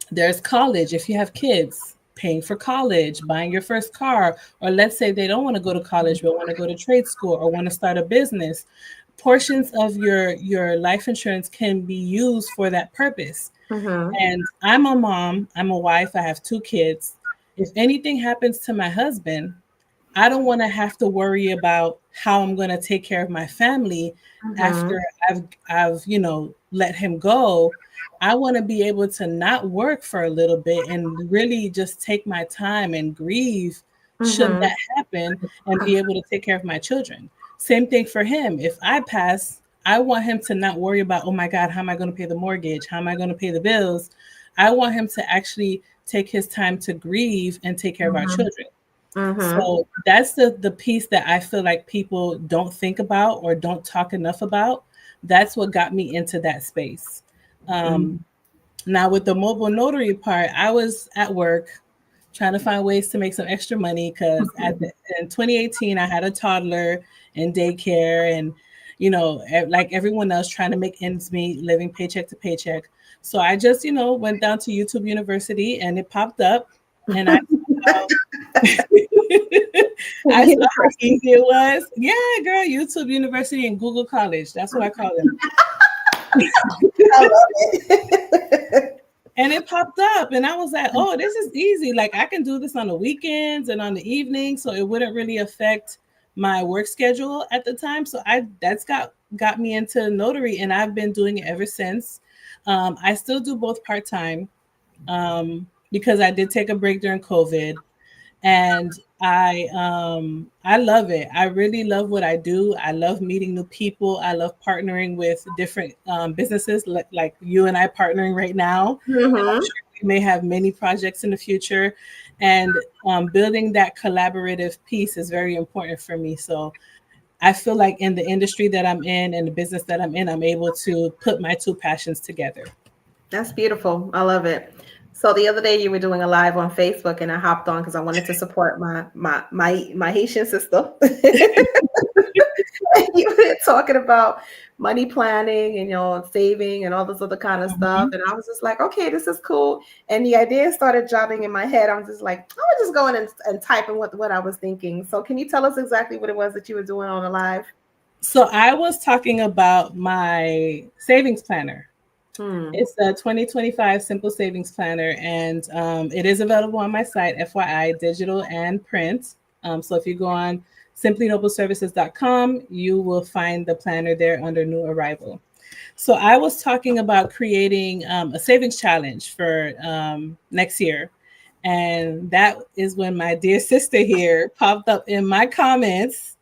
there's college. If you have kids, paying for college, buying your first car, or let's say they don't want to go to college but want to go to trade school or want to start a business, portions of your life insurance can be used for that purpose. Mm-hmm. And I'm a mom, I'm a wife, I have 2 kids. If anything happens to my husband, I don't want to have to worry about how I'm going to take care of my family Mm-hmm. after I've let him go. I want to be able to not work for a little bit and really just take my time and grieve should Mm-hmm. that happen, and be able to take care of my children. Same thing for him. If I pass, I want him to not worry about, oh my God, how am I going to pay the mortgage? How am I going to pay the bills? I want him to actually take his time to grieve and take care of our Mm-hmm. children. Mm-hmm. So that's the piece that I feel like people don't think about or don't talk enough about. That's what got me into that space. Um, Now with the mobile notary part, I was at work trying to find ways to make some extra money, because in 2018 I had a toddler in daycare, and like everyone else, trying to make ends meet, living paycheck to paycheck. So I just went down to YouTube University and it popped up, and I saw I saw how easy it was. Yeah, girl, YouTube University and Google College. That's what I call them. I love it. And it popped up, and I was like, oh, this is easy. Like, I can do this on the weekends and on the evenings, so it wouldn't really affect my work schedule at the time. So that's got me into notary, and I've been doing it ever since. I still do both part-time because I did take a break during COVID, and I love it. I really love what I do. I love meeting new people. I love partnering with different businesses like you and I partnering right now. And I'm Mm-hmm. sure we may have many projects in the future, and building that collaborative piece is very important for me. So I feel like in the industry that I'm in and the business that I'm in, I'm able to put my two passions together. That's beautiful. I love it. So the other day you were doing a live on Facebook, and I hopped on because I wanted to support my Haitian sister. You were talking about money planning and saving and all this other kind of stuff, Mhm. and I was just like, okay, this is cool. And the idea started jogging in my head. I'm just like, I was just going and typing what I was thinking. So can you tell us exactly what it was that you were doing on the live? So I was talking about my savings planner. Hmm. It's the 2025 Simple Savings Planner, and it is available on my site, FYI, digital and print. So if you go on simplynobleservices.com, you will find the planner there under new arrival. So I was talking about creating a savings challenge for next year. And that is when my dear sister here popped up in my comments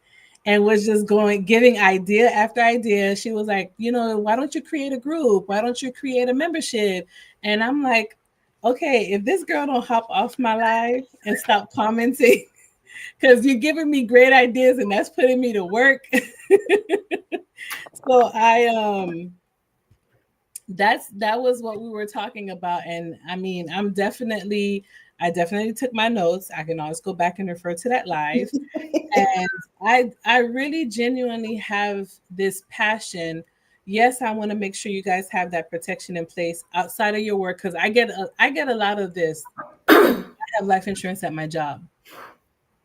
and was just giving idea after idea. She was like, why don't you create a group? Why don't you create a membership? And I'm like, okay, if this girl don't hop off my live and stop commenting, because you're giving me great ideas and that's putting me to work. So that was what we were talking about. And I mean, I definitely took my notes. I can always go back and refer to that live. And I really genuinely have this passion. Yes, I want to make sure you guys have that protection in place outside of your work, because I get a lot of this. I have life insurance at my job.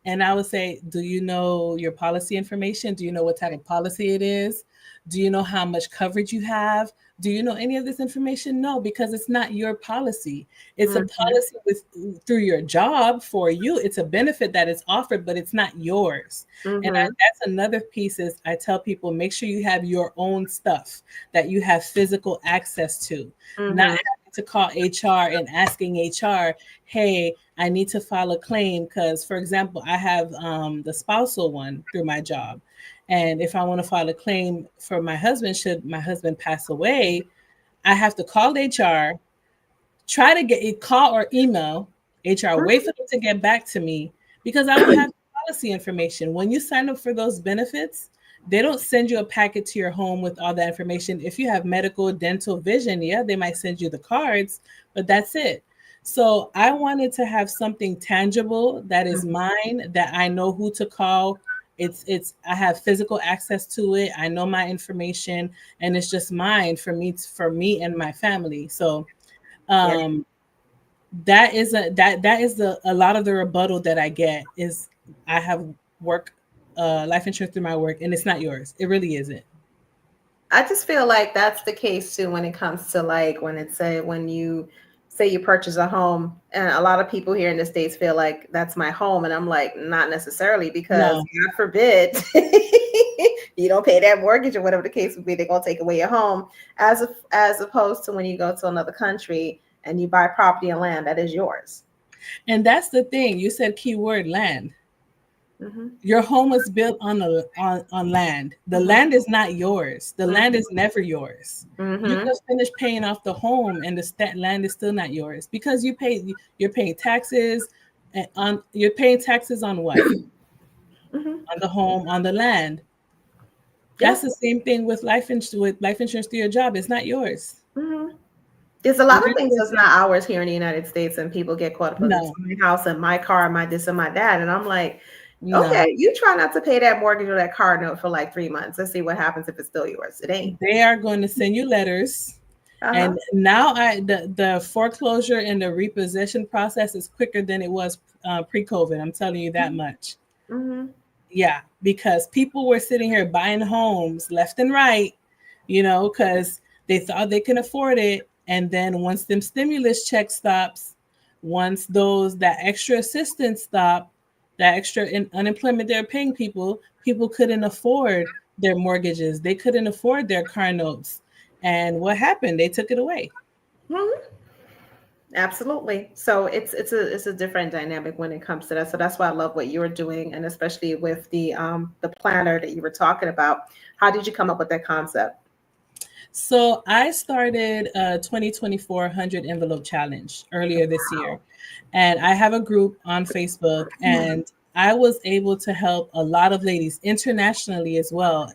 And I would say, do you know your policy information? Do you know what type of policy it is? Do you know how much coverage you have? Do you know any of this information? No, because it's not your policy. It's a Mhm. policy through your job for you. It's a benefit that is offered, but it's not yours. And Mhm. that's another piece is I tell people, make sure you have your own stuff that you have physical access to, not Mhm. having to call HR and asking HR, hey, I need to file a claim because, for example, I have the spousal one through my job. And if I want to file a claim for my husband, should my husband pass away, I have to call HR, try to get a call or email HR, wait for them to get back to me because I don't have policy information. When you sign up for those benefits, they don't send you a packet to your home with all that information. If you have medical, dental, vision, yeah, they might send you the cards, but that's it. So I wanted to have something tangible that is mine, that I know who to call. It's I have physical access to it. I know my information, and it's just mine for me and my family. So Yeah. um that is a lot of the rebuttal that I get is I have work life insurance through my work and it's not yours. It really isn't. I just feel like that's the case too when it comes to like when you say you purchase a home, and a lot of people here in the States feel like that's my home, and I'm like, not necessarily, because No. God forbid you don't pay that mortgage or whatever the case would be, they're gonna take away your home. As opposed to when you go to another country and you buy property and land that is yours. And that's the thing. You said keyword land. Hmm. Your home was built on land. The Hmm. land is not yours. The land is Hmm. never yours. You Hmm. could finish paying off the home and the land is still not yours because you're paying taxes and you're paying taxes on what? Hmm. On the home, on the land. Yeah. That's the same thing with life insurance through your job. It's not yours. Hmm. There's a It lot of really things that's isn't. not ours here in the United States, and people get caught up in it's No, my house and my car, my this and my that. And I'm like, no. okay, you try not to pay that mortgage or that car note for like 3 months. Let's see what happens if it's still yours. It ain't. They are going to send you letters. Uh-huh. And now the foreclosure and the repossession process is quicker than it was pre-COVID. I'm telling you that much. Mm-hmm. Yeah, because people were sitting here buying homes left and right, because they thought they can afford it. And then once them stimulus check stops, once that extra assistance stop, that extra unemployment they're paying people couldn't afford their mortgages. They couldn't afford their car notes. And what happened? They took it away. Mhm. Absolutely. So it's a different dynamic when it comes to that. So that's why I love what you're doing, and especially with the planner that you were talking about. How did you come up with that concept? So I started a 2024 100 envelope challenge earlier this year. And I have a group on Facebook, and I was able to help a lot of ladies internationally as well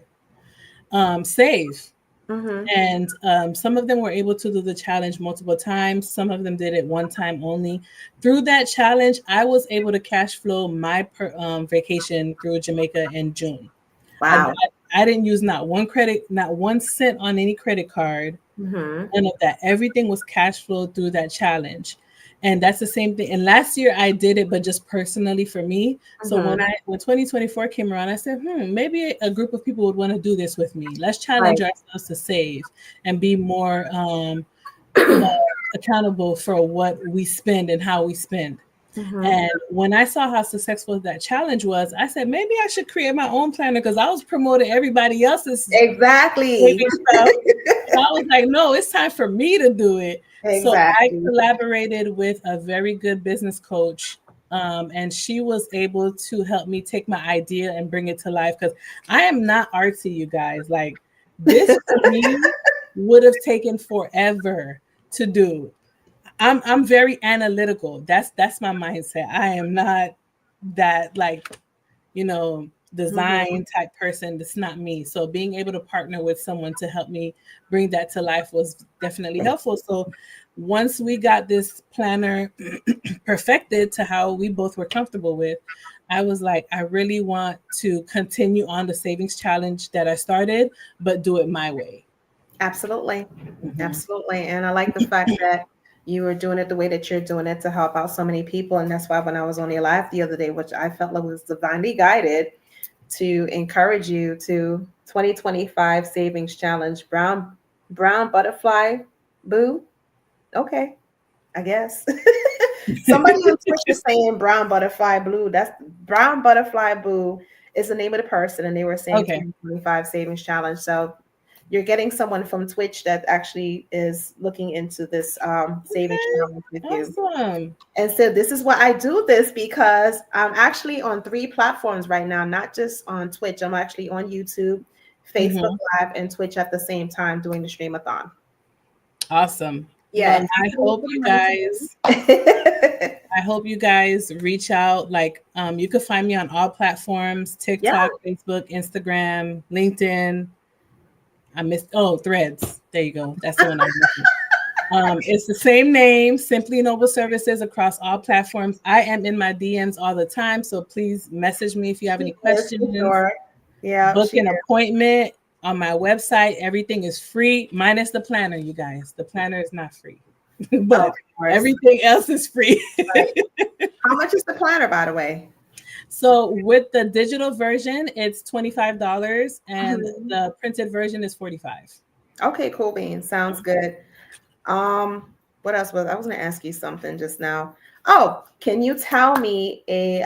save. Mm-hmm. And some of them were able to do the challenge multiple times. Some of them did it one time only. Through that challenge, I was able to cash flow my vacation through Jamaica in June. I, Wow. I didn't use not one cent on any credit card. Mm-hmm. None of that. Everything was cash flow through that challenge. And that's the same thing. And last year I did it, but just personally for me. So Mm-hmm. when 2024 came around, I said, maybe a group of people would want to do this with me. Let's challenge Right. ourselves to save and be more accountable for what we spend and how we spend. Mm-hmm. And when I saw how successful that challenge was, I said, maybe I should create my own planner, because I was promoting everybody else's Exactly. saving stuff. And I was like, no, it's time for me to do it. So I Exactly. collaborated with a very good business coach. And she was able to help me take my idea and bring it to life, because I am not artsy, you guys. Like, this to me would have taken forever to do. I'm very analytical. That's my mindset. I am not that, like, Mm-hmm. design type person. That's not me. So being able to partner with someone to help me bring that to life was definitely helpful. So once we got this planner perfected to how we both were comfortable with, I was like, I really want to continue on the savings challenge that I started, but do it my way. Absolutely. Mhm. Absolutely. And I like the fact that you were doing it the way that you're doing it to help out so many people. And that's why when I was on your live the other day, which I felt like was divinely guided to encourage you to 2025 savings challenge, brown butterfly boo. Okay, I guess. Somebody on Twitch is saying brown butterfly blue. That's brown butterfly boo is the name of the person, and they were saying Okay. 2025 savings challenge. So you're getting someone from Twitch that actually is looking into this savings Okay. challenge with you. Awesome. And so this is why I do this, because I'm actually on 3 platforms right now, not just on Twitch. I'm actually on YouTube, Facebook Mhm. Live, and Twitch at the same time doing the Streamathon. Awesome. Yeah, Well, and I people hope put you money guys to I hope you guys reach out. Like, you can find me on all platforms: yeah. TikTok, Facebook, Instagram, LinkedIn. I missed Threads. There you go. That's the one I was missing. It's the same name, Simply Noble Services, across all platforms. I am in my DMs all the time, so please message me if you have She any is for questions. sure. Yeah, Book she an is. appointment on my website. Everything is free, minus the planner, you guys. The planner is not free, Oh, of but course. everything else is free. Right. How much is the planner, by the way? So with the digital version, it's $25, and Mhm. the printed version is $45. Okay, cool beans. Sounds good. What else was I was gonna ask you something just now? Oh, can you tell me a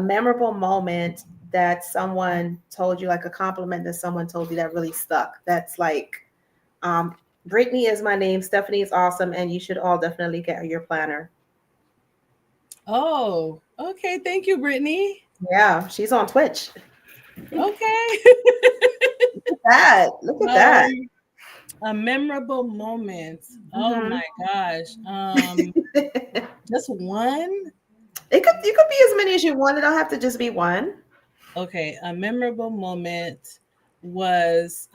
memorable moment that someone told you, like a compliment that someone told you that really stuck? That's like, um, Brittany is my name, Stephanie is awesome, and you should all definitely get your planner. Oh, okay. Thank you, Brittany. Yeah, she's on Twitch. Okay. Look at that. A memorable moment. Oh Mhm. my gosh. Just one? You could be as many as you want. It don't have to just be one. Okay, a memorable moment was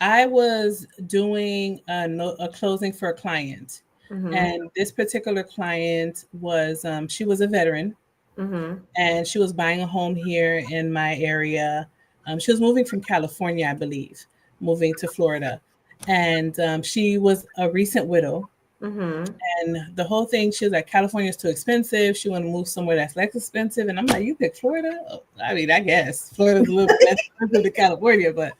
I was doing a closing for a client, Mhm. and this particular client was she was a veteran, Mhm. and she was buying a home here in my area. She was moving from California, I believe, moving to Florida, and she was a recent widow. Mhm. And the whole thing, she was like, California is too expensive. She wanted to move somewhere that's less expensive. And I'm like, you pick Florida? Oh, I mean, I guess Florida's a little bit less expensive than California, but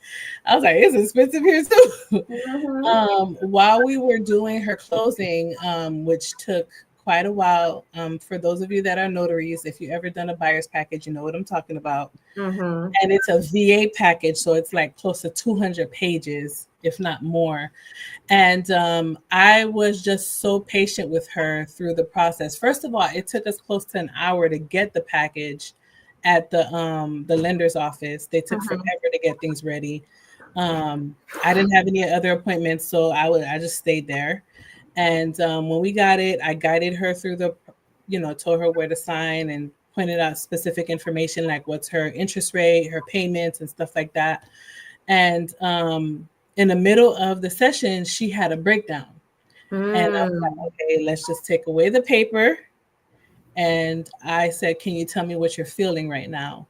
I was like, it's expensive here too. Mhm. While we were doing her closing, which took quite a while. For those of you that are notaries, if you ever done a buyer's package, you know what I'm talking about. Mm-hmm. And it's a VA package, so it's like close to 200 pages, if not more. And I was just so patient with her through the process. First of all, it took us close to an hour to get the package at the lender's office. They took forever to get things ready. I didn't have any other appointments, so I just stayed there. And when we got it, I guided her through the, told her where to sign and pointed out specific information like what's her interest rate, her payments, and stuff like that. And in the middle of the session, she had a breakdown. And I was like, okay, let's just take away the paper. And I said, can you tell me what you're feeling right now?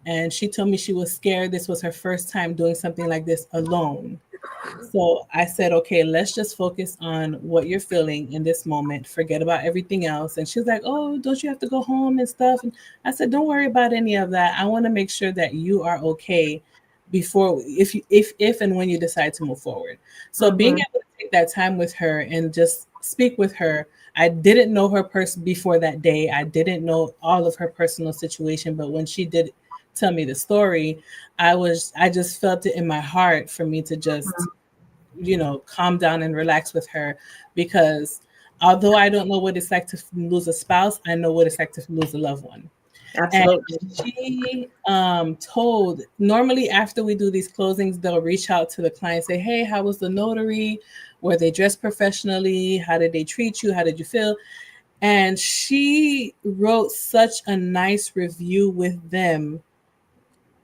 And she told me she was scared. This was her first time doing something like this alone. So I said, okay, let's just focus on what you're feeling in this moment. Forget about everything else. And she was like, oh, don't you have to go home and stuff? And I said, don't worry about any of that. I want to make sure that you are okay before, if and when you decide to move forward. So being able to take that time with her and just speak with her. I didn't know her person before that day. I didn't know all of her personal situation, but when she did tell me the story, I just felt it in my heart for me to just, calm down and relax with her, because although I don't know what it's like to lose a spouse, I know what it's like to lose a loved one. Absolutely. And she told, normally after we do these closings, they'll reach out to the client, say, hey, how was the notary? Were they dressed professionally? How did they treat you? How did you feel? And she wrote such a nice review with them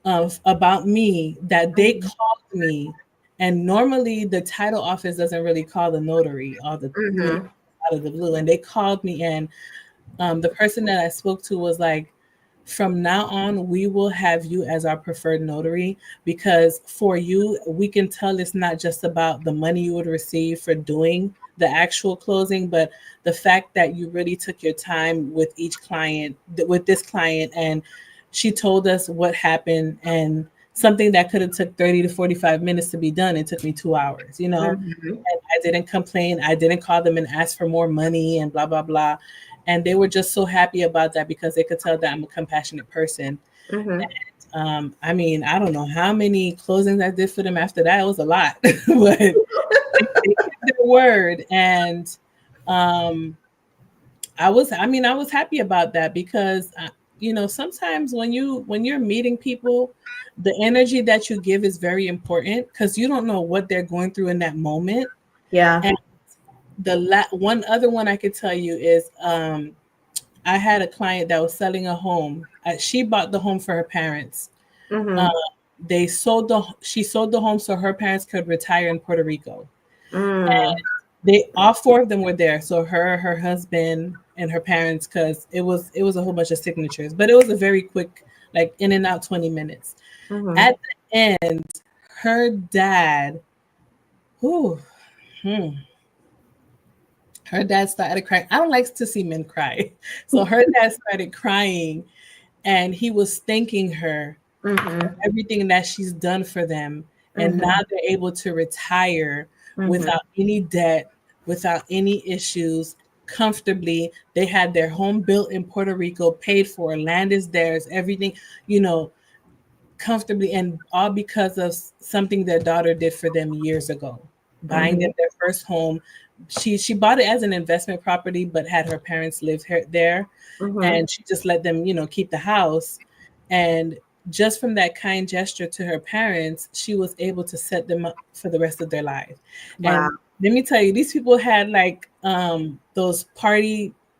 about me that they called me. And normally the title office doesn't really call the notary all the out of the blue. And they called me, and the person that I spoke to was like, from now on, we will have you as our preferred notary, because for you, we can tell it's not just about the money you would receive for doing the actual closing, but the fact that you really took your time with each client, with this client, and she told us what happened, and something that could have took 30 to 45 minutes to be done, it took me 2 hours, and I didn't complain. I didn't call them and ask for more money and blah, blah, blah. And they were just so happy about that, because they could tell that I'm a compassionate person. And, I mean, I don't know how many closings I did for them after that. It was a lot, but they kept their word. And I was happy about that, because sometimes when you're meeting people, the energy that you give is very important, because you don't know what they're going through in that moment. Yeah. And one other one I could tell you is I had a client that was selling a home. She bought the home for her parents. She sold the home so her parents could retire in Puerto Rico. And all 4 of them were there. So her husband, and her parents, because it was a whole bunch of signatures, but it was a very quick, like in and out 20 minutes. At the end, her dad, her dad started crying. I don't like to see men cry. So her dad started crying, and he was thanking her for everything that she's done for them. And now they're able to retire without any debt, without any issues, comfortably. They had their home built in Puerto Rico, paid for, land is theirs, everything, comfortably, and all because of something their daughter did for them years ago, buying them their first home. She bought it as an investment property, but had her parents live there, and she just let them, keep the house. And just from that kind gesture to her parents, she was able to set them up for the rest of their life. Wow. And let me tell you, these people had like those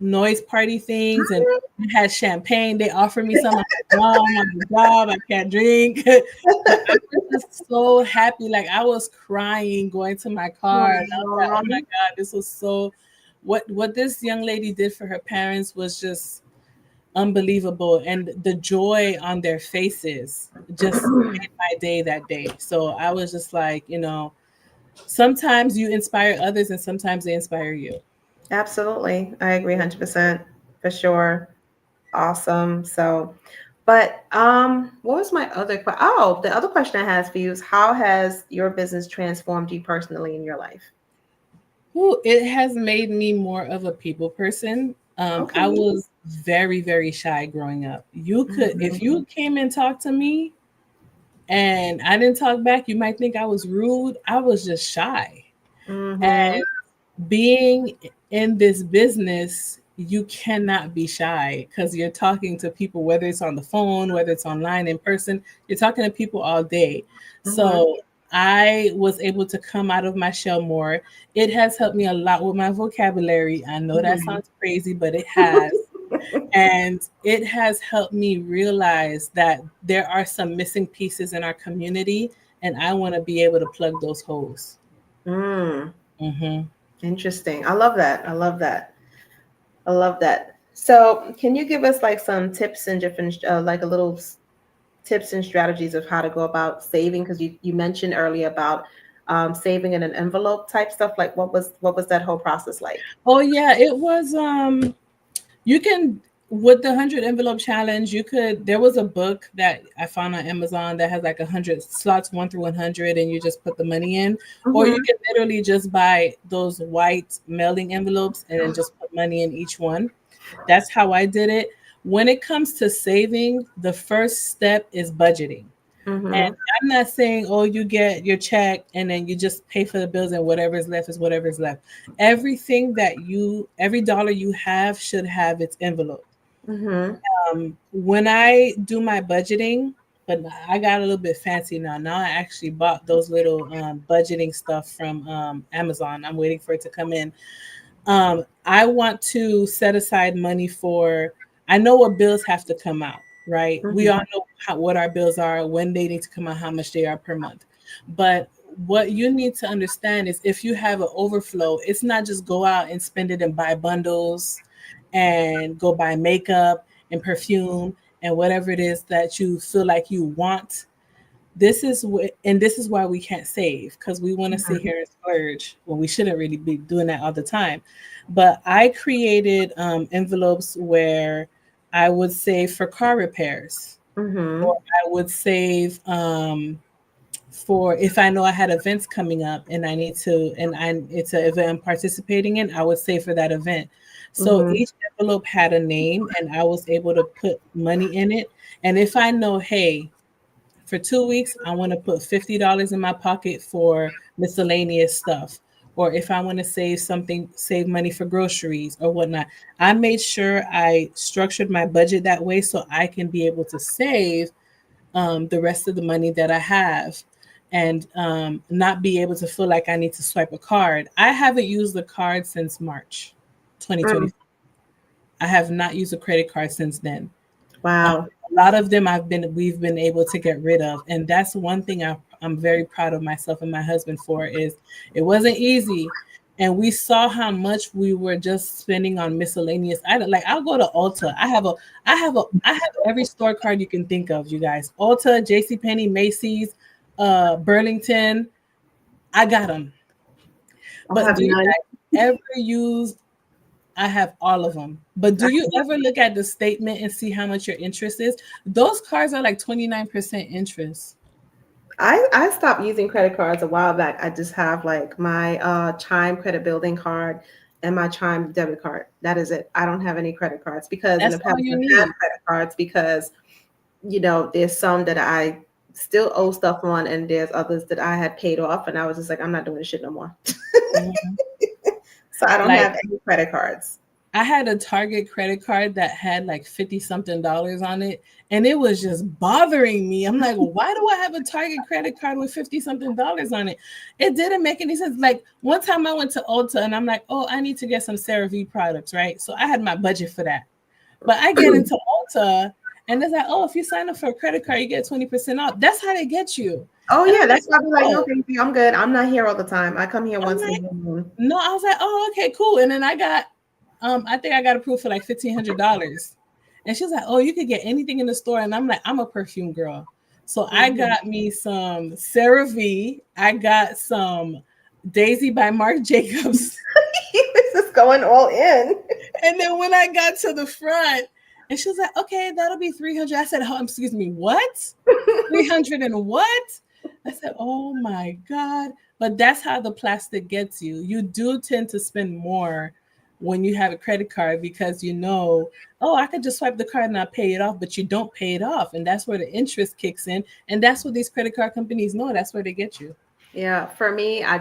noise party things, and had champagne. They offered me some. I'm like, Mom, I'm on the job, I can't drink. But I was just so happy. Like, I was crying going to my car. And I was like, oh my God, this was so, what this young lady did for her parents was just unbelievable. And the joy on their faces just made my day that day. So I was just like, sometimes you inspire others and sometimes they inspire you. Absolutely. I agree 100% for sure. Awesome. So, but what was my other question? Oh, the other question I have for you is, how has your business transformed you personally in your life? Ooh, it has made me more of a people person. Okay. I was very, very shy growing up. You could, if you came and talked to me and I didn't talk back, you might think I was rude. I was just shy. And being in this business, you cannot be shy because you're talking to people, whether it's on the phone, whether it's online, in person, you're talking to people all day. So I was able to come out of my shell more. It has helped me a lot with my vocabulary. I know that sounds crazy, but it has. And it has helped me realize that there are some missing pieces in our community, and I want to be able to plug those holes. Interesting. I love that. I love that. I love that. So, can you give us like some tips and different, like a little tips and strategies of how to go about saving? Because you mentioned earlier about saving in an envelope type stuff. Like, what was that whole process like? Oh yeah, it was. You can, with the 100 envelope challenge, you could. There was a book that I found on Amazon that has like 100 slots, 1 through 100, and you just put the money in, or you can literally just buy those white mailing envelopes and then just put money in each one. That's how I did it. When it comes to saving, the first step is budgeting. And I'm not saying, oh, you get your check and then you just pay for the bills and whatever is left is whatever is left. Every dollar you have should have its envelope. When I do my budgeting, but I got a little bit fancy now. Now I actually bought those little budgeting stuff from Amazon. I'm waiting for it to come in. I want to set aside money for, I know what bills have to come out, right? We all know what our bills are, when they need to come out, how much they are per month. But what you need to understand is if you have an overflow, it's not just go out and spend it and buy bundles and go buy makeup and perfume and whatever it is that you feel like you want. This is why we can't save, because we want to sit here and splurge when we shouldn't really be doing that all the time. But I created envelopes where I would save for car repairs, or I would save for if I know I had events coming up and I need to, it's an event I'm participating in, I would save for that event. So each envelope had a name and I was able to put money in it. And if I know, hey, for 2 weeks, I want to put $50 in my pocket for miscellaneous stuff. Or if I want to save money for groceries or whatnot. I made sure I structured my budget that way so I can be able to save the rest of the money that I have and not be able to feel like I need to swipe a card. I haven't used the card since March 2020. I have not used a credit card since then. Wow. A lot of them we've been able to get rid of. And that's one thing I'm very proud of myself and my husband for, is it wasn't easy. And we saw how much we were just spending on miscellaneous items. Like I'll go to Ulta. I have every store card you can think of, you guys. Ulta, JCPenney, Macy's, Burlington. I got them. But do you guys ever use, I have all of them. But do you ever look at the statement and see how much your interest is? Those cards are like 29% interest. I stopped using credit cards a while back. I just have like my Chime credit building card and my Chime debit card. That is it. I don't have any credit cards because in the past I had credit cards because, there's some that I still owe stuff on and there's others that I had paid off and I was just like, I'm not doing this shit no more. So I don't have any credit cards. I had a Target credit card that had like $50-something on it. And it was just bothering me. I'm like, well, why do I have a Target credit card with $50-something on it? It didn't make any sense. Like one time I went to Ulta and I'm like, oh, I need to get some CeraVe products, right? So I had my budget for that. But I get into Ulta and it's like, oh, if you sign up for a credit card, you get 20% off. That's how they get you. Oh, yeah. That's why I'm like, no, thank you. I'm good. I'm not here all the time. I come here once a month. No, I was like, oh, okay, cool. And then I got, I think I got approved for like $1,500. And she was like, oh, you could get anything in the store. And I'm like, I'm a perfume girl. So I got me some CeraVe. I got some Daisy by Marc Jacobs. This is going all in. And then when I got to the front, and she was like, okay, that'll be $300. I said, oh, excuse me, what? 300 and what? I said, oh my God. But that's how the plastic gets you. You do tend to spend more when you have a credit card because you know, oh, I could just swipe the card and I pay it off, but you don't pay it off. And that's where the interest kicks in. And that's what these credit card companies know. That's where they get you. Yeah, for me, I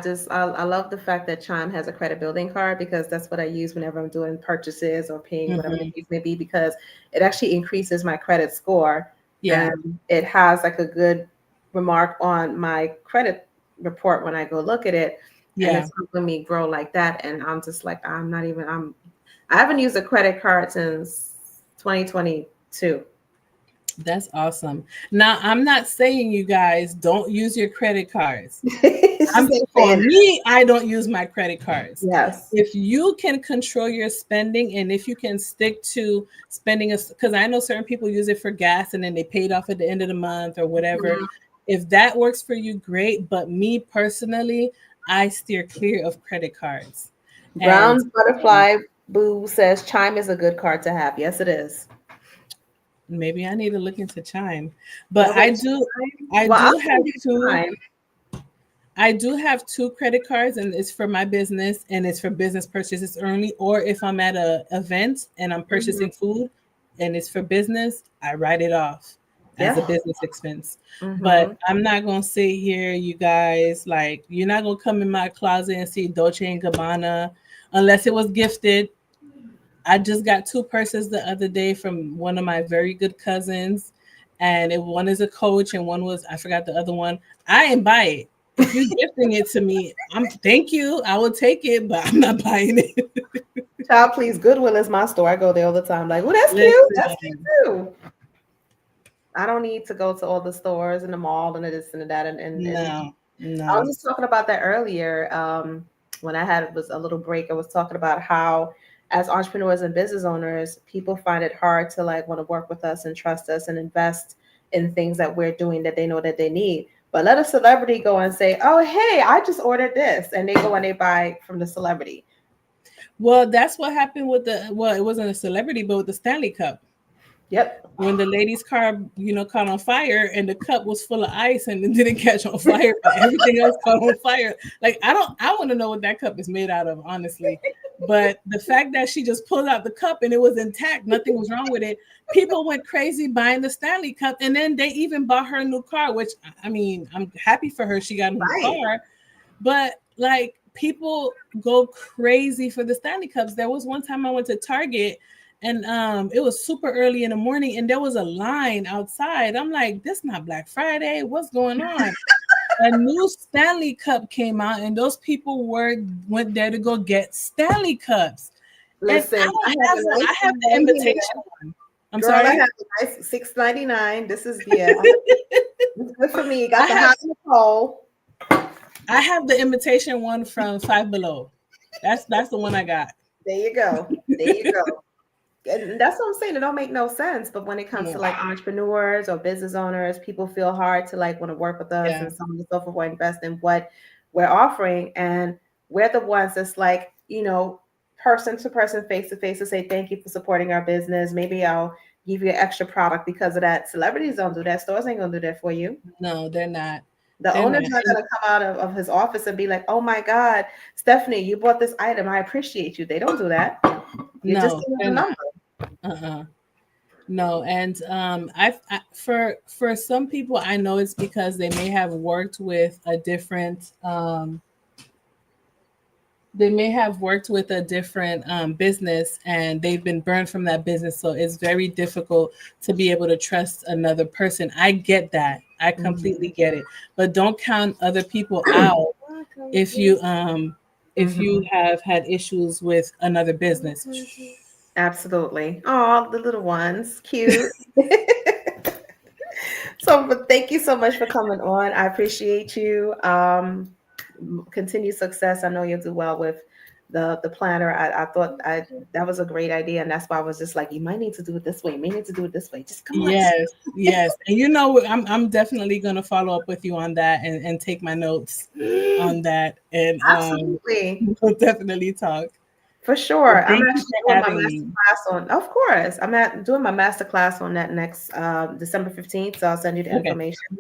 love the fact that Chime has a credit building card because that's what I use whenever I'm doing purchases or paying whatever the case may be because it actually increases my credit score. Yeah. And it has like a good remark on my credit report when I go look at it. And Yeah. it's helping me grow like that. And I'm just like, I haven't used a credit card since 2022. That's awesome. Now, I'm not saying you guys don't use your credit cards. It's just like For saying, me, I don't use my credit cards. yes. If you can control your spending and if you can stick to spending, because I know certain people use it for gas and then they pay it off at the end of the month or whatever. If that works for you, great. But me personally, I steer clear of credit cards. Brown And Butterfly Boo says Chime is a good card to have. Yes, it is. maybe I need to look into Chime. But No, I but do Well, I'll have send you two. Chime. I do have two credit cards, and it's for my business and it's for business purchases only. Or if I'm at a event and I'm purchasing food and it's for business, I write it off as a Yeah. business expense. But I'm not gonna sit here, you guys, like you're not gonna come in my closet and see Dolce and Gabbana unless it was gifted. I just got two purses the other day from one of my very good cousins, and one is a Coach and one was, I forgot the other one. I ain't buy it. If you're gifting it to me, thank you. I will take it, but I'm not buying it. Child, please. Goodwill is my store. I go there all the time. Like, well, that's cute. That's cute too. I don't need to go to all the stores in the mall and this and that. And No. I was just talking about that earlier. When I was a little break, I was talking about how as entrepreneurs and business owners, people find it hard to like want to work with us and trust us and invest in things that we're doing that they know that they need. But let a celebrity go and say, oh, hey, I just ordered this. And they go and they buy from the celebrity. Well, that's what happened with it wasn't a celebrity, but with the Stanley Cup. Yep. When the lady's car, caught on fire and the cup was full of ice and it didn't catch on fire, but everything else caught on fire. Like, I want to know what that cup is made out of, honestly. But the fact that she just pulled out the cup and it was intact, nothing was wrong with it. People went crazy buying the Stanley Cup. And then they even bought her a new car, which, I mean, I'm happy for her. She got a new car. But like, people go crazy for the Stanley Cups. There was one time I went to Target and it was super early in the morning and there was a line outside. I'm like, this not Black Friday. What's going on? A new Stanley Cup came out and those people went there to go get Stanley Cups. Listen, I have the invitation one. I'm Girl, sorry. I have the nice $6.99. This is it's good for me. Got the hot and cold. I have the invitation one from Five Below. That's the one I got. There you go. There you go. And that's what I'm saying. It don't make no sense. But when it comes to like entrepreneurs or business owners, people feel hard to like want to work with us and so on and so forth, or invest in what we're offering. And we're the ones that's like, person to person, face to face to say, thank you for supporting our business. Maybe I'll give you an extra product because of that. Celebrities don't do that. Stores ain't going to do that for you. No, they're not. The owner's not going to come out of his office and be like, oh my God, Stephanie, you bought this item. I appreciate you. They don't do that. You're just a number. No, and for some people, I know it's because they may have worked with a different business and they've been burned from that business, so it's very difficult to be able to trust another person. I get that. I completely get it, but don't count other people out if you have had issues with another business. Absolutely. Oh, the little ones. Cute. But thank you so much for coming on. I appreciate you. Continued success. I know you'll do well with the planner. I thought that was a great idea. And that's why I was just like, you might need to do it this way. You may need to do it this way. Just come on. Yes. And I'm definitely going to follow up with you on that and take my notes on that. And absolutely. We'll definitely talk. For sure. I'm actually doing my master class of course. I'm doing my master class on that next December 15th. So I'll send you the information.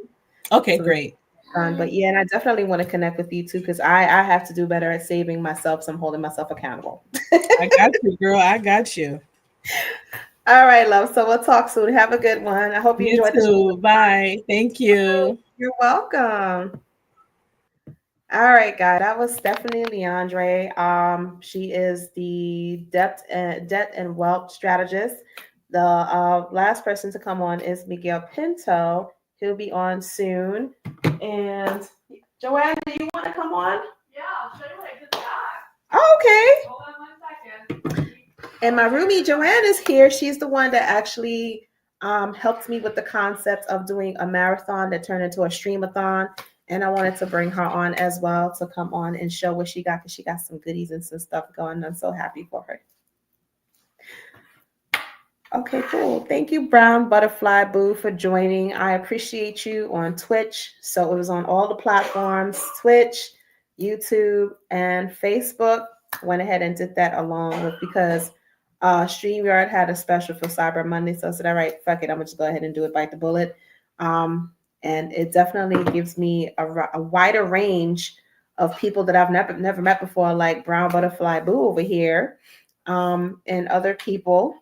Okay, great. fun. But yeah, and I definitely want to connect with you too because I have to do better at saving myself, so I'm holding myself accountable. I got you, girl. I got you. All right, love. So we'll talk soon. Have a good one. I hope you You enjoyed the show. too. Bye. Thank you. You're welcome. All right, guys. That was Stephanie Leandre. She is the debt and wealth strategist. The last person to come on is Miguel Pinto. He'll be on soon. And Joanne, do you want to come on? Yeah, I'll show you what I just got. Oh, okay. Hold on 1 second. And my roomie Joanne is here. She's the one that actually helped me with the concept of doing a marathon that turned into a streamathon. And I wanted to bring her on as well to come on and show what she got because she got some goodies and some stuff going. I'm so happy for her. Okay, cool. Thank you, Brown Butterfly Boo, for joining. I appreciate you on Twitch. So it was on all the platforms, Twitch, YouTube, and Facebook. Went ahead and did that along with because StreamYard had a special for Cyber Monday. So I said, all right, fuck it. I'm going to just go ahead and do it, bite the bullet. And it definitely gives me a wider range of people that I've never met before, like Brown Butterfly Boo over here, and other people.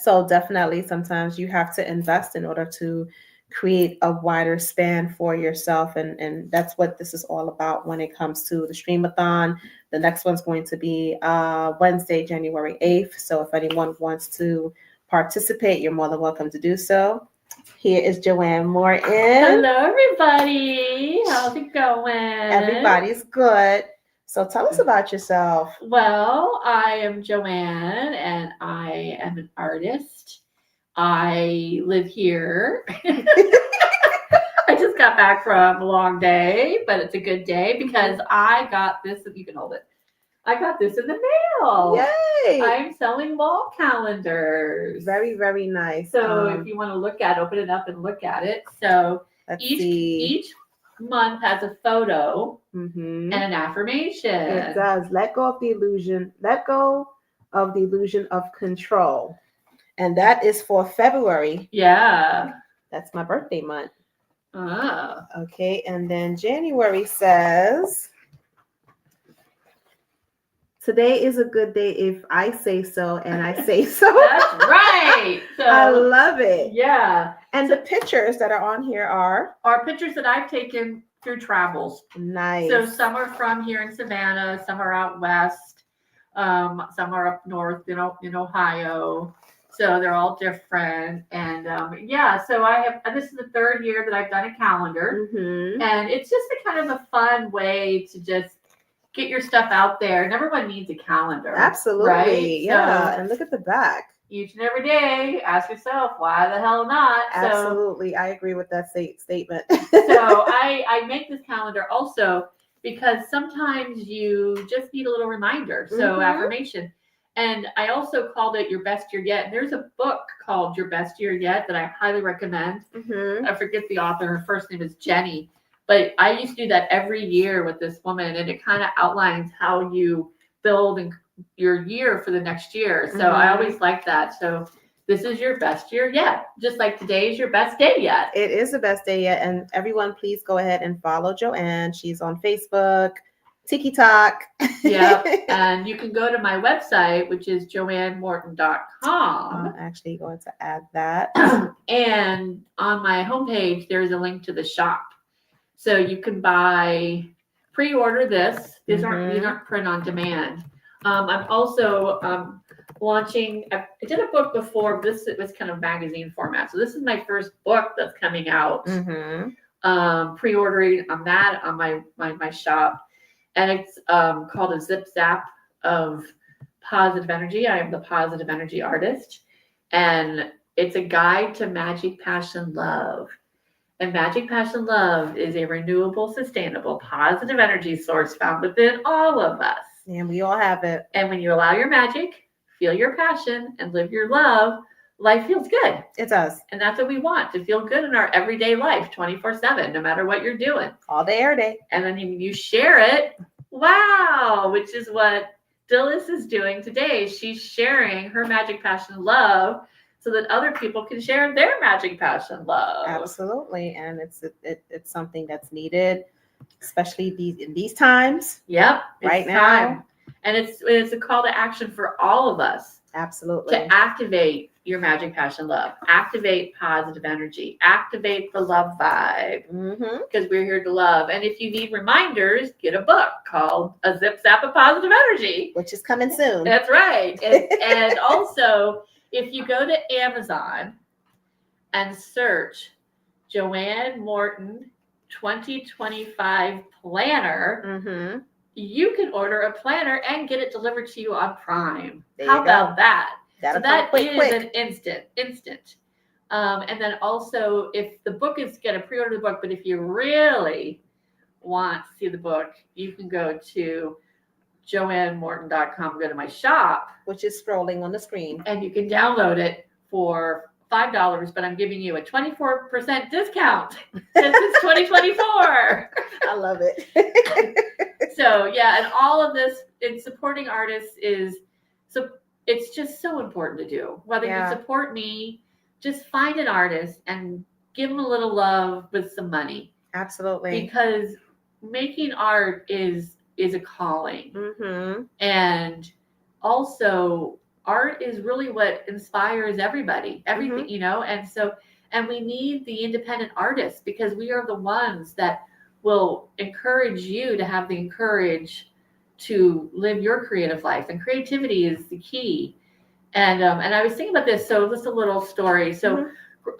So definitely sometimes you have to invest in order to create a wider span for yourself. And that's what this is all about when it comes to the Streamathon. The next one's going to be Wednesday, January 8th. So if anyone wants to participate, you're more than welcome to do so. Here is Joanne Morton. Hello, everybody. How's it going? Everybody's good. So tell us about yourself. Well, I am Joanne, and I am an artist. I live here. I just got back from a long day, but it's a good day because I got this. You can hold it. I got this in the mail. Yay! I'm selling wall calendars. Very, very nice. So if you want to look at, open it up and look at it. So each month has a photo and an affirmation. It does. Let go of the illusion. Let go of the illusion of control. And that is for February. Yeah. That's my birthday month. Oh. Okay. And then January says, today is a good day if I say so and I say so. That's right. So, I love it. Yeah. And the pictures that are on here are pictures that I've taken through travels. Nice. So some are from here in Savannah, some are out west, some are up north, in Ohio. So they're all different. And so this is the third year that I've done a calendar. And it's just a kind of a fun way to just get your stuff out there. And everyone needs a calendar. Absolutely. Right? Yeah. So, and look at the back. Each and every day, ask yourself, why the hell not? Absolutely. I agree with that statement. So I make this calendar also because sometimes you just need a little reminder. So affirmation. And I also called it Your Best Year Yet. And there's a book called Your Best Year Yet that I highly recommend. I forget the author. Her first name is Jenny. But I used to do that every year with this woman. And it kind of outlines how you build your year for the next year. So I always like that. So this is your best year yet. Just like today is your best day yet. It is the best day yet. And everyone, please go ahead and follow Joanne. She's on Facebook, TikTok. Yep. And you can go to my website, which is joannemorton.com. I'm actually going to add that. And on my homepage, there's a link to the shop. So you can pre-order this. These aren't print on demand. I'm also launching. I did a book before. This was kind of magazine format. So this is my first book that's coming out. Pre-ordering on that on my shop, and it's called A Zip Zap of Positive Energy. I am the Positive Energy Artist, and it's a guide to magic, passion, love. And magic, passion, love is a renewable, sustainable, positive energy source found within all of us. And we all have it. And when you allow your magic, feel your passion, and live your love, life feels good. It does. And that's what we want, to feel good in our everyday life, 24/7, no matter what you're doing. All day, every day. And then you share it. Wow. Which is what Dillis is doing today. She's sharing her magic, passion, love. so that other people can share their magic, passion, love. Absolutely, and it's something that's needed, especially in these times. Yep, right now. And it's a call to action for all of us. Absolutely. To activate your magic, passion, love, activate positive energy, activate the love vibe, because we're here to love. And if you need reminders, get a book called A Zip Zap of Positive Energy, which is coming soon. That's right. And also, if you go to Amazon and search Joanne Morton 2025 planner, you can order a planner and get it delivered to you on Prime. How about that? So that is an instant. And then also, if the book is, get a pre-order the book, but if you really want to see the book, you can go to joannemorton.com, go to my shop, which is scrolling on the screen, and you can download it for $5, but I'm giving you a 24% discount since it's 2024. I love it. So yeah, and all of this in supporting artists is, so it's just so important to do. Whether you support me, just find an artist and give them a little love with some money. Absolutely. Because making art is a calling. And also art is really what inspires everybody, everything, you know? And so, and we need the independent artists, because we are the ones that will encourage you to have the courage to live your creative life. And creativity is the key. And I was thinking about this. So just a little story. So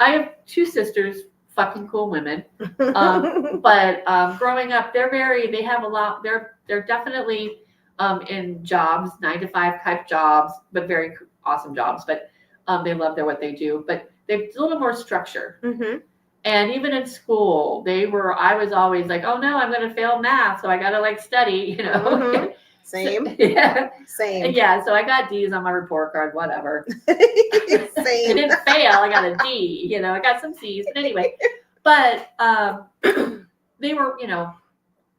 I have two sisters, fucking cool women. But growing up, they have a lot, they're definitely in jobs, 9-to-5 type jobs, but very awesome jobs. But they love what they do, but they're a little more structure. And even in school, I was always like, oh no, I'm going to fail math, so I got to like study, you know? Same. So, yeah. Same. Yeah. So I got D's on my report card, whatever. Same. I didn't fail. I got a D, you know, I got some C's, but anyway, but they were, you know,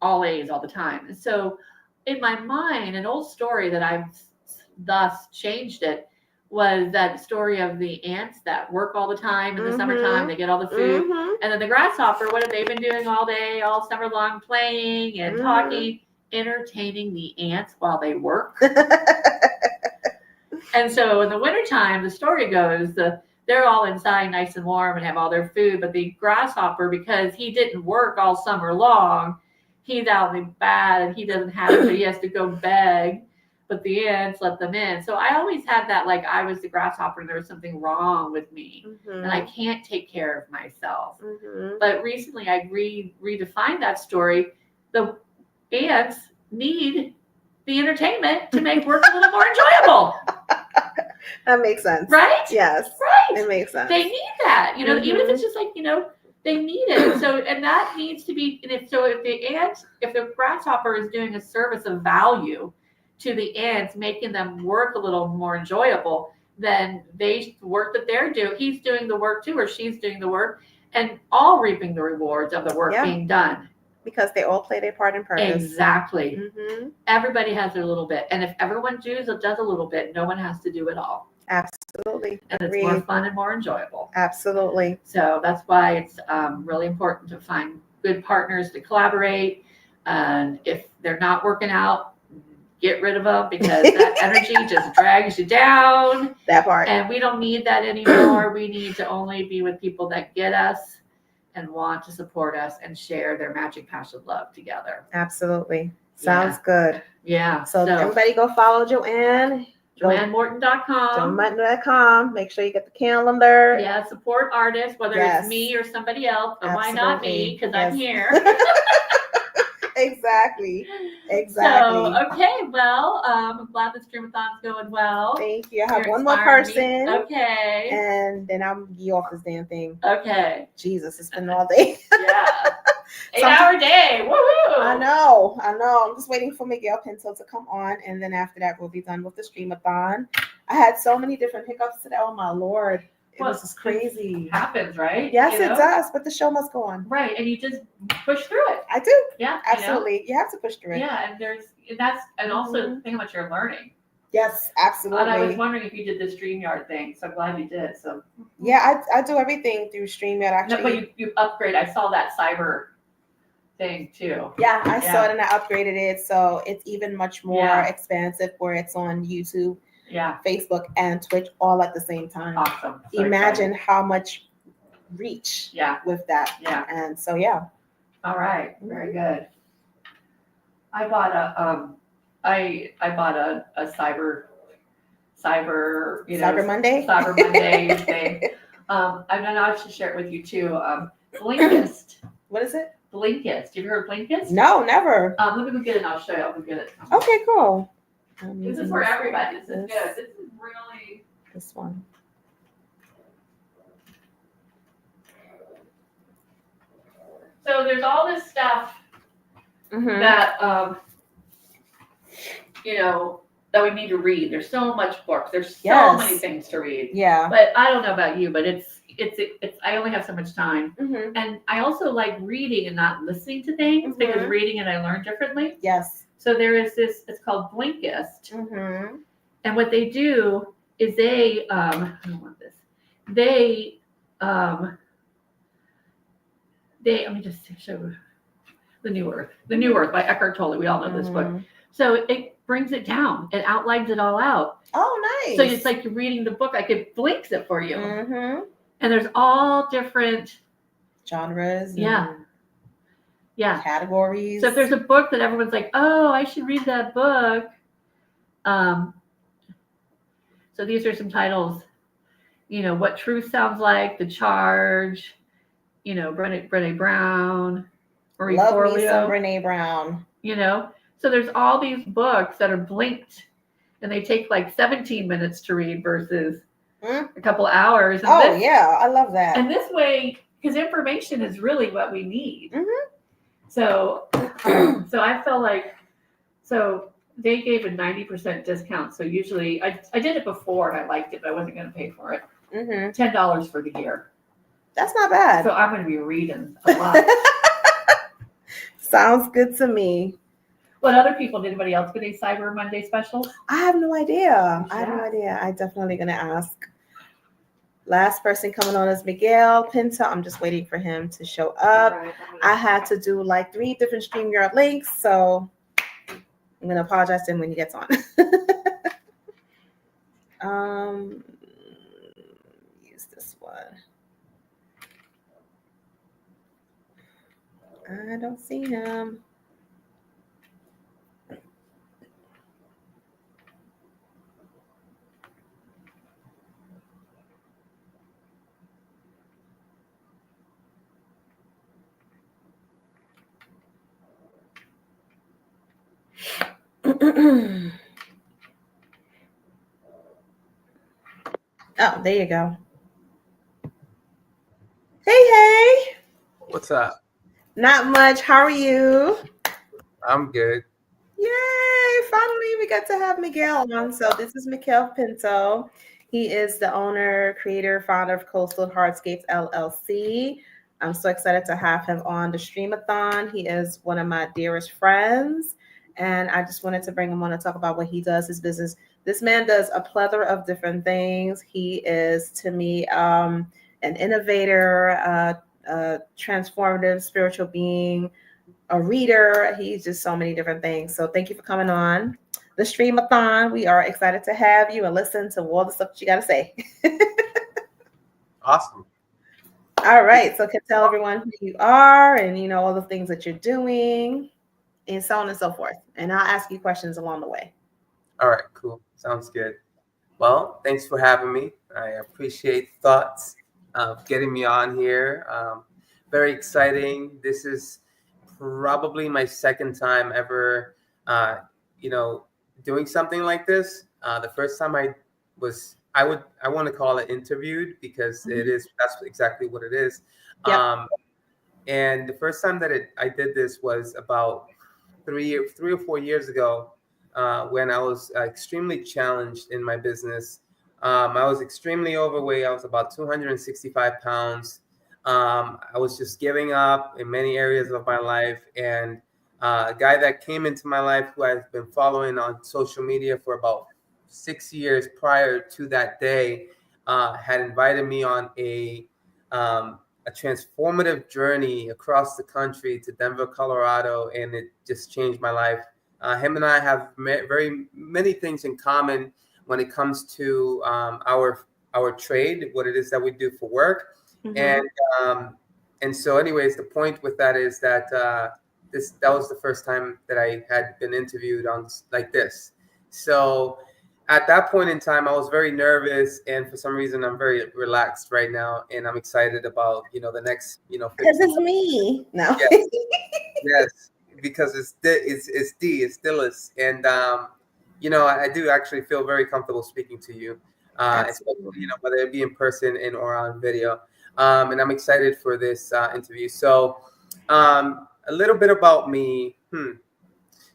all A's all the time. And so in my mind, an old story that I've thus changed it was that story of the ants that work all the time in the summertime. They get all the food. And then the grasshopper, what have they been doing all day, all summer long, playing and talking, entertaining the ants while they work. And so in the wintertime, the story goes, they're all inside nice and warm and have all their food. But the grasshopper, because he didn't work all summer long, he's out in the bad and he doesn't have it, so he has to go beg. But the ants let them in. So I always had that, like I was the grasshopper and there was something wrong with me. And I can't take care of myself. But recently I redefined that story. The ants need the entertainment to make work a little more enjoyable. That makes sense. Right? Yes. Right. It makes sense. They need that. You know, even if it's just like, you know, they need it. So, and that needs to be, and if the grasshopper is doing a service of value to the ants, making them work a little more enjoyable, then the work that they're doing, he's doing the work too, or she's doing the work, and all reaping the rewards of the work being done. Because they all play their part in purpose. Exactly. Everybody has their little bit. And if everyone does a little bit, no one has to do it all. Absolutely. And it's more fun and more enjoyable. Absolutely. So that's why it's really important to find good partners to collaborate. And if they're not working out, get rid of them, because that energy just drags you down. That part. And we don't need that anymore. We need to only be with people that get us and want to support us and share their magic, passion, love together. Absolutely. Sounds good. Yeah. So everybody go follow Joanne. JoanneMorton.com. JoanneMorton.com. Make sure you get the calendar. Yeah, support artists, whether it's me or somebody else, but why not me? Because I'm here. Exactly. So, okay, well, I'm glad the Streamathon's going well. Thank you. I have one more person. Me. Okay. And then I'm get off this damn thing. Okay. Jesus, it's been all day. Yeah. 8-hour day. Woohoo! I know. I'm just waiting for Miguel Pinto to come on, and then after that, we'll be done with the Streamathon. I had so many different hiccups today. Oh my Lord. It was just crazy. It happens, right? Yes, it does, but the show must go on. Right, and you just push through it. I do. Yeah, absolutely. You have to push through it. Yeah, and also the thing about you're learning. Yes, And I was absolutely. wondering if you did the StreamYard thing, so I'm glad you did. So Yeah, I do everything through StreamYard no, actually. but you upgrade. I saw that cyber thing too. Yeah, I saw Yeah. it and I upgraded it, so it's even much more Yeah. expansive where it's on YouTube, Yeah, Facebook, and Twitch all at the same time. awesome. So Imagine excited. how much reach Yeah, with that. yeah. And so yeah. All right, very good. I bought a I bought a cyber Cyber Monday. Cyber Monday thing. I don't know. I should share it with you too. Blinkist. What is it? Blinkist. Have you heard of Blinkist? No, never. Let me go get it. And I'll show you. I'll go get it. Okay, cool. This is for everybody. This is good. This is really. This one. So there's all this stuff Mhm. that you know that we need to read. There's so much books. There's so Yes. many things to read. Yeah. But I don't know about you, but it's I only have so much time. Mhm. And I also like reading and not listening to things because Mhm. reading and I learn differently. Yes. So there is this, it's called Blinkist. Mhm. And what they do is they I don't want this. They let me just show The New Earth. The New Earth by Eckhart Tolle. We all know this book. Mhm. So it brings it down. It outlines it all out. Oh, nice. So it's like you're reading the book, like it blinks it for you. Mhm. And there's all different Genres. Yeah. and yeah. Categories. So if there's a book that everyone's like, oh, I should read that book. So these are some titles, What Truth Sounds Like, The Charge, Brené Brown, Marie Love Forleo, me some Brene Brown. So there's all these books that are blinked and they take like 17 minutes to read versus a couple hours. And Oh yeah, I love that. And this way, because information is really what we need. Mhm. So, so I felt like, so they gave a 90% discount. So usually, I did it before and I liked it, but I wasn't going to pay for it. Mhm. $10 for the year. That's not bad. So I'm going to be reading a lot. Sounds good to me. What other people? Did anybody else get a Cyber Monday special? I have no idea. I have no Yeah. idea. I definitely gonna ask. Last person coming on is Miguel Pinto. I'm just waiting for him to show up. Right. I had to do like 3 different StreamYard links, so I'm gonna apologize to him when he gets on. Use this one. I don't see him. Oh, there you go. Hey. What's up? Not much. How are you? I'm good. Yay! Finally, we got to have Miguel on. So this is Miguel Pinto. He is the owner, creator, founder of Coastal Hardscapes LLC. I'm so excited to have him on the Streamathon. He is one of my dearest friends, and I just wanted to bring him on to talk about what he does, his business. This man does a plethora of different things. He is, to me, an innovator, a transformative spiritual being, a reader. He's just so many different things. So thank you for coming on the Streamathon. We are excited to have you and listen to all the stuff that you got to say. Awesome. All right. So can tell everyone who you are and, all the things that you're doing and so on and so forth. And I'll ask you questions along the way. All right, cool. Sounds good. Well, thanks for having me. I appreciate the thoughts of getting me on here. Very exciting. This is probably my second time ever, doing something like this. The first time I want to call it interviewed because that's exactly what it is. Yeah. And the first time that I did this was about 3 or 4 years ago, when I was extremely challenged in my business. I was extremely overweight. I was about 265 pounds. I was just giving up in many areas of my life. And a guy that came into my life who I've been following on social media for about 6 years prior to that day, had invited me on a transformative journey across the country to Denver, Colorado, and it just changed my life. Him and I have very many things in common when it comes to our trade, what it is that we do for work, and so, anyways, the point with that is that that was the first time that I had been interviewed on like this. So at that point in time, I was very nervous, and for some reason, I'm very relaxed right now, and I'm excited about the next because it's me. No. Yes, yes, because it's still is, and I do actually feel very comfortable speaking to you, especially whether it be in person and or on video, and I'm excited for this interview. So, a little bit about me.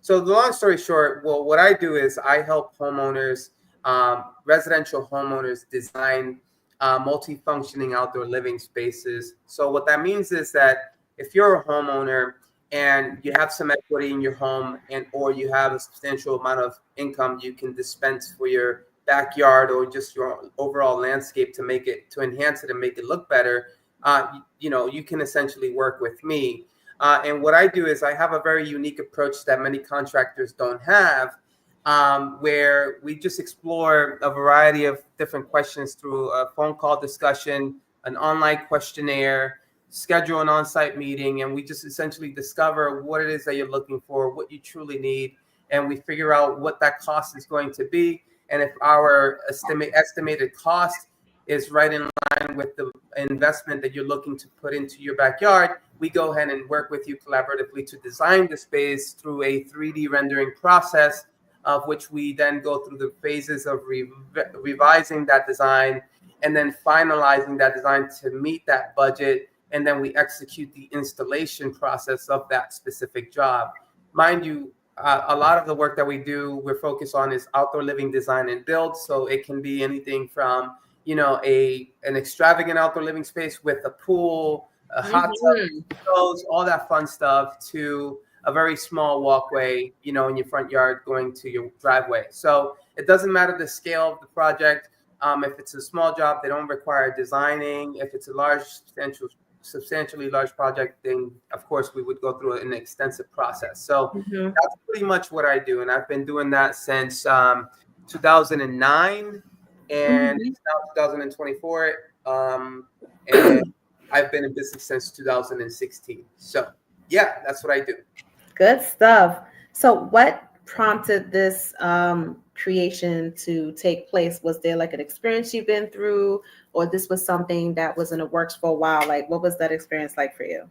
So the long story short, well, what I do is I help homeowners, residential homeowners, design multi-functioning outdoor living spaces. So what that means is that if you're a homeowner and you have some equity in your home or you have a substantial amount of income you can dispense for your backyard or just your overall landscape to enhance it and make it look better, you can essentially work with me. And what I do is I have a very unique approach that many contractors don't have, where we just explore a variety of different questions through a phone call discussion, an online questionnaire, schedule an on-site meeting, and we just essentially discover what it is that you're looking for, what you truly need, and we figure out what that cost is going to be. And if our estimated cost is right in line with the investment that you're looking to put into your backyard, we go ahead and work with you collaboratively to design the space through a 3D rendering process, of which we then go through the phases of revising that design and then finalizing that design to meet that budget. And then we execute the installation process of that specific job. Mind you, a lot of the work that we do, we're focused on is outdoor living design and build. So it can be anything from an extravagant outdoor living space with a pool, a hot tub, all that fun stuff, to a very small walkway, in your front yard going to your driveway. So it doesn't matter the scale of the project. If it's a small job, they don't require designing. If it's a large, substantially large project, then of course we would go through an extensive process. So that's pretty much what I do. And I've been doing that since 2009. And it's now 2024, and I've been in business since 2016. So, yeah, that's what I do. Good stuff. So, what prompted this creation to take place? Was there like an experience you've been through, or this was something that was in the works for a while? Like, what was that experience like for you?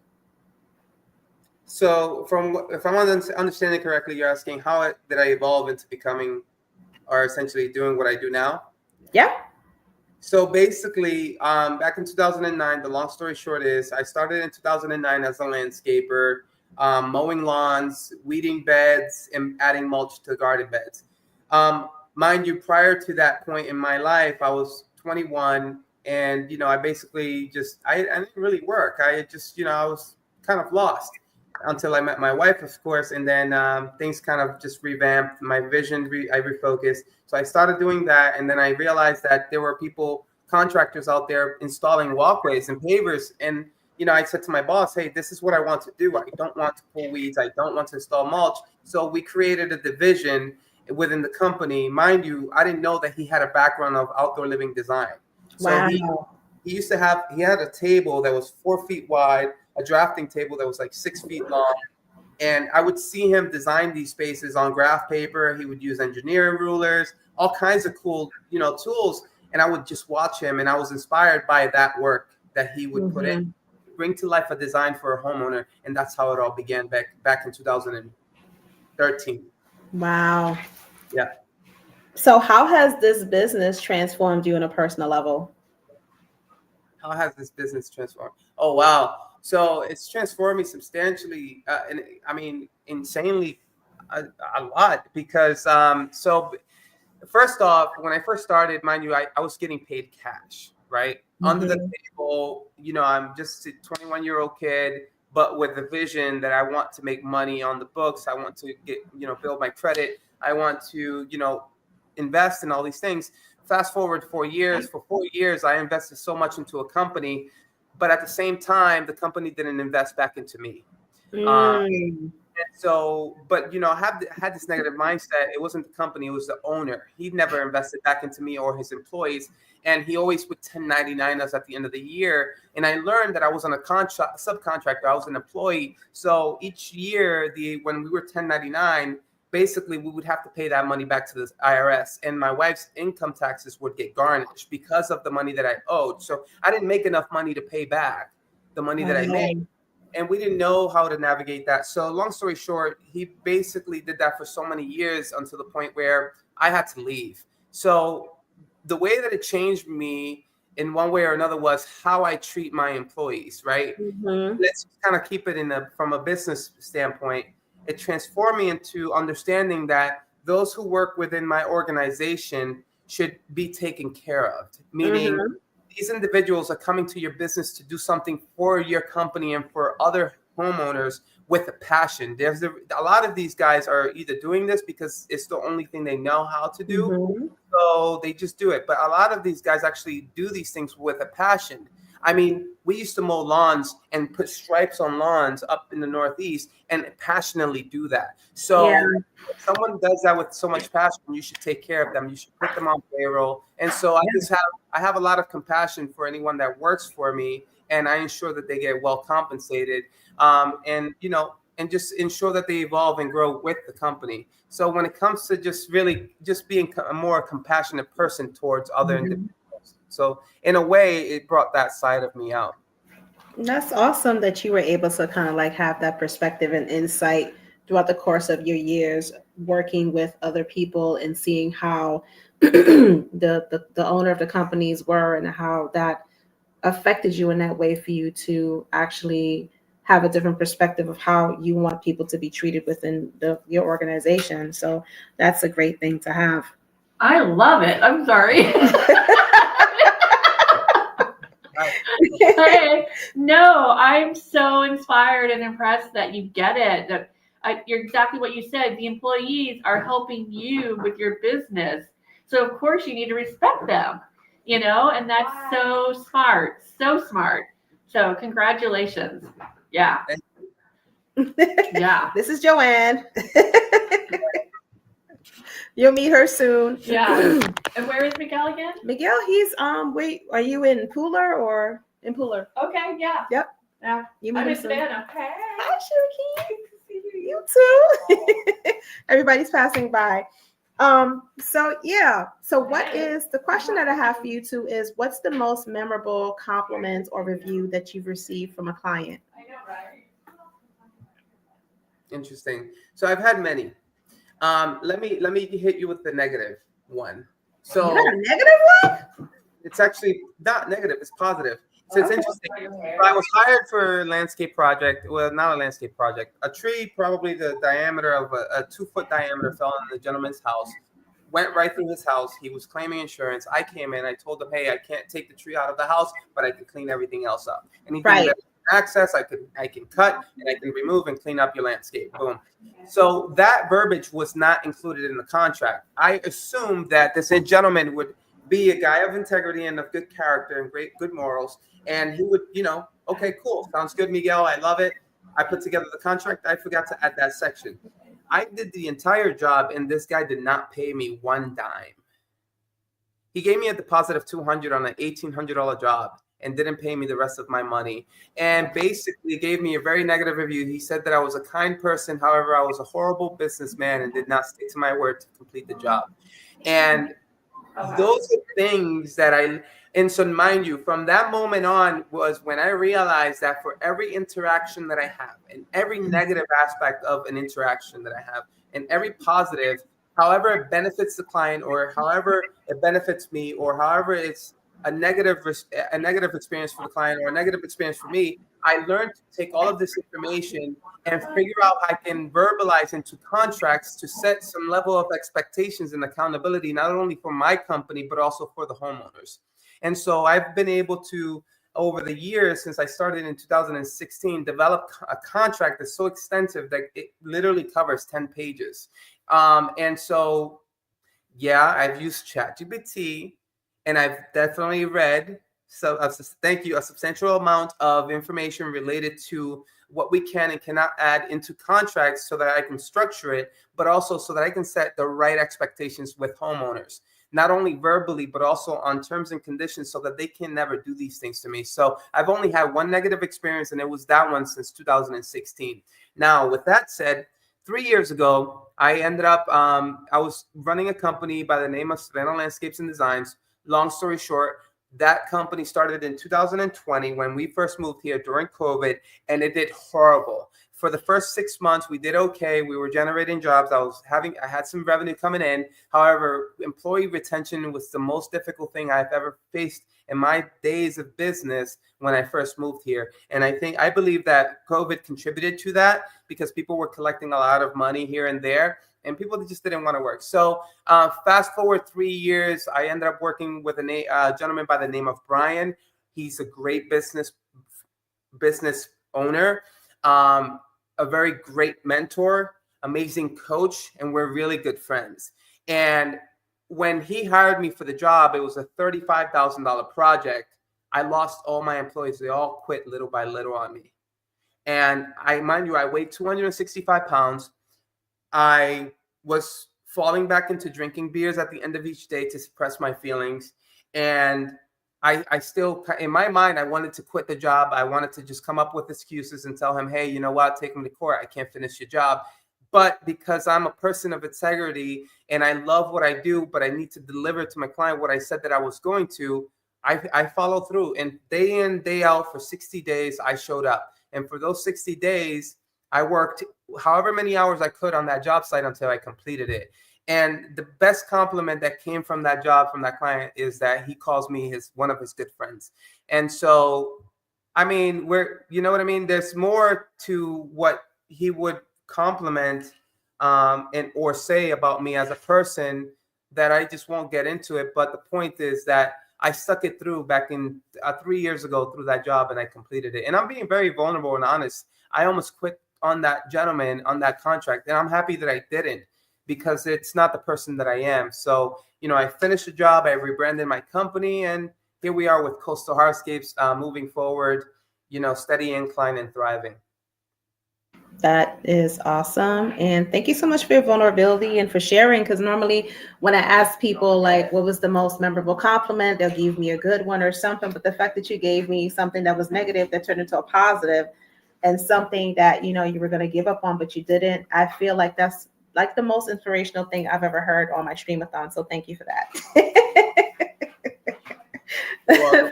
So, if I'm understanding correctly, you're asking how did I evolve into becoming, or essentially doing what I do now? Yeah. So basically, back in 2009, the long story short is I started in 2009 as a landscaper, mowing lawns, weeding beds, and adding mulch to garden beds. Mind you, prior to that point in my life, I was 21, and I basically I didn't really work. I just I was kind of lost until I met my wife, of course, and then things kind of just revamped my vision. I refocused. So I started doing that, and then I realized that there were contractors out there installing walkways and pavers, and I said to my boss, hey, this is what I want to do. I don't want to pull weeds. I don't want to install mulch. So we created a division within the company. Mind you, I didn't know that he had a background of outdoor living design. So wow. He had a table that was 4 feet wide, a drafting table that was like 6 feet long. And I would see him design these spaces on graph paper. He would use engineering rulers, all kinds of cool, tools. And I would just watch him, and I was inspired by that work that he would put in, bring to life a design for a homeowner. And that's how it all began back in 2013. Wow. Yeah. So how has this business transformed you on a personal level? How has this business transformed? Oh, wow. So it's transformed me substantially, and I mean, insanely a lot, because so first off, when I first started, mind you, I was getting paid cash, right? Under the table, I'm just a 21-year-old kid, but with the vision that I want to make money on the books. I want to get, build my credit. I want to, invest in all these things. Fast forward 4 years. For 4 years, I invested so much into a company, but at the same time, the company didn't invest back into me. And so, but I had this negative mindset. It wasn't the company; it was the owner. He never invested back into me or his employees, and he always would 1099 us at the end of the year. And I learned that I was on a subcontractor. I was an employee. So each year, when we were 1099, basically we would have to pay that money back to the IRS, and my wife's income taxes would get garnished because of the money that I owed. So I didn't make enough money to pay back the money that I made. And we didn't know how to navigate that. So long story short, he basically did that for so many years until the point where I had to leave. So the way that it changed me in one way or another was how I treat my employees, right? Let's kind of keep it from a business standpoint. It transformed me into understanding that those who work within my organization should be taken care of, meaning these individuals are coming to your business to do something for your company and for other homeowners with a passion. There's a lot of these guys are either doing this because it's the only thing they know how to do, so they just do it. But a lot of these guys actually do these things with a passion. I mean, we used to mow lawns and put stripes on lawns up in the Northeast and passionately do that. So if someone does that with so much passion, you should take care of them. You should put them on payroll. And so I have a lot of compassion for anyone that works for me, and I ensure that they get well compensated, and just ensure that they evolve and grow with the company. So when it comes to just being a more compassionate person towards other individuals. So in a way, it brought that side of me out. That's awesome that you were able to kind of like have that perspective and insight throughout the course of your years working with other people and seeing how the owner of the companies were and how that affected you in that way for you to actually have a different perspective of how you want people to be treated within your organization. So that's a great thing to have. I love it. I'm sorry. Hey, no, I'm so inspired and impressed that you get it. That you're exactly what you said. The employees are helping you with your business. So of course you need to respect them, and that's so smart. So smart. So congratulations. Yeah. Yeah. This is Joanne. You'll meet her soon. Yeah. And where is Miguel again? Miguel, he's wait, are you in Pooler or in Pooler? Okay, yeah. Yep. Yeah. You I'm meet in him soon. Savannah. Hey. Hi, Cherokee. You too. Everybody's passing by. So what is the question that I have for you two is what's the most memorable compliment or review that you've received from a client? I know, right? Interesting. So I've had many. Let me hit you with the negative one. So you got a negative one? It's actually not negative, it's positive. So it's interesting. I was hired for a landscape project. Well, not a landscape project. A tree, probably the diameter of a 2-foot diameter, fell on the gentleman's house. Went right through his house. He was claiming insurance. I came in. I told him, hey, I can't take the tree out of the house, but I can clean everything else up. Anything that I can access, I can cut and I can remove and clean up your landscape. Boom. So that verbiage was not included in the contract. I assumed that this gentleman would be a guy of integrity and of good character and good morals. And he would, okay, cool. Sounds good, Miguel. I love it. I put together the contract. I forgot to add that section. I did the entire job, and this guy did not pay me one dime. He gave me a deposit of $200 on an $1,800 job and didn't pay me the rest of my money. And basically gave me a very negative review. He said that I was a kind person. However, I was a horrible businessman and did not stick to my word to complete the job. And those are things that and so mind you, from that moment on was when I realized that for every interaction that I have and every negative aspect of an interaction that I have and every positive, however it benefits the client or however it benefits me or however it's a negative experience for the client or a negative experience for me, I learned to take all of this information and figure out how I can verbalize into contracts to set some level of expectations and accountability, not only for my company, but also for the homeowners. And so I've been able to, over the years, since I started in 2016, develop a contract that's so extensive that it literally covers 10 pages. And so Yeah, I've used ChatGPT, and I've definitely read a substantial amount of information related to what we can and cannot add into contracts so that I can structure it, but also so that I can set the right expectations with homeowners, not only verbally, but also on terms and conditions so that they can never do these things to me. So I've only had one negative experience, and it was that one since 2016. Now, with that said, 3 years ago, I ended up, I was running a company by the name of Savannah Landscapes and Designs. Long story short, that company started in 2020 when we first moved here during COVID, and it did horrible. For the first 6 months, we did okay. We were generating jobs. I had some revenue coming in. However, employee retention was the most difficult thing I've ever faced in my days of business when I first moved here. And I believe that COVID contributed to that because people were collecting a lot of money here and there, and people just didn't want to work. So fast forward 3 years, I ended up working with a gentleman by the name of Brian. He's a great business owner, a very great mentor, amazing coach, and we're really good friends. And when he hired me for the job, it was a $35,000 project. I lost all my employees. They all quit little by little on me. And mind you, I weighed 265 pounds. I was falling back into drinking beers at the end of each day to suppress my feelings. And I still, in my mind, I wanted to quit the job. I wanted to just come up with excuses and tell him, hey, you know what, take him to court. I can't finish your job. But because I'm a person of integrity and I love what I do, but I need to deliver to my client what I said that I was going to, I follow through. And day in, day out for 60 days, I showed up. And for those 60 days, I worked however many hours I could on that job site until I completed it. And the best compliment that came from that job, from that client, is that he calls me one of his good friends. And so, I mean, you know what I mean? There's more to what he would compliment or say about me as a person that I just won't get into it. But the point is that I stuck it through back in 3 years ago through that job, and I completed it. And I'm being very vulnerable and honest. I almost quit on that gentleman on that contract, and I'm happy that I didn't, because it's not the person that I am. So, I finished the job, I rebranded my company, and here we are with Coastal Hardscapes moving forward, steady incline and thriving. That is awesome. And thank you so much for your vulnerability and for sharing. Because normally when I ask people, like, what was the most memorable compliment, they'll give me a good one or something. But the fact that you gave me something that was negative that turned into a positive, and something that, you were going to give up on, but you didn't, I feel like that's like the most inspirational thing I've ever heard on my Streamathon. So thank you for that.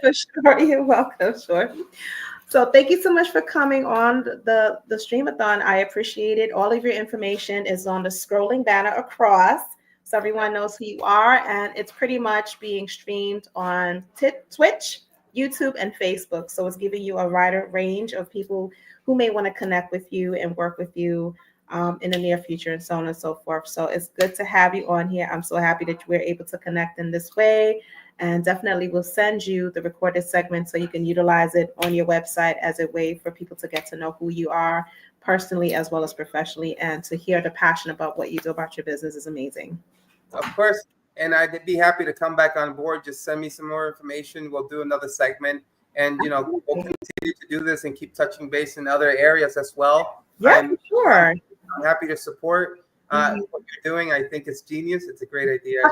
For sure. You're welcome. Sure. So thank you so much for coming on the Streamathon. I appreciate it. All of your information is on the scrolling banner across, so everyone knows who you are. And it's pretty much being streamed on Twitch, YouTube, and Facebook. So it's giving you a wider range of people who may want to connect with you and work with you in the near future, and so on and so forth. So it's good to have you on here. I'm so happy that we're able to connect in this way. And definitely we'll send you the recorded segment so you can utilize it on your website as a way for people to get to know who you are personally as well as professionally, and to hear the passion about what you do about your business is amazing. Of course. And I'd be happy to come back on board. Just send me some more information. We'll do another segment, and we'll continue to do this and keep touching base in other areas as well. Yeah, sure. I'm happy to support what you're doing. I think it's genius. It's a great idea.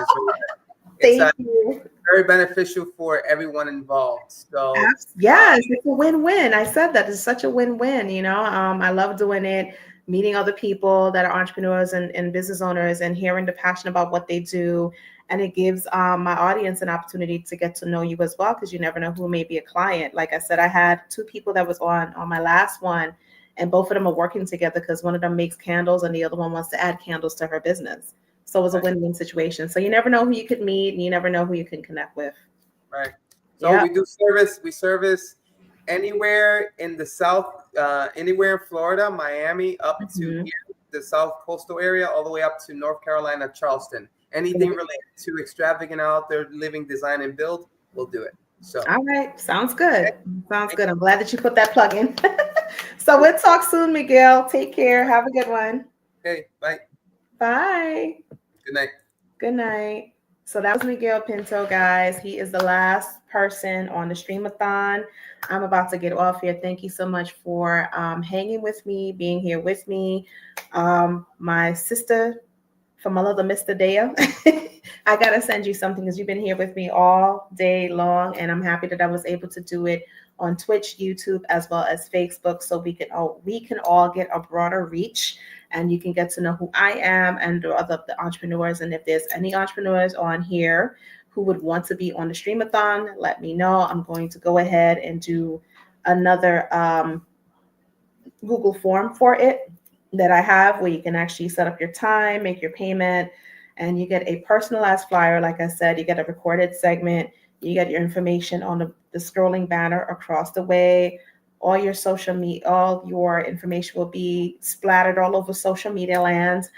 Thank you. Very beneficial for everyone involved. So yes, it's a win-win. I said that it's such a win-win. I love doing it, meeting other people that are entrepreneurs and business owners, and hearing the passion about what they do. And it gives my audience an opportunity to get to know you as well, because you never know who may be a client. Like I said, I had 2 people that was on my last one, and both of them are working together because one of them makes candles and the other one wants to add candles to her business. So it was a win-win situation. So you never know who you could meet, and you never know who you can connect with. Right. So we do service. We service anywhere in the South, anywhere in Florida, Miami, up to here, the South Coastal area, all the way up to North Carolina, Charleston. Anything related to extravagant out there, living, design, and build, we'll do it. So. All right. Sounds good. Sounds good. I'm glad that you put that plug in. So we'll talk soon, Miguel. Take care. Have a good one. Okay. Bye. Bye. Good night. Good night. So that was Miguel Pinto, guys. He is the last person on the Streamathon. I'm about to get off here. Thank you so much for hanging with me, being here with me. My sister from my little Mr. Dea, I got to send you something because you've been here with me all day long. And I'm happy that I was able to do it on Twitch, YouTube, as well as Facebook. So we can all get a broader reach, and you can get to know who I am and the other the entrepreneurs. And if there's any entrepreneurs on here who would want to be on the Streamathon, let me know. I'm going to go ahead and do another Google form for it that I have, where you can actually set up your time, make your payment, and you get a personalized flyer. Like I said, you get a recorded segment, you get your information on the scrolling banner across the way. All your social media, all your information will be splattered all over social media land,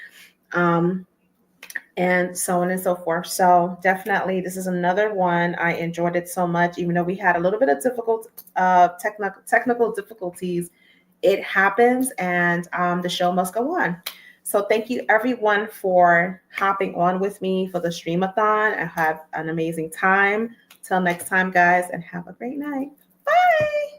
and so on and so forth. So definitely, this is another one. I enjoyed it so much, even though we had a little bit of technical difficulties. It happens, and the show must go on. So thank you everyone for hopping on with me for the Streamathon. I have an amazing time. Till next time, guys, and have a great night. Bye.